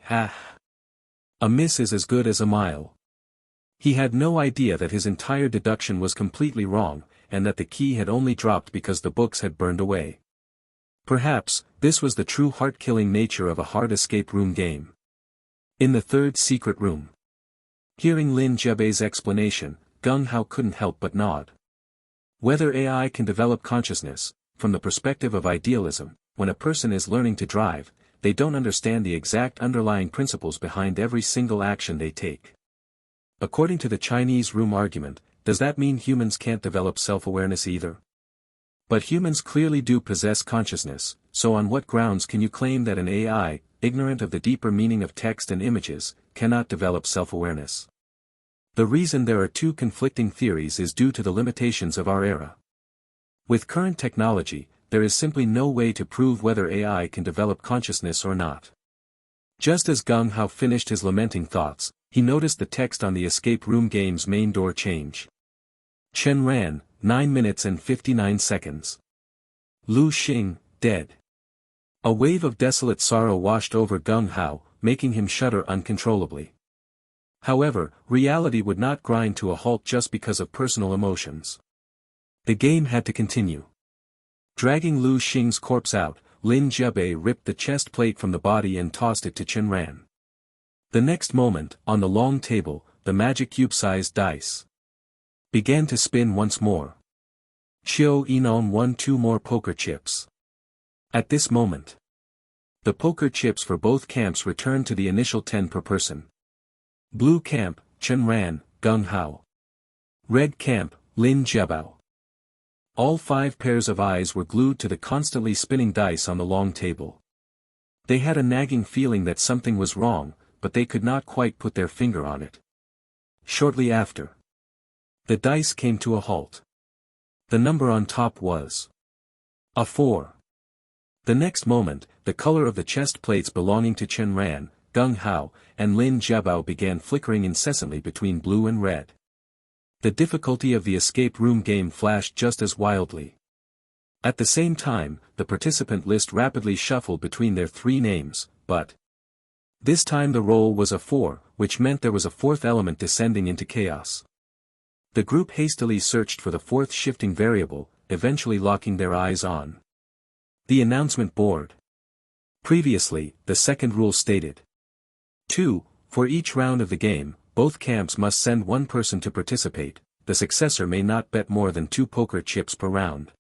Ha! A miss is as good as a mile. He had no idea that his entire deduction was completely wrong, and that the key had only dropped because the books had burned away. Perhaps, this was the true heart-killing nature of a hard escape room game. In the third secret room. Hearing Lin Jebei's explanation, Gung Hao couldn't help but nod. Whether AI can develop consciousness, from the perspective of idealism, when a person is learning to drive, they don't understand the exact underlying principles behind every single action they take. According to the Chinese room argument, does that mean humans can't develop self-awareness either? But humans clearly do possess consciousness, so on what grounds can you claim that an AI, ignorant of the deeper meaning of text and images, cannot develop self-awareness? The reason there are two conflicting theories is due to the limitations of our era. With current technology, there is simply no way to prove whether AI can develop consciousness or not. Just as Gung Hao finished his lamenting thoughts, he noticed the text on the escape room game's main door change. Chen Ran, 9 minutes and 59 seconds. Lu Xing, dead. A wave of desolate sorrow washed over Gung Hao, making him shudder uncontrollably. However, reality would not grind to a halt just because of personal emotions. The game had to continue. Dragging Lu Xing's corpse out, Lin Jebei ripped the chest plate from the body and tossed it to Chen Ran. The next moment, on the long table, the magic cube-sized dice began to spin once more. Qiu Yinong won 2 more poker chips. At this moment, the poker chips for both camps returned to the initial 10 per person. Blue camp, Chen Ran, Gung Hao. Red camp, Lin Jebao. All 5 pairs of eyes were glued to the constantly spinning dice on the long table. They had a nagging feeling that something was wrong, but they could not quite put their finger on it. Shortly after, the dice came to a halt. The number on top was a 4. The next moment, the color of the chest plates belonging to Chen Ran, Gung Hao, and Lin Jiabao began flickering incessantly between blue and red. The difficulty of the escape room game flashed just as wildly. At the same time, the participant list rapidly shuffled between their 3 names, but this time the roll was a 4, which meant there was a 4th element descending into chaos. The group hastily searched for the 4th shifting variable, eventually locking their eyes on the announcement board. Previously, the second rule stated 2. For each round of the game, both camps must send 1 person to participate. The successor may not bet more than 2 poker chips per round.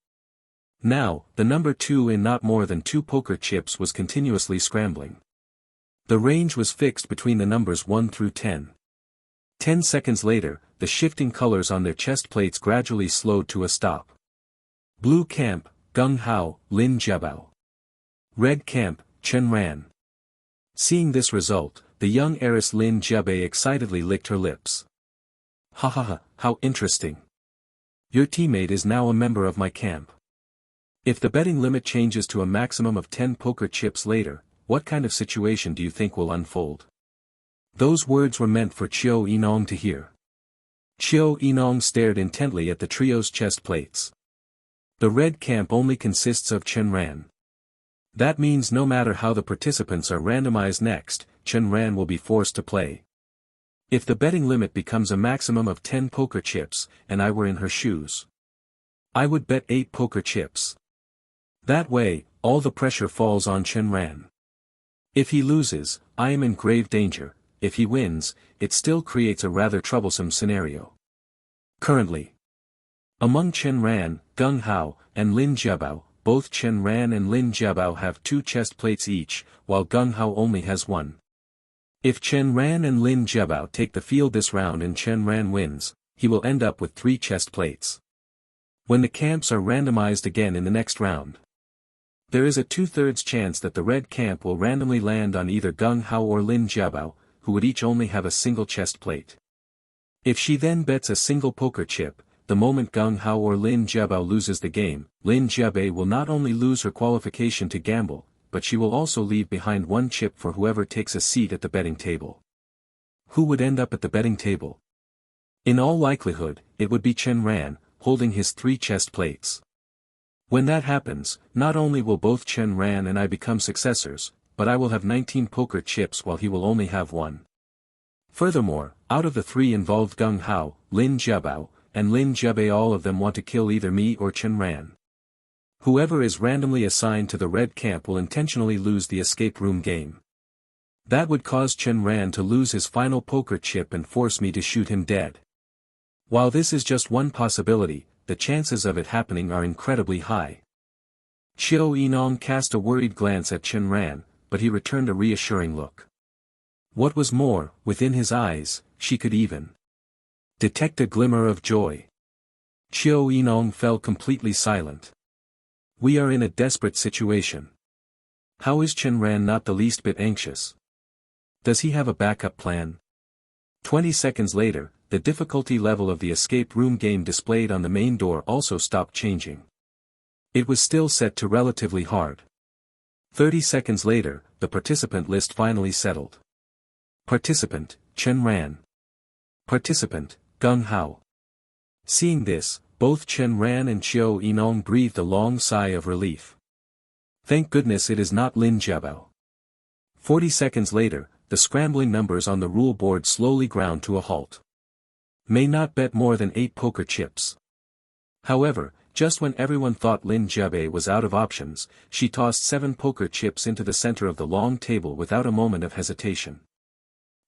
Now, the number 2 in not more than 2 poker chips was continuously scrambling. The range was fixed between the numbers 1 through 10. 10 seconds later, the shifting colors on their chest plates gradually slowed to a stop. Blue camp, Gung Hao, Lin Jiabao. Red camp, Chen Ran. Seeing this result, the young heiress Lin Jiabei excitedly licked her lips. Ha ha ha, how interesting. Your teammate is now a member of my camp. If the betting limit changes to a maximum of 10 poker chips later, what kind of situation do you think will unfold? Those words were meant for Qiu Yinong to hear. Qiu Yinong stared intently at the trio's chest plates. The red camp only consists of Chen Ran. That means no matter how the participants are randomized next, Chen Ran will be forced to play. If the betting limit becomes a maximum of 10 poker chips, and I were in her shoes, I would bet 8 poker chips. That way, all the pressure falls on Chen Ran. If he loses, I am in grave danger. If he wins, it still creates a rather troublesome scenario. Currently, among Chen Ran, Gung Hao, and Lin Jiabao, both Chen Ran and Lin Jiabao have 2 chest plates each, while Gung Hao only has 1. If Chen Ran and Lin Jiabao take the field this round and Chen Ran wins, he will end up with 3 chest plates. When the camps are randomized again in the next round, there is a 2/3 chance that the red camp will randomly land on either Gung Hao or Lin Jiabao, who would each only have a single chest plate. If she then bets a single poker chip, the moment Gung Hao or Lin Jiabao loses the game, Lin Jiabei will not only lose her qualification to gamble, but she will also leave behind 1 chip for whoever takes a seat at the betting table. Who would end up at the betting table? In all likelihood, it would be Chen Ran, holding his 3 chest plates. When that happens, not only will both Chen Ran and I become successors, but I will have 19 poker chips while he will only have 1. Furthermore, out of the 3 involved Gung Hao, Lin Jiabao, and Lin Jiabei, all of them want to kill either me or Chen Ran. Whoever is randomly assigned to the red camp will intentionally lose the escape room game. That would cause Chen Ran to lose his final poker chip and force me to shoot him dead. While this is just one possibility, the chances of it happening are incredibly high. Qiu Yinong cast a worried glance at Chen Ran, but he returned a reassuring look. What was more, within his eyes, she could even detect a glimmer of joy. Qiu Yinong fell completely silent. We are in a desperate situation. How is Chen Ran not the least bit anxious? Does he have a backup plan? 20 seconds later, the difficulty level of the escape room game displayed on the main door also stopped changing. It was still set to relatively hard. 30 seconds later, the participant list finally settled. Participant, Chen Ran. Participant, Gung Hao. Seeing this, both Chen Ran and Qiu Yinong breathed a long sigh of relief. Thank goodness it is not Lin Jiabao. 40 seconds later, the scrambling numbers on the rule board slowly ground to a halt. May not bet more than 8 poker chips. However, just when everyone thought Lin Jiabei was out of options, she tossed 7 poker chips into the center of the long table without a moment of hesitation.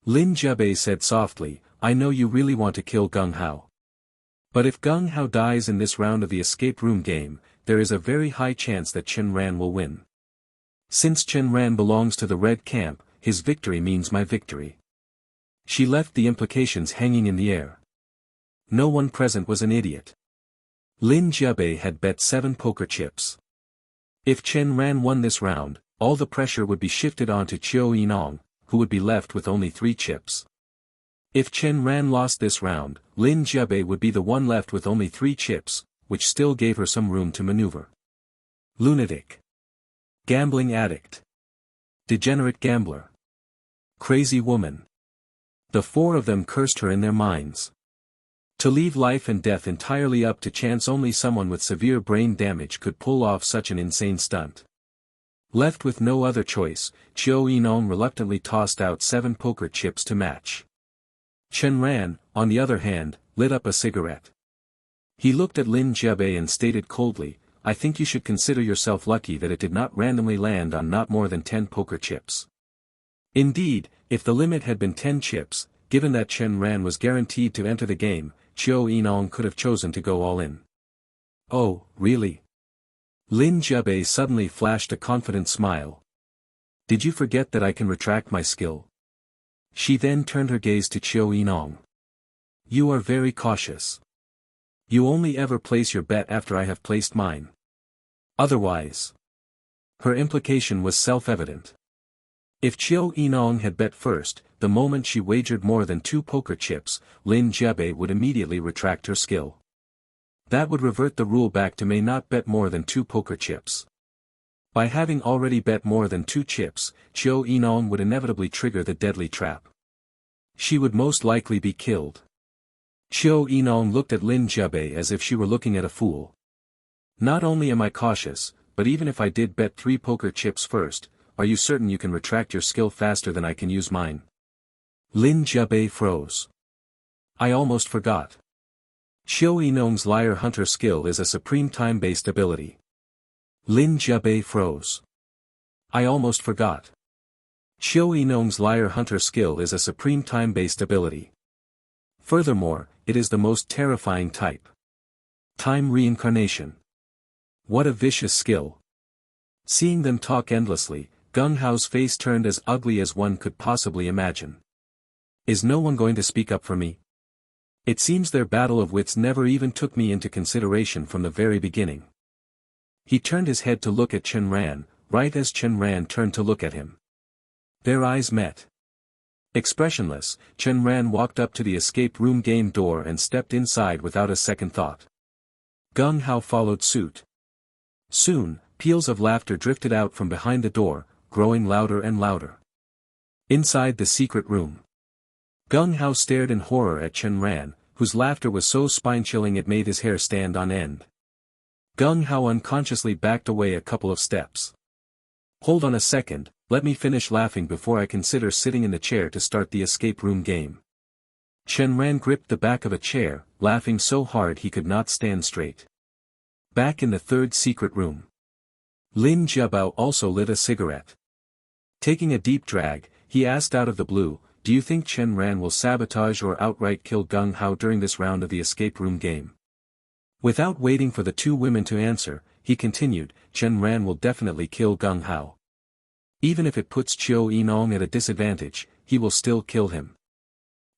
Lin Jiabei said softly, I know you really want to kill Gung Hao. But if Gung Hao dies in this round of the escape room game, there is a very high chance that Chen Ran will win. Since Chen Ran belongs to the red camp, his victory means my victory. She left the implications hanging in the air. No one present was an idiot. Lin Jiabei had bet 7 poker chips. If Chen Ran won this round, all the pressure would be shifted onto Qiu Yinong, who would be left with only 3 chips. If Chen Ran lost this round, Lin Jiabei would be the one left with only 3 chips, which still gave her some room to maneuver. Lunatic. Gambling addict. Degenerate gambler. Crazy woman. The 4 of them cursed her in their minds. To leave life and death entirely up to chance, only someone with severe brain damage could pull off such an insane stunt. Left with no other choice, Qiu Yinong reluctantly tossed out 7 poker chips to match. Chen Ran, on the other hand, lit up a cigarette. He looked at Lin Jiabei and stated coldly, I think you should consider yourself lucky that it did not randomly land on not more than 10 poker chips. Indeed, if the limit had been 10 chips, given that Chen Ran was guaranteed to enter the game, Qiu Yinong could have chosen to go all in. Oh, really? Lin Jiabei suddenly flashed a confident smile. Did you forget that I can retract my skill? She then turned her gaze to Qiu Yinong. You are very cautious. You only ever place your bet after I have placed mine. Otherwise. Her implication was self-evident. If Qiu Yinong had bet first, the moment she wagered more than 2 poker chips, Lin Jiabei would immediately retract her skill. That would revert the rule back to may not bet more than 2 poker chips. By having already bet more than 2 chips, Qiu Yinong would inevitably trigger the deadly trap. She would most likely be killed. Qiu Yinong looked at Lin Jiabei as if she were looking at a fool. Not only am I cautious, but even if I did bet 3 poker chips first, are you certain you can retract your skill faster than I can use mine? Lin Jiabei froze. I almost forgot. Xiao Yinong's liar hunter skill is a supreme time-based ability. Lin Jiabei froze. I almost forgot. Xiao Yinong's liar hunter skill is a supreme time-based ability. Furthermore, it is the most terrifying type. Time reincarnation. What a vicious skill. Seeing them talk endlessly, Gung Hao's face turned as ugly as one could possibly imagine. Is no one going to speak up for me? It seems their battle of wits never even took me into consideration from the very beginning. He turned his head to look at Chen Ran, right as Chen Ran turned to look at him. Their eyes met. Expressionless, Chen Ran walked up to the escape room game door and stepped inside without a second thought. Gung Hao followed suit. Soon, peals of laughter drifted out from behind the door, growing louder and louder. Inside the secret room, Gung Hao stared in horror at Chen Ran, whose laughter was so spine-chilling it made his hair stand on end. Gung Hao unconsciously backed away a couple of steps. Hold on a second, let me finish laughing before I consider sitting in the chair to start the escape room game. Chen Ran gripped the back of a chair, laughing so hard he could not stand straight. Back in the third secret room, Lin Jiabao also lit a cigarette. Taking a deep drag, he asked out of the blue, do you think Chen Ran will sabotage or outright kill Gung Hao during this round of the escape room game? Without waiting for the two women to answer, he continued, Chen Ran will definitely kill Gung Hao. Even if it puts Qiu Yinong at a disadvantage, he will still kill him.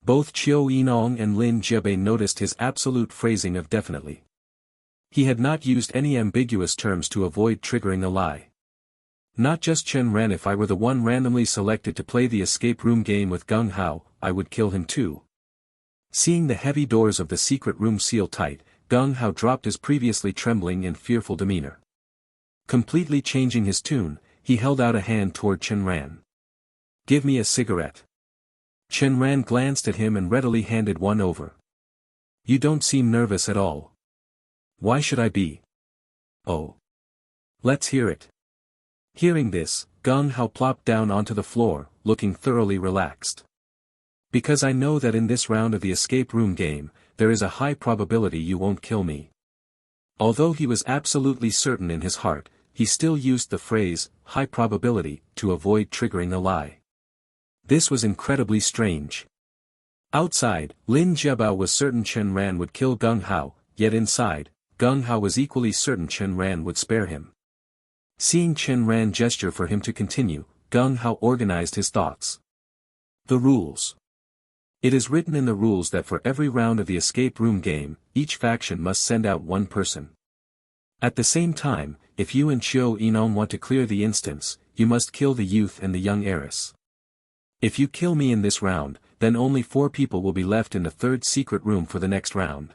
Both Qiu Yinong and Lin Jiabei noticed his absolute phrasing of definitely. He had not used any ambiguous terms to avoid triggering a lie. Not just Chen Ran. If I were the one randomly selected to play the escape room game with Gung Hao, I would kill him too. Seeing the heavy doors of the secret room seal tight, Gung Hao dropped his previously trembling and fearful demeanor. Completely changing his tune, he held out a hand toward Chen Ran. Give me a cigarette. Chen Ran glanced at him and readily handed one over. You don't seem nervous at all. Why should I be? Oh. Let's hear it. Hearing this, Gung Hao plopped down onto the floor, looking thoroughly relaxed. Because I know that in this round of the escape room game, there is a high probability you won't kill me. Although he was absolutely certain in his heart, he still used the phrase, high probability, to avoid triggering a lie. This was incredibly strange. Outside, Lin Jiabao was certain Chen Ran would kill Gung Hao, yet inside, Gung Hao was equally certain Chen Ran would spare him. Seeing Chen Ran gesture for him to continue, Gung Hao organized his thoughts. The rules. It is written in the rules that for every round of the escape room game, each faction must send out one person. At the same time, if you and Qiu Yinong want to clear the instance, you must kill the youth and the young heiress. If you kill me in this round, then only 4 people will be left in the third secret room for the next round.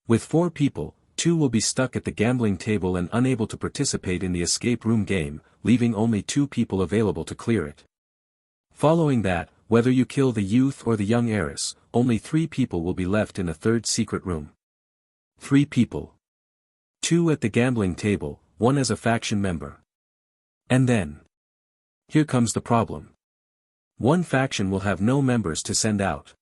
With 4 people, 2 will be stuck at the gambling table and unable to participate in the escape room game, leaving only 2 people available to clear it. Following that, whether you kill the youth or the young heiress, only 3 people will be left in the third secret room. 3 people. 2 at the gambling table, 1 as a faction member. And then. Here comes the problem. One faction will have no members to send out.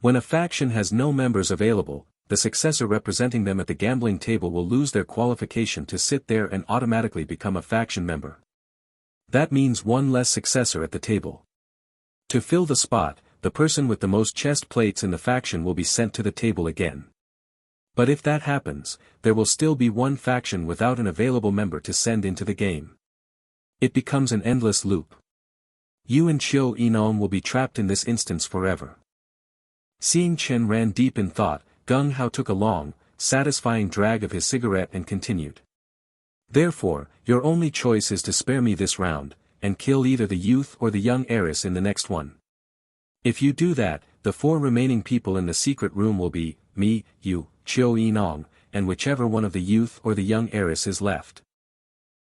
When a faction has no members available, the successor representing them at the gambling table will lose their qualification to sit there and automatically become a faction member. That means 1 less successor at the table. To fill the spot, the person with the most chest plates in the faction will be sent to the table again. But if that happens, there will still be 1 faction without an available member to send into the game. It becomes an endless loop. You and Qiu Yinong will be trapped in this instance forever. Seeing Chen Ran deep in thought, Gung Hao took a long, satisfying drag of his cigarette and continued. Therefore, your only choice is to spare me this round, and kill either the youth or the young heiress in the next one. If you do that, the 4 remaining people in the secret room will be, me, you, Qiu Yinong, and whichever one of the youth or the young heiress is left.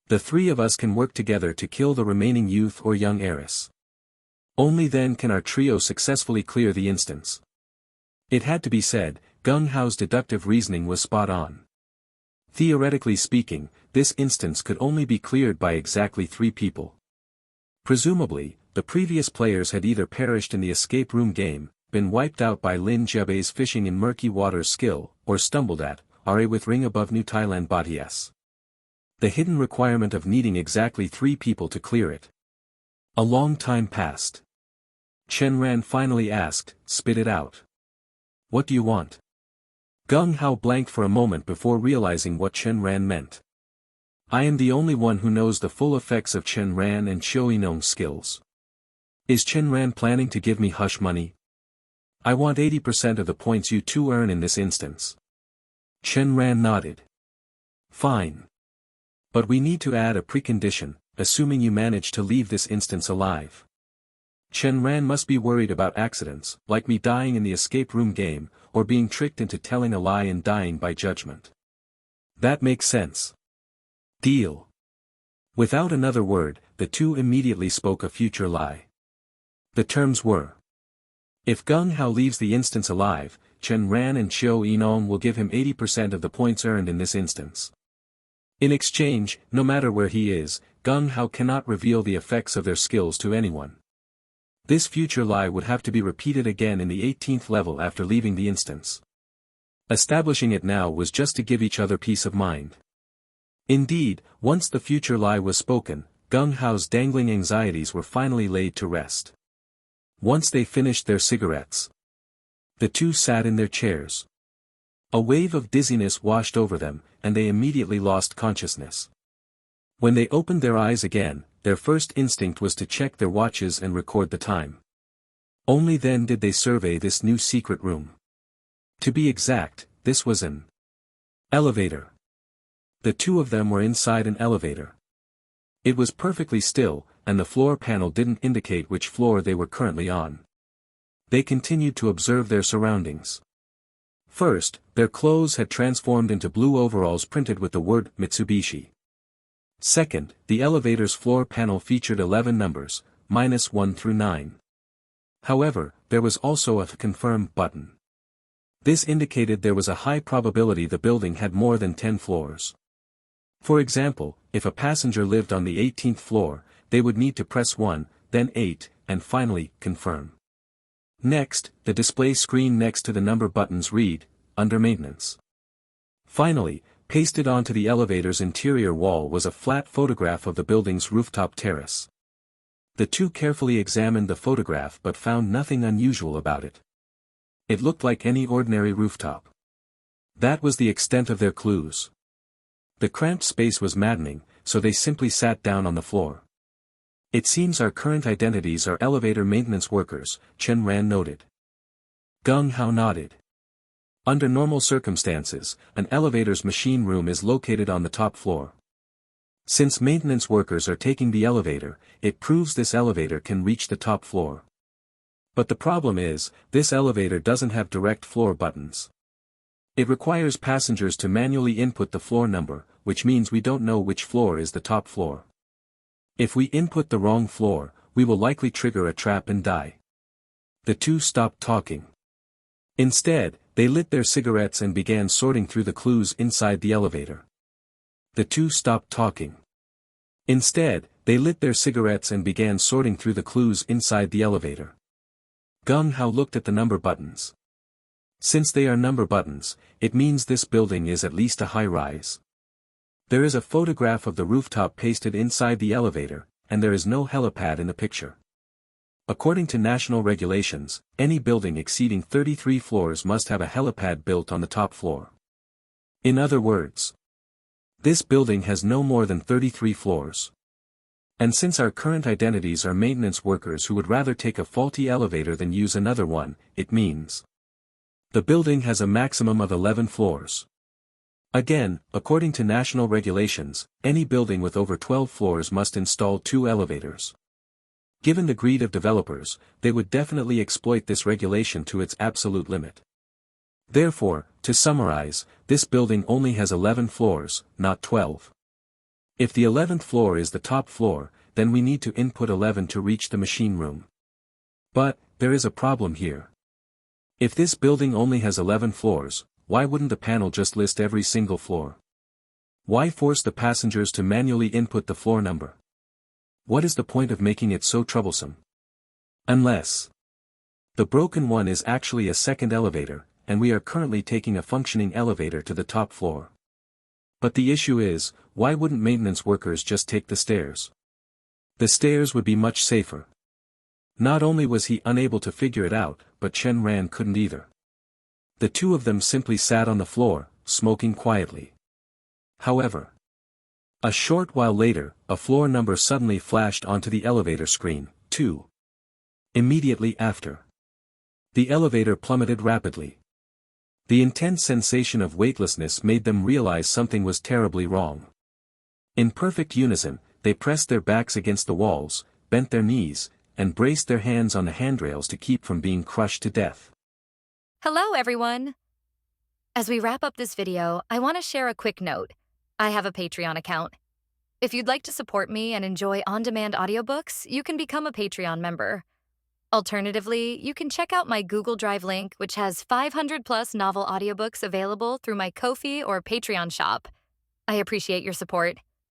The 3 of us can work together to kill the remaining youth or young heiress. Only then can our trio successfully clear the instance. It had to be said, Gung Hao's deductive reasoning was spot on. Theoretically speaking, this instance could only be cleared by exactly 3 people. Presumably, the previous players had either perished in the escape room game, been wiped out by Lin Jiabei's fishing in murky waters skill, or stumbled at, RA with ring above New Thailand Batias. The hidden requirement of needing exactly 3 people to clear it. A long time passed. Chen Ran finally asked, "Spit it out. What do you want?" Gung Hao blanked for a moment before realizing what Chen Ran meant. "I am the only one who knows the full effects of Chen Ran and Xiao Yinong's skills. Is Chen Ran planning to give me hush money? I want 80% of the points you two earn in this instance." Chen Ran nodded. "Fine. But we need to add a precondition, assuming you manage to leave this instance alive. Chen Ran must be worried about accidents, like me dying in the escape room game, or being tricked into telling a lie and dying by judgment. That makes sense. Deal." Without another word, the two immediately spoke a future lie. The terms were: if Gung Hao leaves the instance alive, Chen Ran and Xiao Yinong will give him 80% of the points earned in this instance. In exchange, no matter where he is, Gung Hao cannot reveal the effects of their skills to anyone. This future lie would have to be repeated again in the 18th level after leaving the instance. Establishing it now was just to give each other peace of mind. Indeed, once the future lie was spoken, Gung Hao's dangling anxieties were finally laid to rest. Once they finished their cigarettes, the two sat in their chairs. A wave of dizziness washed over them, and they immediately lost consciousness. When they opened their eyes again, their first instinct was to check their watches and record the time. Only then did they survey this new secret room. To be exact, this was an elevator. The two of them were inside an elevator. It was perfectly still, and the floor panel didn't indicate which floor they were currently on. They continued to observe their surroundings. First, their clothes had transformed into blue overalls printed with the word Mitsubishi. Second, the elevator's floor panel featured 11 numbers, -1 through 9. However, there was also a confirm button. This indicated there was a high probability the building had more than 10 floors. For example, if a passenger lived on the 18th floor, they would need to press 1, then 8, and finally, confirm. Next, the display screen next to the number buttons read, "Under maintenance." Finally, pasted onto the elevator's interior wall was a flat photograph of the building's rooftop terrace. The two carefully examined the photograph but found nothing unusual about it. It looked like any ordinary rooftop. That was the extent of their clues. The cramped space was maddening, so they simply sat down on the floor. "It seems our current identities are elevator maintenance workers," Chen Ran noted. Gung Hao nodded. Under normal circumstances, an elevator's machine room is located on the top floor. Since maintenance workers are taking the elevator, it proves this elevator can reach the top floor. But the problem is, this elevator doesn't have direct floor buttons. It requires passengers to manually input the floor number, which means we don't know which floor is the top floor. If we input the wrong floor, we will likely trigger a trap and die. The two stopped talking. Instead, they lit their cigarettes and began sorting through the clues inside the elevator. The two stopped talking. Instead, they lit their cigarettes and began sorting through the clues inside the elevator. Gung Hao looked at the number buttons. Since they are number buttons, it means this building is at least a high-rise. There is a photograph of the rooftop pasted inside the elevator, and there is no helipad in the picture. According to national regulations, any building exceeding 33 floors must have a helipad built on the top floor. In other words, this building has no more than 33 floors. And since our current identities are maintenance workers who would rather take a faulty elevator than use another one, it means the building has a maximum of 11 floors. Again, according to national regulations, any building with over 12 floors must install 2 elevators. Given the greed of developers, they would definitely exploit this regulation to its absolute limit. Therefore, to summarize, this building only has 11 floors, not 12. If the 11th floor is the top floor, then we need to input 11 to reach the machine room. But, there is a problem here. If this building only has 11 floors, why wouldn't the panel just list every single floor? Why force the passengers to manually input the floor number? What is the point of making it so troublesome? Unless The broken one is actually a second elevator, and we are currently taking a functioning elevator to the top floor. But the issue is, why wouldn't maintenance workers just take the stairs? The stairs would be much safer. Not only was he unable to figure it out, but Chen Ran couldn't either. The two of them simply sat on the floor, smoking quietly. However, a short while later, a floor number suddenly flashed onto the elevator screen, 2. Immediately after, the elevator plummeted rapidly. The intense sensation of weightlessness made them realize something was terribly wrong. In perfect unison, they pressed their backs against the walls, bent their knees, and braced their hands on the handrails to keep from being crushed to death. Hello, everyone! As we wrap up this video, I want to share a quick note. I have a Patreon account. If you'd like to support me and enjoy on-demand audiobooks, you can become a Patreon member. Alternatively, you can check out my Google Drive link, which has 500+ novel audiobooks available through my Ko-fi or Patreon shop. I appreciate your support.